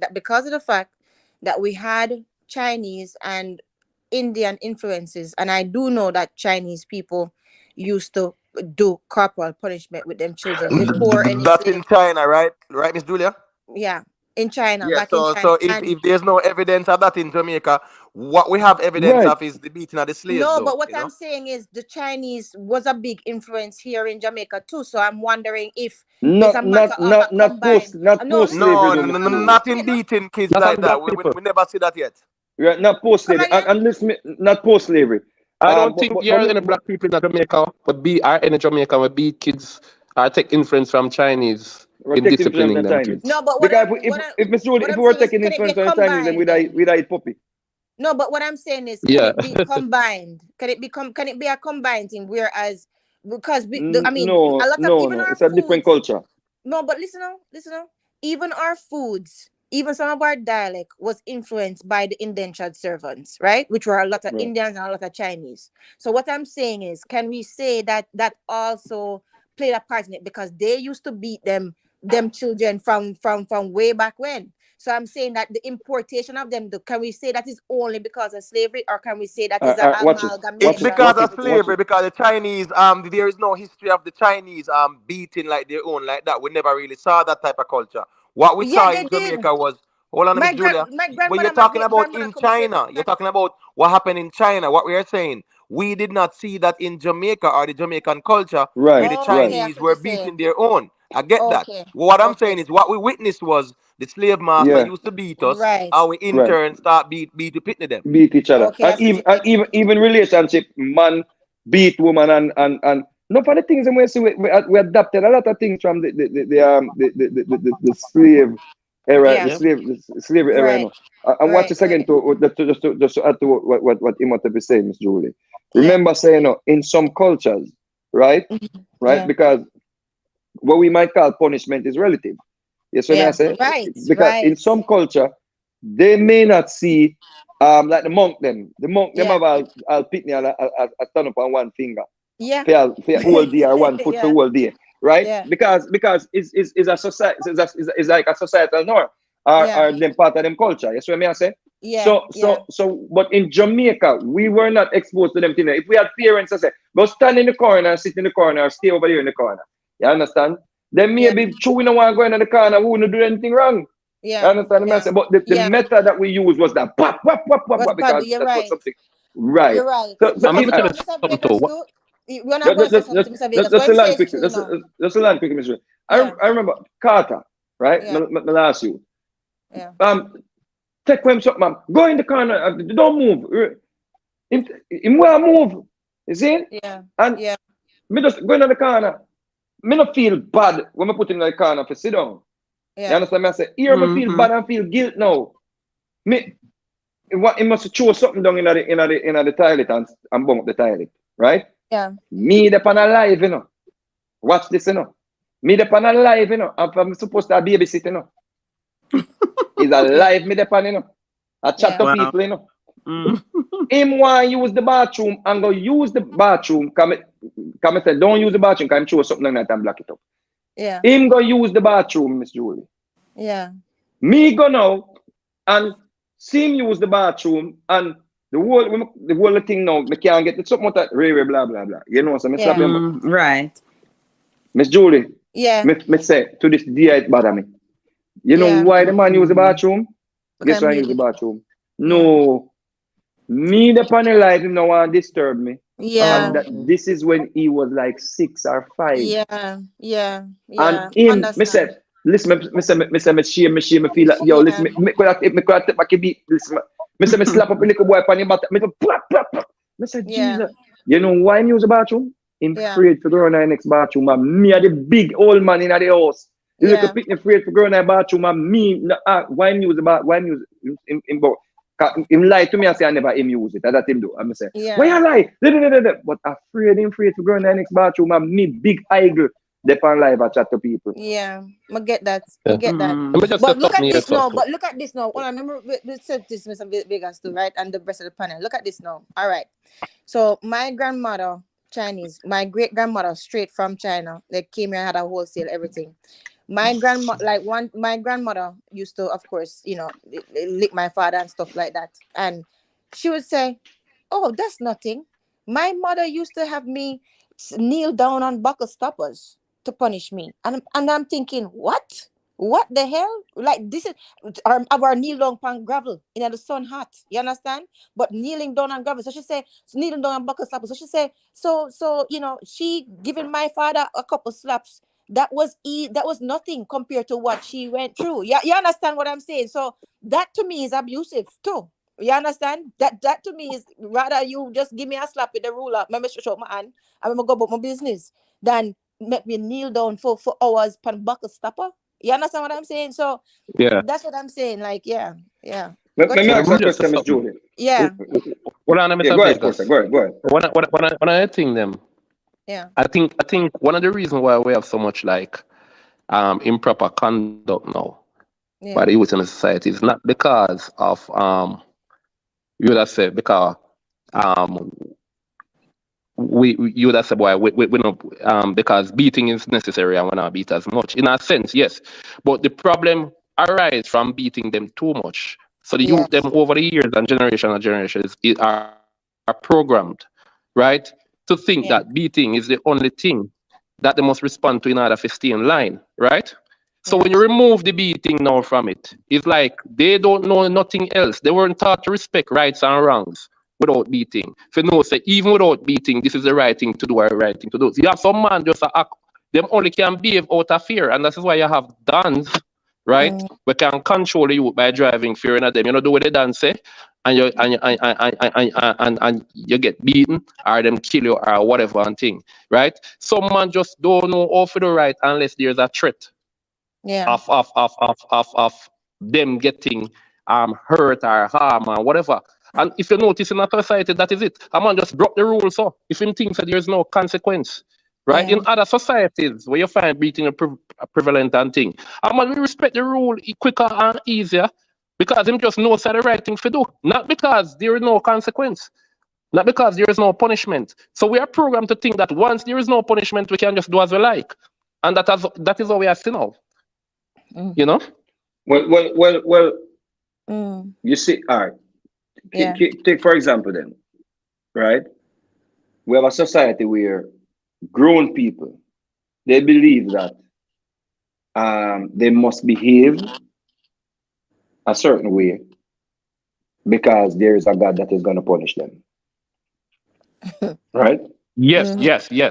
that we had Chinese and Indian influences, and I do know that Chinese people used to do corporal punishment with them children before any that's in China, right, Miss Julia? Yeah, in China. Yeah, so if there's no evidence of that in Jamaica, what we have evidence of is the beating of the slaves. No, but what I'm saying is the Chinese was a big influence here in Jamaica too. So I'm wondering if not in beating kids like that. We never see that yet. Right, not post slavery, and listen, not post slavery. I don't think there are any black people in Jamaica, but any Jamaican would beat kids or take influence from Chinese. We're in taking influence disciplining on them Chinese. kids. No, but Because if Miss Julie, if we were saying is, taking can it be influence on Chinese, then combined? we'd eat puppy. No, but what I'm saying is, can Yeah. it be combined? Can it be a combined thing? Whereas, because I mean, No, a lot of even our it's a different foods. culture. No, but listen now. Even our foods, even some of our dialect was influenced by the indentured servants, right? Which were a lot of Indians and a lot of Chinese. So what I'm saying is, can we say that also played a part in it, because they used to beat them children from way back when? So I'm saying that the importation of them, can we say that is only because of slavery, or can we say that is an amalgamation? It's because of slavery, because the Chinese, there is no history of the Chinese beating like their own like that. We never really saw that type of culture. What we saw in Jamaica was, hold on, Miss Julia. But you're talking about in China. You're talking about what happened in China. What we are saying, we did not see that in Jamaica or the Jamaican culture where the Chinese were beating their own. I get that. What I'm saying is, what we witnessed was the slave master used to beat us, and we in turn start beat the pitney them. Beat each other. And even relationship, man beat woman and no, for the things we see, we adapted a lot of things from the slave era, the slavery era. You know. And watch this again to add to what Imhotep is saying, Miss Julie. Remember saying, in some cultures, right? Because what we might call punishment is relative. Yes, when I say, because in some culture, they may not see like the monk them. The monk them have I'll pick me a turn up on one finger. Yeah. For whole day or one foot for whole day. Right? Yeah. Because it's a society, it's like a societal norm. Or them part of them culture. Yes, what I say? Yeah. So but in Jamaica, we were not exposed to them things. If we had parents that say, go stand in the corner, sit in the corner, or stay over here in the corner. You understand? Then maybe true, we don't want to go in the corner, we wouldn't do anything wrong. Yeah. You understand the message? But the method that we use was that pop, because you're that right. was something. Right. You're right. So I'm going to tell you something too. We're not going to say something, Mr. Vegas. Just a land quick, just a land quick, Mr. I remember Carter, right? Yeah. My last you. Yeah. Take him something, man. Go in the corner. Don't move. Him will move. You see? Yeah. And me just go in the corner. Me not feel bad when me put him in the corner for sit down. Yeah. You understand me? I say, here me feel bad and feel guilt now. Me, he must throw something down in the toilet and bump the toilet, right? Yeah. Me the pan alive, you know. Watch this, you know. Me the pan alive, you know. I'm supposed to babysit, you know. He's alive, me the pan, you know. I chat to people, you know. Him want use the bathroom and go use the bathroom. Come say, don't use the bathroom, because I'm sure something like that and block it up. Yeah. Him go use the bathroom, Miss Julie. Yeah. Me go now and see him use the bathroom and the whole thing now, me can't get it. Something like that, blah, blah, blah. You know, so me slap him. Right. Miss Julie. Yeah. Me say, to this day it bother me. You know why the man use the bathroom? Guess why he use the bathroom? No. Me the panel light him no want disturb me. Yeah. And this is when he was like 6 or 5. Yeah. And him, me said, listen, me shame, me feel like, yo, listen, me could have take back a beat. Listen, me say, me slap up a little boy upon him, but me go, plop. Me say, Jesus. You know why he use the bathroom? Him afraid to go in the next bathroom, and me are the big old man in the house. The little picnic afraid to go in the bathroom, and me, why he use the bathroom? Why he use him him lie to me and say I never him use it. That's him do. I'm say, why you lie? But afraid to go in the next bathroom and me big eagle depend live and chat to people. Yeah, I get that. I get that. But look at this now. But look at this now. Well, I remember we said this with some Vegas too, right? And the rest of the panel. Look at this now. All right. So my grandmother, Chinese, my great grandmother, straight from China. They came here and had a wholesale everything. My grandmother used to, of course, lick my father and stuff like that. And she would say, "Oh, that's nothing." My mother used to have me kneel down on buckle stoppers to punish me. And I'm thinking, what? What the hell? Like, this is our kneel down on gravel in the sun hot. You understand? But kneeling down on gravel. So she say, kneeling down on buckle stoppers. So she say, so she giving my father a couple slaps. That was nothing compared to what she went through. You understand what I'm saying? So that to me is abusive too. You understand? That to me is rather you just give me a slap with the ruler, maybe show my hand, I'm gonna go about my business, than make me kneel down for hours pan buckle stopper. You understand what I'm saying? So Yeah. that's what I'm saying. Like, yeah. Let me ask So a question, Miss Julie. Yeah. Hold on, Mr. Go ahead, Vegas. go ahead. When I think them, yeah. I think one of the reasons why we have so much like improper conduct now by the youth in the society is not because of you would have said because you would have said boy we know because beating is necessary and we're not beat as much in a sense, yes, but the problem arises from beating them too much. So the youth them over the years and generations are programmed, right, to think that beating is the only thing that they must respond to in order to stay in line, right? So when you remove the beating now from it, it's like they don't know nothing else. They weren't taught to respect rights and wrongs without beating. If you know, say even without beating, this is the right thing to do or the right thing to do. So you have some man just act, them only can behave out of fear, and that's why you have dance, right? We can control the youth by driving fear in them. You know, do what they dance say, and you get beaten or them kill you or whatever and thing, right? Some man just don't know how to do right unless there's a threat of them getting hurt or harm or whatever. And if you notice in a society, that is it. A man just broke the rules. So if him thinks that there's no consequence, right? In other societies where you find beating a prevalent and thing, a man will respect the rule quicker and easier because him just knows that the right thing to do, not because there is no consequence. Not because there is no punishment. So we are programmed to think that once there is no punishment, we can just do as we like. And that is how we are seen now. You know? Well. You see, all right. Take for example then, right? We have a society where grown people, they believe that they must behave a certain way because there is a God that is going to punish them. Right? Yes. Yeah.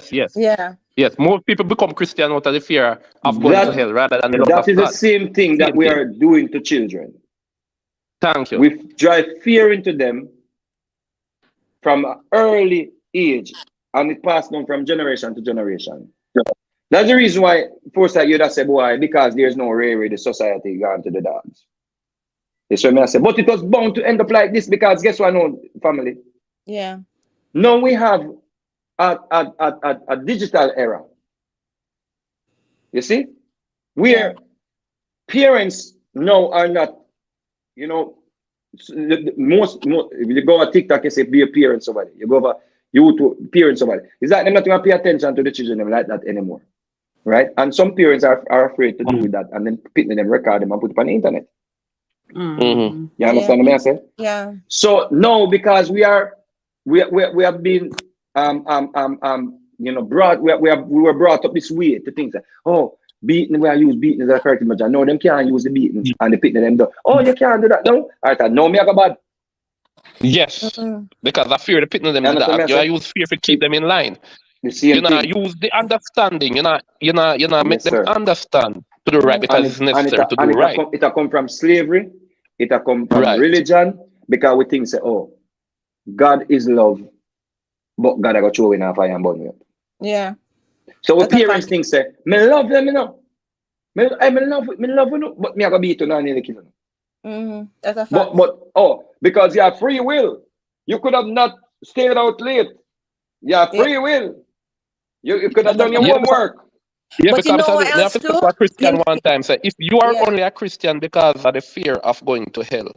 Yes, more people become Christian out of the fear of going to hell rather than the love of God. That is the same thing that we are doing to children. Thank you. We drive fear into them from an early age, and it passed on from generation to generation. That's the reason why, first you would have said, why? Because there's no way the society gone to the dogs. That's what I say. But it was bound to end up like this because guess what, no, family? Yeah. Now we have a digital era. You see? Where parents now are not, you know, most if you go on TikTok, you say be a parent somebody. You go over YouTube, parent somebody. Is that they're not going to pay attention to the children like that anymore, right? And some parents are afraid to do that, and then picking them, record them, and put it on the internet. You understand what I say? Yeah. So no, because we have been you know brought we were brought up this way to think that beating, we are use beating as a corrective measure. No, them can't use the beating and the picking them do. Oh, you can't do that. No, I thought no, me I go bad. Yes, because I fear the picking them. You use fear to keep them in line. You know, use the understanding. You know, make them understand to do right because it's necessary to do right. It come from slavery. It come from religion because we think say, oh, God is love, but God I got throw in a fire and burn me up. Yeah. So what parents think say, me love them, you know. Me love you, but me I go beat you and nearly kill you. That's a fact. But because you have free will, you could have not stayed out late. You have free will. You could have done your homework. Yeah, but because you know what I else have to talk to a Christian one time. Say, if you are Yeah. only a Christian because of the fear of going to hell,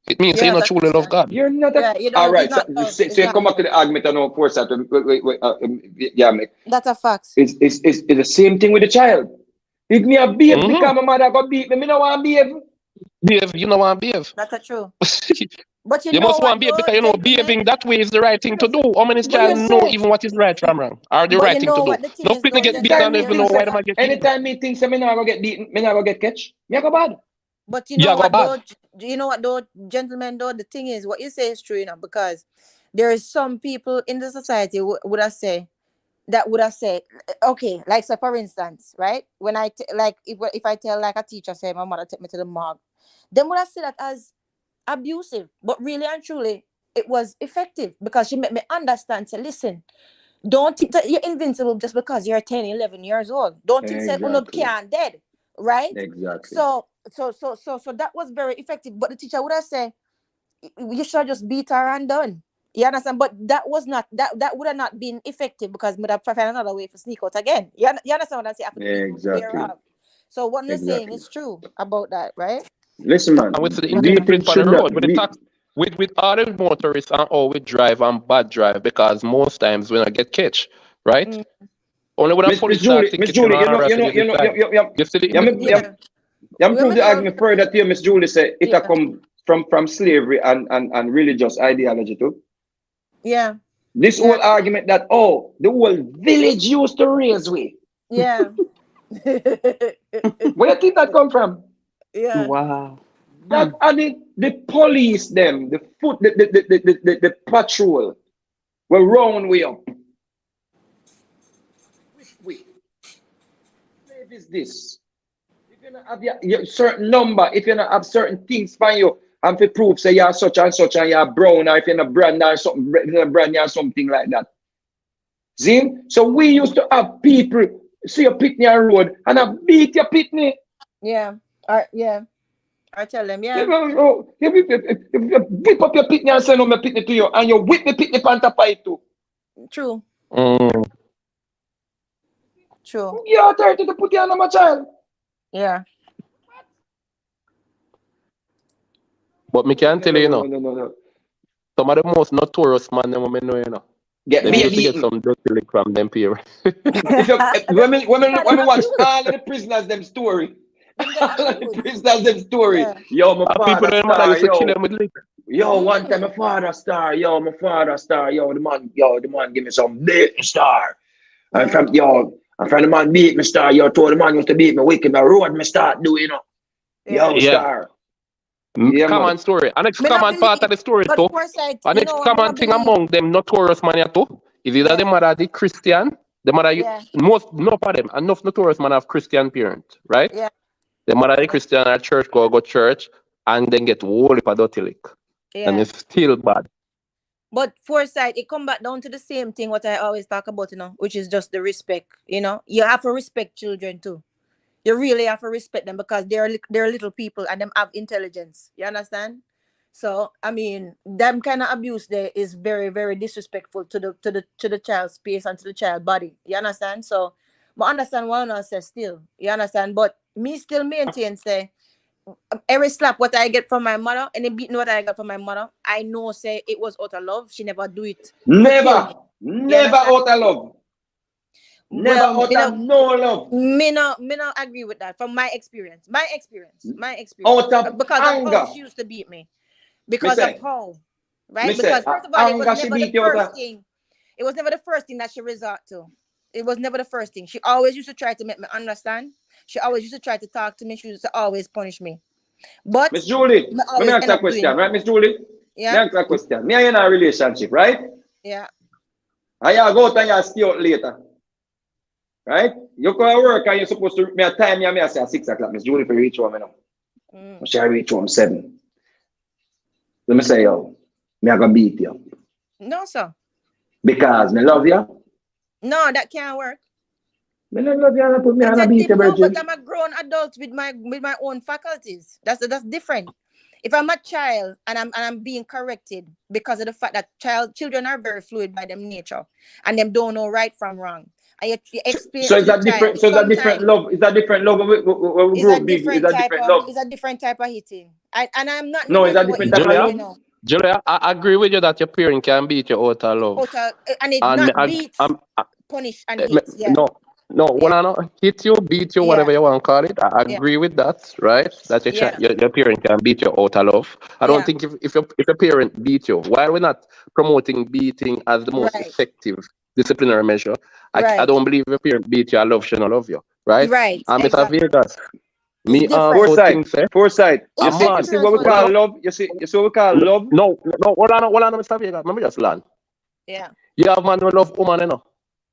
it means You're you not not a truly love God. You're not a... Yeah, you All don't. right, It's not love. so you come back to the argument and of course that That's a fact. It's the same thing with the child. If me a behave because my mother got beat me don't want to behave. Behave, you know want to behave. That's a true. But you You know must what, want to behave though, because you know gentlemen? behaving that way is the right thing to do. How many child know even what is right from wrong or the But right you thing know to do? what the thing No is, people though, get beaten and don't even know why they might get beaten. Anytime me think me not gonna get beaten, me not gonna get catch, me I go bad. But you know what, bad. though? You know what, though, gentlemen, though? The thing is, what you say is true, you know, because there is some people in the society would I say, okay, like, so for instance, right? When I if I tell like a teacher say my mother took me to the morgue, then would I say that as abusive? But really and truly, it was effective because she made me understand. Say, listen, Don't think that you're invincible just because you're 10, 11 years old. Don't think that you can't dead, right? Exactly. So that was very effective. But the teacher would have said, you should just beat her and done. You understand? But that was not that would have not been effective because would have found another way to sneak out again. You understand what I'm saying? Exactly. So what you're saying is true about that, right? Listen, man. And with the indiscipline on the road, with the tax, with all the motorists and all we drive and bad drive, because most times when I get catch, right? Only when a police start Miss Julie, I'm prove the argument further to you, Miss Julie say it a come from slavery and religious ideology too. Yeah. This whole argument that the whole village used to raise we. Yeah. Where do you think that come from? Yeah. Wow. That and the police them, the patrol were round way up. Wait. What is this? If you not have your certain number, if you not have certain things by you, and to prove say you're such and such and you're brown, or if you're not brand or something, brand or something like that. See? So we used to have people see a pitney on road and I beat your pitney. Yeah. Yeah. I tell them, yeah. If you whip up your pitney and send on my pitney to you, and you whip the pitney panta pipe too. True. True. You're 30 to put you on my child. Yeah. But me can't tell you, no. Some of the most notorious man them I know, you know. They used to get some dirty lick from them parents. When we watch all of the prisoners them story. Yeah. Yo, my father star, used to kill them with lick. Yo, one time my father star, yo, the man give me some beating star. And from the man beat me star, told the man used to beat me wicked the road me start doing, you know. Yo, star. Yeah, common story. And next common part of the story too. And next common thing among them notorious man too is either the mother the Christian, the mother most no for them, enough notorious man have Christian parents, right? Yeah. The mother the Christian at church go church and then get whole heap of dirty lick. Yeah. And it's still bad. But foresight, it come back down to the same thing what I always talk about, you know, which is just the respect. You know, you have to respect children too. You really have to respect them because they're little people and them have intelligence. You understand? So I mean, them kind of abuse there is very, very disrespectful to the child's space and to the child body. You understand? So I understand what I say still. You understand? But me still maintain say every slap what I get from my mother and the beating what I got from my mother, I know say it was out of love. She never do it. Never out of love. Never out of no love. Me not agree with that from my experience. Out of because anger. of how she used to beat me. Because of how. Right? Because first of all, it was never the first thing. It was never the first thing that she resort to. It was never the first thing. She always used to try to make me understand. She always used to try to talk to me. She used to always punish me. But Miss Julie, let me ask you a question, right, Miss Julie? Yeah. Let me ask you a question. Me and you in a relationship, right? Yeah. And you go out and you stay out later. Right? You go to work and you're supposed to me a time me I say at 6 o'clock. Miss Julie for reach home now. She reach home 7. Let me say, yo, me I gonna beat you. No, sir. Because me love you. No, that can't work. Me not love you and put me on a beat you, but I'm a grown adult with my own faculties. That's different. If I'm a child and I'm being corrected because of the fact that children are very fluid by them nature and them don't know right from wrong. And you explain so is that different? So is that different love? Is that different love? It's a different type of hitting. And I'm not. No, is that different type of love? Julia, I agree with you that your parent can beat you out of love. And it not beat, punish and hit. Yeah. No, when I not hit you, beat you, whatever you want to call it, I agree with that, right? That your parent can beat you out of love. I don't think if your parent beat you, why are we not promoting beating as the most effective disciplinary measure? I don't believe your parent beat you, I love you, I love you, right? Right. I'm exactly. Vegas. Me foresight. You see what we call love? You see what we call love? No, hold on, Mr. Vegas. Let me just land. Yeah. You have man who love woman, you know,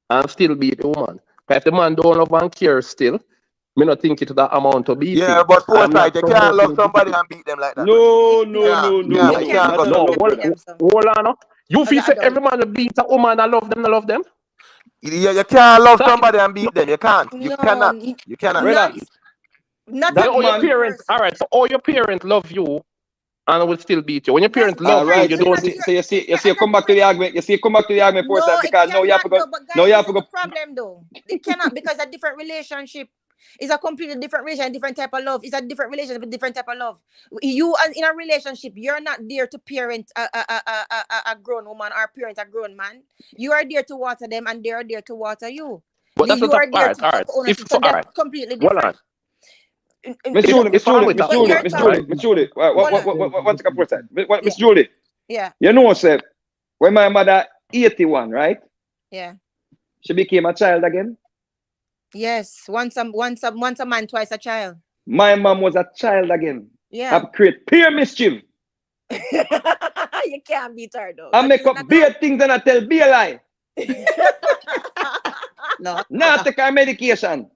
and still beat the woman. If the man don't love and care still, me not think it that amount to beat. Yeah, but foresight, you can't love somebody and beat them like that. No. Hold on. You feel say every man beat a woman and love them, You can't love somebody and beat them. You can't. You cannot. You cannot. Not all your parents. All right. So all your parents love you and will still beat you. When your parents love you, you don't. So you see, come back to the argument. You see, come back to the argument for that because now you have to go. Now you have to go. Problem though. It cannot because a different relationship. It's a completely different relationship, different type of love. It's a different relationship, a different type of love. You in a relationship, you're not there to parent a grown woman or parent a grown man. You are there to water them, and they are there to water you. But that's you not are there to all right. so that's completely different. Miss Julie, what's the process? Miss Julie. Yeah. You know, sir, when my mother 81, right? Yeah. She became a child again. Yes, once a man, twice a child. My mom was a child again. Yeah. I create pure mischief. You can't beat her though. I make up bad things and I tell be a lie. No. Not take her medication.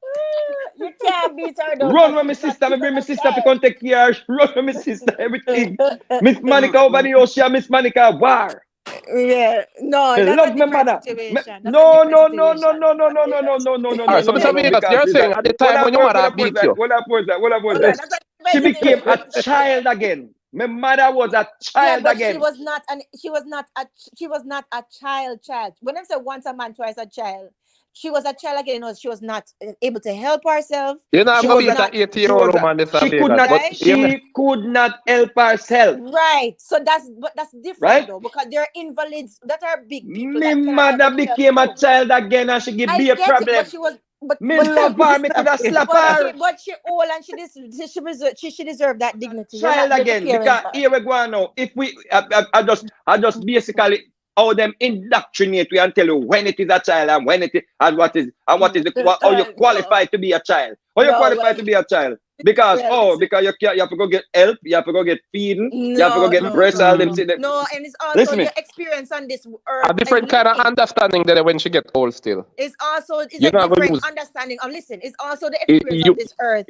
You can't beat her though. Run with my sister. I bring my sister to come take care. Run with my sister. Everything. Miss Monica over the ocean. Miss Monica war. Yeah, no, I that's love a my different mother. situation. No. All right, so Mr. Vegas, you're saying at the time when your mother beat you. She became a child again. My mother was a child again. She was not a child. When I say once a man, twice a child, she was a child again. No, she was not able to help herself. You're not going to beat an 80-year-old woman, Mr. Vegas. She could not help herself. Right. So that's different, right? though, because there are invalids that are big people. My mother became a child again and she give me a problem. But she was me love her, me could have slapped her. But she old and she deserved that dignity. Child again, because here we go now. If we I just basically how them indoctrinate you and tell you when it is a child and when it is and what is how you qualify to be a child. How you qualify to be a child? Because because you have to go get help, you have to go get feeding, you have to go get breast, all them. No, and it's also your experience on this earth. A different kind of understanding than when she gets old still. It's also a different understanding. Listen, it's also the experience of this earth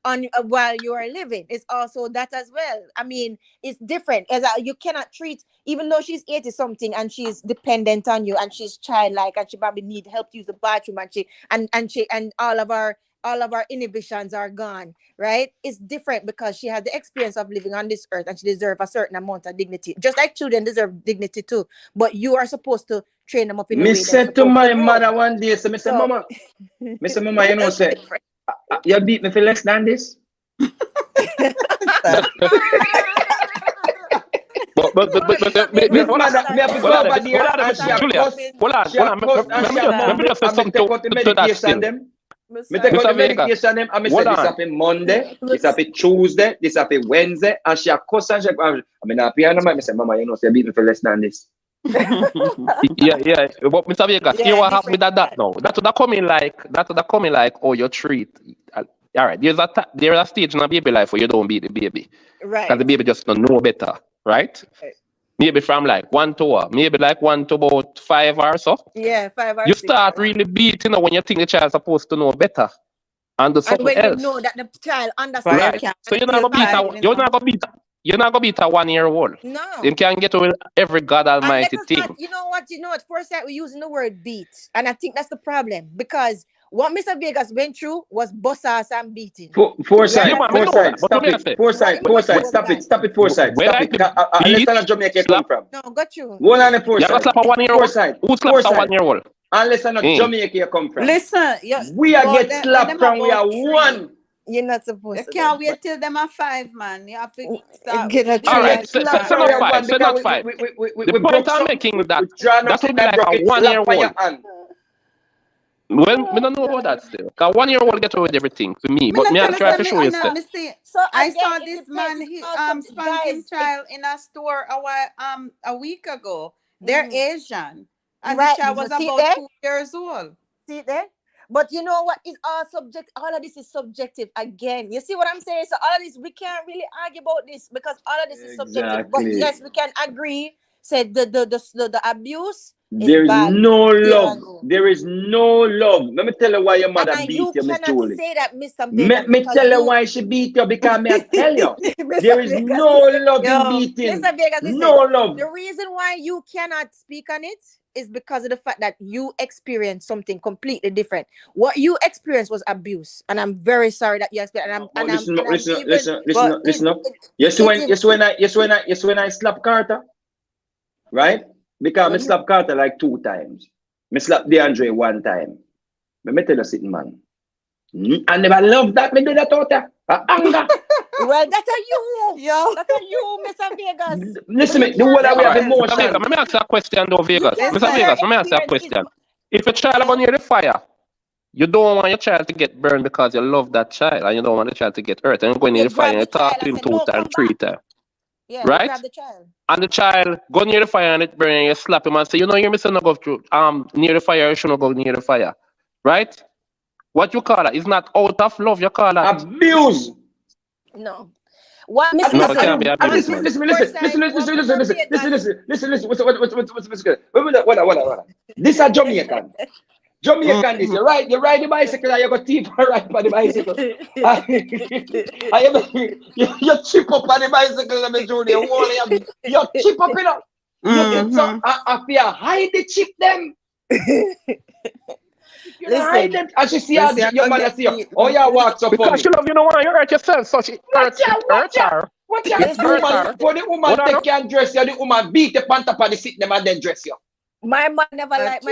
on while you are living. It's also that as well. I mean, it's different. You cannot treat, even though she's 80 something and she's dependent on you and she's childlike and she probably need help to use the bathroom and all of our inhibitions are gone, right? It's different because she has the experience of living on this earth and she deserves a certain amount of dignity. Just like children deserve dignity too. But you are supposed to train them up in a way. Me said to my mother one day, so Mr. Mama, you know, say, you beat me for less than this? Me take out the medication them and me say this happen Monday, this happen Tuesday, this happen Wednesday, and she a cuss and she I mean happy and I say, Mama, you know, say beat me for less than this. yeah. But Mr. Vegas, see what happened with that now. That's what coming like, oh, you treat. All right, there's a stage in a baby life where you don't beat the baby. Right. Because the baby just don't know better, right? Maybe from like 1 to maybe like 1 to about 5 or so. Yeah, 5 or you 6. Start really beating when you think the child's supposed to know better. And do something when else. You know that the child understands. Right. So you're not gonna beat a 1-year-old. No. You can get away with every God Almighty thing. You know what? First time we're using the word beat. And I think that's the problem. Because what Mr. Vegas went through was boss ass and beating. Foresight. Stop it. Foresight. Stop it. Foresight. Stop it. Unless Jamaica come from. No, got you. Hold on, Foresight. You slap a 1-year-old. Foresight. Who slaps a 1-year-old? Unless not Jamaica come from. Listen, we are get slapped from we are 1. You're not supposed to. You can't wait till them are 5, man. You have to start. All right, so not 5. So not 5. The point I'm making with that would be like a 1-year-old. Well, we don't know about that still. Because 1-year-old get away with everything for me. But me I try to show you stuff. So I saw this man spanking child in a store a week ago. They're Asian. And the child was about 2 years old. See there? But you know what? It's all subject. All of this is subjective again. You see what I'm saying? So all of this, we can't really argue about this because all of this is subjective. But yes, we can agree. Said the abuse. There is no love. There is no love. Let me tell you why your mother beat you, Miss Julie. You cannot say that, Mr. Let me tell you why she beat you because me I tell you. There is no love in beating. Mr. Vegas, no love. The reason why you cannot speak on it is because of the fact that you experienced something completely different. What you experienced was abuse, and I'm very sorry that you experienced. Listen up. Yes, when I slap Carter, right? Because I slap Carter like 2 times. I slap DeAndre 1 time. Let me tell you something, man. I never loved that. Me do that out there. Anger. Well, that's a you. Yo. That's a you, Mr. Vegas. Listen, the word that we have emotion. Let me ask you a question, though, Vegas. Mr. Vegas, let me ask you a question. If a child is near the fire, you don't want your child to get burned because you love that child and you don't want the child to get hurt. And you go near the fire and you talk to him 2 times, 3 times. Yeah, right? grab the child. And the child go near the fire and it burn and you slap him and say, you know, you're missing a go through near the fire, you shouldn't go near the fire. Right? What you call that? It's not out of love, you call that abuse. No. What no, it can't be abuse. Listen. This is Jamaican. Jamaican is you ride the bicycle and you go deep right by the bicycle. You chip up on the bicycle, let me do the you chip up it up. So if you hide the chip them. Listen, them, as you see, your mother see you. Oh, yeah, walk so funny. Because you love, you don't want to hurt yourself, so she hurt her. What the woman take you and dress you, the woman beat the pant up and the sit them and then dress you. My mother never liked.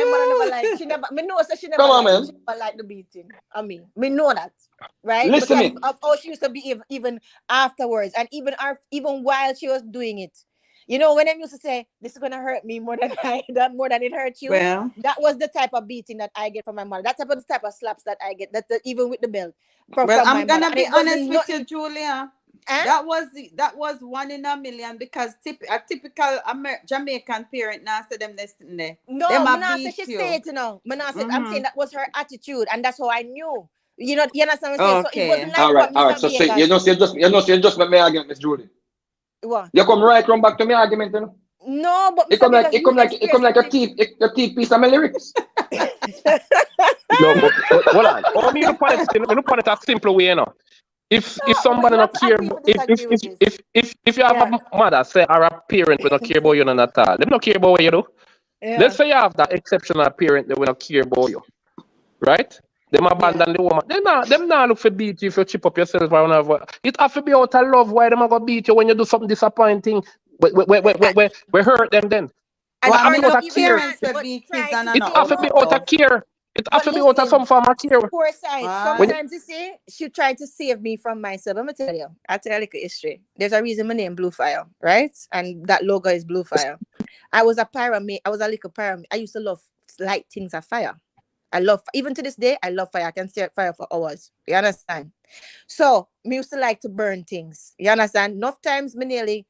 She never. Me know so she never. She never liked the beating. I mean, me know that, right? Listen, because of how she used to be even afterwards, and even while she was doing it. You know, when I used to say, this is going to hurt me more than it hurt you. Well, that was the type of beating that I get from my mother. That's the type of slaps that I get, even with the belt. Well, I'm going to be honest with you, Julia. That was 1 in a million because a typical Jamaican parent now say them this there. No, I'm not saying she say it, you know. I'm saying that was her attitude, and that's how I knew. You know, you understand what I'm saying? Okay. So it wasn't like all right. So say, you just make me argument, Miss Julie. What? You come back to me argument, you know? No, but it come like a teeth piece of my lyrics. No, but hold on. Oh, me look on it a simple way, you know. If somebody not care, if you have a mother say or a parent will not care about you none at all, they don't care about what you do. Yeah. Let's say you have that exceptional parent that will not care about you, right? Them abandon the woman. Them not look for beat you if you chip up yourself or whatever. It have to be out of love. Why them go beat you when you do something disappointing? We hurt them then. Well, I mean, out of care. It have to be out of care. It have to be out of some form of care. Poor side. Sometimes you see, she tried to save me from myself. I'm gonna tell you. I'll tell you a history. There's a reason my name Blue Fire, right? And that logo is Blue Fire. I was a pyramid. I was a little pyramid. I used to love light things of fire. Even to this day, I love fire. I can stare at fire for hours. You understand? So, me used to like to burn things. You understand? Enough times, me nearly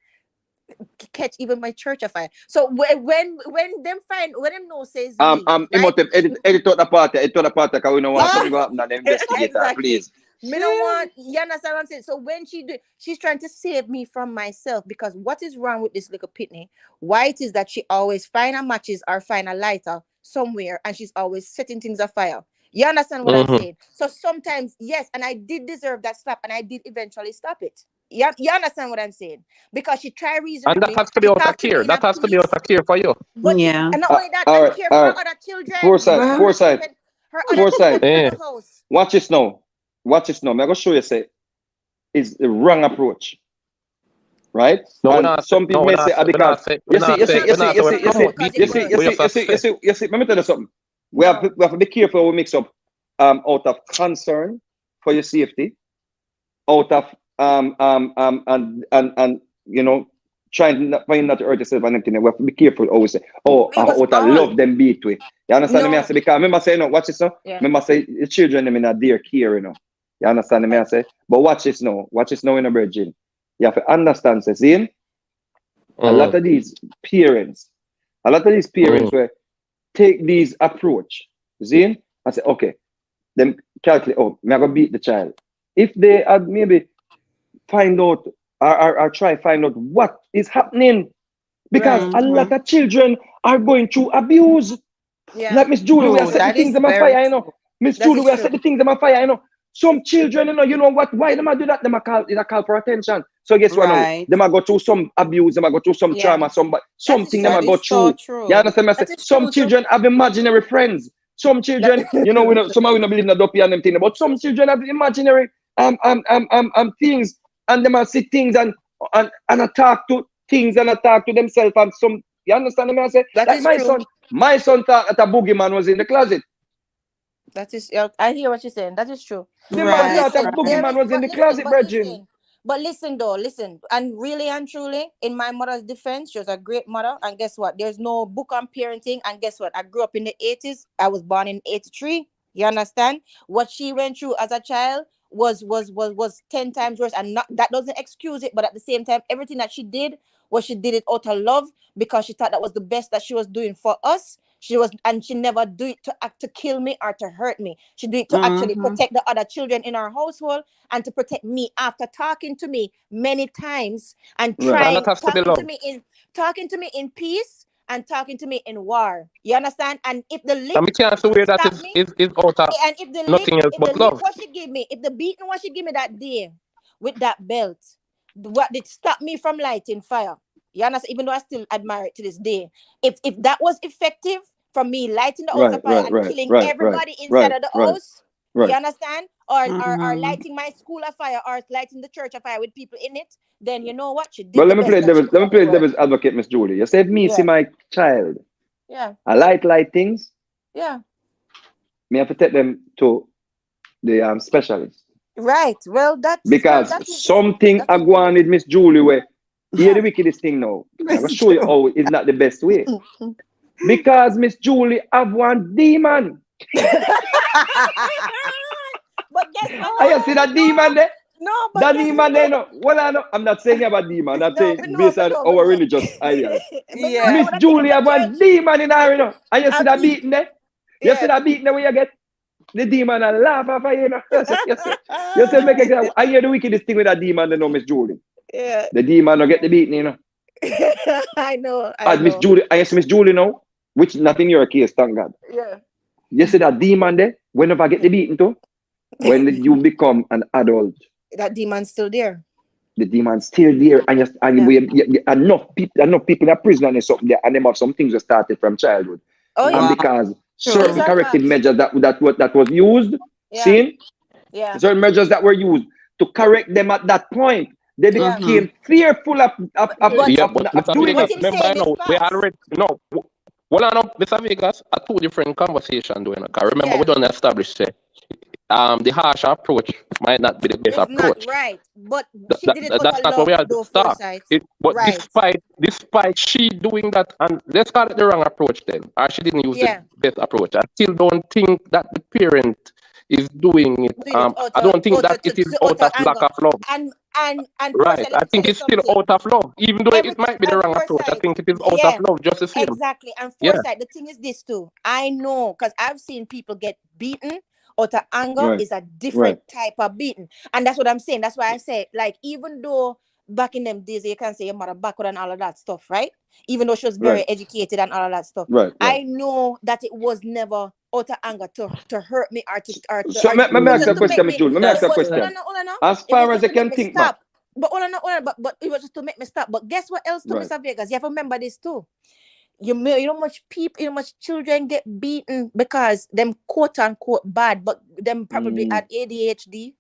catch even my church afire. So when them no says edit out the part because we don't want something to happen and investigate exactly. Please. Me don't want, you understand what I'm saying? So when she's trying to save me from myself, because what is wrong with this little pitney? Why it is that she always find her matches or find a lighter somewhere and she's always setting things afire. You understand what I'm saying? So sometimes, yes, and I did deserve that slap and I did eventually stop it. You understand what I'm saying? Because she tried reasoning. And that has to be out of care. That has to be out of care for you. But, yeah. And not only that, I care for her other children. Foresight. Watch this now. I'm going to show you, say, it's the wrong approach. Right? No, some people may say, because you see, let me tell you something. We have to be careful when we mix up out of concern for your safety, out of and you know, trying not to hurt yourself and everything. We have to be careful always say, out of love them beat with. You understand me? I say, because remember say, no, watch this now. Yeah. Remember say the children them in a dear care, you know. You understand me? I say, but watch this now in a virgin. You have to understand, see? A lot of these parents where take these approach, see? I say, okay, them calculate, I'm gonna beat the child. If they had maybe find out or try find out what is happening, because a lot of children are going through abuse. Yeah. Like Miss Julie, we are setting things in my fire, you know. Miss Julie, we are setting things in my fire, you know. Some children, you know what? Why them do that? Them call for attention. So guess what now? Them go through some abuse, them go through some trauma, something them go through. You understand me? Some children have imaginary friends. Some children, you know, some we don't believe in the dopey and them thing, but some children have imaginary things, and them see things and talk to things and talk to themselves and some. You understand me? I say that like is my son thought that a boogeyman was in the closet. That is, I hear what you're saying. That is true. Boogeyman was in the closet, Virgin. But listen, and really and truly, in my mother's defense, she was a great mother. And guess what? There's no book on parenting. And guess what? I grew up in the 80s. I was born in 83. You understand? What she went through as a child was 10 times worse. And that doesn't excuse it. But at the same time, everything that she did it out of love, because she thought that was the best that she was doing for us. She never do it to kill me or to hurt me. She do it to actually protect the other children in our household and to protect me after talking to me many times and talking to me in peace and talking to me in war. You understand? And if the lick, and we can't say that is out of and if the nothing lick, else but love. What she give me, if the beating what she give me that day with that belt, what did stop me from lighting fire? You understand? Even though I still admire it to this day. If that was effective from me lighting the house on fire and killing everybody inside of the house, you understand? Or lighting my school on fire or lighting the church on fire with people in it, then you know what? She did. But let me play devil's advocate, Miss Julie. You said me see my child. Yeah. I light things. Yeah. Me have to take them to the specialist. Right. Well, that's because something I go on with Miss Julie where hear the wickedest thing now. I'm gonna show you how it's not the best way. Because Miss Julie have one demon. But guess what? I see that demon there. No, but that demon there. No, well, I'm not saying about demon. I'm not saying based on our religious ideas. Miss Julie have one demon in her, you know. And you see that beating there. You see that beating there where you get the demon and laugh off of you, know. You say make it. I hear the wickedest thing with that demon, you know, Miss Julie. Yeah. The demon will get the beating, you know. I know. Miss Julie, I see Miss Julie now, which not in your case, thank God. Yeah. You see that demon there, whenever I get the beating too, when you become an adult. That demon's still there. The demon's still there, and enough people in prison and something there, and them have some things that started from childhood. Oh, yeah. And because certain corrective measures that was used, certain measures that were used to correct them at that point, they became fearful of doing it. Remember, we already well, I know Mr. Vegas are two different conversations doing. Remember, we don't establish the harsh approach might not be the best approach. Not right, but she did it that's not what we have to start. But despite she doing that, and let's call it the wrong approach then, or she didn't use the best approach. I still don't think that the parent is doing it. I don't think that it is out of lack of love. And right, I think it's still out of love, even though it might be the wrong approach. I think it is out of love, just the same. Exactly, and foresight. The thing is this too. I know because I've seen people get beaten. Out of anger is a different type of beating, and that's what I'm saying. That's why I say, like, even though back in them days you can say your mother backward and all of that stuff, right? Even though she was very educated and all of that stuff, I know that it was never out of anger to hurt me or to. So let me ask a question, Miss Julie. Let me ask a question. As far as I can think, but it was just to make me stop. But guess what else, to Mr. Vegas? You have to remember this too. You know much people, much children get beaten because them quote unquote bad, but them probably had ADHD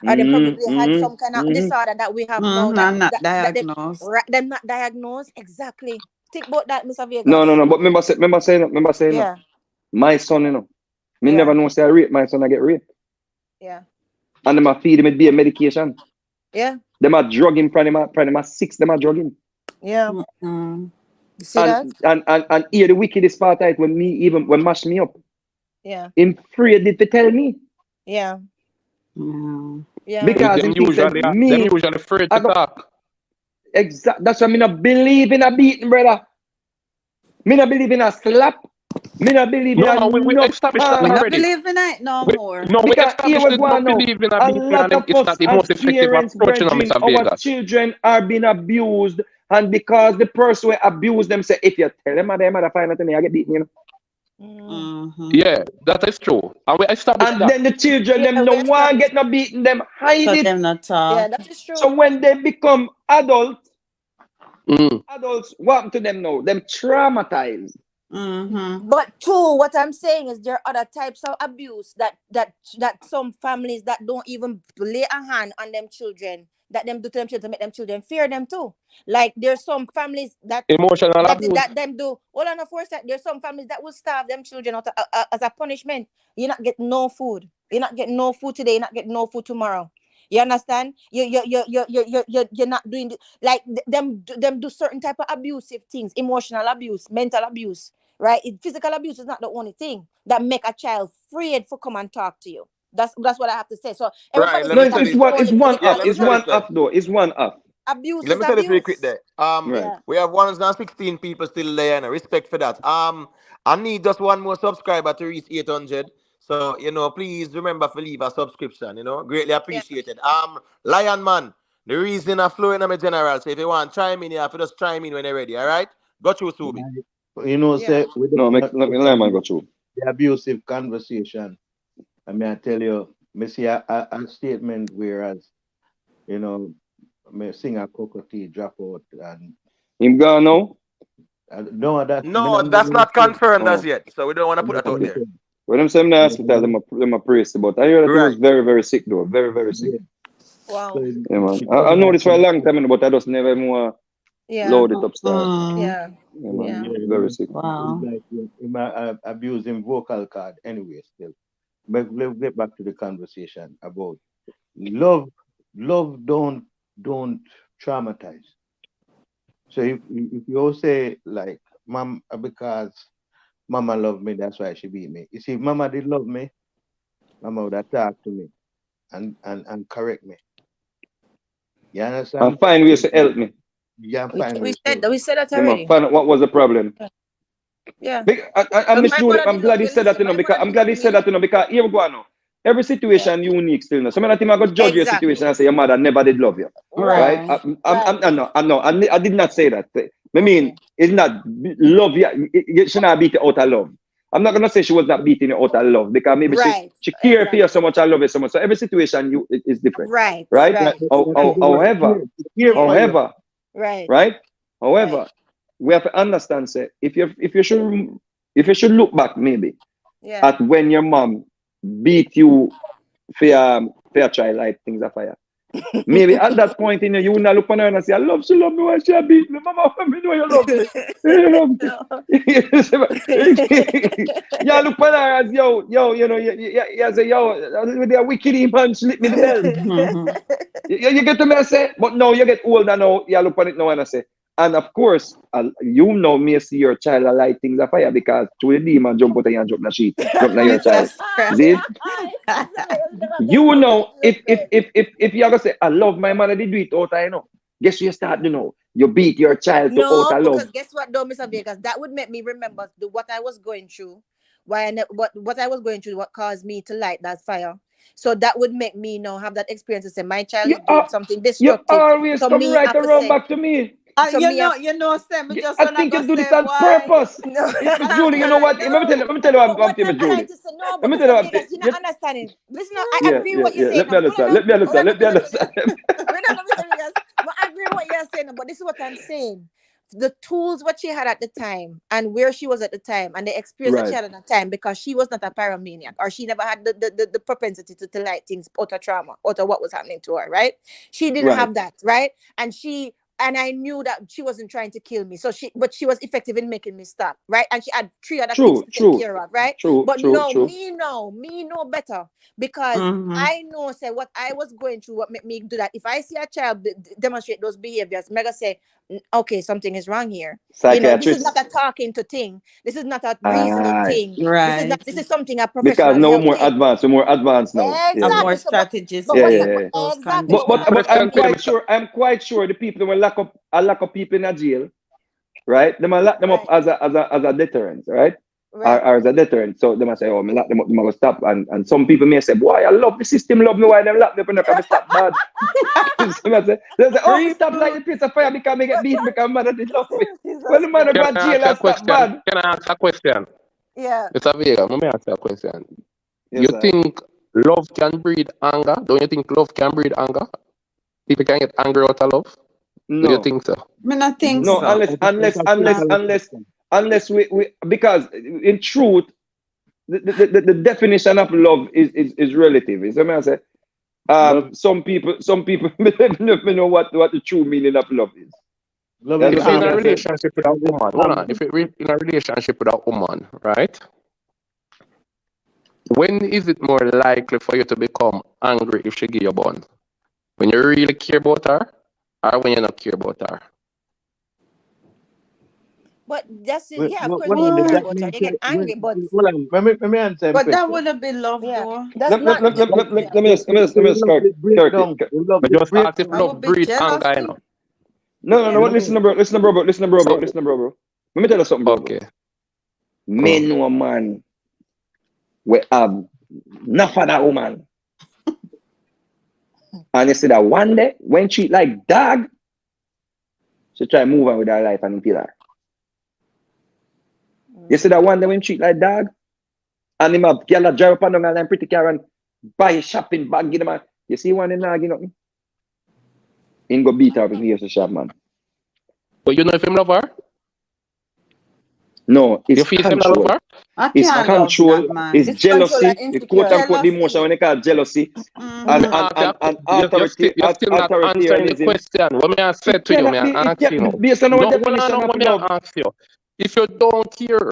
or they probably had some kind of disorder that we have now. Not diagnosed. Them not diagnosed. Exactly. Think about that, Mr. Vegas. No. But remember saying, my son, you know, me never know say I rape my son, I get raped. Yeah. And them a feed him with beer medication. Yeah. Them a drug him, probably my 6, them a drug him. Yeah. You see and here the wickedest part of it when mash me up. Yeah. Him afraid to tell me. Yeah. Yeah. Because them usually afraid to talk. Exactly. That's why I not believe in a beating, brother. Me not believe in a slap. Me not believe in a we established that we already. don't believe in it no more. No, we established that we don't believe in a beating, and it's not the most effective approach in Mr. Vegas. Our children are being abused, and because the person who abused them say, if you tell them, they might find out me, I get beaten, you know. Yeah, that is true. And we established And that. then the children, them no one get no beating, them hide it. Them not talk. Yeah, that is true. So when they become adults, what happened to them now? Them traumatized. But too, what I'm saying is there are other types of abuse that some families that don't even lay a hand on them children, that them do to them children to make them children fear them too. Like there's some families that Emotional abuse. that them do. Hold on, of course, that there's some families that will starve them children out as a punishment. You're not getting no food. You're not getting no food today. You're not getting no food tomorrow. You understand? You're not doing like them do certain type of abusive things, emotional abuse, mental abuse, right? Physical abuse is not the only thing that make a child afraid for come and talk to you. That's what I have to say. So Right, No, it's one up. It's one up though. It's one up. Abuse. Let me say this real quick there. Right. We have 116 people still there, and respect for that. I need just one more subscriber to reach 800. So, please remember to leave a subscription, greatly appreciated. Lion Man, the reason I flow in my general, so if you want to chime in, you have to just chime in when you're ready, all right? Go through, Subi. Say, no, let me let man go through. The abusive conversation. I mean, I tell you, me see a statement whereas, me sing a cockatoo drop out and him gone now? No, that's not confirmed as yet, so we don't want to put that out there. When I'm saying in the hospital, them a praise about. I heard that he was very, very sick though. Very, very sick. Wow. Yeah, man. I know this for a long time, but I just never more load it upstairs. Yeah. Yeah, man. Very sick. Wow. Like abusing vocal cord anyway still. But let's get back to the conversation about love. Love don't traumatize. So if you say like mom, because mama loved me, that's why she beat me. You see, if mama did love me, mama would have talked to me and correct me. You understand? And find ways to help me. Yeah, we said that already. Find out what was the problem. Yeah. I'm glad he said that, because I'm glad he said that, because here we go now. Every situation unique still. Now. So I'm not going to judge your situation and say your mother never did love you. Right? I did not say that. I mean, it's not love you. She not beat you out of love. I'm not going to say she was not beating you out of love, because maybe she cared for you so much, I love you so much. So every situation is different. Right? However, we have to understand, say, if you should look back maybe at when your mom beat you for your child, like things are fire. Maybe at that point in you will not look on her and say, she love me when she beat me. Mama, me know you love me. You love me. You look on her as you say, with the wicked man slip me the belt. You get to me and say, but no, you get older now, you look on it now and I say, and of course, may see your child light things are fire, because to the demon jump out and jump the sheet, jump on your child. See? If you're gonna say, I love my mother, they do it out, guess you start, you beat your child to out of love. Because guess what though, Mr. Vegas, that would make me remember what I was going through. What I was going through, what caused me to light that fire. So that would make me have that experience to say my child is doing something destructive. You always come right around back to me. So Sam, just I think you do this on purpose. Julie, you know what? Let me tell you what I'm Julie. Let me tell you what you're not understanding. Listen, I agree with what you're saying. Let me understand. I agree with what you're saying, but this is what I'm saying. The tools what she had at the time and where she was at the time and the experience that she had at the time, because she was not a pyromaniac, or she never had the propensity to light things out of trauma, out of what was happening to her, right? She didn't have that, right? And I knew that she wasn't trying to kill me. But she was effective in making me stop, right? And she had 3 other things to take care of, right? Me know better, because I know, say, what I was going through, what made me do that. If I see a child demonstrate those behaviors, mega say, okay, something is wrong here. This is not a talking to thing. This is not a reasoning thing. Right. This is something a professional. Because no more advanced, we're more advanced now. Exactly. More strategies. Exactly. But I'm quite sure the people that will lock up people in a jail, right? They might lock them up as a deterrent, right? Or as a deterrent. So they might say, me lock them up, they might stop. And some people may say, boy, I love the system, love me, why they lock me up and they stop bad. They say, oh, stop like the piece of fire because I get beat because mother did love me. Well, the mother got jail and stop bad. Can I ask a question? Yeah. Mr. Vega, let me ask you a question. Yes, You sir. think love can breed anger? Don't you think love can breed anger? People can get angry out of love? Do you No. think so? Me not think No, so. unless we because in truth, the definition of love is relative. Is what I say. Some people me know what the true meaning of love is. Love You is If you're in understand a me? I say, relationship with a woman, hold on. If you're in a relationship with a woman, right? When is it more likely for you to become angry if she give you a bun? When you really care about her, or when you not care about her? But that's it. Well, Yeah, of course, when you well, care that about her, means you get that angry. But hold on, let me answer him But that question. wouldn't be love yeah, though. that's not. let Yeah. me The love start, it break Turkey. down. The love I it just break asked if I down. love would be breed anger, you jealousy. know. No. Yeah. Listen, bro. Listen, bro. So, Listen, bro. Let me tell you something, bro. okay. Me know a man we have enough of that woman. And you see that one day, when she like dog, she try move on with her life and kill her. You see that one day when she like dog, and him have girl that drive up and down and pretty car and buy a shopping bag, give them a, you see one in there, you know, he go beat her if he hears the shop, man. But you know if him love her? No, it's You feel him not love control. her? I It's can't love control, that man. it's It's control jealousy, and it's quote unquote the insecurity. emotion when they call jealousy, Me Mm-hmm. ask you, and you're still not answering the authoritarianism. question. What me I It said to you, cannot me be, I it ask you can now. based on our No, hold on, definition no, of what me love. I ask you. If you don't care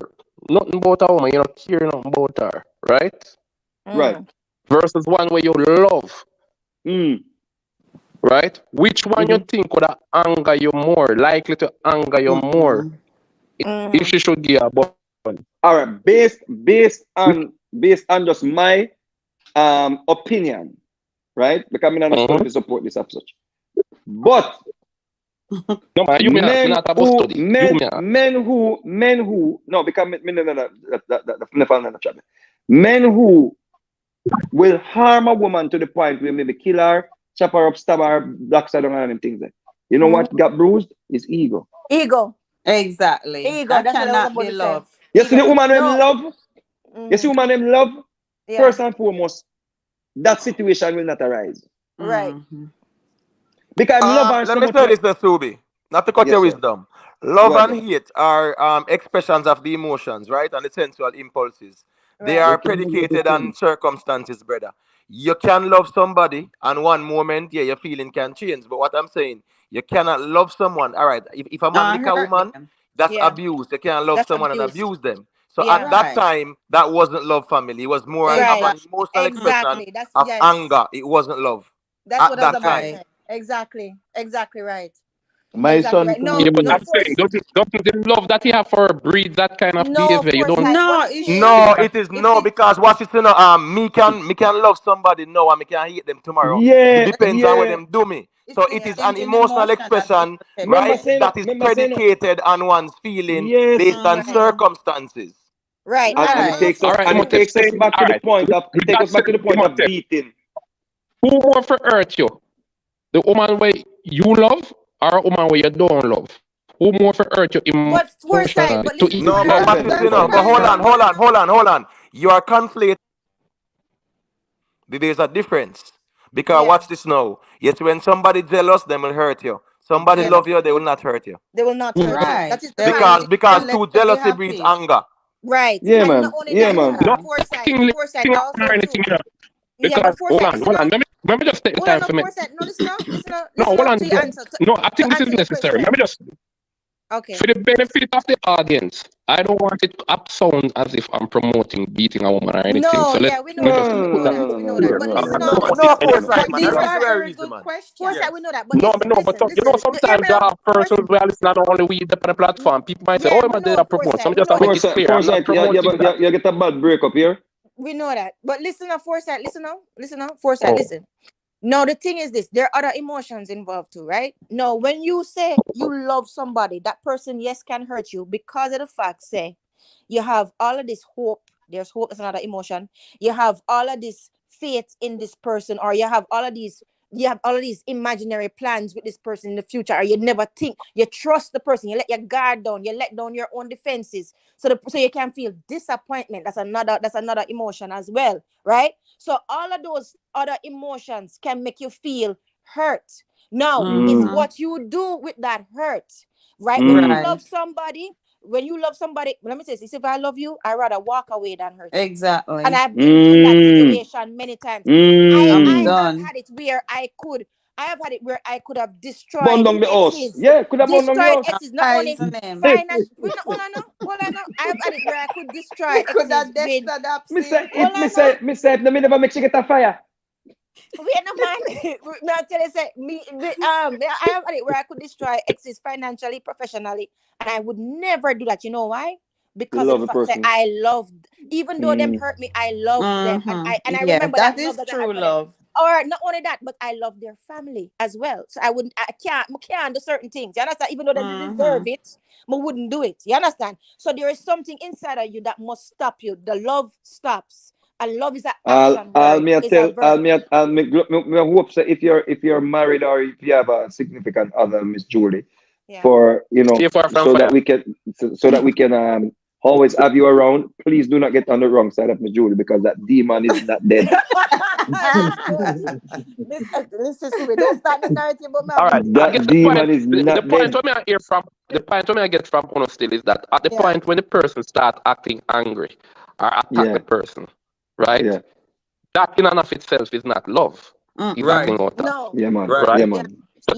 nothing about a woman, you don't care nothing about her, right? Right. Versus one where you love, Mm. right? Which one you think would anger you more, likely to anger you more if she should give a bun? All right, based on just my opinion, right? Because I'm not study to support this as such. But No man, you me ask, me not about study. You me ask. men who no, because me no that men who will harm a woman to the point where maybe kill her, chop her up, stab her, black side on her and things like. You know what got bruised? Is ego. Ego. Exactly. Ego. That That's what I was cannot about be to say. love. You see Ego. the woman them No. love? You see woman them love? Yeah. First and foremost, that situation will not arise. Right. Because I love her Let so me much. say this, Subi. Not to cut Yes, your sir. wisdom. Love Go and ahead. hate are expressions of the emotions, right? And the sensual impulses. They Right. are predicated on circumstances, brother. You can love somebody, and one moment, yeah, your feeling can change. But what I'm saying, you cannot love someone. All right, if a man lick a Hurt woman, them. that's Yeah. abuse. You can't love That's someone and abuse. abuse them. So at Yeah. that Right. time, that wasn't love, family. It was more of Right. an Exactly. emotional expression Exactly. That's of yes. anger. It wasn't love That's at what I was that about to time. Right. say. Exactly. Exactly right. My Exactly son right. told No, Yeah, but no me, I'm saying, force. doesn't the love that you have for her breed that kind of No behavior? You don't foresight. What No, I'm it saying, No, shouldn't. it is If no it because watch it, me can love somebody now and me can hate them tomorrow. It Yeah, depends on what yeah. them do me. it's So the it is an change in emotional emotion that's being expression, Remember right? protected. saying, That is predicated on one's feeling yes. based on right. circumstances. Right. And it Right. takes us all right, and I'm it gonna takes say, us back all to the right, point of with that said, beating. who more for hurt you? The woman where you love or a woman where you don't love? Who more for hurt you But emotionally foresight. But to listen to even No, what give I'm a but saying. watch Depend, this, That's But depend, my hold depend. on, number. hold on. You are conflating. There's a difference. Because Yeah. watch this now. Yes, when somebody jealous, they will hurt you. Somebody Yes. love you, they will not hurt you. They will not hurt you. Right. That is the They will timing. leave you Because and let true you be jealousy breeds happy. anger. Right. Yeah, And not man. only Yeah, that, man. no foresight. thing Foresight or also anything, too. you know. Yeah, Because but foresight, listen up. let me just take the Hold on, time no for me. foresight. No, listen up. No, Listen hold up on. to your answer. No, I think To this is answer your necessary. Let question. me just, Okay. for the benefit of the audience, I don't want it to sound as if I'm promoting beating a woman or anything. No, So let yeah, we know me that. just We put know that that. We know that. clear. But No, listen I'm up. not No, promoting no anything. foresight, But man. I these These are are swear very easy, good man. foresight. Yeah. We questions. know that. But No, listen, no, but listen, you know, listen. Hear me sometimes out. persons where it's not only we the platform. People might say, Yeah, oh, we man, they know are promote. So foresight. I'm We just know make that. it clear. I'm not Foresight, yeah, promoting that. you get a bad break up here. We know that. But listen up, foresight. Listen up, foresight. Oh, Listen. No, the thing is this: there are other emotions involved too, right? No, when you say you love somebody, that person, yes, can hurt you because of the fact, say, you have all of this hope. There's hope is another emotion. You have all of this faith in this person, or you have all of these you have all of these imaginary plans with this person in the future, or you never think, you trust the person, you let your guard down, you let down your own defenses, so you can feel disappointment. That's another emotion as well, right? So all of those other emotions can make you feel hurt. Now, it's what you do with that hurt, right? When you love somebody, let me say this, if I love you, I'd rather walk away than hurt you. Exactly. And I've been through that situation many times. I have had it where I could have destroyed exes. Yeah, could have burned down the Destroyed house. exes, not only financial. Hold on. I have had it where I could destroy exes Me say, me never make she get a fire. Wait a man. Now tell you say I have had it where I could destroy exes financially, professionally, and I would never do that. You know why? Because of the fact that I loved, even though them hurt me, I loved them, and I remember that is love true love. Or not only that, but I love their family as well. So I can't do certain things. You understand? Even though they deserve it, I wouldn't do it. You understand? So there is something inside of you that must stop you. The love stops. And love is an action word. Me hope so if you're married or if you have a significant other, Miss Julie, for so that we can always have you around. Please do not get on the wrong side of Miss Julie, because that demon is not dead. This is sweet. Don't start the narrative, but all right, that demon is not the point dead. when I hear from the point when I get from Uno still is that at the point when the person start acting angry or attack the person, right? Yeah. That in and of itself is not love. It's acting out. No. Yeah, man. Right? Yeah, man. So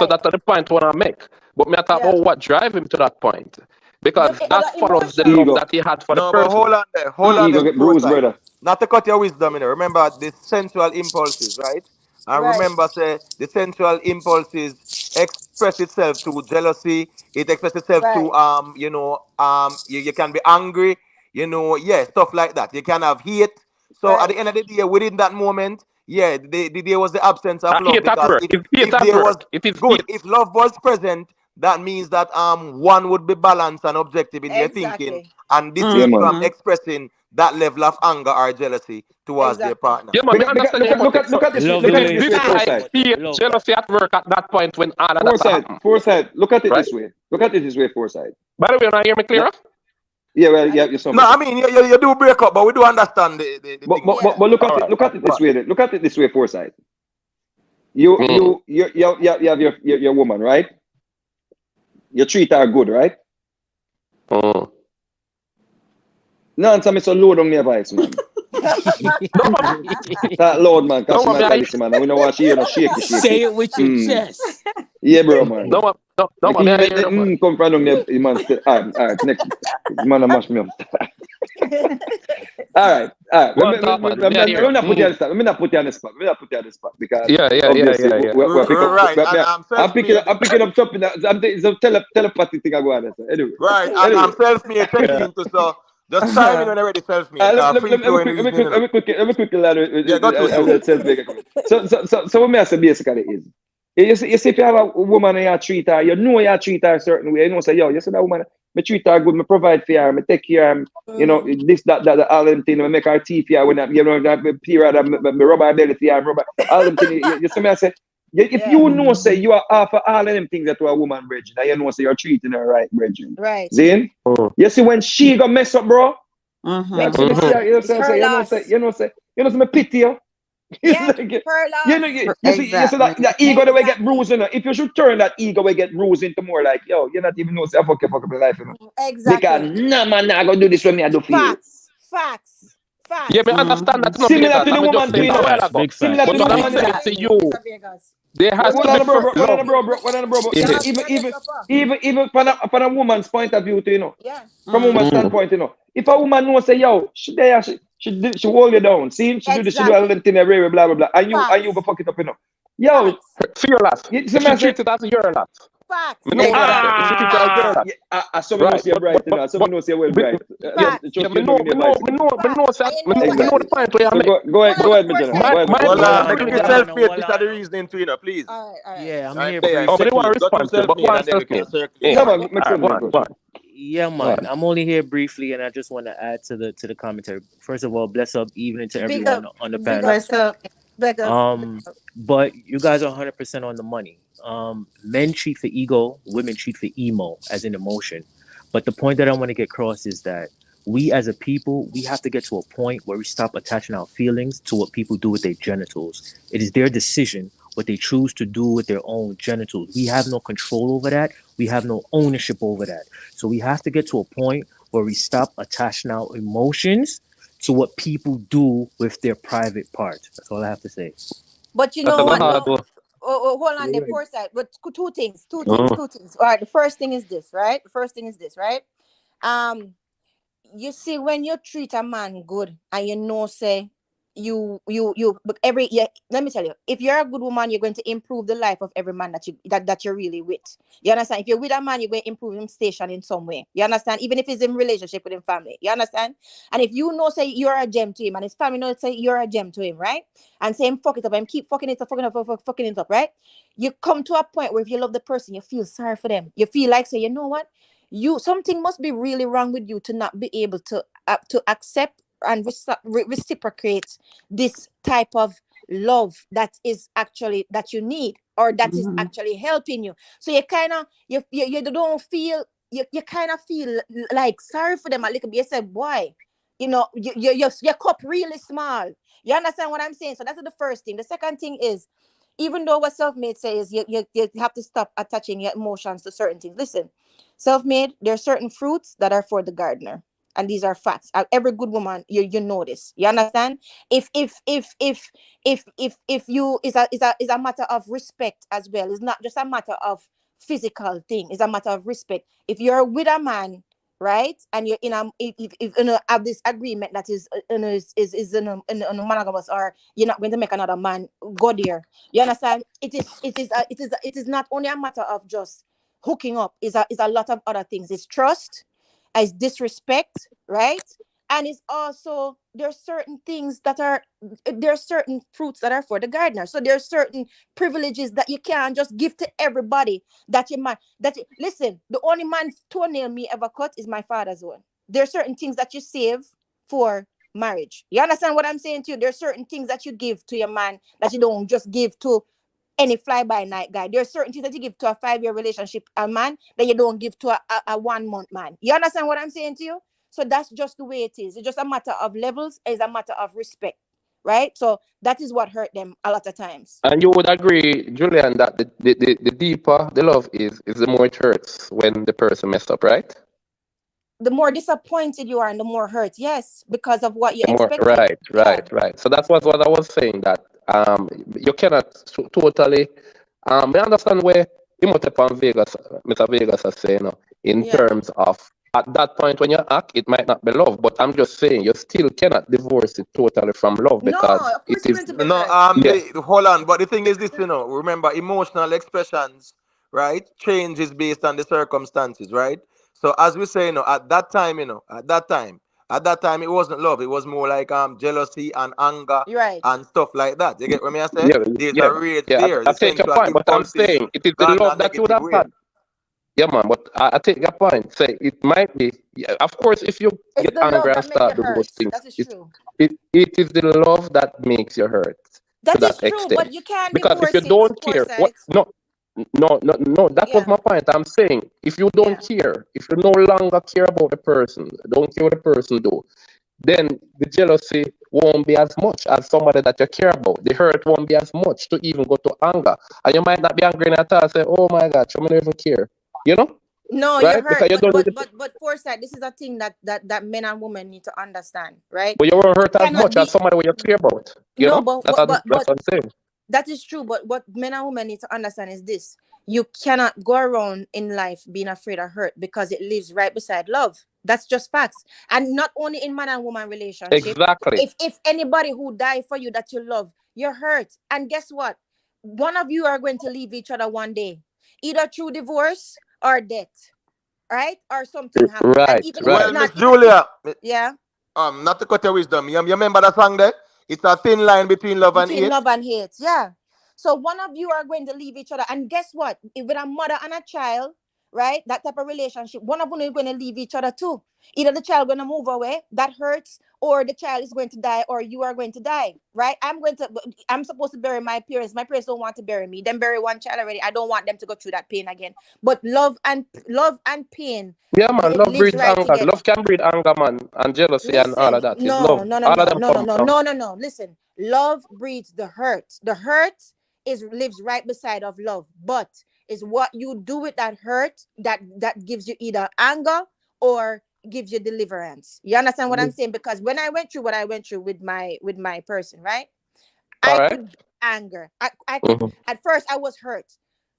that's the point I want to make. But me talk about what drive him to that point. Because that follows the love that he had for the person. But hold on there. Hold on there. Get bruised, brother. Not to cut your wisdom, remember the sensual impulses, right? And remember, say, the sensual impulses express itself through jealousy. It expresses itself through, you can be angry, stuff like that. You can have hate. So at the end of the day, within that moment, there was the absence of love, because if love was present, that means that one would be balanced and objective in their thinking, and this is from expressing that level of anger or jealousy towards their partner. Yeah, man, look at this. Look at this way. Jealousy at work at that point when all of that happened. Foresight. Look at it this way. Look at it this way, Foresight. By the way, you not hear me clearer? Yeah, well, yeah, you're no, I mean you do break up, but we do understand the thing. But look at it this way. Look at it this way, Foresight. You have your woman, right? You treat her good, right? No, answer me so low on your voice, man. That loud, man. Cause listen, man. We know what she hear, no shaky. Say it with your chest. Yeah, bro, man. No, come from down there, man. Alright, next. Man, mash me up. Alright. Let me not put you on the spot. Because I'm picking up something it's a telepathy thing I go on. Anyway. Right, and I'm self-made checking into so. Just time when already self-made. Let me quickly so what me I say basically is, you see if you have a woman and you treat her, you treat her a certain way, say, you see that woman, me treat her good, me provide for her, me take care of her, this, that, all them things, me make her teeth for her, when that period, me rub her belly for her, all them things, you see me I say, if you say you are offer all of them things that to a woman, Bridget, and say you're treating her right, Bridget. Right. Zane? You see when she got mess up, bro? Me pity you. Yeah, you see that ego that we get bruised, if you should turn that ego we get bruised into more like, you're not even know say fuck up your life, Exactly. Because no man I gonna do this when me I do feel. Facts. Yeah, but understand that's not similar to the woman doing that. Similar to the woman to you. There has to be bro. Even from a woman's point of view, from a woman's standpoint, if a woman knows say, she hold you down, see, she do all them things, blah blah blah, and you go fuck it up, fearless. She treats it as your lot. Facts. Someone knows you're bright, someone knows you're well bright. We know the point where you make. Go ahead, Major. Make yourself pay. This are the reasoning to it, please. Yeah, I'm here. They want responsible, but one self-made. Yeah, man. I'm only here briefly, and I just want to add to the commentary. First of all, bless up evening to everyone on the panel. But you guys are 100% on the money. Men cheat for ego, women cheat for emo, as in emotion. But the point that I want to get across is that we as a people, we have to get to a point where we stop attaching our feelings to what people do with their genitals. It is their decision what they choose to do with their own genitals. We have no control over that. We have no ownership over that. So we have to get to a point where we stop attaching our emotions to what people do with their private parts. That's all I have to say. But you That's know a what? hard No, one. hold on the foresight. But two things. All right, the first thing is this, right? The first thing is this, right? You see, when you treat a man good and you know, say but let me tell you, if you're a good woman, you're going to improve the life of every man that you're really with. You understand? If you're with a man, you're going to improve his station in some way. You understand? Even if he's in relationship with his family. You understand? And if you know, say you're a gem to him and his family knows, say you're a gem to him, right? And say him fuck it up and keep fucking it up, fucking it up, right? You come to a point where if you love the person, you feel sorry for them. You feel like, say, you know what? Something must be really wrong with you to not be able to accept and reciprocate this type of love that is actually that you need or that is actually helping you. So you kind of you don't feel you kind of feel like sorry for them a little bit. You say, boy, your cup really small. You understand what I'm saying? So that's the first thing. The second thing is, even though what self-made says, you have to stop attaching your emotions to certain things. Listen, self-made, there are certain fruits that are for the gardener, and these are facts. Every good woman, you know this. You understand? If you is a matter of respect as well. It's not just a matter of physical thing. It's a matter of respect. If you're with a man, right, and you're in a if you have this agreement that is monogamous, or you're not going to make another man go there. You understand? It is not only a matter of just hooking up. Is a lot of other things. It's trust, it's disrespect, right? And it's also there's certain fruits that are for the gardener. So there's certain privileges that you can't just give to everybody that you might listen, the only man's toenail me ever cut is my father's one. There are certain things that you save for marriage. You understand what I'm saying to you? There are certain things that you give to your man that you don't just give to any fly-by-night guy. There are certain things that you give to a 5-year relationship a man that you don't give to a 1-month man. You understand what I'm saying to you? So that's just the way it is. It's just a matter of levels. It's a matter of respect, right? So that is what hurt them a lot of times. And you would agree, Julian, that the deeper the love is the more it hurts when the person messed up, right? The more disappointed you are and the more hurt, yes, because of what you expected. Right. So that's what I was saying, that you cannot totally I understand where Imhotep and Mr. Vegas are saying, in terms of at that point when you act, it might not be love, but I'm just saying you still cannot divorce it totally from love, because it is hold on, but the thing is this, remember, emotional expressions, right, changes based on the circumstances, right? So as we say, at that time, it wasn't love. It was more like jealousy and anger, right, and stuff like that. You get what I say? There's a rage I there. The take your sensual point, but I'm impulses saying it is the gone in a love that you would negative have way. had. Yeah, man, but I take your point. Say it might be, of course, if you get angry and start do those things, that is true. It is the love that makes you hurt to That is that true, extent. but you can't Because if you divorce don't care, what? No, that was my point. I'm saying if you don't care, if you no longer care about the person, don't care what the person do, then the jealousy won't be as much as somebody that you care about. The hurt won't be as much to even go to anger. And you might not be angry at all, say, oh my God, I don't even care. You know? No, right? You're hurt, Because you but foresight, this is a thing that men and women need to understand, right? But you won't hurt as much as somebody who you care about. You know? That's what I'm saying. That is true, but what men and women need to understand is this: you cannot go around in life being afraid of hurt, because it lives right beside love. That's just facts. And not only in man and woman relationship. Exactly. If anybody who died for you that you love, you're hurt. And guess what? One of you are going to leave each other one day, either through divorce or death, right? Or something happen. Right. Well, Miss Julia. Yeah. Not to cut your wisdom. You remember that song there? It's a thin line between love and hate. Love and hate, yeah. So one of you are going to leave each other, and guess what? If with a mother and a child, right? That type of relationship, one of them is going to leave each other too. Either the child going to move away, that hurts, or the child is going to die, or you are going to die, right? I'm supposed to bury my parents. My parents don't want to bury me. Them bury one child already. I don't want them to go through that pain again. But love and pain, Yeah, man. Love lives breeds right anger. together. Love can breed anger, man, and jealousy and all Listen, of that. It's no, love. no, no, All of no, them no, no, come no, from. no, no, no. Listen, love breeds the hurt. The hurt lives right beside of love, but is what you do with that hurt that gives you either anger or gives you deliverance. You understand what I'm saying? Because when I went through what I went through with my person, right? All I right. could anger. I could at first I was hurt.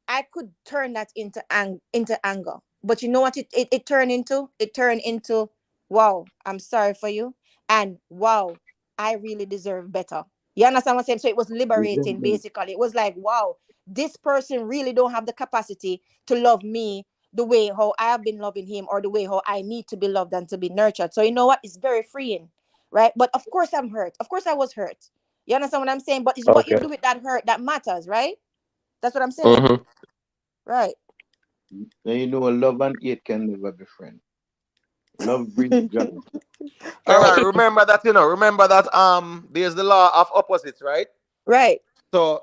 I could turn that into anger. But you know what it turned into? It turned into, wow, I'm sorry for you. And wow, I really deserve better. You understand what I'm saying? So it was liberating, basically. It was like, wow, this person really don't have the capacity to love me the way how I have been loving him, or the way how I need to be loved and to be nurtured. So you know what? It's very freeing, right? But of course I'm hurt. Of course I was hurt. You understand what I'm saying? But it's what you Okay. do with that hurt that matters, right? That's what I'm saying. Right. Now you know love and hate can never be friends. Love breeds jealousy. All right, remember that, remember that there's the law of opposites, right? Right. So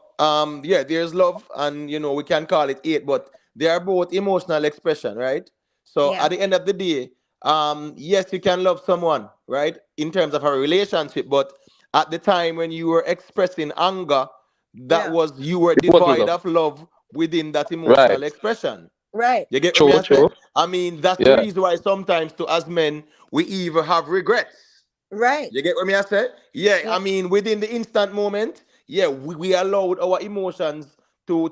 yeah, there's love, and we can call it hate, but they are both emotional expression, right? So Yeah. at the end of the day, yes, you can love someone, right, in terms of a relationship, but at the time when you were expressing anger, that Yeah. was you were It wasn't devoid love. of love within that Right. emotional expression. Right. You get what me True, I say? true. I mean, that's the Yeah. reason why sometimes to as men we even have regrets. Right. You get what me I say? Yeah, Yeah. I mean, within the instant moment, yeah, we allowed our emotions to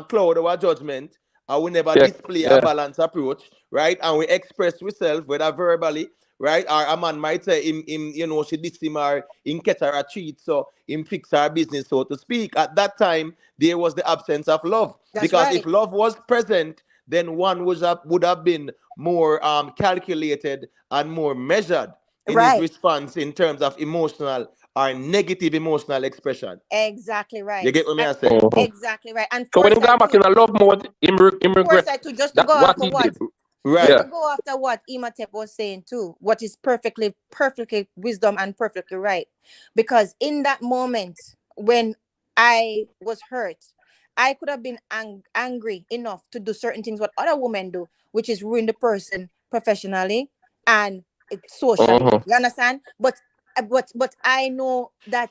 cloud our judgment, and we never Yeah. display a Yeah. balanced approach, right? And we express ourselves, whether verbally, right? Or a man might say him she diss him, or in catch her a cheat, so him fix her business, so to speak. At that time, there was the absence of love. That's Because if right. love was present, then one would have been more calculated and more measured in his Right. response in terms of emotional or negative emotional expression. Exactly You right. get what me And I say? exactly right. And So when him got foresight back too. in a love mode, him regret Foresight too, just to that go what after he what? did. Just Right. to Yeah. go after what Imatep was saying too, what is perfectly wisdom and perfectly right. Because in that moment when I was hurt, I could have been angry enough to do certain things what other women do, which is ruin the person professionally and socially. Uh-huh. You understand? But I know that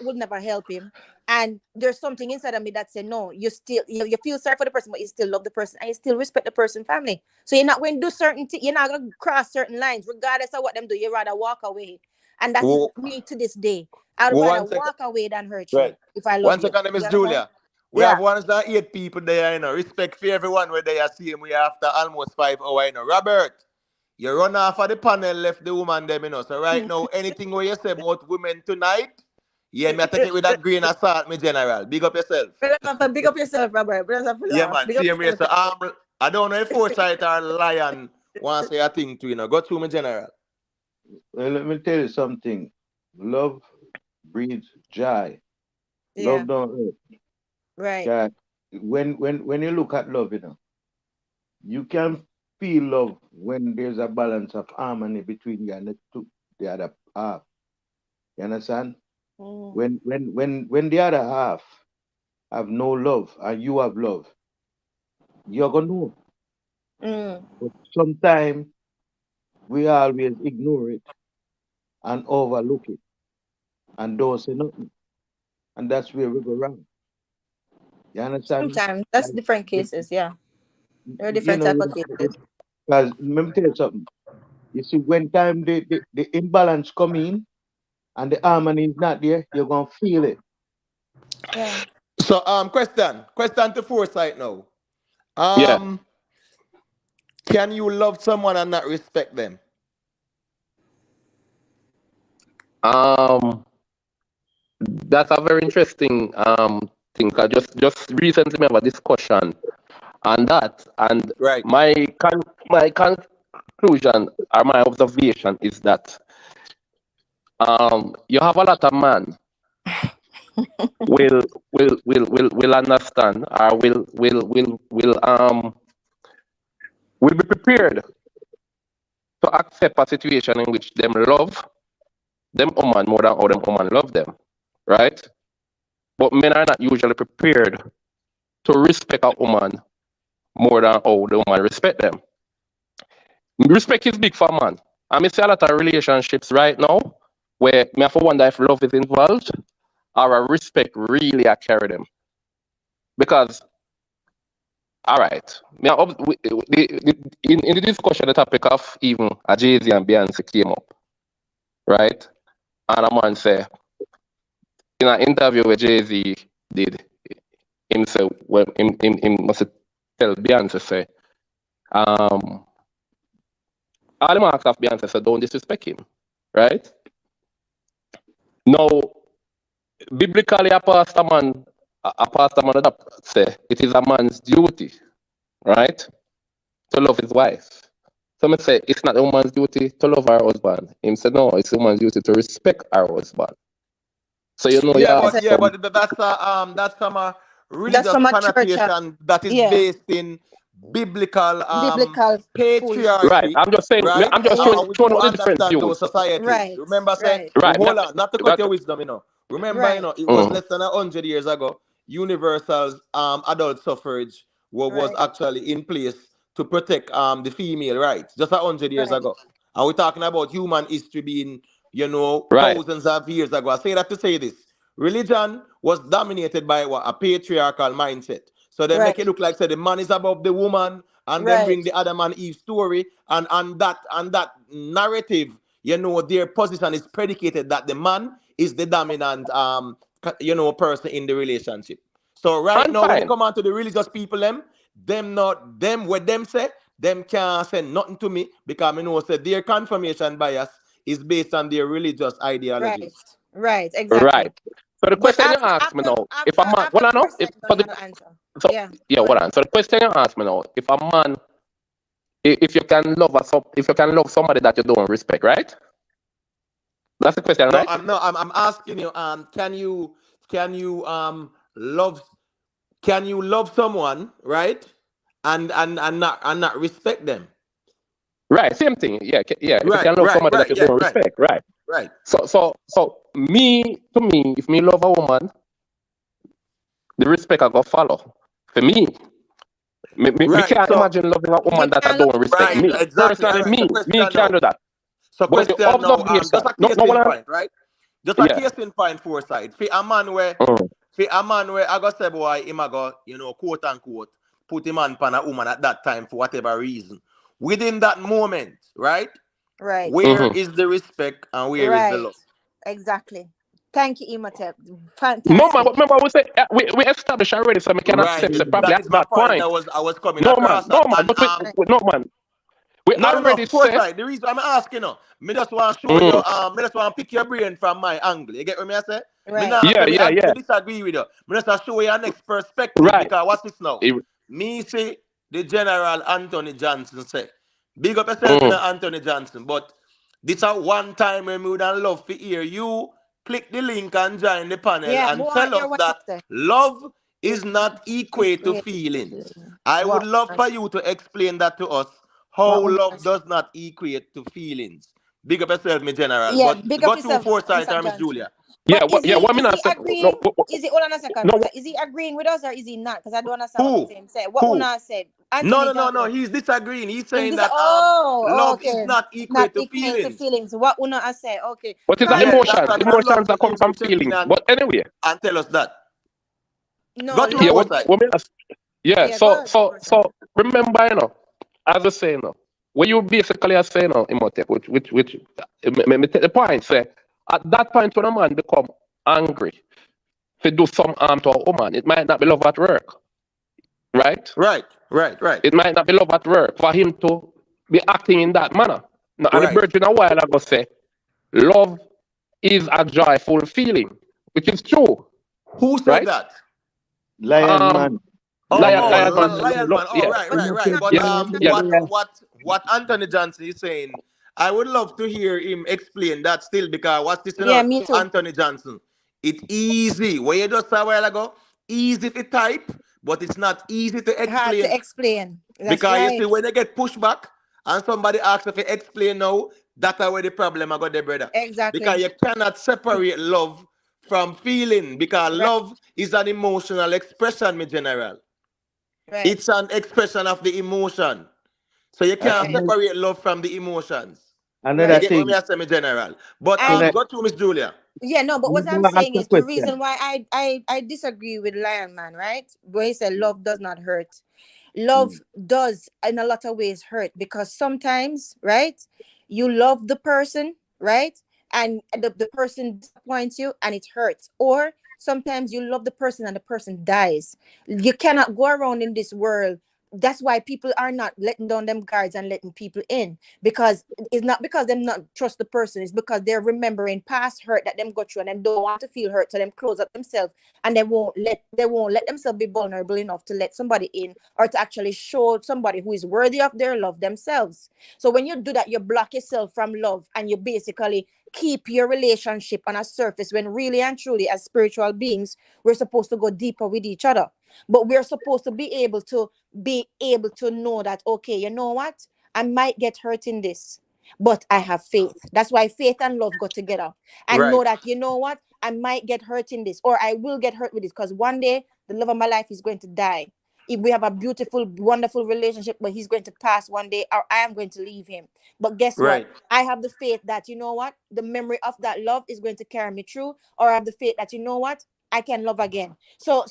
would never help him. And there's something inside of me that said, no, you still you feel sorry for the person, but you still love the person and you still respect the person family. So you're not going to do certain things, you're not going to cross certain lines, regardless of what them do. You rather walk away. And that is Well, me to this day. I'd rather one second. walk away than hurt you Right. if I love One you. second, Miss You understand? Julia. We have Yeah. 108 people there, Respect for everyone where they are seeing we after almost 5 hours, Robert, you run off of the panel, left the woman them, So right now, anything where you say about women tonight, yeah, me I take it with that grain of salt, me general. Big up yourself. Big up yourself, Robert. Yeah, man. Big up Same way. yourself. So I don't know if Foresight or Lion want to say a thing to Go through me general. Well, let me tell you something. Love breeds joy. Yeah. Love don't hurt. Right. Yeah. When you look at love, you can feel love when there's a balance of harmony between you and the other half. You understand? When the other half have no love and you have love, you're gonna know. But sometimes we always ignore it and overlook it and don't say nothing. And that's where we go wrong. You understand? Sometimes that's Like, different cases. Yeah. There are you different know, type of cases. because let me tell you something. You see, when time the imbalance come in and the harmony is not there, you're gonna feel it. Yeah. So question to Foresight now. Yeah. Can you love someone and not respect them? Um, that's a very interesting thing. I just recently have a discussion on that, and Right. my conclusion or my observation is that you have a lot of man will understand or will will be prepared to accept a situation in which them love them woman more than how them woman love them, right? But men are not usually prepared to respect a woman more than how the woman respect them. Respect is big for man. I see a lot of relationships right now where me have to wonder if love is involved or a respect really a carry them. Because, all right, in the discussion, the topic of even a Jay-Z and Beyonce came up, right? And a man say, in an interview where Jay-Z did, him say, well, him must tell Beyonce, say, all the marks of Beyonce say, don't disrespect him, right? Now, biblically, a pastor man say, it is a man's duty, right, to love his wife. Some say it's not a woman's duty to love her husband. Him said no, it's a woman's duty to respect her husband. So you know, but that's from a religious connotation that is based in biblical patriarchy. Right. I'm just saying. Right. I'm just We showing do the different understand views. those societies. Right. Remember, say, right. hold on, not to cut your wisdom, you know. Remember, you know, it was less than 100 years ago. Universal adult suffrage was actually in place to protect the female rights just 100 years ago. And we're talking about human history being, you know, thousands of years ago. I say that to say this. Religion was dominated by what? A patriarchal mindset. So they make it look like say the man is above the woman, and then bring the Adam and Eve story, and that narrative, you know, their position is predicated that the man is the dominant you know, person in the relationship. So now when it come on to the religious people, what them say, them can't say nothing to me because I know say their confirmation bias is based on their religious ideologies. Right, exactly. Right. So the question you ask me now, if a man, well, I know, hold on. So the question you ask me now, if a man, if you can love somebody that you don't respect, right? That's the question, right? I'm asking you, can you love someone, right? And not respect them? Right, same thing. Yeah. If you can love somebody that you don't respect, right? Right. So to me, if me love a woman, the respect I go follow. For me, me can't imagine loving a woman that I don't respect me. Exactly. Personally, me can't do that. So but question now, just a case in point, right? Just a case in point, foresight. For a man where I go say boy, him a go, you know, quote unquote, put him on pan a woman at that time for whatever reason. Within that moment, right? Right. Where is the respect and where is the love? Exactly. Thank you, Imhotep. Fantastic. No, man, remember we say we established already, so we can accept it. Probably that is my point. I was coming across that. No, man. We already said. The reason I'm asking you, me just want to show you, me just want to pick your brain from my angle. You get what I say? I disagree with you. Me just show you a next perspective because what's this now? Me say the General Anthony Johnson say, big up yourself, Anthony Johnson. But this a one time when we would love to hear you click the link and join the panel and tell us that love is not equal to feelings. I would love for you to explain that to us. How love does not equate to feelings. Big up yourself, my general. Yeah, but big go up yourself, to Foresight or Miss Julia. Yeah, is he agreeing? Is he, hold on a second. No. Is he agreeing with us or is he not? Because I don't understand what he's saying. What Una said. No. He's disagreeing. He's saying that love is not equal to feelings. What Una has said. Okay. What is that emotions? Emotions that come from feelings. But anyway. And tell us that. No. Go to Foresight. So remember, you know, as I say, you know, what you basically are saying, Imhotep, which me take the point, say, at that point when a man become angry to do some harm to a woman, it might not be love at work. Right? Right. It might not be love at work for him to be acting in that manner. Now, and the virgin a while ago say, love is a joyful feeling, which is true. Who said that? Lion Man. Lion Man. Right. But what Anthony Johnson is saying, I would love to hear him explain that still, because what's this? Me too. Anthony Johnson. It's easy. What you just said a while ago, easy to type, but it's not easy to explain. Hard to explain. That's because right. you see, when they get pushed back and somebody asks if you explain now, that's where the problem I got there, brother. Exactly. Because you cannot separate love from feeling, because love is an emotional expression, my general. Right. It's an expression of the emotion. So you can't separate love from the emotions. Another You get what thing. me I say, my general. But go to Miss Julia. Yeah, no, but what I'm ask saying a is the question. reason why I disagree with Lion Man, right? Where he said love does not hurt. Love does in a lot of ways hurt, because sometimes, right, you love the person, right, and the person disappoints you and it hurts. Or sometimes you love the person and the person dies. You cannot go around in this world. That's why people are not letting down them guards and letting people in, because it's not because them not trust the person, it's because they're remembering past hurt that them go through, and them don't want to feel hurt, so them close up themselves, and they won't let themselves be vulnerable enough to let somebody in, or to actually show somebody who is worthy of their love themselves. So when you do that, you block yourself from love, and you basically keep your relationship on a surface, when really and truly, as spiritual beings, we're supposed to go deeper with each other. But we're supposed to be able to know that, okay, you know what, I might get hurt in this, but I have faith. That's why faith and love go together. And know that, you know what, I might get hurt in this, or I will get hurt with this, because one day the love of my life is going to die. If we have a beautiful, wonderful relationship, but he's going to pass one day, or I am going to leave him. But guess what? I have the faith that, you know what, the memory of that love is going to carry me through, or I have the faith that, you know what, I can love again. So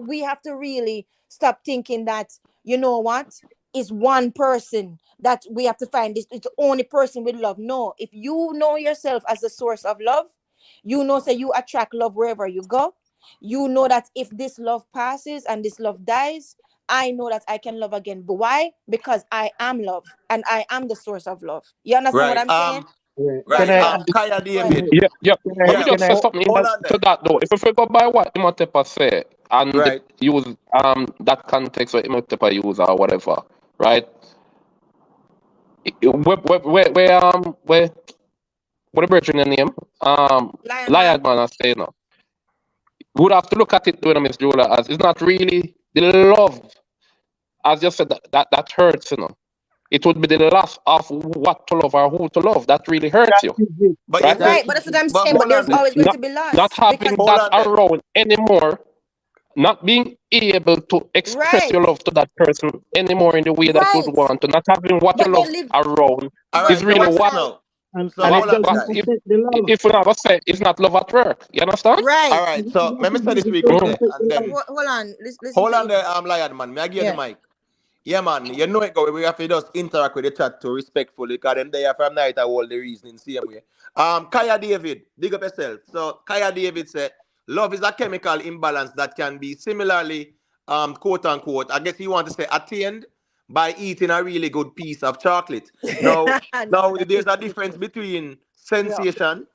we have to really stop thinking that, you know what, is one person that we have to find this, it's the only person with love. No, if you know yourself as the source of love, you know, so you attract love wherever you go. You know that if this love passes and this love dies, I know that I can love again. But why? Because I am love, and I am the source of love. You understand what I'm saying? Kaya David. Yeah. Let me Yeah. just say something to that though. If we go by what Imotepa say and use that context or Imotepa use or whatever, right? Where what the brethren your name? Lion Man I say now. We would have to look at it doing Miss Julia as it's not really the love, as you said, that hurts, you know. It would be the loss of what to love or who to love that really hurts you. But right? But that's what I'm saying. But there's always going to be loss. Not having that around anymore, not being able to express your love to that person anymore in the way that you'd want to, not having what you love around is really what. If we never say it's not love at work, you understand? Right. All right. So let me say this week and then hold on. Listen hold on there, Lion Man. May I give you the mic? Yeah, man. You know it go. We have to just interact with the chat too respectfully, because them there from night I hold the reasoning same way. Kaya David, dig up yourself. So Kaya David said, love is a chemical imbalance that can be similarly, quote unquote, I guess you want to say attained by eating a really good piece of chocolate. Now, there's a difference between sensation,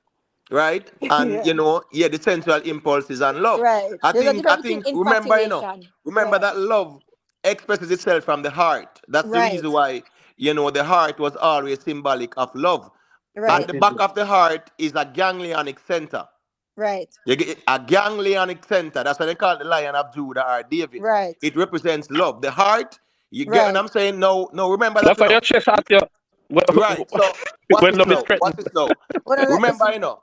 right? And you know, the sensual impulses and love. Right. I think remember, remember that love expresses itself from the heart. That's the reason why, the heart was always symbolic of love. At the back of the heart is a ganglionic center. Right. You get a ganglionic center. That's why they call it the Lion of Judah or David. Right. It represents love. The heart, you get what I'm saying? No, remember that. That's why your chest out here. Right. So watch this now. Remember,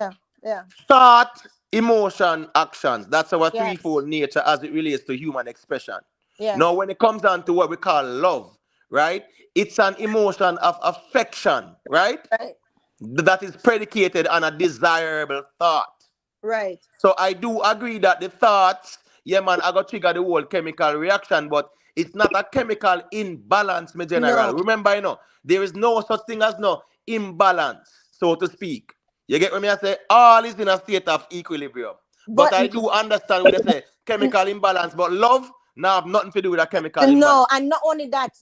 thought, emotion, actions. That's our threefold nature as it relates to human expression. Now, when it comes down to what we call love, right? It's an emotion of affection, right? That is predicated on a desirable thought. Right. So I do agree that the thoughts, man, I got trigger the whole chemical reaction, but it's not a chemical imbalance, my general. No. Remember, there is no such thing as no imbalance, so to speak. You get what I say? All is in a state of equilibrium. But I do understand when they say chemical imbalance, but love now have nothing to do with a chemical imbalance. No, and not only that,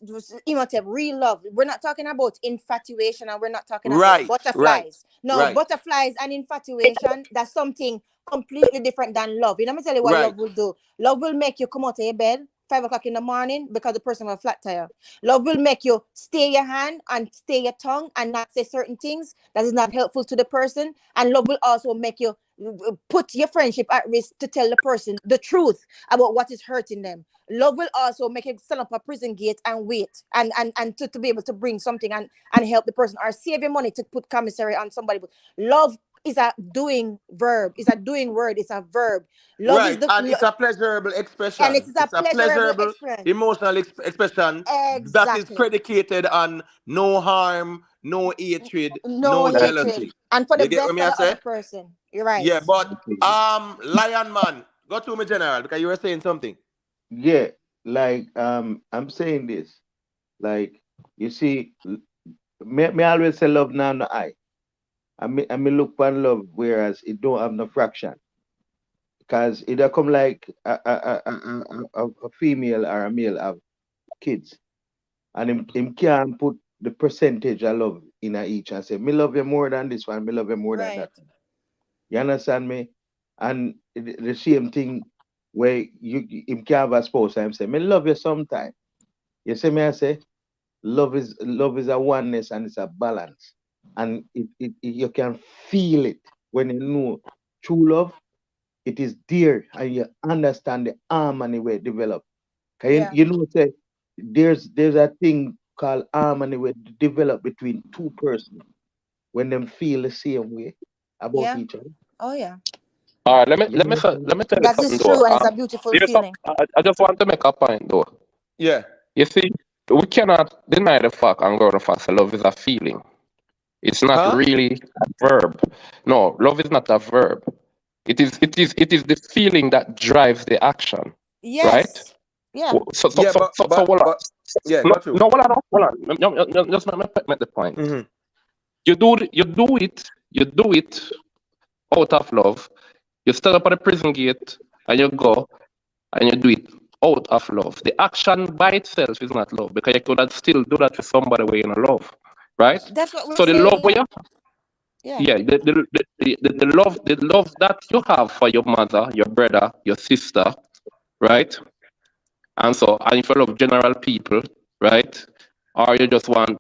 real love. We're not talking about infatuation, and we're not talking about butterflies. Butterflies and infatuation, that's something completely different than love. Let me tell you what love will do. Love will make you come out of your bed 5 o'clock in the morning because the person has a flat tire. Love will make you stay your hand and stay your tongue and not say certain things that is not helpful to the person. And love will also make you put your friendship at risk to tell the person the truth about what is hurting them. Love will also make you stand up a prison gate and wait and to be able to bring something and help the person or save your money to put commissary on somebody. But love is a doing verb. It's a doing word. It's a verb. Love is Right, and it's a pleasurable expression. and it is a It's a pleasurable pleasurable experience. emotional expression that is Exactly. predicated on no harm, no hatred, No no hatred. jealousy. And for the You get what best me of I the other say? person. You're right. Yeah, but Lion Man, go to me, General, because you were saying something. Yeah, like I'm saying this. Like you see, me always say love now no I. I mean look for love, whereas it don't have no fraction. Because it'll come like a female or a male have kids. And him can't put the percentage of love in each and say, me love you more than this one, me love you more than that. You understand me? And the same thing where him can have a spouse and say, me love you sometime. You see me I say, love is a oneness and it's a balance. And you can feel it when you know true love. It is there and you understand the harmony where it develop. You know, say there's a thing called harmony where it develop between two persons when them feel the same way about each other. Oh yeah. All right, let me tell you That something is though. true, and it's a beautiful feeling. I just want to make a point though. Yeah. You see, we cannot deny the fact and go the fact that love is a feeling. It's not really a verb. No, love is not a verb. It is the feeling that drives the action. Yes. Right? Yeah. So hold on. Yeah, no, got you. no, hold on. Just make the point. Mm-hmm. You do it out of love. You stand up at the prison gate and you go and you do it out of love. The action by itself is not love because you could still do that to somebody where you don't love, right? That's what we're so the saying. love where the love that you have for your mother, your brother, your sister, right? And if you love general people, right? Or you just want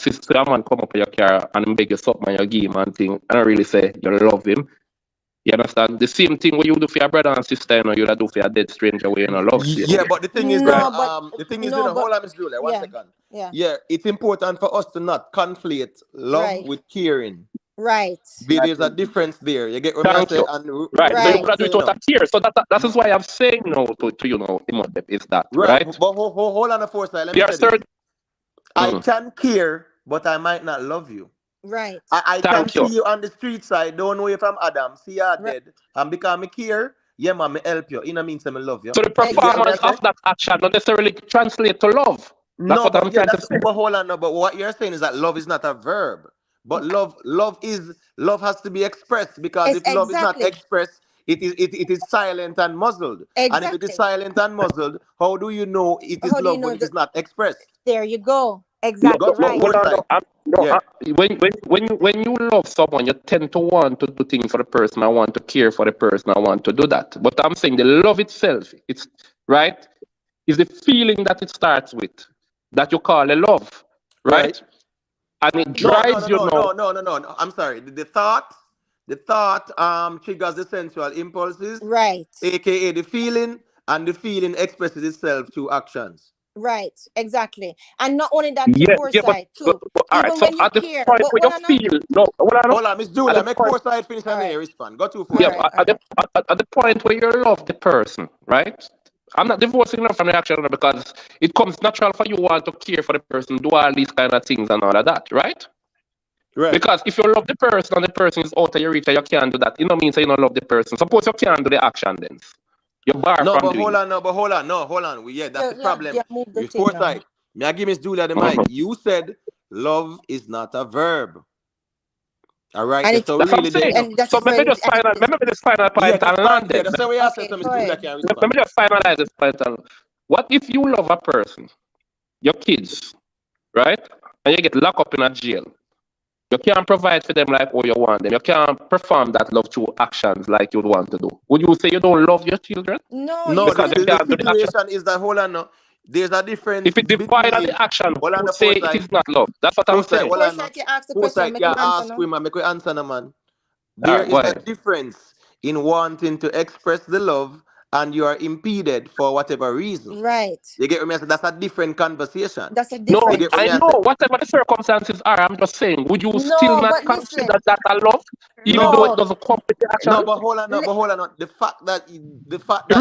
sister man come up in your car and beg you something and you give him and thing and I really say you love him. You understand? The same thing what you do for your brother and sister, you know, you do for your dead stranger where you don't love them. Yeah, but the thing is No, hold on, Miss Julia, 1 second. Yeah. Yeah, it's important for us to not conflate love with caring. Right. There's a difference there. You get what I say? Right. So you could do it out of care. So that is why I'm saying no to you know, is that right? But hold on a foresight. Let me say this. I can care, but I might not love you. Right. I can see you on the street side, don't know you from Adam, see you dead, and because I care, yeah, man, me help you. You know means I love you. So the performance of that action not necessarily translate to love. That's what I'm trying to say. But hold on, no, but what you're saying is that love is not a verb. But love has to be expressed, because if love is not expressed, it is silent and muzzled. And if it is silent and muzzled, how do you know it is love when it is not expressed? There you go. Exactly right. When you love someone, you tend to want to do things for the person. I want to care for the person. I want to do that. But I'm saying the love itself, it's right, is the feeling that it starts with, that you call a love, right? And it drives you. No. I'm sorry. The thought triggers the sensual impulses, right? AKA the feeling, and the feeling expresses itself through actions. Right, exactly. And not only that, to foresight too. All right, so at the point where you feel, hold on, Miss Julia, make foresight finish and then respond. Go to foresight. Yeah, at the point where you love the person, right? I'm not divorcing them from the action because it comes natural for you want to care for the person, do all these kind of things and all of that, right? Right. Because if you love the person and the person is out of your reach and you can't do that, it don't mean that you don't love the person. Suppose you can't do the action then. Hold on. Yeah, that's the problem. With foresight. May I give Miss Julia the mic? You said love is not a verb. All right. And so really, so let me just final point and land it. That's the way I said to Miss Julia can respond. Let me just finalize this point. What if you love a person, your kids, right, and you get locked up in a jail? You can't provide for them like what you want them. You can't perform that love through actions like you'd want to do. Would you say you don't love your children? No, because the situation is that, hold on, no. There's a difference. If it divide on the action, you say it is not love. That's what I'm saying. Foresight, you ask the question, make you answer, no, man. There is a difference in wanting to express the love and you are impeded for whatever reason. Right. You get what I said? That's a different conversation. That's a No, different. I know whatever the circumstances are. I'm just saying, would you still No, not but consider listen. that a love, even though it No. doesn't come with the action? No, but hold on, no, but hold on. The fact that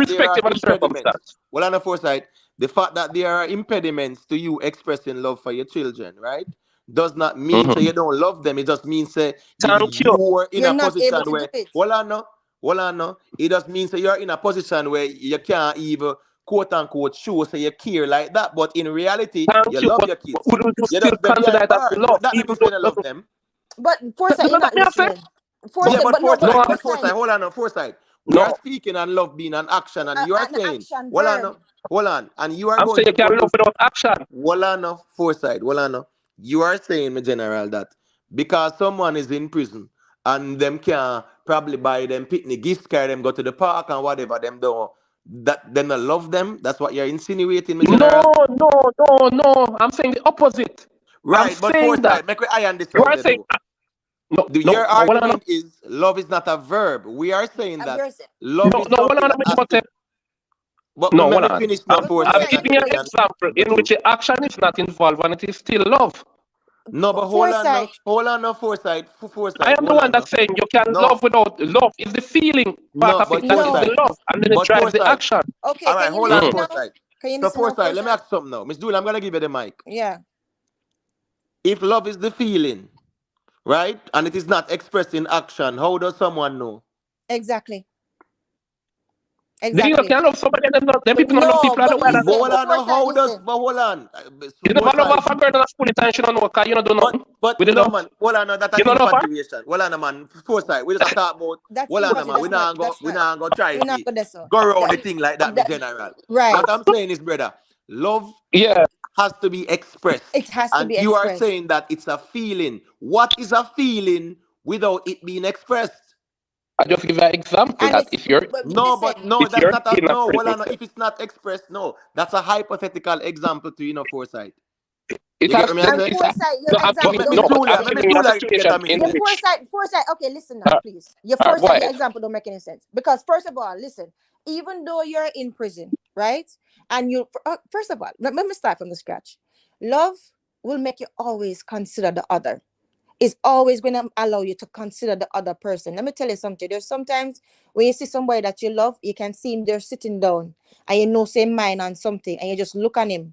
there are Irrespective of the impediments. circumstance. Well, on the foresight, the fact that there are impediments to you expressing love for your children, right, does not mean so you don't love them. It just means Thank you. you are in You're a not able position to do where it. hold on, no. It just means that you're in a position where you can't even quote unquote show so you care like that. But in reality, you love your kids. Would you You still just them consider behind that bars. love, But that even means though you it don't love doesn't? them. But Foresight, you're not listening. Yeah, but foresight, Foresight. hold on, foresight. We are speaking on love being an action, and you are An saying, action hold verb. on, and you are I'm going saying to you go can't to love without action. hold on, foresight, hold on. You are saying, my general, that because someone is in prison and them can probably buy them picnic gift card, them go to the park and whatever, them don't that them not love them. That's what you're insinuating, my general. No. I'm saying the opposite. Right, I'm but saying that foresight, make we iron this you out are there, saying though. no. Your Hold on. argument is love is not a verb. We are saying that love No, is hold something on. that has to. But No, let hold me on. finish now, I'm foresight, and giving then you we an can example go in which through. the action is not involved and it is still love. No, but Foresight. foresight. I am the Hold one on, no. that's saying you can love No, without love. Is the feeling part no, of it but that is the foresight. love, and then it But drives the foresight. action. Okay, All right, can you hold on, listen now? foresight. Can you So listen now, foresight, let me Foresight? ask something now. Miss Julie, I'm gonna give you the mic. Yeah. If love is the feeling, right, and it is not expressed in action, how does someone know? Exactly. Then you Exactly. can't love somebody and them people don't love No, people but otherwise. But listen, hold on, now, Foresight, how does? listen. But hold on, You never love foresight. half a girl and a school time, she don't know because you don't do nothing But with the no love. man, hold on, no, that's You an don't love her? infatuation. Hold on, man, foresight. We just talk about. That's Hold on, infatuation. man. That's right. That's We right. not go try We're not to good at so. go around the That, thing like that, me that general. right. What I'm saying is, brother, love has to be expressed, It has to and be you are expressed. saying that it's a feeling. What is a feeling without it being expressed? I just give you an example And that it's if you're No, but no, if that's you're not a in a no. Hold prison on, cell, if it's not expressed, no, that's a hypothetical example to foresight. it You get has what me I And say? Foresight, your no, But example let don't Miss make any Julia, I'm let Miss sense. giving you a Julia get situation a in Your minute. which foresight. Okay, listen now, please. Your go foresight, your ahead. example don't make any sense because first of all, listen. Even though you're in prison, right? And you, first of all, let me start from the scratch. Love will make you always consider the other. Is always going to allow you to consider the other person. Let me tell you something. There's sometimes when you see somebody that you love, you can see him there sitting down, and you know same mind on something, and you just look at him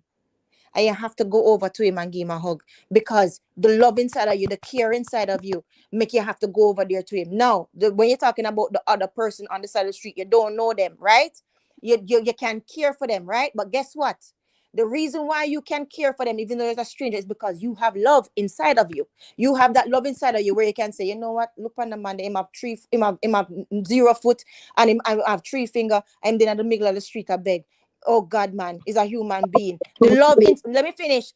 and you have to go over to him and give him a hug because the love inside of you, the care inside of you, make you have to go over there to him. Now, when you're talking about the other person on the side of the street, you don't know them, right? You can care for them, right? But guess what? The reason why you can care for them, even though it's a stranger, is because you have love inside of you. You have that love inside of you where you can say, you know what? Look on the man, him have 0 foot, and him have 3 finger, and then in the middle of the street, I beg. Oh God, man, is a human being. The love in let me finish.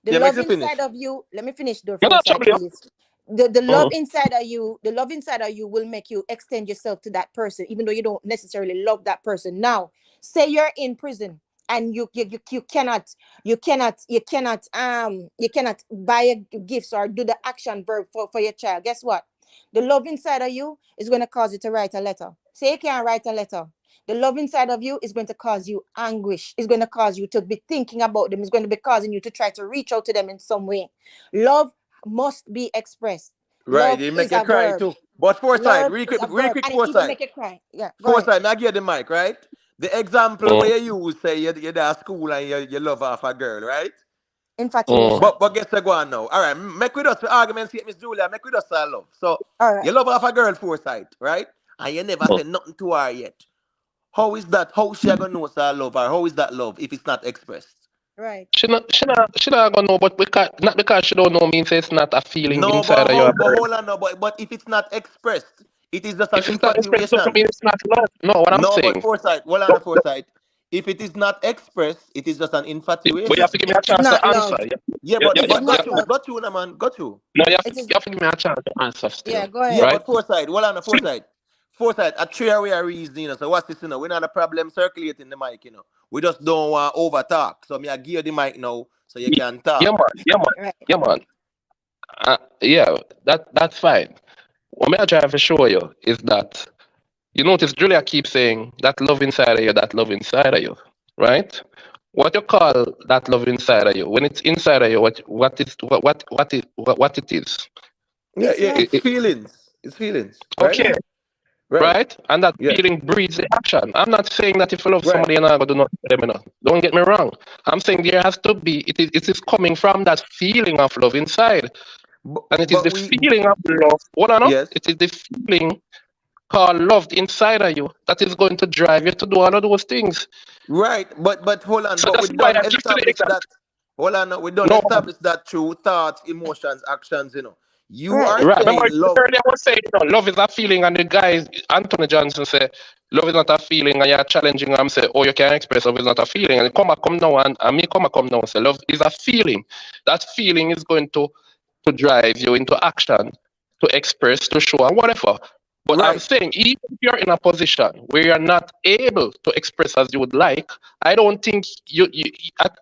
The Yeah, makes love you finish. inside of you. Let me finish the You're not foresight, trouble. please. The love inside of you, the love inside of you will make you extend yourself to that person, even though you don't necessarily love that person. Now, say you're in prison and you cannot buy gifts or do the action verb for your child. Guess what? The love inside of you is going to cause you to write a letter. Say you can't write a letter. The love inside of you is going to cause you anguish. It's going to cause you to be thinking about them. It's going to be causing you to try to reach out to them in some way. Love must be expressed. Right, Love it make is you a cry verb. too. But foresight, Love is a real verb. quick And it even foresight. make you cry. Yeah, go ahead. Foresight, now give the mic, right? The example where you use say you're at school and you love half a girl, right? Infatuation. But guess what go on now? All right, make with us for argument's sake, Miss Julia, make with us our love. So All right. you love half a girl foresight, right? And you never said nothing to her yet. How is that? How she gonna know it's her love, or how is that love if it's not expressed? Right. She not gonna know, but not because she don't know means it's not a feeling No, inside but of your how? But brain. hold on, no, but if it's not expressed, it is just an If it's not expressed, doesn't infatuation. mean it's not love. No, what I'm No, but saying. foresight, hold on, foresight. If it is not expressed, it is just an But you have to infatuation. give me a It's chance not to answer. love. Yeah, It is not love. got you, man, got you. No, It is you have to give me a chance to answer yeah, still. go Yeah, ahead. Right? but foresight, hold on, foresight. Foresight, a three way are reasoning, so what's this, we not a problem circulating the mic, We just don't want over talk. So me I give you the mic now so you can Yeah, talk. man. Yeah, man. Right. Yeah, man. Yeah, that's fine. what I try to show you is that you notice Julia keeps saying that love inside of you, that love inside of you, right? What you call that love inside of you, when it's inside of you, what it is? Yeah, it's feelings. It's feelings, right? Okay, right? And that feeling breeds the action. I'm not saying that if you love somebody you're not gonna do nothing for them, you know. Don't get me wrong. I'm saying there has to be it is coming from that feeling of love inside. And it is the feeling of love. Hold on, it is the feeling called love inside of you that is going to drive you to do all of those things. Right, but hold on, So but we that's why don't I give to the establish example. that. Hold on, no, we don't No. establish that through thoughts, emotions, actions. You know, you are Right. saying Remember love. earlier I was saying, you know, love is a feeling, and the guy Anthony Johnson said, love is not a feeling, and you're challenging him, say, oh, you can't express love is not a feeling. And come now and me come now and say love is a feeling. That feeling is going to drive you into action, to express, to show, and whatever. But I'm saying, even if you're in a position where you're not able to express as you would like, I don't think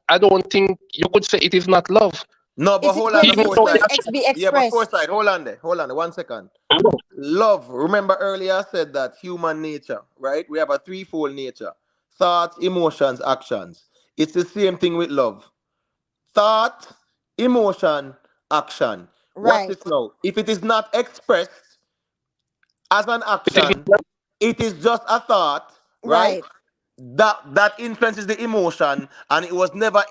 I don't think you could say it is not love. No, but hold on, yeah, but expressed. foresight. Hold on there. 1 second. Love. Remember earlier I said that human nature, right? We have a threefold nature: thoughts, emotions, actions. It's the same thing with love. Thought, emotion, action. Watch this now. If it is not expressed as an action, it is just a thought, right? That influences the emotion, and it was never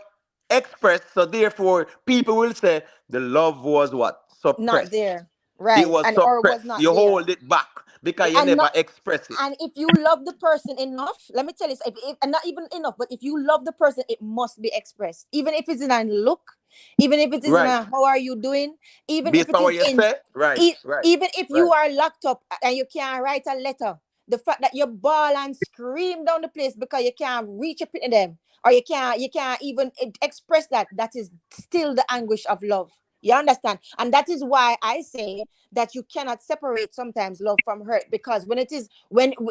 expressed. So therefore, people will say the love was what? Not Suppressed. there. Right. It was And or was suppressed. not You there. hold it back because you And never not express it. and if you love the person enough, let me tell you, if and not even enough, but if you love the person, it must be expressed. Even if it's in a look, even if it is in Right. a how are you doing, even if Based it on is what you in say, right, right, even if you right. are locked up and you can't write a letter, the fact that you bawl and scream down the place because you can't reach up to them, or you can't even express that is still the anguish of love. You understand? And that is why I say that you cannot separate sometimes love from hurt, because when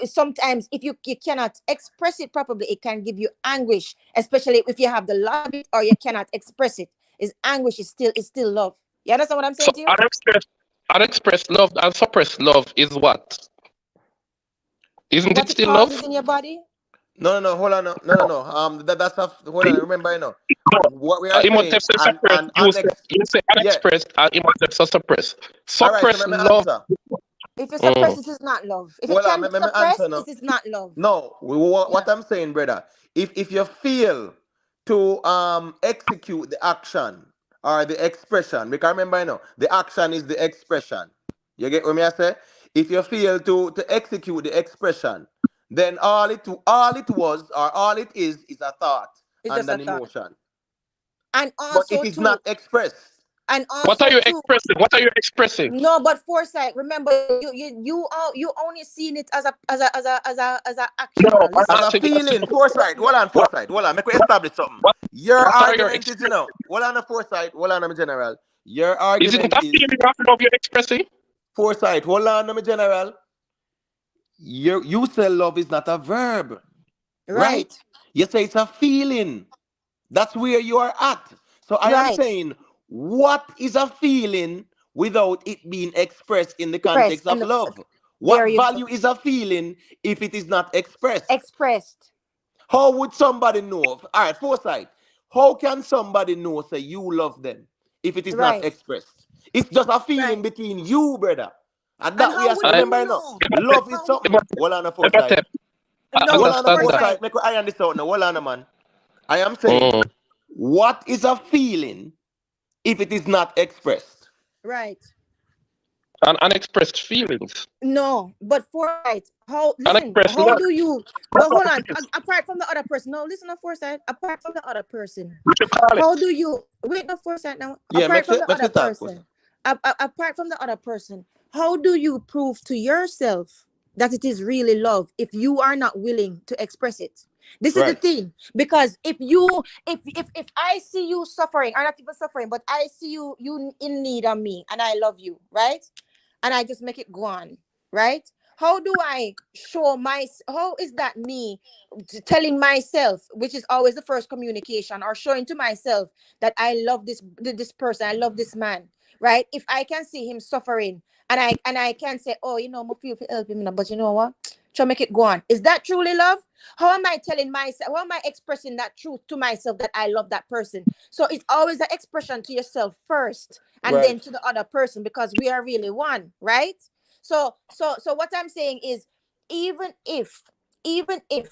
sometimes if you cannot express it properly, it can give you anguish, especially if you have the lot of it or you cannot express it. Is anguish is still love. You understand what I'm saying to you? Unexpressed love and suppressed love is what? Isn't What it it still love? causes in your body? No, hold on, no. That's a hold on. Remember, what we are He must saying, have said suppressed. and You say yeah. unexpressed, and he must have said suppressed. All right, so Suppressed let me love. answer. If you suppress it, is not love. If it Hold on, can be let me answer suppressed, now. it is not love. No, what I'm saying, brother, if you feel to execute the action or the expression, because remember, the action is the expression. You get what me I say? If you feel to execute the expression, then all it was or all it is a thought It's and just a an thought. emotion. And But it also is too, not expressed. and What are also you too. expressing? What are you expressing? No, but foresight. Remember, you only seen it as a action No, or I'm As a asking feeling, foresight. Hold on, what, foresight. Hold on. Make we establish something. Your what are you argument is, expressing? hold on, a foresight. Hold on, my general. Your Is it argument a is feeling of love you're expressing? foresight. Hold on, my general. You say love is not a verb, right, right? You say it's a feeling. That's where you are at. So I am right. saying, what is a feeling without it being expressed in the Press context of and love? there What you go. value is a feeling if it is not expressed? Expressed. How would somebody know? All right, foresight. How can somebody know, say, you love them if it is not Right, expressed? It's just a right. feeling between you, brother. And And that we how have to will I, you remember, know? love is How will something. Hold on a foresight. I no Hold on a understand that. foresight? foresight. Make me iron this out now. Hold on, man. I am saying, Mm. what is a feeling if it is not expressed? Right. And unexpressed feelings. No, but foresight. How listen? Unexpressed How love. do you? But hold on. Apart from the other person, no. Listen to foresight. Apart from the other person, What you call it? how do you wait? No foresight now. Yeah, Apart make from sure, the make other sure talk, foresight. person, apart from the other person, how do you prove to yourself that it is really love if you are not willing to express it? This is the Right. thing, because if I see you suffering, or not even suffering, but I see you in need of me, and I love you, right? And I just make it go on, right? How do I show how is that me telling myself, which is always the first communication, or showing to myself that I love this person, I love this man, right? If I can see him suffering and I can say, oh, you know, I feel to help him, but you know what? Try make it go on. Is that truly love? How am I telling myself? How am I expressing that truth to myself that I love that person? So it's always an expression to yourself first, and then to the other person, because we are really one, right? So what I'm saying is, even if,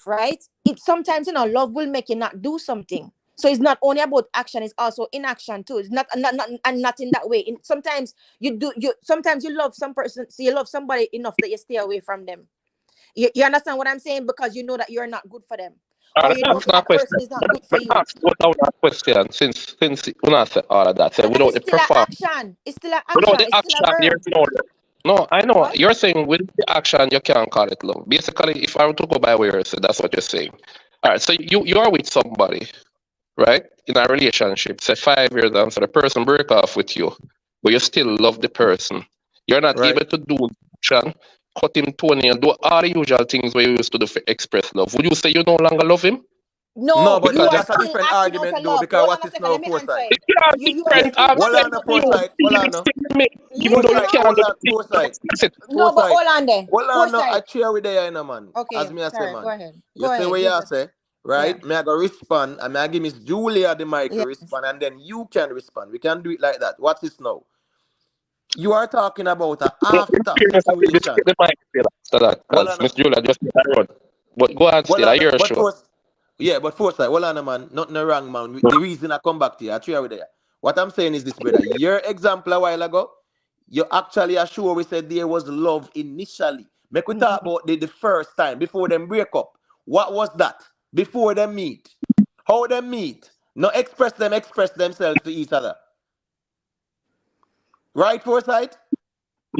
right, it sometimes, you know, love will make you not do something. So it's not only about action; it's also inaction too. It's not in that way. Sometimes sometimes you love some person, so you love somebody enough that you stay away from them. You understand what I'm saying? Because you know that you're not good for them, or you know That's that not a that question. person is not good for But you. ask without that question, since when I said all of that, say And without it's the still an perform, action. It's still an without action. the It's still a action, verb. there's no. No, I know. What? You're saying with the action, you can't call it love. Basically, if I were to go by where you said, that's what you're saying. All right, so you are with somebody, right, in a relationship, say 5 years on, so the person break off with you, but you still love the person. You're not able to do action, cut him toenail, do all the usual things where you used to do for express love. Would you say you no longer love him? No, No, but you are that's a still different acting out argument of though, love. because Hold on what a is second. now Let me answer foresight? it. It's not You are different still Hold acting on, argument. the out of You love. foresight. Hold on, no. even though Listen, you Foresight, no. can't hold do on, the foresight. that's it. No, but Foresight. hold on there. Hold on, no. I Foresight. cheer with the no man. Okay, As me I say, sorry. Go man. ahead. You Go say ahead. what You you just say, yeah. right? Me I go respond, and me I give Miss Julia the mic to Yes. respond, and then you can respond. We can do it like that. What's this now? You are talking about a after situation. The mic still after that, Hold because on. Miss Julia just made a run. But go ahead Hold still, I on, hear but sure. first, yeah, but foresight. Hold on, man. Nothing wrong, man. The reason I come back to you, I cheer with you. What I'm saying is this, brother. Your example a while ago, you actually are sure we said there was love initially. Make we talk about the first time before them break up. What was that? Before them meet. How them meet? No express themselves to each other. Right, foresight?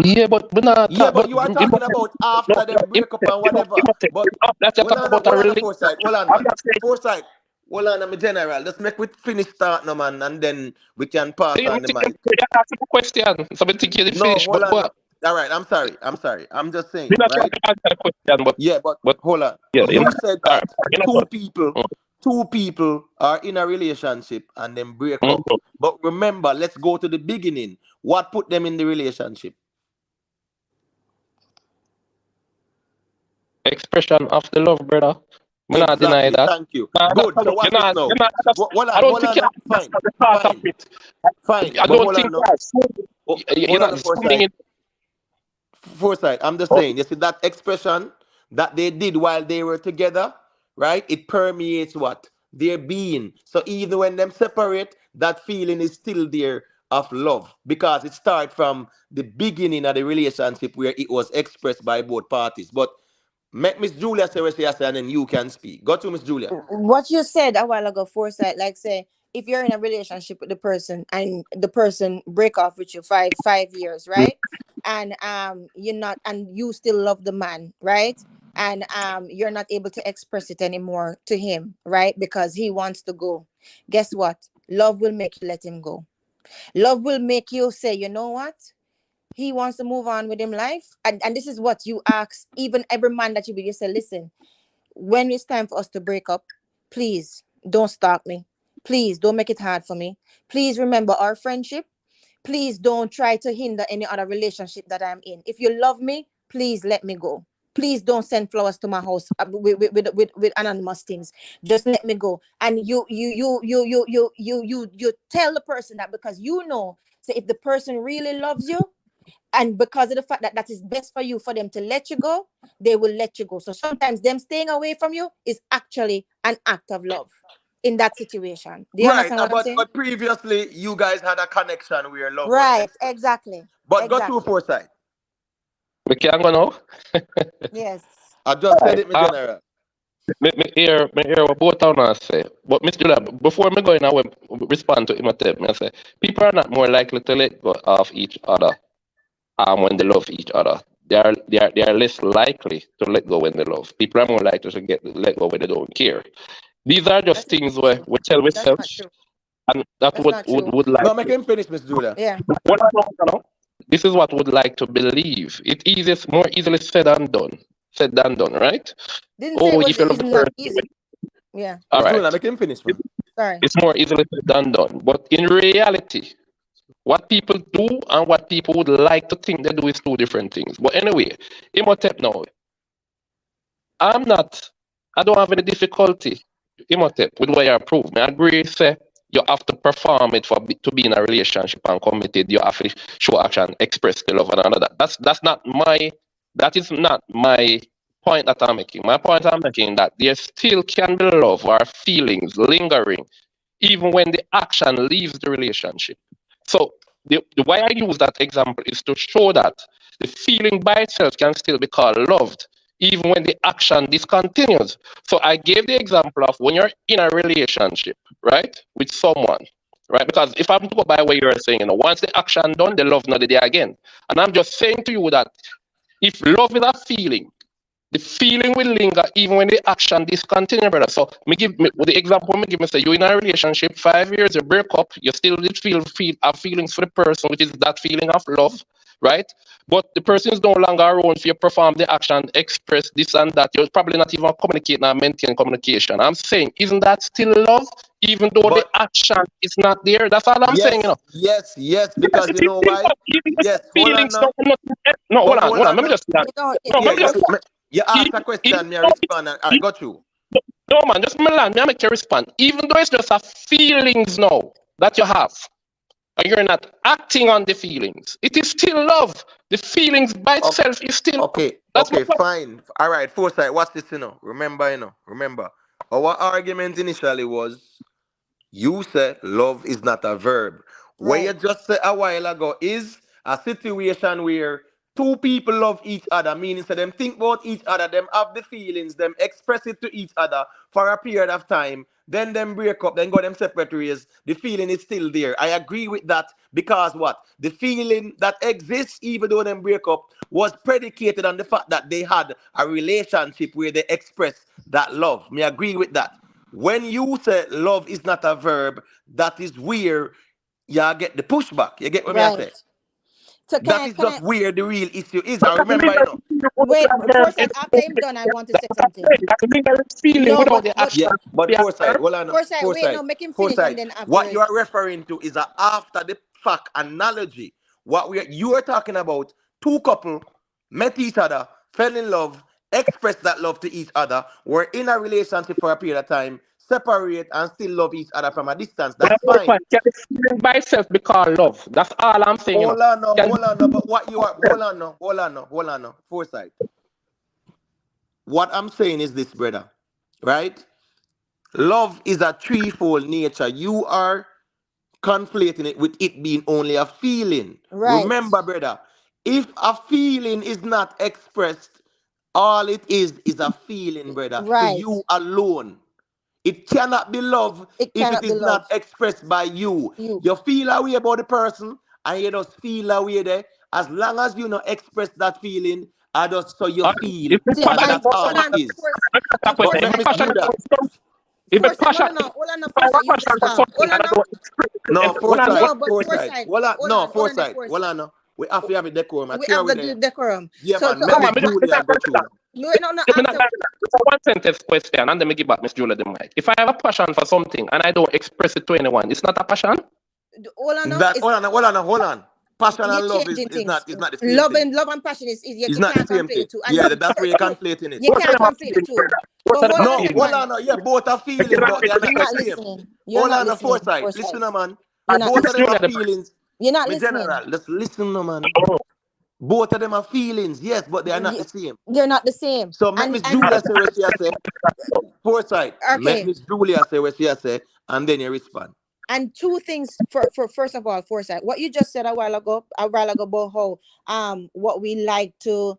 Yeah, but we're not Yeah, talk, but but you are you talking must about no, after them break up and whatever. But that's just talk about a hold on, relationship. foresight. Hold on, I'm man. not saying Foresight. Hold on, I'm a general. Let's make we finish start no man, and then we can pass you on the mic. ask a question. So I think you did No, finish, hold but on. go No. on. All right, I'm sorry. I'm just saying, We're not trying right? to answer the question, Yeah, but hold on. yeah, you know, You said all that right, you know two what? people, two people are in a relationship and then break up. Mhm. But remember, let's go to the beginning. What put them in the relationship? Expression of the love, brother. I'm not deny Exactly. that. Thank you. Nah, Good. So you're what's this not, now? you're not, Hold I on. don't Hold think on. you No. understand Fine. the part of Fine. it. Fine. I But don't hold think on. No. you're Hold on. not The zooming foresight. in. Foresight. I'm just Oh, saying. You see that expression that they did while they were together, right? It permeates what their being. So even when them separate, that feeling is still there of love because it started from the beginning of the relationship where it was expressed by both parties. But make Miss Julia say what she has, and then you can speak. Go to Miss Julia. What you said a while ago, foresight, like say, if you're in a relationship with the person and the person break off with you 5 years, right? And you're not, and you still love the man, right? And you're not able to express it anymore to him, right? Because he wants to go. Guess what? Love will make you let him go. Love will make you say, you know what? He wants to move on with him life. And this is what you ask even every man that you be, you say, listen, when it's time for us to break up, please don't stop me. Please don't make it hard for me. Please remember our friendship. Please don't try to hinder any other relationship that I'm in. If you love me, please let me go. Please don't send flowers to my house with anonymous things. Just let me go. And you tell the person that, because you know, so if the person really loves you, and because of the fact that that is best for you, for them to let you go, they will let you go. So sometimes them staying away from you is actually an act of love in that situation. Do you Right, understand what I'm saying? but previously you guys had a connection where love was Right, expressed. exactly. But go to Exactly. foresight. We can't go now. Yes. I just All said right. it, my general. Me hear what both of us say. But Mr. Julia, before me go in, I will respond to him. I say, people are not more likely to let go of each other when they love each other. They are less likely to let go when they love. People are more likely to let go when they don't care. These are just That's not things where true. we tell That's ourselves, not true. and that That's not true. would like No, make to. him finish, Miss Julia. Yeah. What I know, this is what would like to believe. It's easiest, more easily said than done. Said than done, right? Didn't say it Oh, was if you love easy, the not person, easy. Yeah. all Miss Julia, right. make him finish, man. Sorry. It's more easily said than done. But in reality, What people do and what people would like to think they do is two different things. But anyway, Imhotep now. I don't have any difficulty, Imhotep, with what you approve. I agree, say, you have to perform it to be in a relationship and committed. You have to show action, express the love and all of that. That is not my point that I'm making. My point I'm making that there still can be love or feelings lingering even when the action leaves the relationship. So the why I use that example is to show that the feeling by itself can still be called loved, even when the action discontinues. So I gave the example of when you're in a relationship, right, with someone, right? Because if I'm to go by what you're saying, once the action done, the love not there again. And I'm just saying to you that if love is a feeling, the feeling will linger even when the action discontinue, brother. So with the example me give me say you're in a relationship 5 years, you break up, you still have feelings for the person, which is that feeling of love, right? But the person is no longer around for you perform the action, express this and that. You're probably not even communicating and maintain communication. I'm saying, isn't that still love? Even though the action is not there? That's all I'm saying, Yes, because you know why? Yes, hold on now. Hold on. Let me just you ask a question, me I respond, and I got you. No, man, just me make you respond. Even though it's just a feelings now that you have, and you're not acting on the feelings, it is still love. The feelings by itself is still okay. Fine. All right, Foresight, what's this, Remember, our argument initially was you said love is not a verb. What you just said a while ago is a situation where two people love each other, meaning so them think about each other, them have the feelings, them express it to each other for a period of time, then them break up, then go them separate ways. The feeling is still there. I agree with that because what? The feeling that exists even though them break up was predicated on the fact that they had a relationship where they express that love. Me agree with that. When you say love is not a verb, that is where you get the pushback. You get what I say? So that is just where the real issue is. I remember, Wait, Foresight, after him done, I want to say something. No, but Foresight, wait, no, make him finish and then after. What you are referring to is a after the fact analogy. You are talking about two couple met each other, fell in love, expressed that love to each other, were in a relationship for a period of time, separate and still love each other from a distance. That's fine. Can the feeling by itself be called love? That's all I'm saying. Hold on, but what you are, hold on, Foresight. What I'm saying is this, brother, right? Love is a threefold nature. You are conflating it with it being only a feeling. Right. Remember, brother, if a feeling is not expressed, all it is a feeling, brother, to you alone. It cannot be love if it is not expressed by you. You feel a way about the person, and you just feel a way there. As long as you not express that feeling, I just so you feel, and that's all it is. But let me do that. No, Foresight. Hold on. We have to have a decorum. We have the decorum. Yeah, man. Let me Julia go through. One sentence question, and then me give back Miss Julia the mic. If I have a passion for something and I don't express it to anyone, it's not a passion. Hold on. Passion and love is not the same love thing. Love and passion is it's not the same thing. Yeah, that's where you're conflating it. You can't conflate the two. No, hold on. Yeah, both are feelings, but they're not the same. Hold on, Foresight. Listen, man. Both of them are feelings. You're not listening. General, just listen, man. Both of them are feelings, yes, but they are not the same. They're not the same. So let Miss Julia say what she say. Foresight. Let Miss Julia say what she say, and then you respond. And two things for first of all, Foresight. What you just said a while ago about how what we like to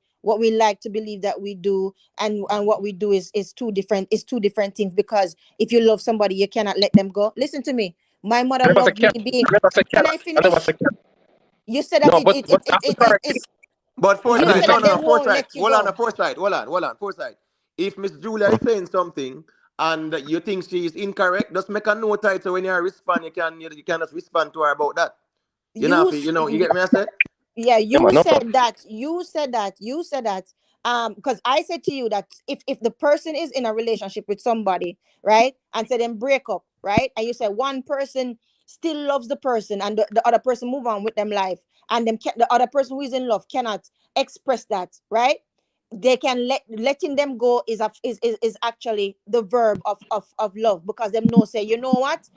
believe that we do and what we do is two different things, because if you love somebody, you cannot let them go. Listen to me. My mother loved me being. Can I finish? You said that it's. But Foresight, Foresight. Hold on, Foresight. If Miss Julia is saying something and you think she is incorrect, just make a note title when you respond. You can just respond to her about that. You get me? I said. Yeah, you said that. Because I said to you that if the person is in a relationship with somebody, right, and so then break up, right, and you said one person still loves the person, and the other person move on with them life, and the other person who is in love cannot express that, right? They can letting them go is actually the verb of love, because them know say, you know what,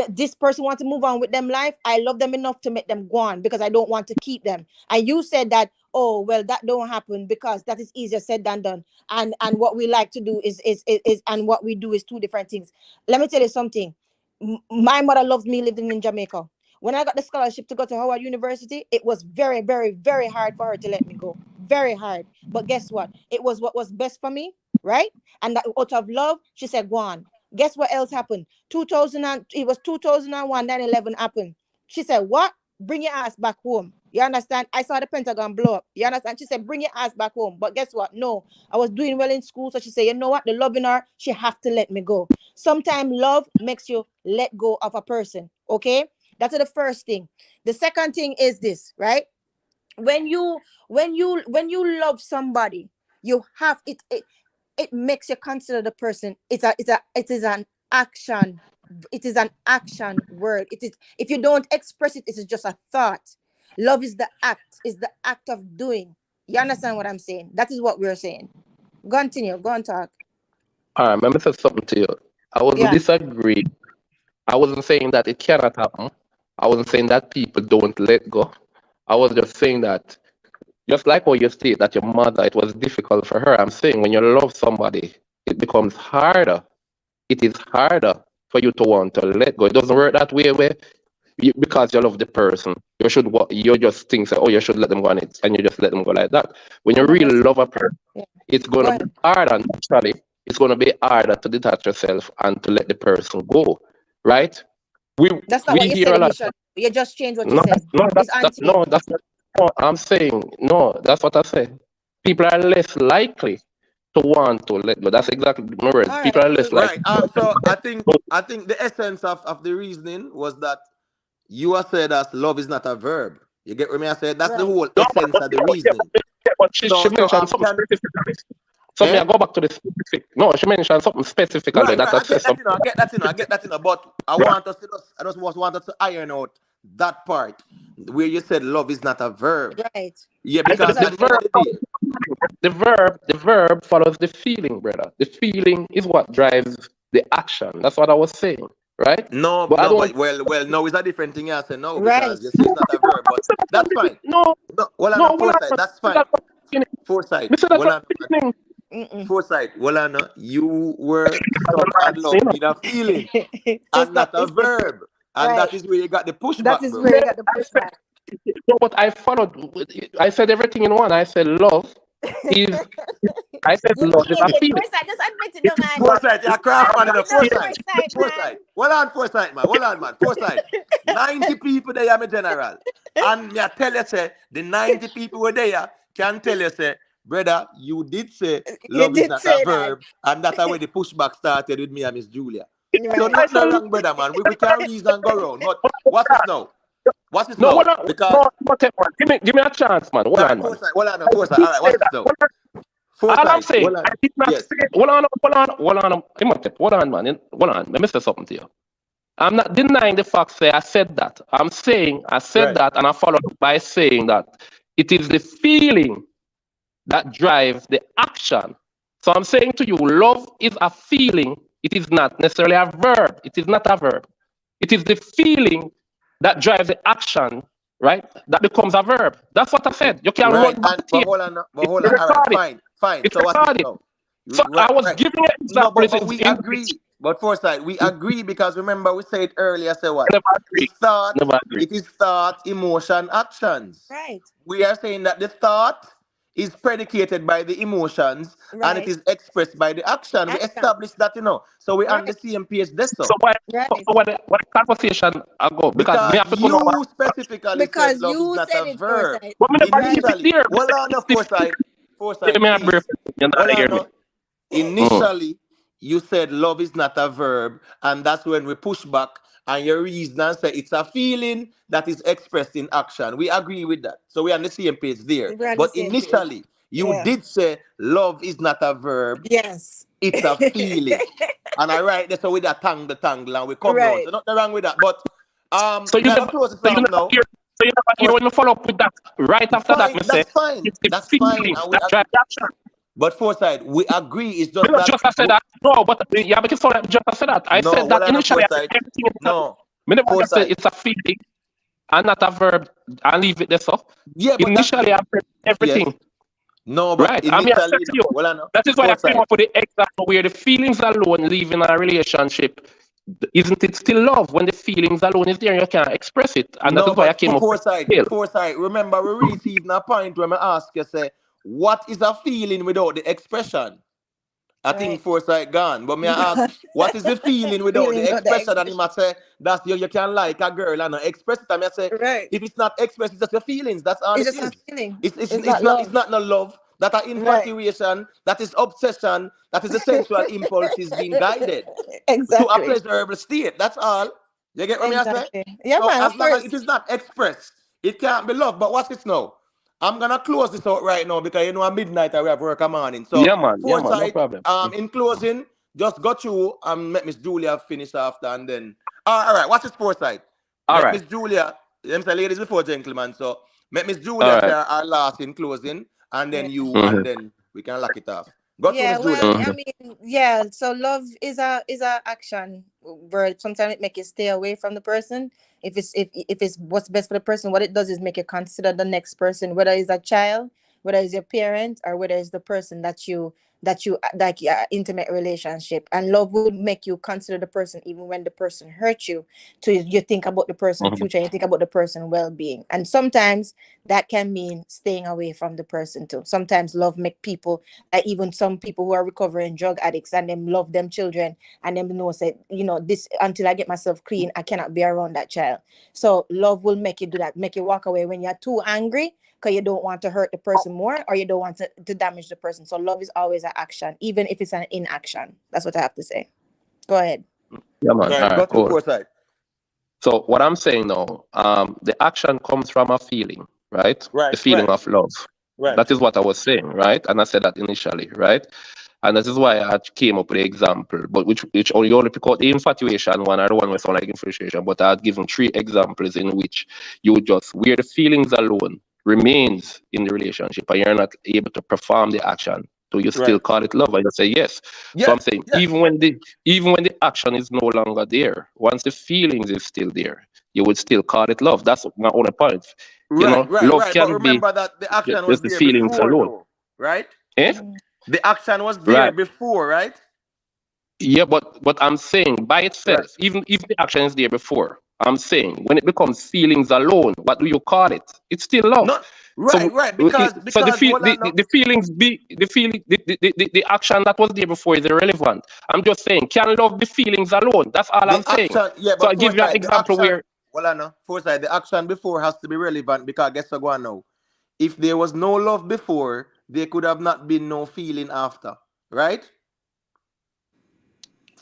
this person want to move on with them life. I love them enough to make them go on because I don't want to keep them. And you said that, oh well, that don't happen because that is easier said than done. And what we like to do is and what we do is two different things. Let me tell you something. My mother loved me living in Jamaica. When I got the scholarship to go to Howard University, it was very, very, very hard for her to let me go. Very hard. But guess what? It was what was best for me, right? And that out of love, she said, go on. Guess what else happened? It was 2001, 9/11 happened. She said, what? Bring your ass back home. You understand? I saw the Pentagon blow up. You understand? She said, bring your ass back home. But guess what? No, I was doing well in school. So she said, you know what? The love in her, she have to let me go. Sometimes love makes you let go of a person. Okay? That's the first thing. The second thing is this, right? When you love somebody, you have it makes you consider the person. It is an action. It is an action word. It is, if you don't express it, it is just a thought. Love is the act of doing. You understand what I'm saying? That is what we're saying. Continue. Go and talk. All right, let me say something to you. I wasn't disagreeing. I wasn't saying that it cannot happen. I wasn't saying that people don't let go. I was just saying that, just like what you state, that your mother, it was difficult for her. I'm saying when you love somebody, it becomes harder. It is harder for you to want to let go. It doesn't work that way where because you love the person, you just think, oh, you should let them go on it, and you just let them go like that. When you really love a person, it's going to be harder, naturally. It's going to be harder to detach yourself and to let the person go, right? That's not what you said initially. You just changed what you said. I'm saying, no, that's what I said. People are less likely to want to let go. That's exactly my words. People are less likely. Right. So I think the essence of the reasoning was that you are said that love is not a verb. You get what I said? That's the whole essence of the reasoning. But she mentioned something specific. So I go back to the specific. No, she mentioned something specifically. Right. I get that, but I just want us to iron out that part where you said love is not a verb. Right. Yeah, because the verb follows the feeling, brother. The feeling is what drives the action. That's what I was saying, right? No, well, no, it's a different thing. I said no, because you say it's not a verb, but that's fine. That's fine. Foresight. Foresight. You were stuck and love in a feeling and not a verb. And that is where you got the pushback. That is where you got the pushback. No, but I followed. I said everything in one. I said love is. I said love is a feeling. Foresight, just admit it, man. Foresight, you're craft man. Foresight. Hold on, Foresight, man. Hold on, man. Foresight. 90 people there, I'm a general. And me I tell you, say, the 90 people were there can tell you, say, brother, you did say love is not a verb, and that's where the pushback started with me and Miss Julia. Right. So nothing wrong, brother, man. We can reason and go around. But what's this now? What's this now? Because give me a chance, man. Hold on, man. Hold on. All right, what's this now? All I'm saying, I did not say. Hold on, man. Hold on. Let me say something to you. I'm not denying the fact. Say I said that. I'm saying I said that, and I followed up by saying that it is the feeling that drives the action. So I'm saying to you, love is a feeling. It is not necessarily a verb. It is not a verb. It is the feeling that drives the action, right? That becomes a verb. That's what I said. You can't run back to it. Hold on. All right, fine. It's recorded. So I was giving it examples. But we agree. But Foresight, we agree because remember we said earlier, say what? It is thought, emotion, actions. Right. We are saying that the thought is predicated by the emotions and it is expressed by the action. We established that, So we're on the same page. So what conversation I go? Because you specifically said love is not a verb. Initially, you said love is not a verb, and that's when we push back and your reason and say it's a feeling that is expressed in action. We agree with that. So we're on the same page there. But initially, you did say love is not a verb. Yes. It's a feeling. And I write this with a tangle, and we come down. So nothing wrong with that. But So you never, close this so you off never now. hear, so you never hear when you follow up with that. Right after that, me say, That's fine. it's the That's feelings fine. And we that drive the action. but Foresight, we agree. It's Me just not that. just said that. No, but yeah, but it's all just I said that. I No, said well, that I know initially. I said Foresight. everything. No, Me never just said Foresight. it's a feeling and not a verb. I leave it there. So Yeah, but initially I said everything. Yes. No, but Right. I mean, I said initially, to you, well, I know. that is why I came Foresight. up with the example where the feelings alone leaving a relationship. Isn't it still love when the feelings alone is there and you can't express it? And that No, is why I but came up with it. Foresight. Remember, we received a point when I ask you, say, what is a feeling without the expression? I think Foresight gone. But me I ask, what is the feeling without the expression? And he might say, that's you can like a girl and not express it. And I say, if it's not expressed, it's just your feelings. That's all It's it just a is. feeling. It's not no love. That are infatuation, that is obsession, that is the sensual impulses being guided to a pleasurable state. That's all. You get what me I say? Yeah, So man, as of long as course. it is not expressed, it can't be love. But watch this now. I'm gonna close this out right now because you know at midnight I have work a morning. So yeah, man, no Foresight, problem. in closing, just go through and let Miss Julia finish after and then all right, watch this Foresight. All Let right. Miss Julia, them say ladies before gentlemen. So let Miss Julia say our last in closing, and then you and then we can lock it off. Go to Miss Julia. I mean, so love is a action where sometimes it make you stay away from the person. If it's what's best for the person, what it does is make you consider the next person, whether it's a child, whether it's your parent, or whether it's the person that you like intimate relationship. And love will make you consider the person even when the person hurts you. So you think about the person's future, you think about the person's well-being. And sometimes that can mean staying away from the person too. Sometimes love make people, even some people who are recovering drug addicts, and them love them children, and them know say, this until I get myself clean, I cannot be around that child. So love will make you do that, make you walk away when you're too angry because you don't want to hurt the person more, or you don't want to damage the person. So love is always an action, even if it's an inaction. That's what I have to say. Go ahead. Yeah, man. All right, go to Foresight. So what I'm saying now, the action comes from a feeling, right? The feeling of love. Right. That is what I was saying, right? And I said that initially, right? And this is why I came up with the example, but which you only pick out the infatuation one or the one with sound like infatuation, but I had given 3 examples in which you just, where the feelings alone remains in the relationship and you're not able to perform the action, do you still call it love? And you say yes. So I'm saying even when the action is no longer there, once the feelings is still there, you would still call it love. That's my only point. Love can but remember that the action was the there feelings before, alone. though, right? Eh? The action was there before, right? Yeah, but I'm saying by itself, even if the action is there before, I'm saying when it becomes feelings alone, what do you call it? It's still love. Because the feelings be the action that was there before is irrelevant. I'm just saying, can love be feelings alone? That's all I'm saying. So I give you an example where. Well, I know. Foresight, the action before has to be relevant because guess what go on now? If there was no love before, there could have not been no feeling after, right?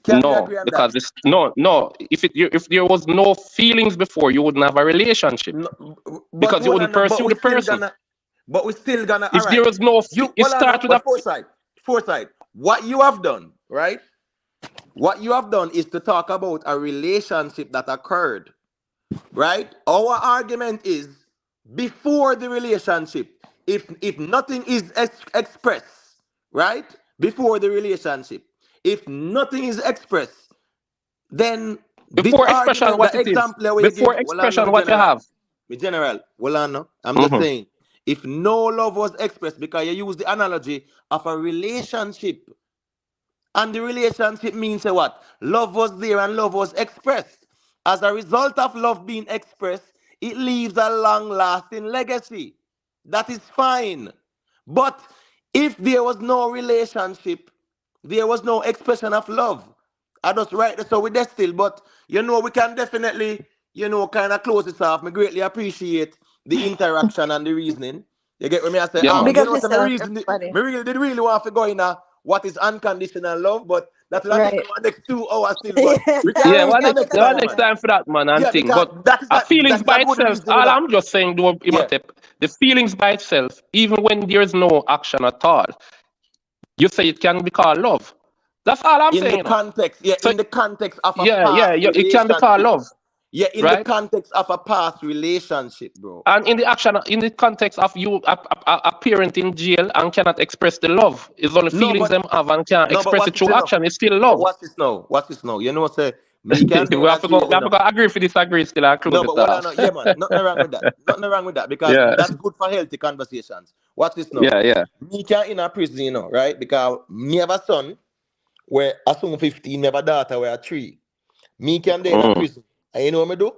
Can you agree on because that? no. If there was no feelings before, you wouldn't have a relationship. Because you wouldn't pursue the person. But we're still gonna. If there was no, it starts with a Foresight. What you have done, right? What you have done is to talk about a relationship that occurred, right? Our argument is before the relationship. If nothing is expressed, right? Before the relationship, if nothing is expressed, then before this expression, argument, what the it is. example we Before give, expression, what you have. General, I'm just saying, if no love was expressed, because you use the analogy of a relationship, and the relationship means what? Love was there and love was expressed. As a result of love being expressed, it leaves a long-lasting legacy. That is fine. But if there was no relationship, there was no expression of love. I just write this so with that still, but we can definitely, kind of close this off. I greatly appreciate the interaction and the reasoning. You get what I say? Me really want to go in what is unconditional love, but that will take the next 2 hours still. But we can next time for that, man, and thing. But feelings by itself, all I'm just saying, the feelings by itself, even when there's no action at all, you say it can be called love. That's all I'm saying. In the context of a it can be called love. Yeah, in the context of a past relationship, bro. And in the context of you a parent in jail and cannot express the love, it's only feelings them have and can't but express what's it this through now? action. It's still But love. what's this now? What's this now? You know, say me can be we in have a to go. jail, We you have to know. go agree for disagree still and close No, it but what I off. know, yeah, man, nothing wrong with that. Nothing wrong with that because Yeah. that's good for healthy conversations. What's this now? Yeah. Me can in a prison, you know, right? Because me have a son where I soon 15, me have a daughter where 3. Me can be in a prison. And you know what me do?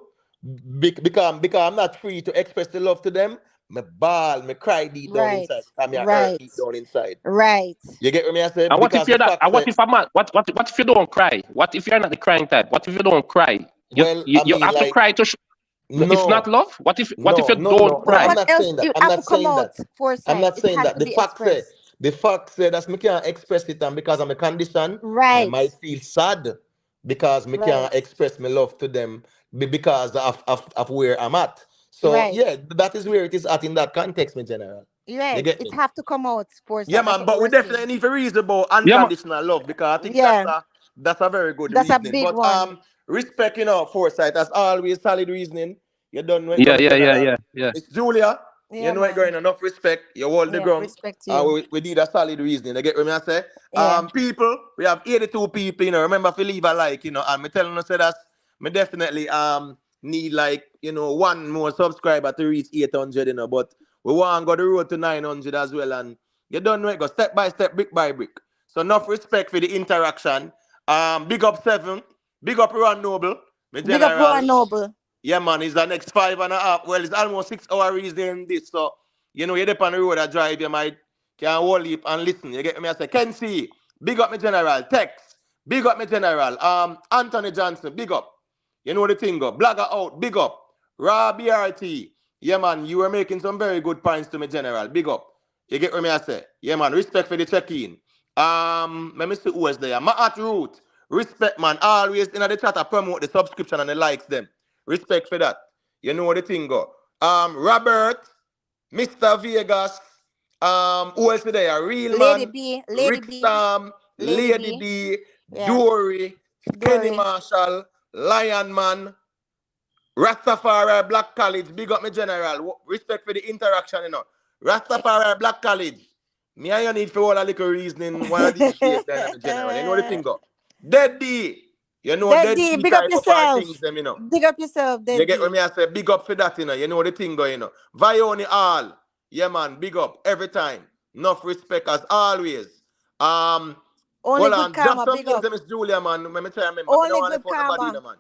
Because I'm not free to express the love to them, me bawl, me cry deep down inside. Because me hurt deep down inside. Right. You get what me I say? And what if Because you're the not? fact And what say, if a man? What if you don't cry? What if you're not the crying type? What if you don't cry? well, You have to cry to. It's not no, love. What if you no. don't But cry? I'm what not else? saying that. You I'm have to not come saying out that. I'm foresight. not It saying has that. to be expressed. The fact say that me can't express it, and because I'm a condition, I Right. might feel sad because me Right. can't express my love to them because of where I'm at. So Right. yeah, that is where it is at in that context, my general. You Right. get It me? have to come out Yeah, foresight. That's man, what but we we're definitely saying. need to reason about Yeah, man. unconditional love because I think Yeah. that's a very good That's a reasoning. big But one. respect, you know, foresight, as always, solid reasoning. You don't know it, Yeah. come general. Yeah. It's Julia, you Yeah, know it going man. enough respect. You hold the Yeah. ground. Respect you. We need a solid reasoning. You get what I say? Yeah. People, we have 82 people, you know. Remember to leave a like, you know, and me telling you say that me definitely need like, you know, one more subscriber to reach 800, you know, but we want to go the road to 900 as well. And you don't know it, go step by step, brick by brick. So enough respect for the interaction. Big up 7. Big up Ron Noble, my Big up Ron general. Noble. Yeah, man, it's the next 5.5. Well, it's almost 6 hour reason this. So, you know, you're up on the road, I drive, you might can hold up and listen. You get me? I say, Kenzie, big up my general. Tex, big up my general. Anthony Johnson, big up. You know the thing go. Blagger out, big up. Raw BRT. Yeah, man, you were making some very good points to me, general. Big up. You get what me I say? Yeah, man, respect for the check-in. Let me see who was there. Maat Root. Respect, man. Always in the chat, I promote the subscription and the likes them. Respect for that. You know the thing go. Robert, Mr. Vegas, who else there? Real Lady man, B. Lady Rick B. Sam, Lady Lady B. B, Yeah. Dory, Kenny Dory. Marshall, Lion Man, Rastafari Black College, big up me general. Respect for the interaction, you know. Rastafari Black College. Me and you need for all a little reasoning one of these days, then me general. You know the thing go. Dead D. You know Dead Dead D. D Big up type of our yourself. things, them, you know. Big up yourself, You Dead get what D. me I say? Big up for that, you know. You know the thing go, you know. Vioni all. Yeah, man. Big up every time. Enough respect as always. Only Hold good on. Drop karma. some Big names, up. Miss Julia, man. Let me try to remember. I don't Only want to good phone nobody, you karma. know, man.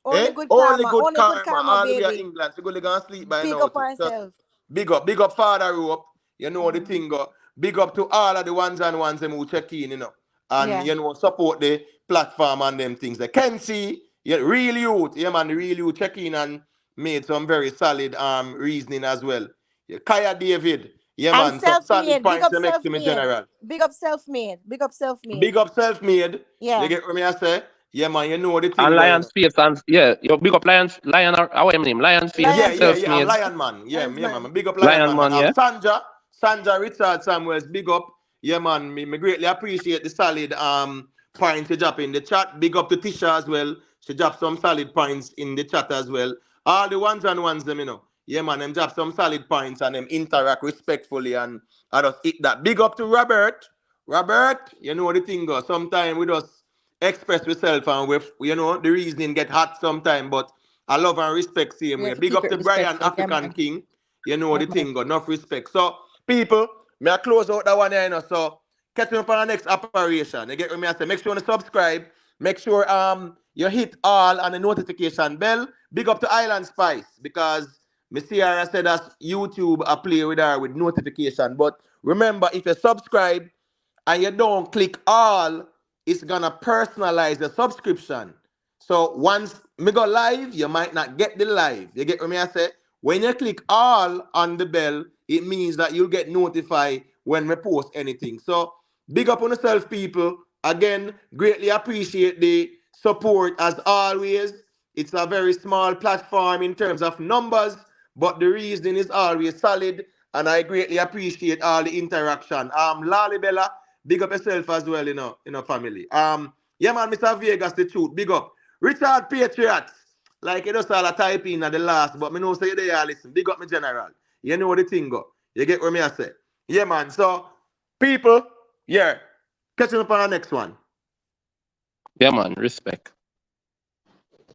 Only good Only karma. good Only good karma. karma, All the way to baby. England. So go to sleep by Big now. up Too. Just ourselves. big up Father Rope. You know the thing go. Big up to all of the ones and ones them who check in, you know. And you know, support the platform and them things. They can see real youth, yeah man, real youth check in and made some very solid reasoning as well. Yeah, Kaya David, yeah And man, some solid self-made. Big points up to make to me self-made. general. Big up self-made. Big up self-made. Big up self-made. Yeah. You get what me I say? Yeah man, you know the thing And going Lion on. Space and yeah, you big up Lion how am name? Lion Space, Yeah. I'm self-made. Lion Man. Yeah, man. Big up Lion Lion Man. Man, yeah. Sandra Richard Samuels, big up. Yeah, man. Me greatly appreciate the solid points you drop in the chat. Big up to Tisha as well. She dropped some solid points in the chat as well. All the ones and ones them, you know. Yeah, man, them drop some solid points and them interact respectfully and I just hit that. Big up to Robert. Robert, you know the thing goes. Sometimes we just express ourselves and you know the reasoning get hot sometimes, but I love and respect same We way. have to Big keep up it to Brian, respectful. Yeah, African man. King. You know Yeah, the man. thing, got enough respect. So, people, may I close out that one here, you know, so catch up on the next operation. You get what me I say? Make sure to subscribe. Make sure you hit all on the notification bell. Big up to Island Spice because Miss Sierra said that YouTube a play with her with notification. But remember, if you subscribe and you don't click all, it's gonna personalize the subscription. So once me go live, you might not get the live. You get what me I say? When you click all on the bell, it means that you'll get notified when we post anything. So big up on yourself, people. Again, greatly appreciate the support as always. It's a very small platform in terms of numbers, but the reasoning is always solid, and I greatly appreciate all the interaction. Lali Bella, big up yourself as well, family. Yeah, man, Mr. Vegas, the truth, big up. Richard Patriots, Like you just all a type in at the last, but me know say you there, listen. Big up me general. You know the thing go. You get what me I say. Yeah, man. So, people, yeah. Catching up on the next one. Yeah, man. Respect.